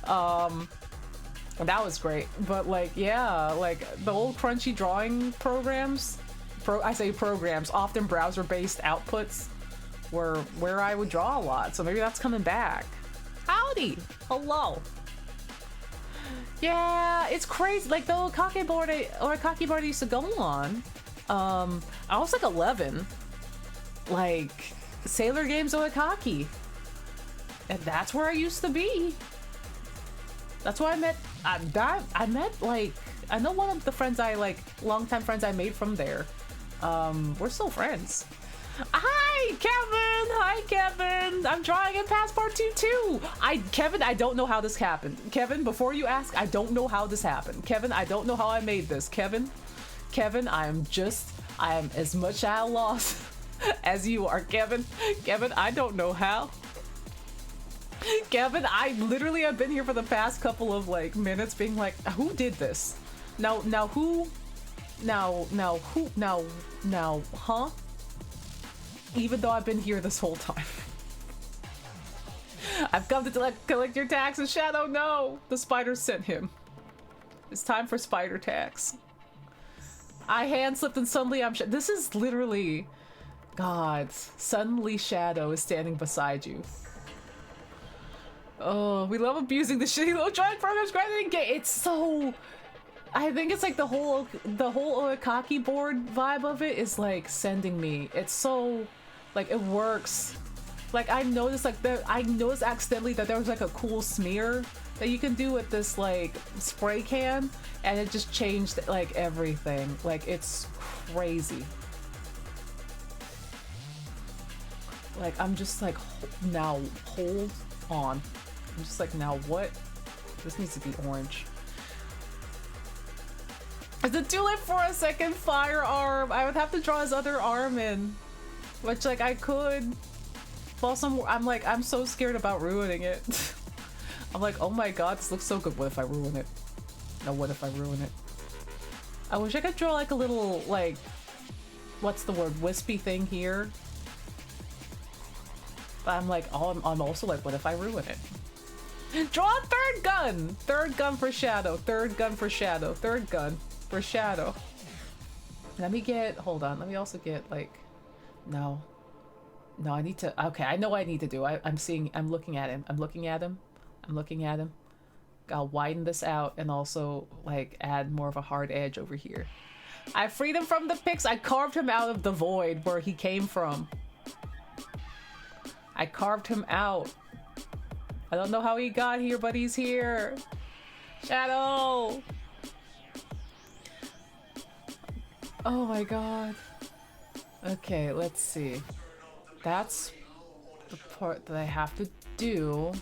S1: And that was great. But like, yeah, like the old crunchy drawing programs, often browser-based outputs were where I would draw a lot. So maybe that's coming back. Howdy, hello. Yeah, it's crazy. Like the oikaki board I used to go on, I was like 11. Like, Sailor Games Oikaki. And that's where I used to be. That's where I met, I met, like, I know one of the friends longtime friends I made from there. We're still friends. Hi, Kevin! Hi, Kevin! I'm drawing in Passport 2 too! Kevin, I don't know how this happened. Kevin, before you ask, I don't know how this happened. Kevin, I don't know how I made this. Kevin, I am as much at a loss as you are, Kevin. Kevin, I don't know how. Kevin, I literally have been here for the past couple of like minutes being like, who did this? Now, huh? Even though I've been here this whole time. I've come to collect your taxes, Shadow. No! The spider sent him. It's time for spider tax. I hand slipped and suddenly this is literally... God. Suddenly Shadow is standing beside you. Oh, we love abusing the shitty little drawing programs granted in game. It's so... I think it's like the whole Oikaki board vibe of it is like sending me. It's so... Like, it works. Like, I noticed accidentally that there was like a cool smear that you can do with this like spray can, and it just changed like everything. Like, it's crazy. Like, I'm just like, now hold on. I'm just like, now what? This needs to be orange. Is it too late for a second firearm? I would have to draw his other arm in. Which, like, I could. Also, I'm so scared about ruining it. I'm like, oh my god, this looks so good. What if I ruin it? No, what if I ruin it? I wish I could draw, like, a little, like, what's the word? Wispy thing here. But I'm like, oh, I'm also like, what if I ruin it? Draw a third gun! Third gun for Shadow. Third gun for Shadow. Third gun for Shadow. Let me get, hold on, let me also get, like, no, I need to, okay, I know what I need to do. I'm looking at him. I'm looking at him. I'll widen this out and also, like, add more of a hard edge over here. I freed him from the pix. I carved him out of the void where he came from. I carved him out. I don't know how he got here, but he's here. Shadow! Oh my god. Okay, let's see. That's the part that I have to do.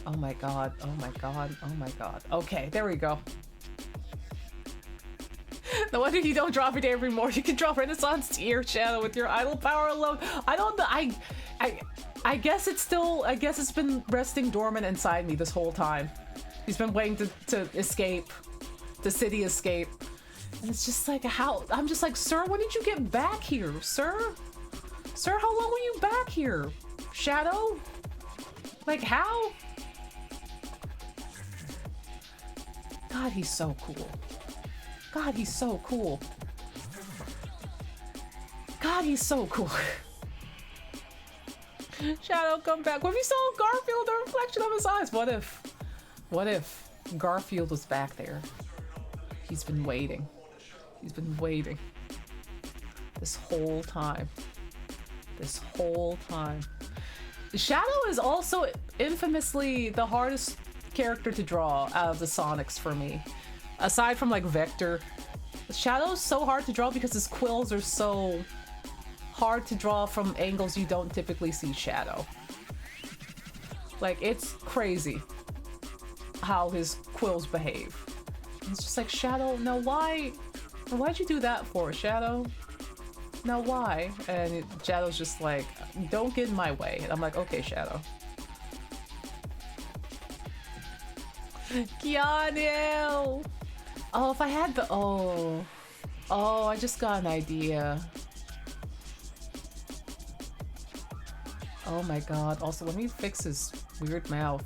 S1: Oh my god, oh my god, oh my god. Okay, there we go. No wonder you don't draw every day every morning. You can draw Renaissance tier, Shadow, with your idle power alone. I don't know, I guess it's still, I guess it's been resting dormant inside me this whole time. He's been waiting to escape. The city escape. And it's just like, how? I'm just like, sir, when did you get back here, sir? Sir, how long were you back here? Shadow? Like, how? God, he's so cool. God, he's so cool. God, he's so cool. Shadow, come back. What if you saw Garfield, the reflection of his eyes? What if Garfield was back there? He's been waiting. He's been waiting. This whole time. This whole time. Shadow is also infamously the hardest character to draw out of the Sonics for me. Aside from like Vector. Shadow's so hard to draw because his quills are so hard to draw from angles you don't typically see Shadow. Like, it's crazy how his quills behave. It's just like, Shadow, no, why'd you do that for, Shadow? No, why? And Shadow's just like, don't get in my way. And I'm like, okay, Shadow. Keanu! Oh, if I had the, oh, I just got an idea. Oh my god. Also, let me fix his weird mouth.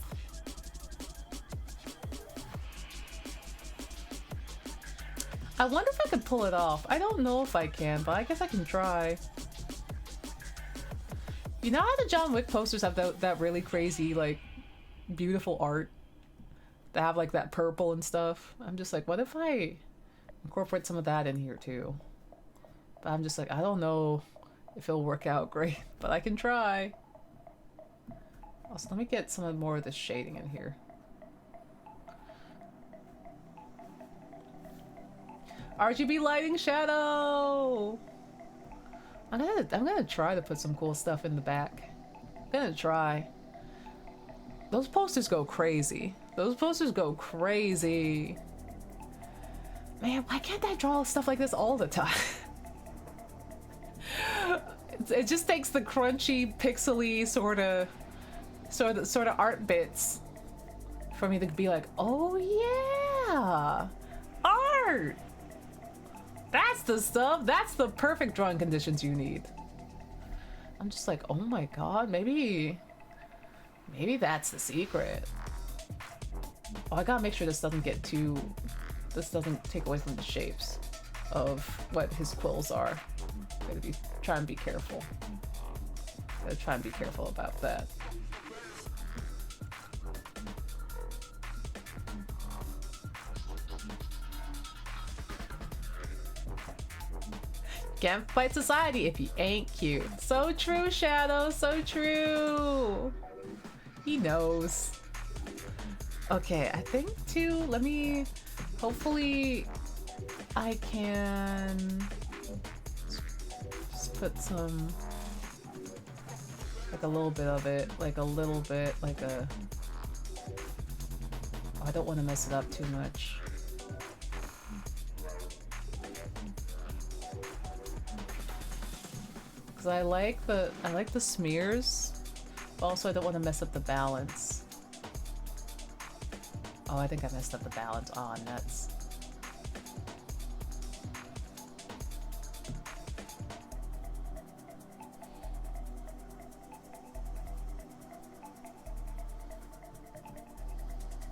S1: I wonder if I could pull it off. I don't know if I can, but I guess I can try. You know how the John Wick posters have that really crazy, like, beautiful art? That have, like, that purple and stuff? I'm just like, what if I incorporate some of that in here too. But I'm just like, I don't know if it'll work out great, but I can try. Also, let me get some more of the shading in here. RGB lighting shadow. I'm gonna try to put some cool stuff in the back. I'm gonna try. Those posters go crazy. Those posters go crazy. Man, why can't I draw stuff like this all the time? It just takes the crunchy, pixely sort of art bits for me to be like, oh yeah, art. That's the stuff. That's the perfect drawing conditions you need. I'm just like, oh my god, maybe that's the secret. Oh, I gotta make sure this doesn't take away from the shapes of what his quills are. Gotta try and be careful. Gotta try and be careful about that. Can't fight society if you ain't cute. So true, Shadow, so true. He knows. Okay, I think too, hopefully I can just put some, like a little bit of it, oh, I don't want to mess it up too much. Cause I like the smears, but also I don't want to mess up the balance. Oh, I think I messed up the balance. Aw, nuts.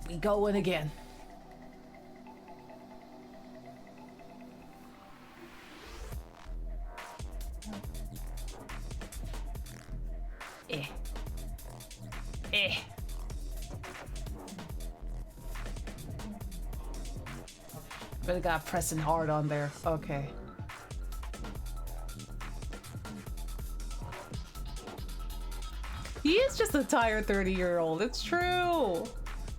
S1: We going again. Really got pressing hard on there. Okay. He is just a tired 30-year-old. It's true.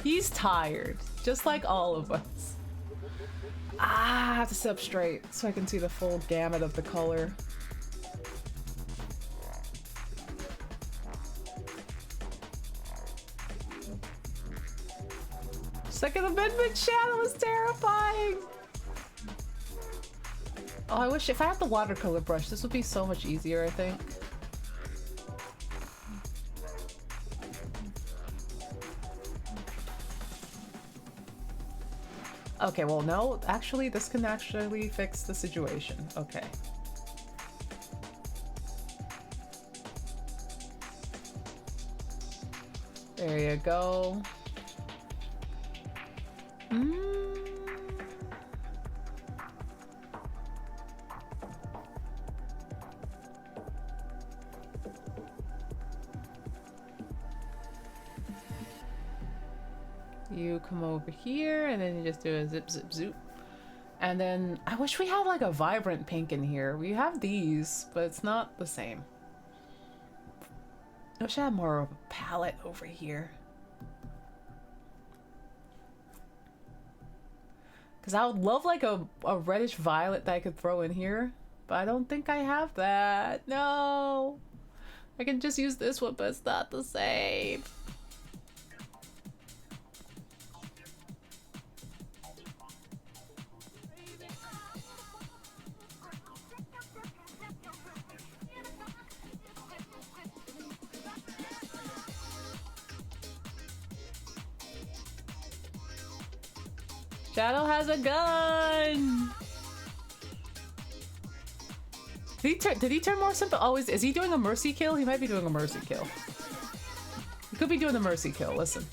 S1: He's tired, just like all of us. Ah, I have to sit up straight so I can see the full gamut of the color. Second Amendment shadow is terrifying. Oh, I wish if I had the watercolor brush, this would be so much easier, I think. Okay, well, no, actually, this can actually fix the situation. Okay. There you go. You come over here and then you just do a zip zip zoop. And then I wish we had like a vibrant pink in here. We have these, but it's not the same. I wish I had more of a palette over here. Because I would love like a reddish violet that I could throw in here. But I don't think I have that. No. I can just use this one, but it's not the same. Shadow has a gun! Did he turn more simple? Oh, is he doing a mercy kill? He might be doing a mercy kill. He could be doing a mercy kill, listen.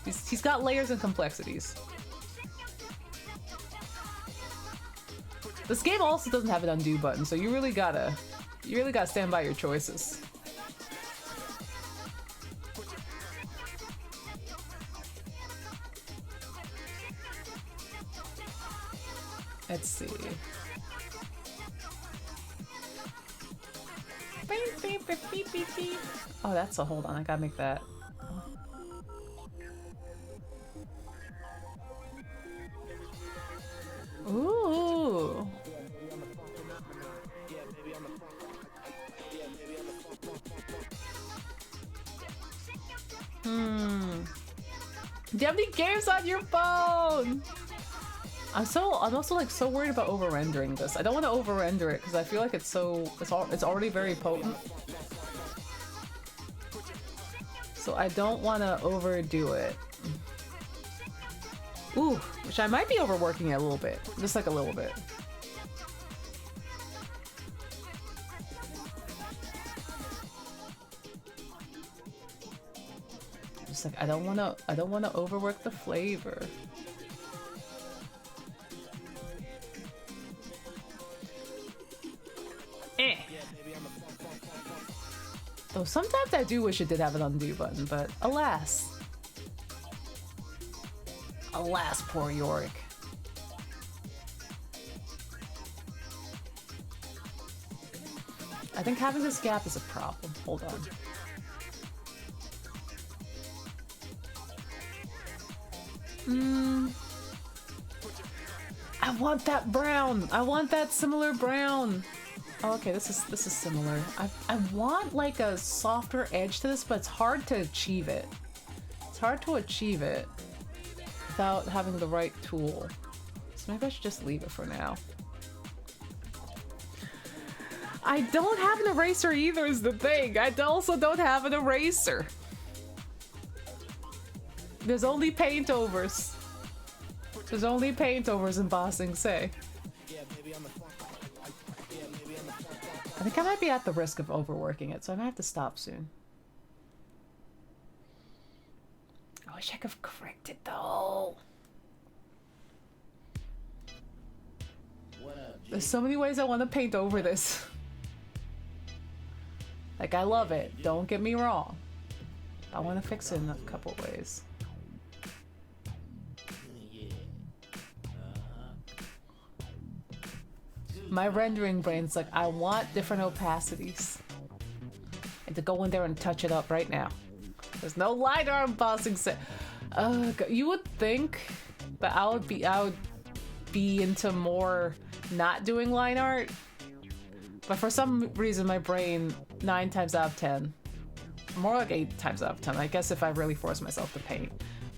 S1: He's got layers and complexities. This game also doesn't have an undo button, so you really gotta stand by your choices. see. Beep, beep, beep, beep, beep, beep. Oh, that's a hold on. I gotta make that. Ooh. Do you have any games on your phone? I'm also like so worried about over rendering this. I don't want to over render it because I feel like it's already very potent. So I don't want to overdo it. Ooh, which I might be overworking it a little bit, just like a little bit. Just like I don't want to overwork the flavor. Though sometimes I do wish it did have an undo button, but alas. Alas, poor Yorick. I think having this gap is a problem. Hold on. I want that brown. I want that similar brown. Oh, okay, this is similar. I want like a softer edge to this, but it's hard to achieve it. It's hard to achieve it without having the right tool. So maybe I should just leave it for now. I don't have an eraser either is the thing. I also don't have an eraser. There's only paint overs. There's only paint overs in Bossing Say. I think I might be at the risk of overworking it, so I might have to stop soon. I wish I could have corrected though. There's so many ways I want to paint over this. Like, I love it, don't get me wrong. I want to fix it in a couple ways. My rendering brain's like, I want different opacities. And to go in there and touch it up right now. There's no line art Bossing Say. You would think that I would be into more not doing line art. But for some reason my brain, 9 times out of 10, more like 8 times out of 10, I guess if I really force myself to paint.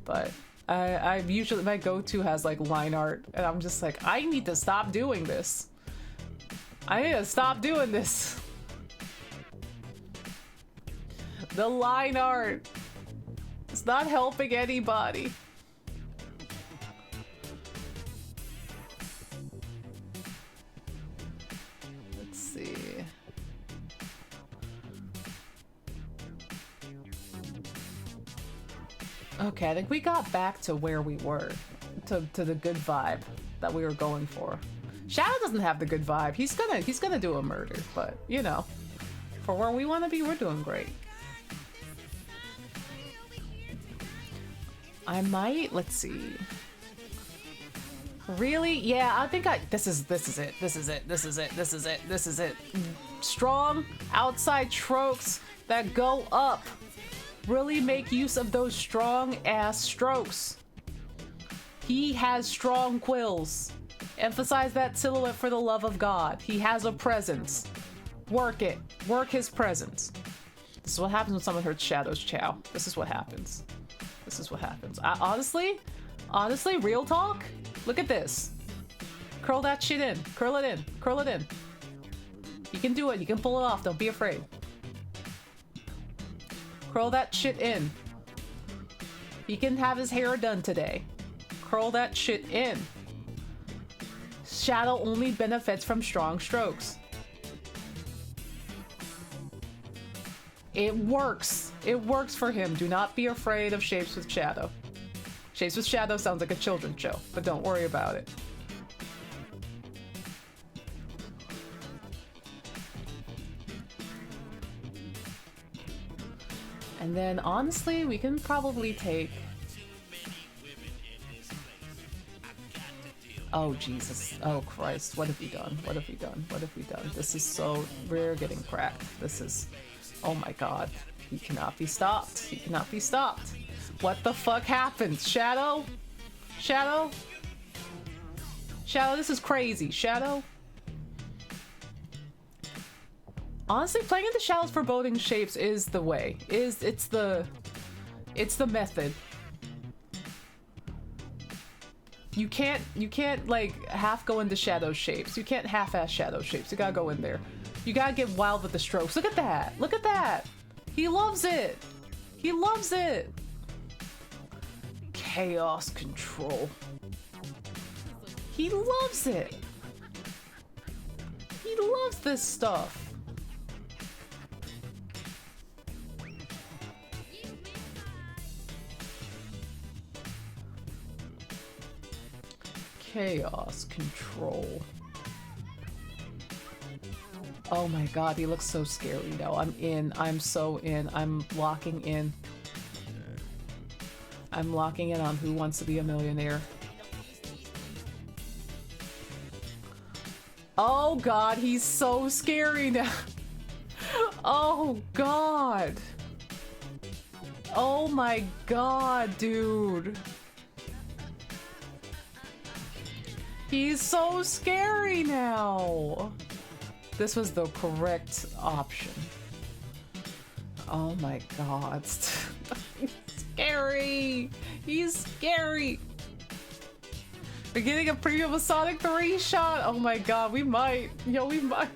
S1: But I usually, my go-to has like line art, and I'm just like, I need to stop doing this. I need to stop doing this. The line art. It's not helping anybody. Let's see. Okay, I think we got back to where we were. To the good vibe that we were going for. Shadow doesn't have the good vibe. He's gonna do a murder, but you know, for where we want to be, we're doing great. I might, let's see. Really? Yeah, I think this is it. Strong outside strokes that go up. Really make use of those strong ass strokes. He has strong quills. Emphasize that silhouette for the love of God. He has a presence. Work it. Work his presence. This is what happens when someone hurts Shadow's Chow. This is what happens. This is what happens. Honestly, real talk, look at this. Curl that shit in. Curl it in. Curl it in. You can do it. You can pull it off. Don't be afraid. Curl that shit in. He can have his hair done today. Curl that shit in. Shadow only benefits from strong strokes. It works. It works for him. Do not be afraid of Shapes with Shadow. Shapes with Shadow sounds like a children's show, but don't worry about it. And then honestly, we can probably take Oh, Jesus. Oh, Christ. What have we done? What have we done? What have we done? This is so... We're getting cracked. This is... Oh my god. He cannot be stopped. He cannot be stopped. What the fuck happened? Shadow? Shadow? Shadow, this is crazy. Shadow? Honestly, playing in the Shadow's foreboding shapes is the way. It's the method. You can't like half go into shadow shapes. You can't half-ass shadow shapes. You gotta go in there. You gotta get wild with the strokes. Look at that! Look at that! He loves it! He loves it! Chaos control. He loves it! He loves this stuff. Chaos control. Oh my god, he looks so scary now. I'm in. I'm so in. I'm locking in. I'm locking in on Who Wants to Be a Millionaire. Oh god, he's so scary now. Oh god. Oh my god, dude. He's so scary now! This was the correct option. Oh my god. He's scary! He's scary! We're getting a preview of a Sonic 3 shot! Oh my god, we might. Yo, we might.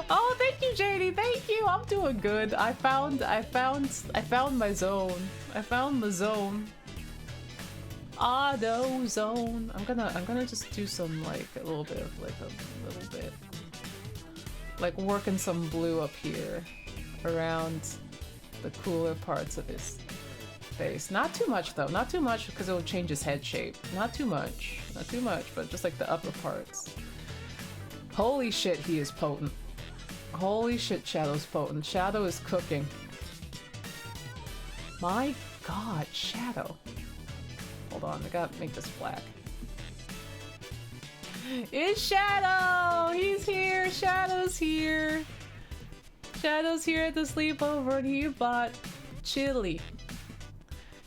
S1: Oh, thank you, JD. Thank you. I'm doing good. I found my zone. I found the zone. Auto zone. I'm gonna just do some like a little bit, like working some blue up here around the cooler parts of his face. Not too much though, not too much because it'll change his head shape. Not too much, but just like the upper parts. Holy shit, he is potent. Holy shit, Shadow's potent. Shadow is cooking. My god, Shadow. Hold on, I gotta make this black. It's Shadow! He's here! Shadow's here! Shadow's here at the sleepover and he bought chili.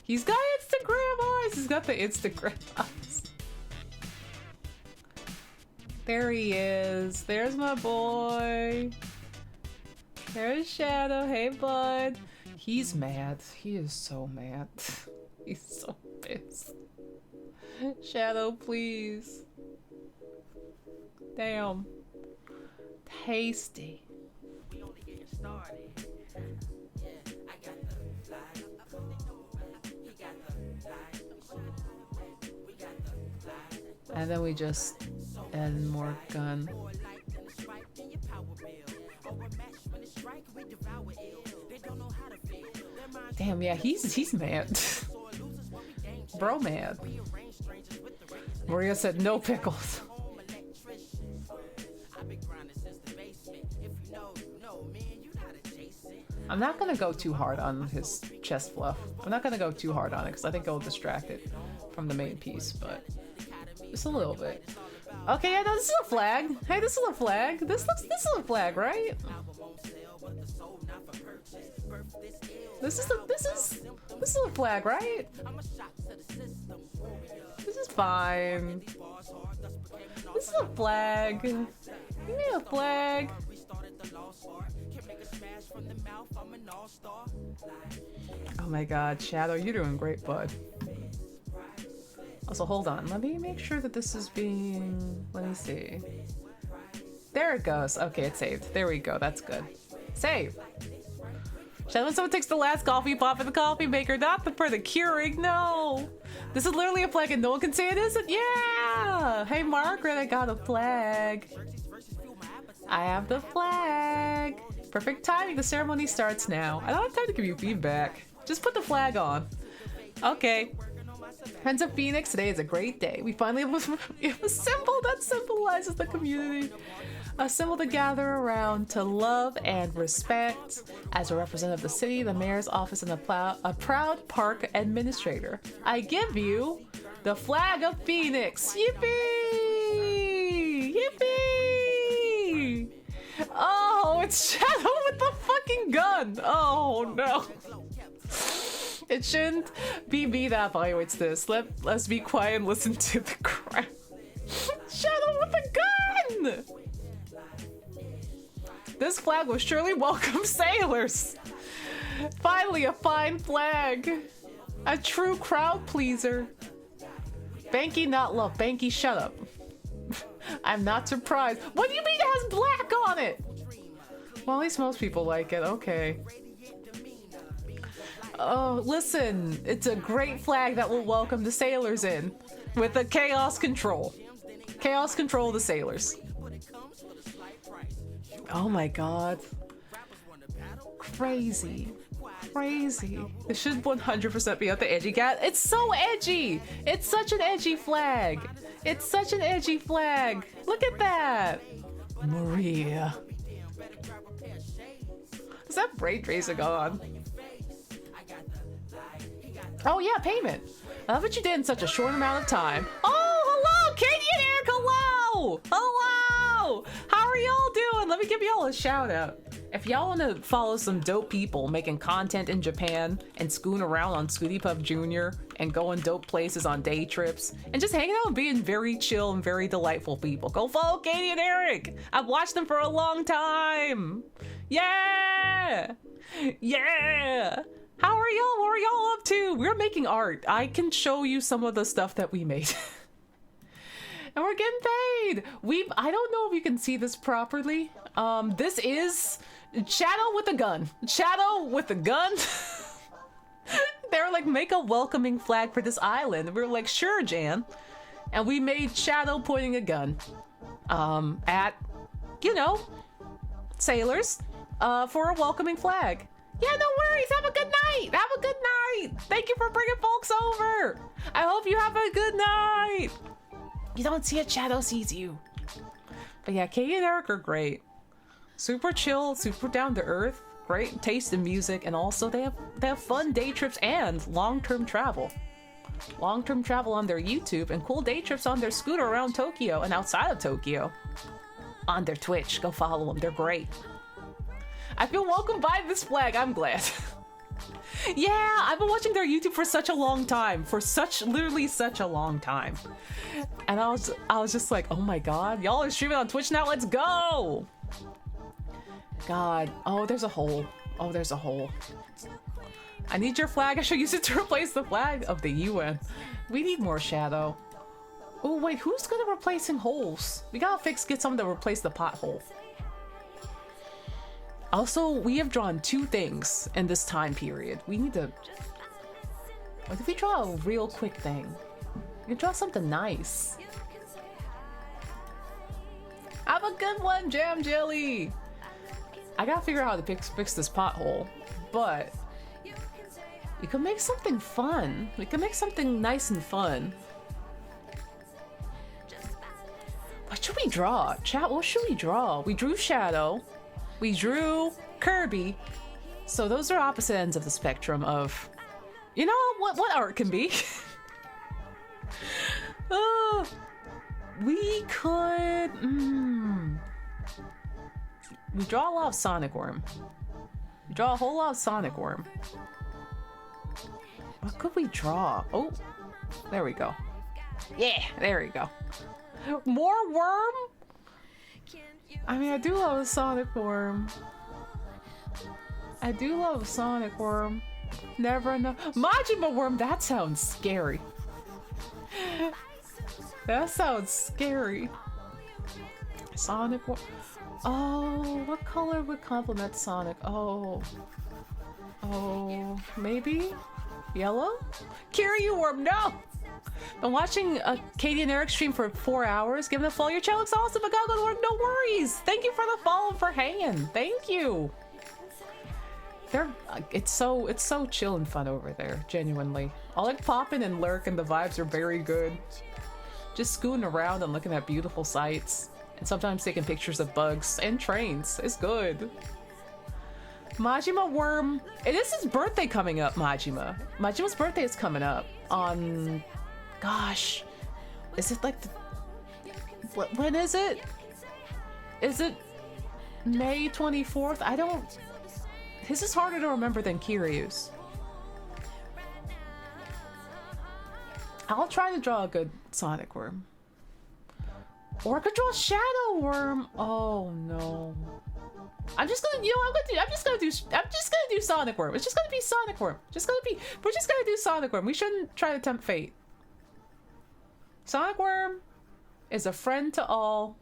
S1: He's got Instagram eyes! He's got the Instagram eyes. There he is. There's my boy. There's Shadow. Hey, bud. He's mad. He is so mad. He's so pissed. Shadow, please. Damn. Tasty. We only getting started. And then we just add more gun. Damn, yeah, he's mad. Bro mad. Maria said no pickles. I'm not gonna go too hard on his chest fluff. I'm not gonna go too hard on it because I think it'll distract it from the main piece, but just a little bit. Okay, yeah, no, this is a flag. Hey, this is a flag. This is a flag, right? This is a flag, right? This is fine. This is a flag. Give me a flag. Oh my god, Shadow, you're doing great, bud. Also, hold on. Let me make sure that this is being... Let me see. There it goes. Okay, it's saved. There we go. That's good. Save. Shadow, when someone takes the last coffee pot for the coffee maker, not for the Keurig. No. This is literally a flag and no one can say it isn't. Yeah. Hey, Margaret, I got a flag. I have the flag. Perfect timing. The ceremony starts now. I don't have time to give you feedback. Just put the flag on. Okay. Friends of Phoenix, today is a great day. We finally have a symbol that symbolizes the community. A symbol to gather around to love and respect. As a representative of the city, the mayor's office, and a proud park administrator, I give you The flag of Phoenix. Yippee! Yippee! Oh, it's Shadow with the fucking gun. Oh no. It shouldn't be me that evaluates this. Let's be quiet and listen to the crowd. Shadow with a gun! This flag will surely welcome sailors. Finally, a fine flag. A true crowd pleaser. Banky not love. Banky, shut up. I'm not surprised. What do you mean it has black on it? Well, at least most people like it. Okay. Oh, listen. It's a great flag that will welcome the sailors in. With the chaos control. Chaos control the sailors. Oh my god. Crazy. Crazy. It should 100% be at the edgy cat. It's so edgy! It's such an edgy flag. It's such an edgy flag. Look at that. Maria. Is that braid tracing on? Oh yeah, payment. I love what you did in such a short amount of time. Oh, hello, Katie and Eric, hello! Hello! How are y'all doing? Let me give y'all a shout out. If y'all want to follow some dope people making content in Japan and scooting around on Scooty Puff Jr. and going dope places on day trips and just hanging out and being very chill and very delightful people, go follow Katie and Eric. I've watched them for a long time. Yeah! Yeah! How are y'all? What are y'all up to? We're making art. I can show you some of the stuff that we made. And we're getting paid. I don't know if you can see this properly. This is Shadow with a gun. Shadow with a gun. They were like, make a welcoming flag for this island. And we were like, sure, Jan. And we made Shadow pointing a gun at, you know, sailors for a welcoming flag. Yeah, no worries. Have a good night. Have a good night. Thank you for bringing folks over. I hope you have a good night. You don't see it, Shadow sees you. But yeah, Katie and Eric are great. Super chill, super down to earth, great taste in music, and also they have fun day trips and long-term travel. Long-term travel on their YouTube and cool day trips on their scooter around Tokyo and outside of Tokyo. On their Twitch, go follow them, they're great. I feel welcomed by this flag, I'm glad. Yeah, I've been watching their YouTube for such a long time. Literally such a long time. And I was just like, oh my god, y'all are streaming on Twitch now, let's go! God, oh, there's a hole. Oh, there's a hole. I need your flag, I should use it to replace the flag of the UN. We need more Shadow. Oh wait, who's good at replacing holes? We gotta get someone to replace the pothole. Also, we have drawn 2 things in this time period. We need to... What if we draw a real quick thing? We can draw something nice. Have a good one, Jam Jelly! I gotta figure out how to fix this pothole, but... we can make something fun. We can make something nice and fun. What should we draw? Chat, what should we draw? We drew Shadow. We drew Kirby. So those are opposite ends of the spectrum of, you know, what art can be. We could... We draw a lot of Sonic Worm. We draw a whole lot of Sonic Worm. What could we draw? Oh, there we go. Yeah, there we go. More worm? I mean, I do love a Sonic Worm. I do love a Sonic Worm. Never enough. Majima Worm, that sounds scary. That sounds scary. Sonic Worm. Oh, what color would complement Sonic? Oh, maybe yellow? Kiryu Worm, no! Been watching Katie and Eric stream for 4 hours. Give them a follow. Your channel looks awesome. I gotta go to work. No worries. Thank you for the follow and for hanging. Thank you. It's so chill and fun over there. Genuinely, I like popping and lurk, and the vibes are very good. Just scooting around and looking at beautiful sights, and sometimes taking pictures of bugs and trains. It's good. Majima Worm. It is his birthday coming up. Majima's birthday is coming up on gosh. Is it like the... When is it? Is it May 24th? I don't... This is harder to remember than Kiryu's. I'll try to draw a good Sonic Worm. Or I could draw a Shadow Worm. Oh no. I'm just gonna, you know, I'm just gonna do Sonic Worm. It's just gonna be Sonic Worm. We're just gonna do Sonic Worm. We shouldn't try to tempt fate. Sonic Worm is a friend to all.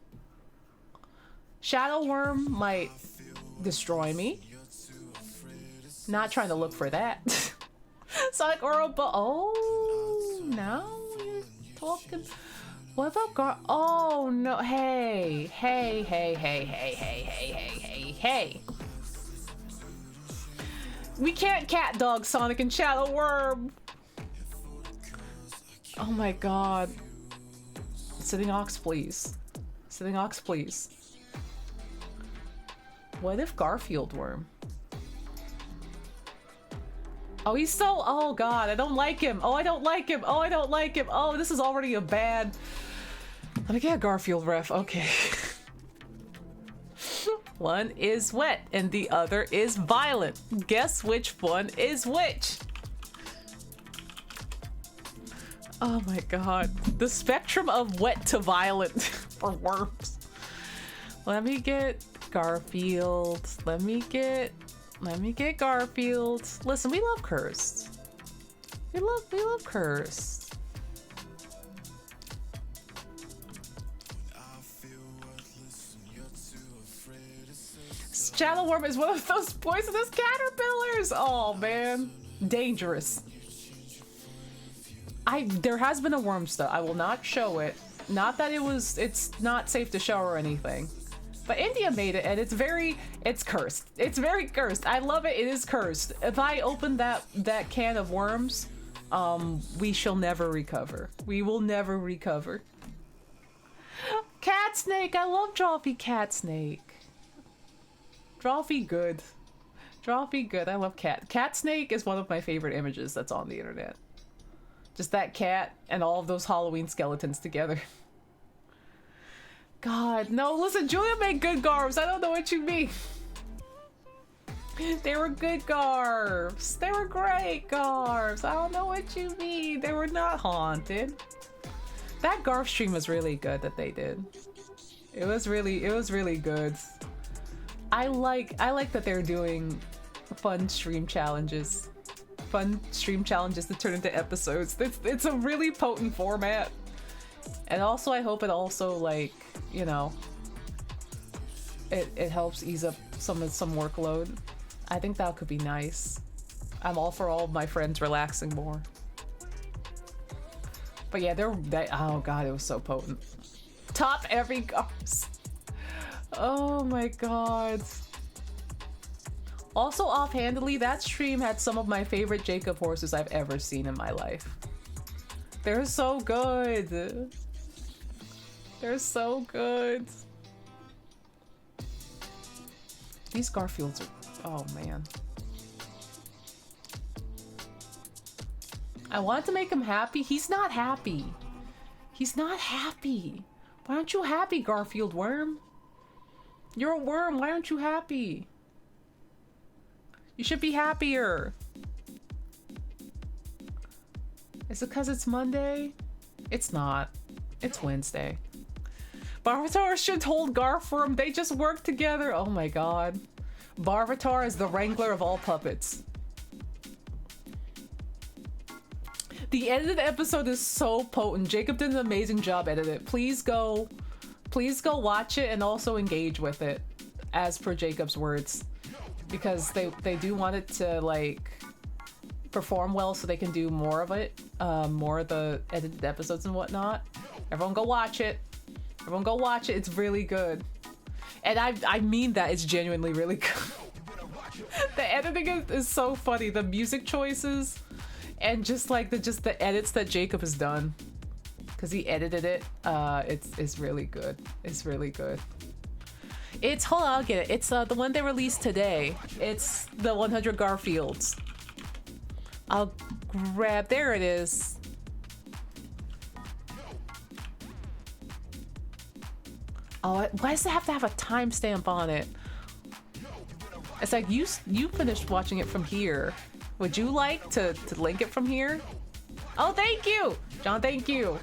S1: Shadow Worm might destroy me. Not trying to look for that. Sonic Worm, but oh, now you're talking. What about oh no, hey. We can't cat dog Sonic and Shadow Worm. Oh my god. Sitting Ox, please. Sitting Ox, please. What if Garfield Worm? Oh, he's so... Oh, God. I don't like him. Oh, I don't like him. Oh, I don't like him. Oh, this is already a bad... Let me get a Garfield ref. Okay. One is wet and the other is violent. Guess which one is which? Oh, my God. The spectrum of wet to violent for worms. Let me get Garfield. Let me get Garfield. Listen, we love Cursed. We love Cursed. Shadow Worm is one of those poisonous caterpillars. Oh man, dangerous. There has been a Wormsta. I will not show it. Not that it's not safe to show or anything. But India made it, and it's cursed. It's very cursed. I love it. It is cursed. If I open that can of worms, we shall never recover. We will never recover. Cat Snake. I love Drawfee Cat Snake. Drawfee good. Drawfee good. I love Cat Snake is one of my favorite images that's on the internet. Just that cat and all of those Halloween skeletons together. God, no, listen, Julia made good garbs. I don't know what you mean. They were good garbs. They were great garbs. I don't know what you mean. They were not haunted. That garb stream was really good that they did. It was really good. I like that they're doing fun stream challenges. Fun stream challenges that turn into episodes. It's a really potent format. And also, I hope it also, like, you know, it helps ease up some workload. I think that could be nice. I'm all for all of my friends relaxing more. But yeah, oh god, it was so potent. Top every cars. Oh my god. Also, offhandedly, that stream had some of my favorite Jacob horses I've ever seen in my life. They're so good. They're so good. These Garfields are... Oh, man. I wanted to make him happy. He's not happy. He's not happy. Why aren't you happy, Garfield Worm? You're a worm. Why aren't you happy? You should be happier. Is it because it's Monday? It's not. It's Wednesday. Barvatar should hold Garform. They just work together. Oh my god. Barvatar is the wrangler of all puppets. The edited episode is so potent. Jacob did an amazing job editing it. Please go watch it and also engage with it, as per Jacob's words. Because they do want it to, like, perform well so they can do more of it. More of the edited episodes and whatnot. Everyone go watch it. Everyone go watch it. It's really good. And I mean that. It's genuinely really good. The editing is so funny. The music choices and just like the edits that Jacob has done. Because he edited it. It's really good. It's really good. Hold on, I'll get it. It's the one they released today. It's the 100 Garfields. I'll grab, there it is. Oh, why does it have to have a timestamp on it? It's like you finished watching it from here. Would you like to link it from here? Oh, thank you, John. Thank you.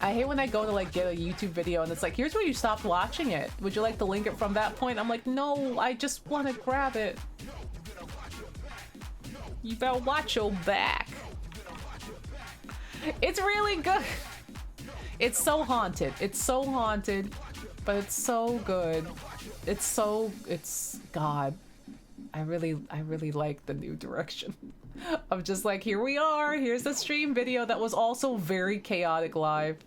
S1: I hate when I go to like get a YouTube video and it's like, here's where you stopped watching it. Would you like to link it from that point? I'm like, no, I just want to grab it. You better watch your back. It's really good. It's so haunted. It's so haunted, but it's so good. It's God. I really like the new direction. I'm just like, here we are. Here's the stream video that was also very chaotic live.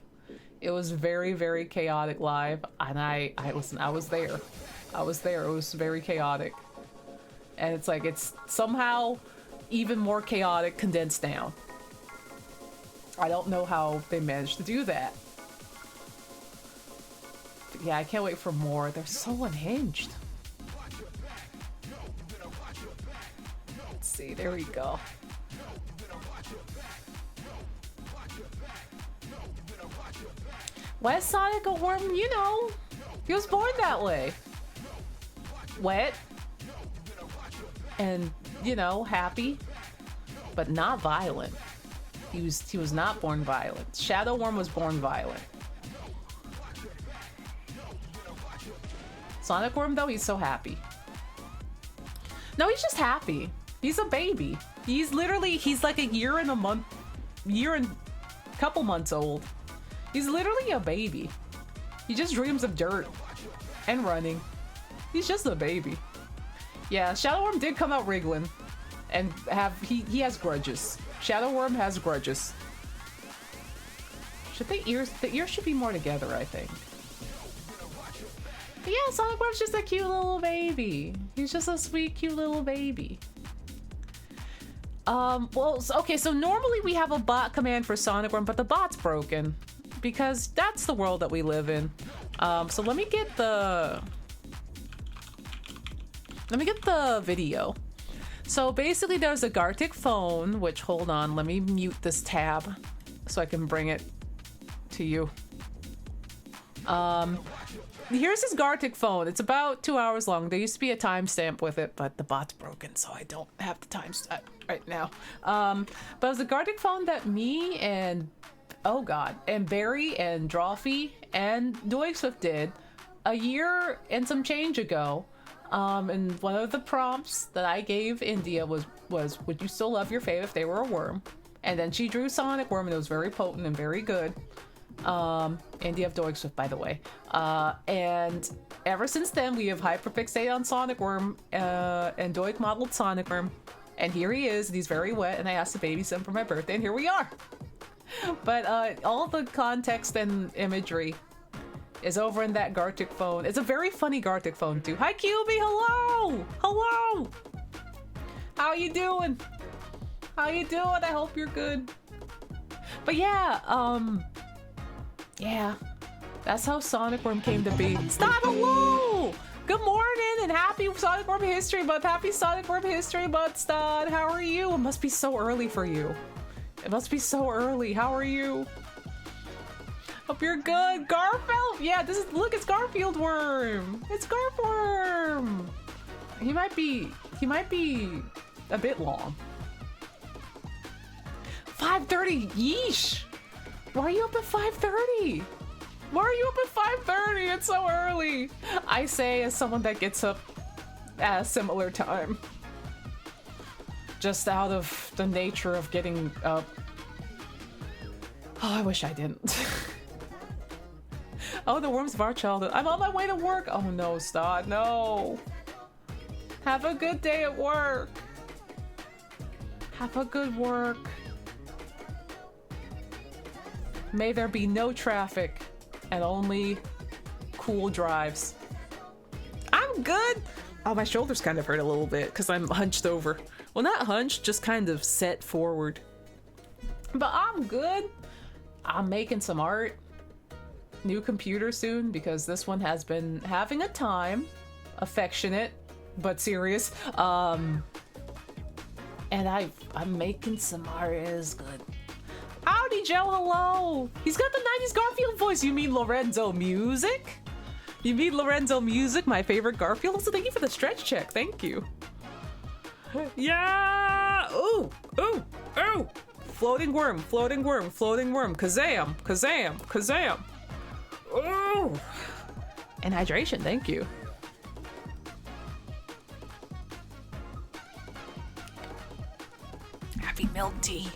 S1: It was very, very chaotic live, and I listen, I was there. I was there. It was very chaotic. And it's like, it's somehow even more chaotic condensed down. I don't know how they managed to do that. But yeah, I can't wait for more. They're so unhinged. Let's see, there we go. Why is Sonic a worm? You know, he was born that way. Wet. And, you know, happy. But not violent. He was not born violent. Shadow Worm was born violent. Sonic Worm, though, he's so happy. No, he's just happy. He's a baby. He's like a year and a couple months old. He's literally a baby. He just dreams of dirt and running. He's just a baby. Yeah, Shadow Worm did come out wriggling and he has grudges. Shadow Worm has grudges. Should the ears should be more together, I think. But yeah, Sonic Worm's just a cute little baby. He's just a sweet, cute little baby. Okay, so normally we have a bot command for Sonic Worm, but the bot's broken. Because that's the world that we live in. So let me get the video. So basically there's a Gartic phone, which, hold on, let me mute this tab so I can bring it to you. Here's his Gartic phone. It's about 2 hours long. There used to be a timestamp with it, but the bot's broken, so I don't have the timestamp right now. But it was a Gartic phone that me and and Barry and Drawfee and Doigswift did a year and some change ago. And one of the prompts that I gave India was would you still love your fave if they were a worm? And then she drew Sonic Worm, and it was very potent and very good. India of Doigswift, by the way. And ever since then, we have hyperfixated on Sonic Worm, and Doig modeled Sonic Worm. And here he is, and he's very wet, and I asked to babysit him for my birthday, and here we are. But all the context and imagery is over in that Gartic phone. It's a very funny Gartic phone too. Hi QB, hello! Hello! How you doing? How you doing? I hope you're good. But yeah, yeah. That's how Sonic Worm came to be. Stop, hello! Good morning and happy Sonic Worm History Month. Happy Sonic Worm History Month, Stod. How are you? It must be so early for you. It must be so early. How are you? Hope you're good. Garfield? Yeah, look, it's Garfield Worm. It's Garf Worm. He might be a bit long. 5:30, yeesh. Why are you up at 5:30? Why are you up at 5:30? It's so early. I say as someone that gets up at a similar time. Just out of the nature of getting up. Oh, I wish I didn't. Oh, the worms of our childhood. I'm on my way to work. Oh no, Stod, no. Have a good day at work. Have a good work. May there be no traffic and only cool drives. I'm good. Oh, my shoulders kind of hurt a little bit because I'm hunched over. Well, not hunched, just kind of set forward. But I'm good. I'm making some art. New computer soon because this one has been having a time. Affectionate, but serious. And I'm making some art. It is good. Howdy, Joey Joe, hello! He's got the 90s Garfield voice. You mean Lorenzo Music? You mean Lorenzo Music, my favorite Garfield? Also, thank you for the stretch check. Thank you. Yeah! Ooh! Ooh! Ooh! Floating worm, floating worm, floating worm. Kazam! Kazam! Kazam! Ooh! And hydration, thank you. Happy milk tea.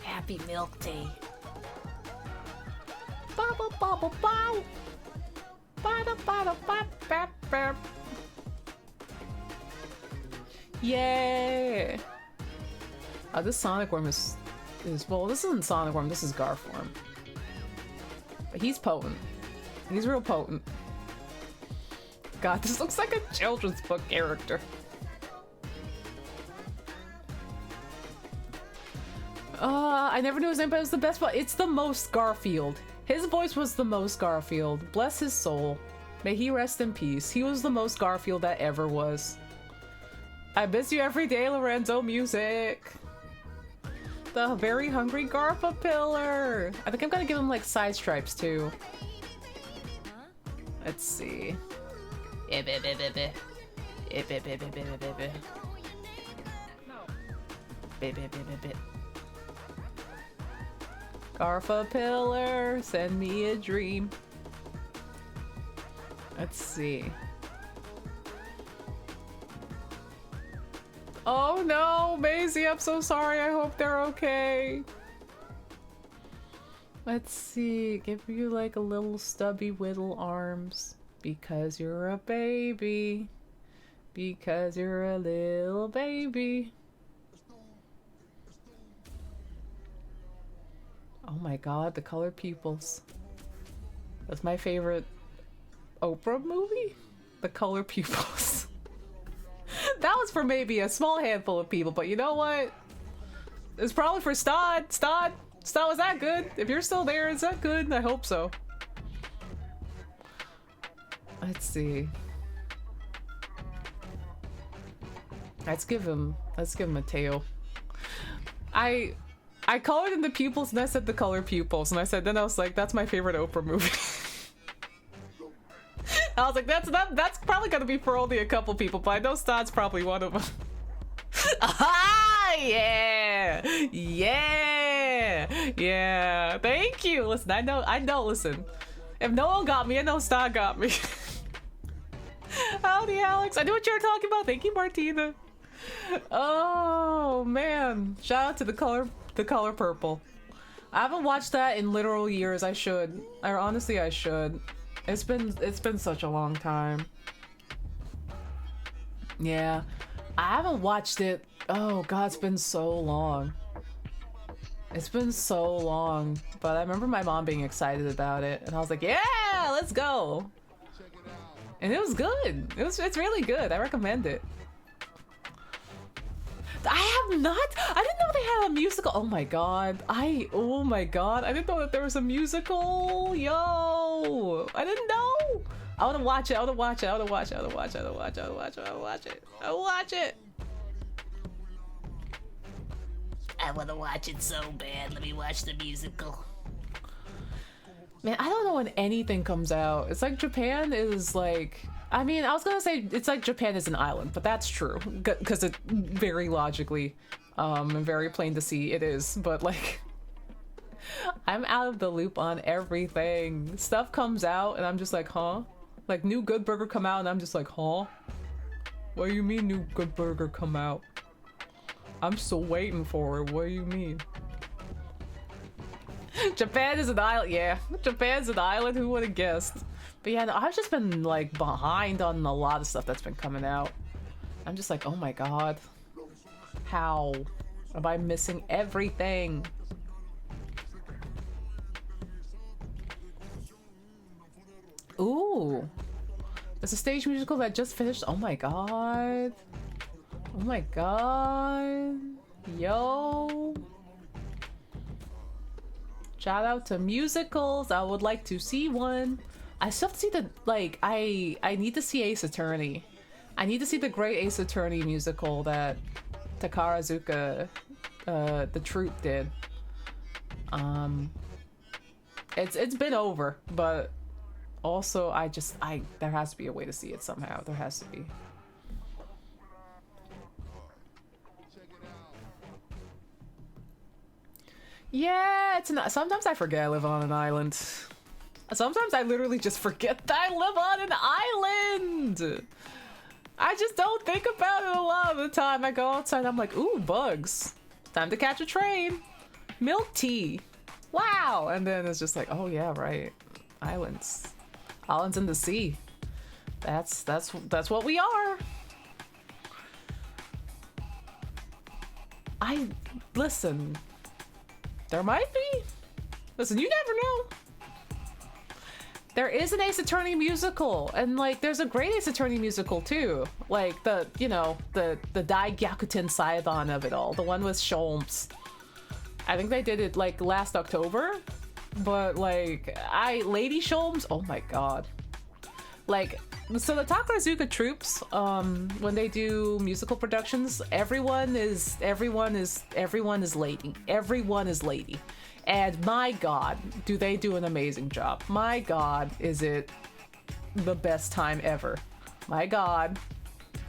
S2: Happy milk tea.
S1: Bubble, bubble, bow. Bada, bada, bap, bap, bap. Yay! This Sonic Worm is well, this isn't Sonic Worm, this is Garform. But he's potent. He's real potent. God, this looks like a children's book character. I never knew his name, but it was the best part. It's the most Garfield. His voice was the most Garfield. Bless his soul. May he rest in peace. He was the most Garfield that ever was. I miss you every day, Lorenzo Music. The very hungry Garfa pillar. I think I'm gonna give him like side stripes too. Let's see. Garfa pillar, send me a dream. Let's see. Oh no, Maisie, I'm so sorry. I hope they're okay. Let's see. Give you like a little stubby whittle arms. Because you're a baby. Because you're a little baby. Oh my god, the color pupils. That's my favorite Oprah movie? The color pupils. That was for maybe a small handful of people, but you know what? It's probably for Stod. Stod, was that good? If you're still there, is that good? I hope so. Let's see. Let's give him a tail. I colored in the pupils and I said the color pupils and then I was like, that's my favorite Oprah movie. I was like, that's probably gonna be for only a couple people, but I know Stod's probably one of them. Ah, yeah, yeah, yeah. Thank you. Listen, I know. Listen, if no one got me, I know Stod got me. Howdy, Alex. I knew what you were talking about. Thank you, Martina. Oh man, shout out to the color purple. I haven't watched that in literal years. I should. Or honestly, I should. It's been such a long time. Yeah, I haven't watched it. Oh god, it's been so long. It's been so long. But I remember my mom being excited about it, and I was like, yeah, let's go. And it was good. It's really good. I recommend it. I didn't know they had a musical. Oh my god. I didn't know that there was a musical. Yo, I didn't know. I want to watch it. I want to watch it.
S2: I want to watch it so bad. Let me watch the musical.
S1: Man, I don't know when anything comes out. It's like Japan is like, I mean, I was gonna say it's like Japan is an island, but that's true because it very logically and very plain to see it is, but like I'm out of the loop on everything. Stuff comes out and I'm just like, huh? Like new Good Burger come out and I'm just like, huh? What do you mean new Good Burger come out? I'm still waiting for it. What do you mean? Japan is an island. Yeah, Japan's an island. Who would have guessed? But yeah, no, I've just been like behind on a lot of stuff that's been coming out. I'm just like, oh my god. How am I missing everything? Ooh. There's a stage musical that just finished. Oh my god. Oh my god. Yo. Shout out to musicals. I would like to see one. I still have to see the, like, I need to see Ace Attorney. I need to see the great Ace Attorney musical that Takarazuka, the troupe did. It's been over, but also there has to be a way to see it somehow. There has to be. Yeah, it's not. Sometimes I forget I live on an island. Sometimes I literally just forget that I live on an island. I just don't think about it a lot of the time. I go outside, I'm like, ooh, bugs. Time to catch a train. Milk tea. Wow. And then it's just like, oh yeah, right. Islands. Islands in the sea. That's what we are. Listen. There might be. Listen, you never know. There is an Ace Attorney musical, and like there's a great Ace Attorney musical too. Like the Dai Gyakuten Saiban of it all. The one with Sholmes. I think they did it like last October. But like Lady Sholmes, oh my god. Like, so the Takarazuka troops, when they do musical productions, everyone is lady. Everyone is lady. And my god, do they do an amazing job. My god, is it the best time ever. My god.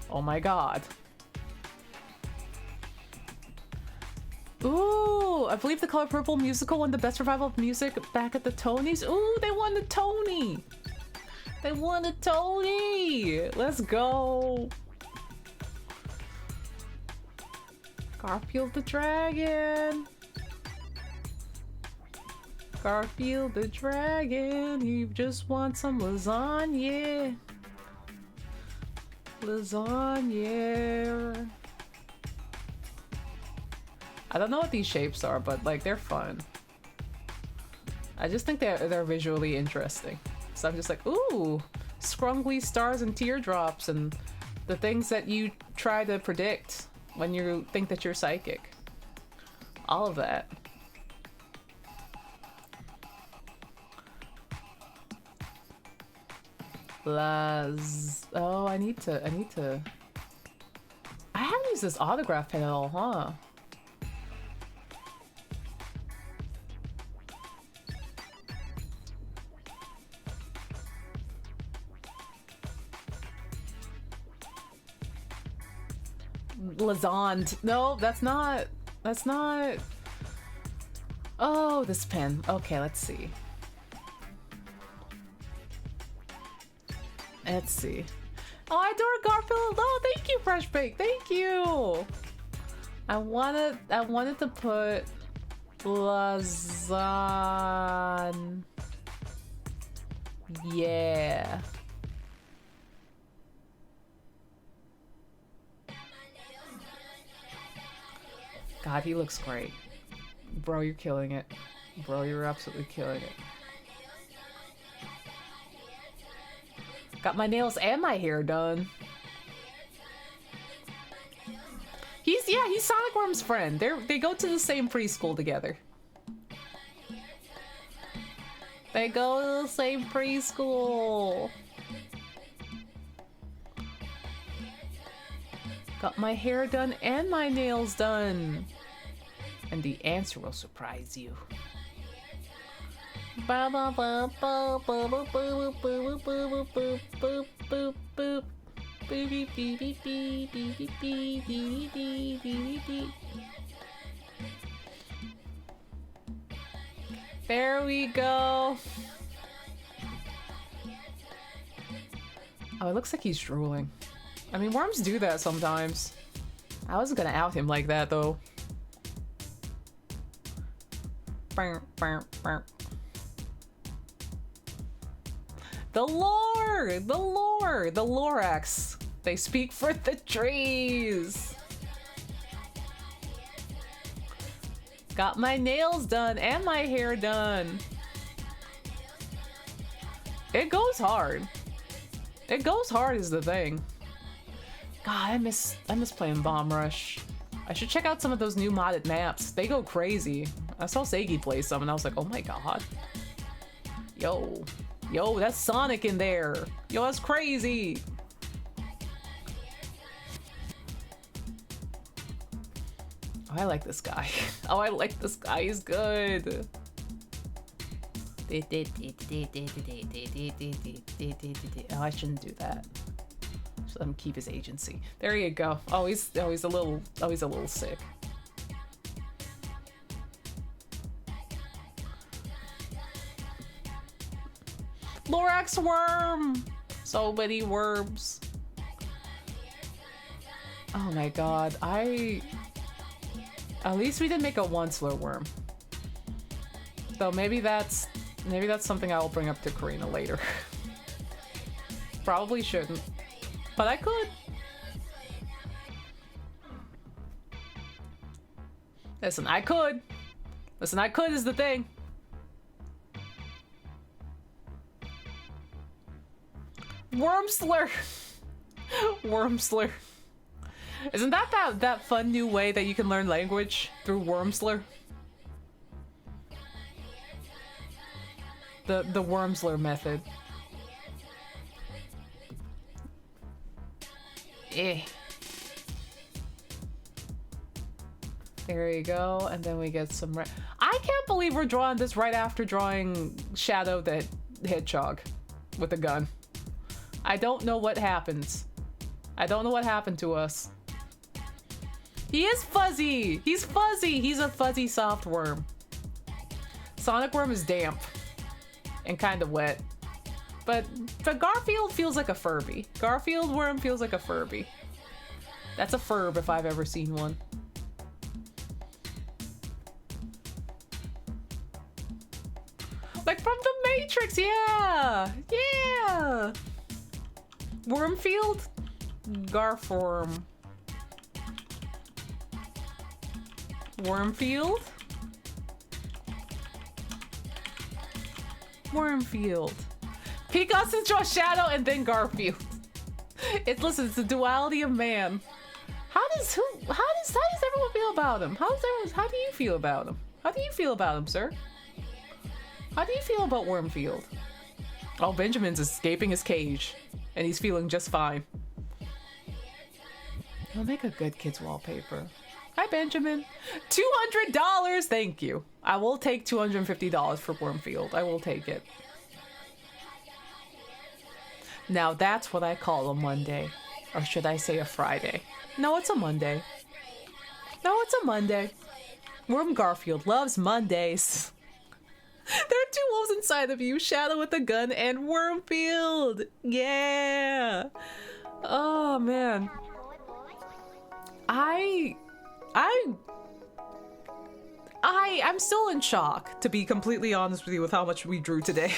S1: Oh my god. Ooh, I believe the Color Purple musical won the Best Revival of Music back at the Tonys. Ooh, they won the Tony. They won a Tony! Let's go! Garfield the Dragon! Garfield the Dragon, you just want some lasagna! Lasagna! I don't know what these shapes are, but like they're fun. I just think they're visually interesting. So I'm just like, ooh, scrungly stars and teardrops and the things that you try to predict when you think that you're psychic. All of that. Oh, I need to. I haven't used this autograph pen at all, huh? Lazand. No, that's not. Oh, this pen. Okay, let's see. Oh, I adore Garfield. Oh, thank you, Fresh Bake. Thank you. I wanted to put Lazan. Yeah. God, he looks great. Bro, you're killing it. Bro, you're absolutely killing it. Got my nails and my hair done. He's Sonic Worm's friend. They go to the same preschool together. They go to the same preschool. Got my hair done and my nails done. And the answer will surprise you. There we go. Oh, it looks like he's drooling. I mean, worms do that sometimes. I wasn't gonna out him like that, though. The lore! The lore! The Lorax. They speak for the trees. Got my nails done and my hair done. It goes hard. It goes hard is the thing. God, I miss playing Bomb Rush. I should check out some of those new modded maps. They go crazy. I saw Seigi play some and I was like, oh my god. Yo, that's Sonic in there. Yo, that's crazy. Oh, I like this guy. Oh, I like this guy. He's good. Oh, I shouldn't do that. Just let him keep his agency. There you go. Oh, he's a little sick. Lorax worm! So many worms. Oh my god, at least we didn't make a one-slur worm. So maybe that's something I will bring up to Karina later. Probably shouldn't, but I could. Listen, I could. Listen, I could is the thing. Wormslur! Wormslur. Isn't that fun new way that you can learn language through Wormslur? The Wormslur method. Eh. There you go, and then we get some I can't believe we're drawing this right after drawing Shadow the Hedgehog with a gun. I don't know what happens. I don't know what happened to us. He is fuzzy! He's fuzzy! He's a fuzzy soft worm. Sonic Worm is damp. And kind of wet. But Garfield feels like a Furby. Garfield Worm feels like a Furby. That's a Furb if I've ever seen one. Like from the Matrix, yeah! Yeah! Wormfield? Garform. Wormfield? Wormfield. Picasso draw Shadow and then Garfield. Listen, it's the duality of man. How does everyone feel about him? How do you feel about him? How do you feel about him, sir? How do you feel about Wormfield? Oh, Benjamin's escaping his cage. And he's feeling just fine. He'll make a good kid's wallpaper. Hi, Benjamin. $200! Thank you. I will take $250 for Wormfield. I will take it. Now that's what I call a Monday. Or should I say a Friday? No, it's a Monday. No, it's a Monday. Worm Garfield loves Mondays. There are two wolves inside of you, Shadow with a gun and Wormfield. Yeah. Oh, man. I'm still in shock, to be completely honest with you, with how much we drew today.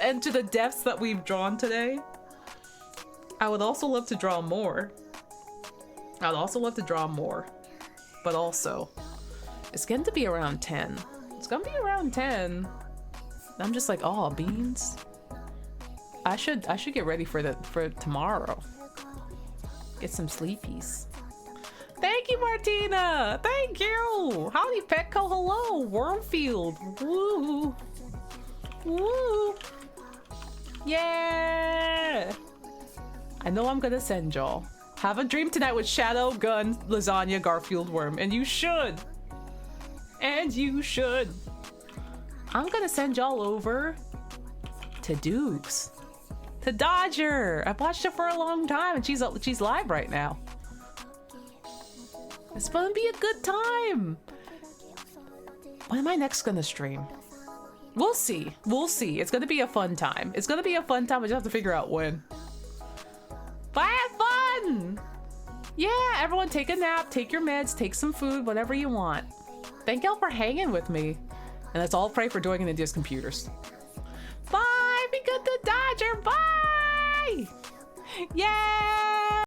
S1: And to the depths that we've drawn today. I would also love to draw more. But also, it's going to be around 10. It's gonna be around 10. I'm just like, oh, beans. I should get ready for tomorrow. Get some sleepies. Thank you, Martina. Thank you. Howdy, Petco. Hello, Wormfield. Woo, woo. Yeah. I know I'm gonna send y'all. Have a dream tonight with Shadow, Gun, Lasagna, Garfield, Worm, and you should. And you should. I'm gonna send y'all over to Dukes. To Dodger. I've watched her for a long time and she's live right now. It's gonna be a good time. When am I next gonna stream? We'll see. We'll see. It's gonna be a fun time. It's gonna be a fun time. I just have to figure out when. But have fun! Yeah, everyone take a nap, take your meds, take some food, whatever you want. Thank y'all for hanging with me. And let's all pray for doing in India's computers. Bye! Be good to Dodger! Bye! Yay!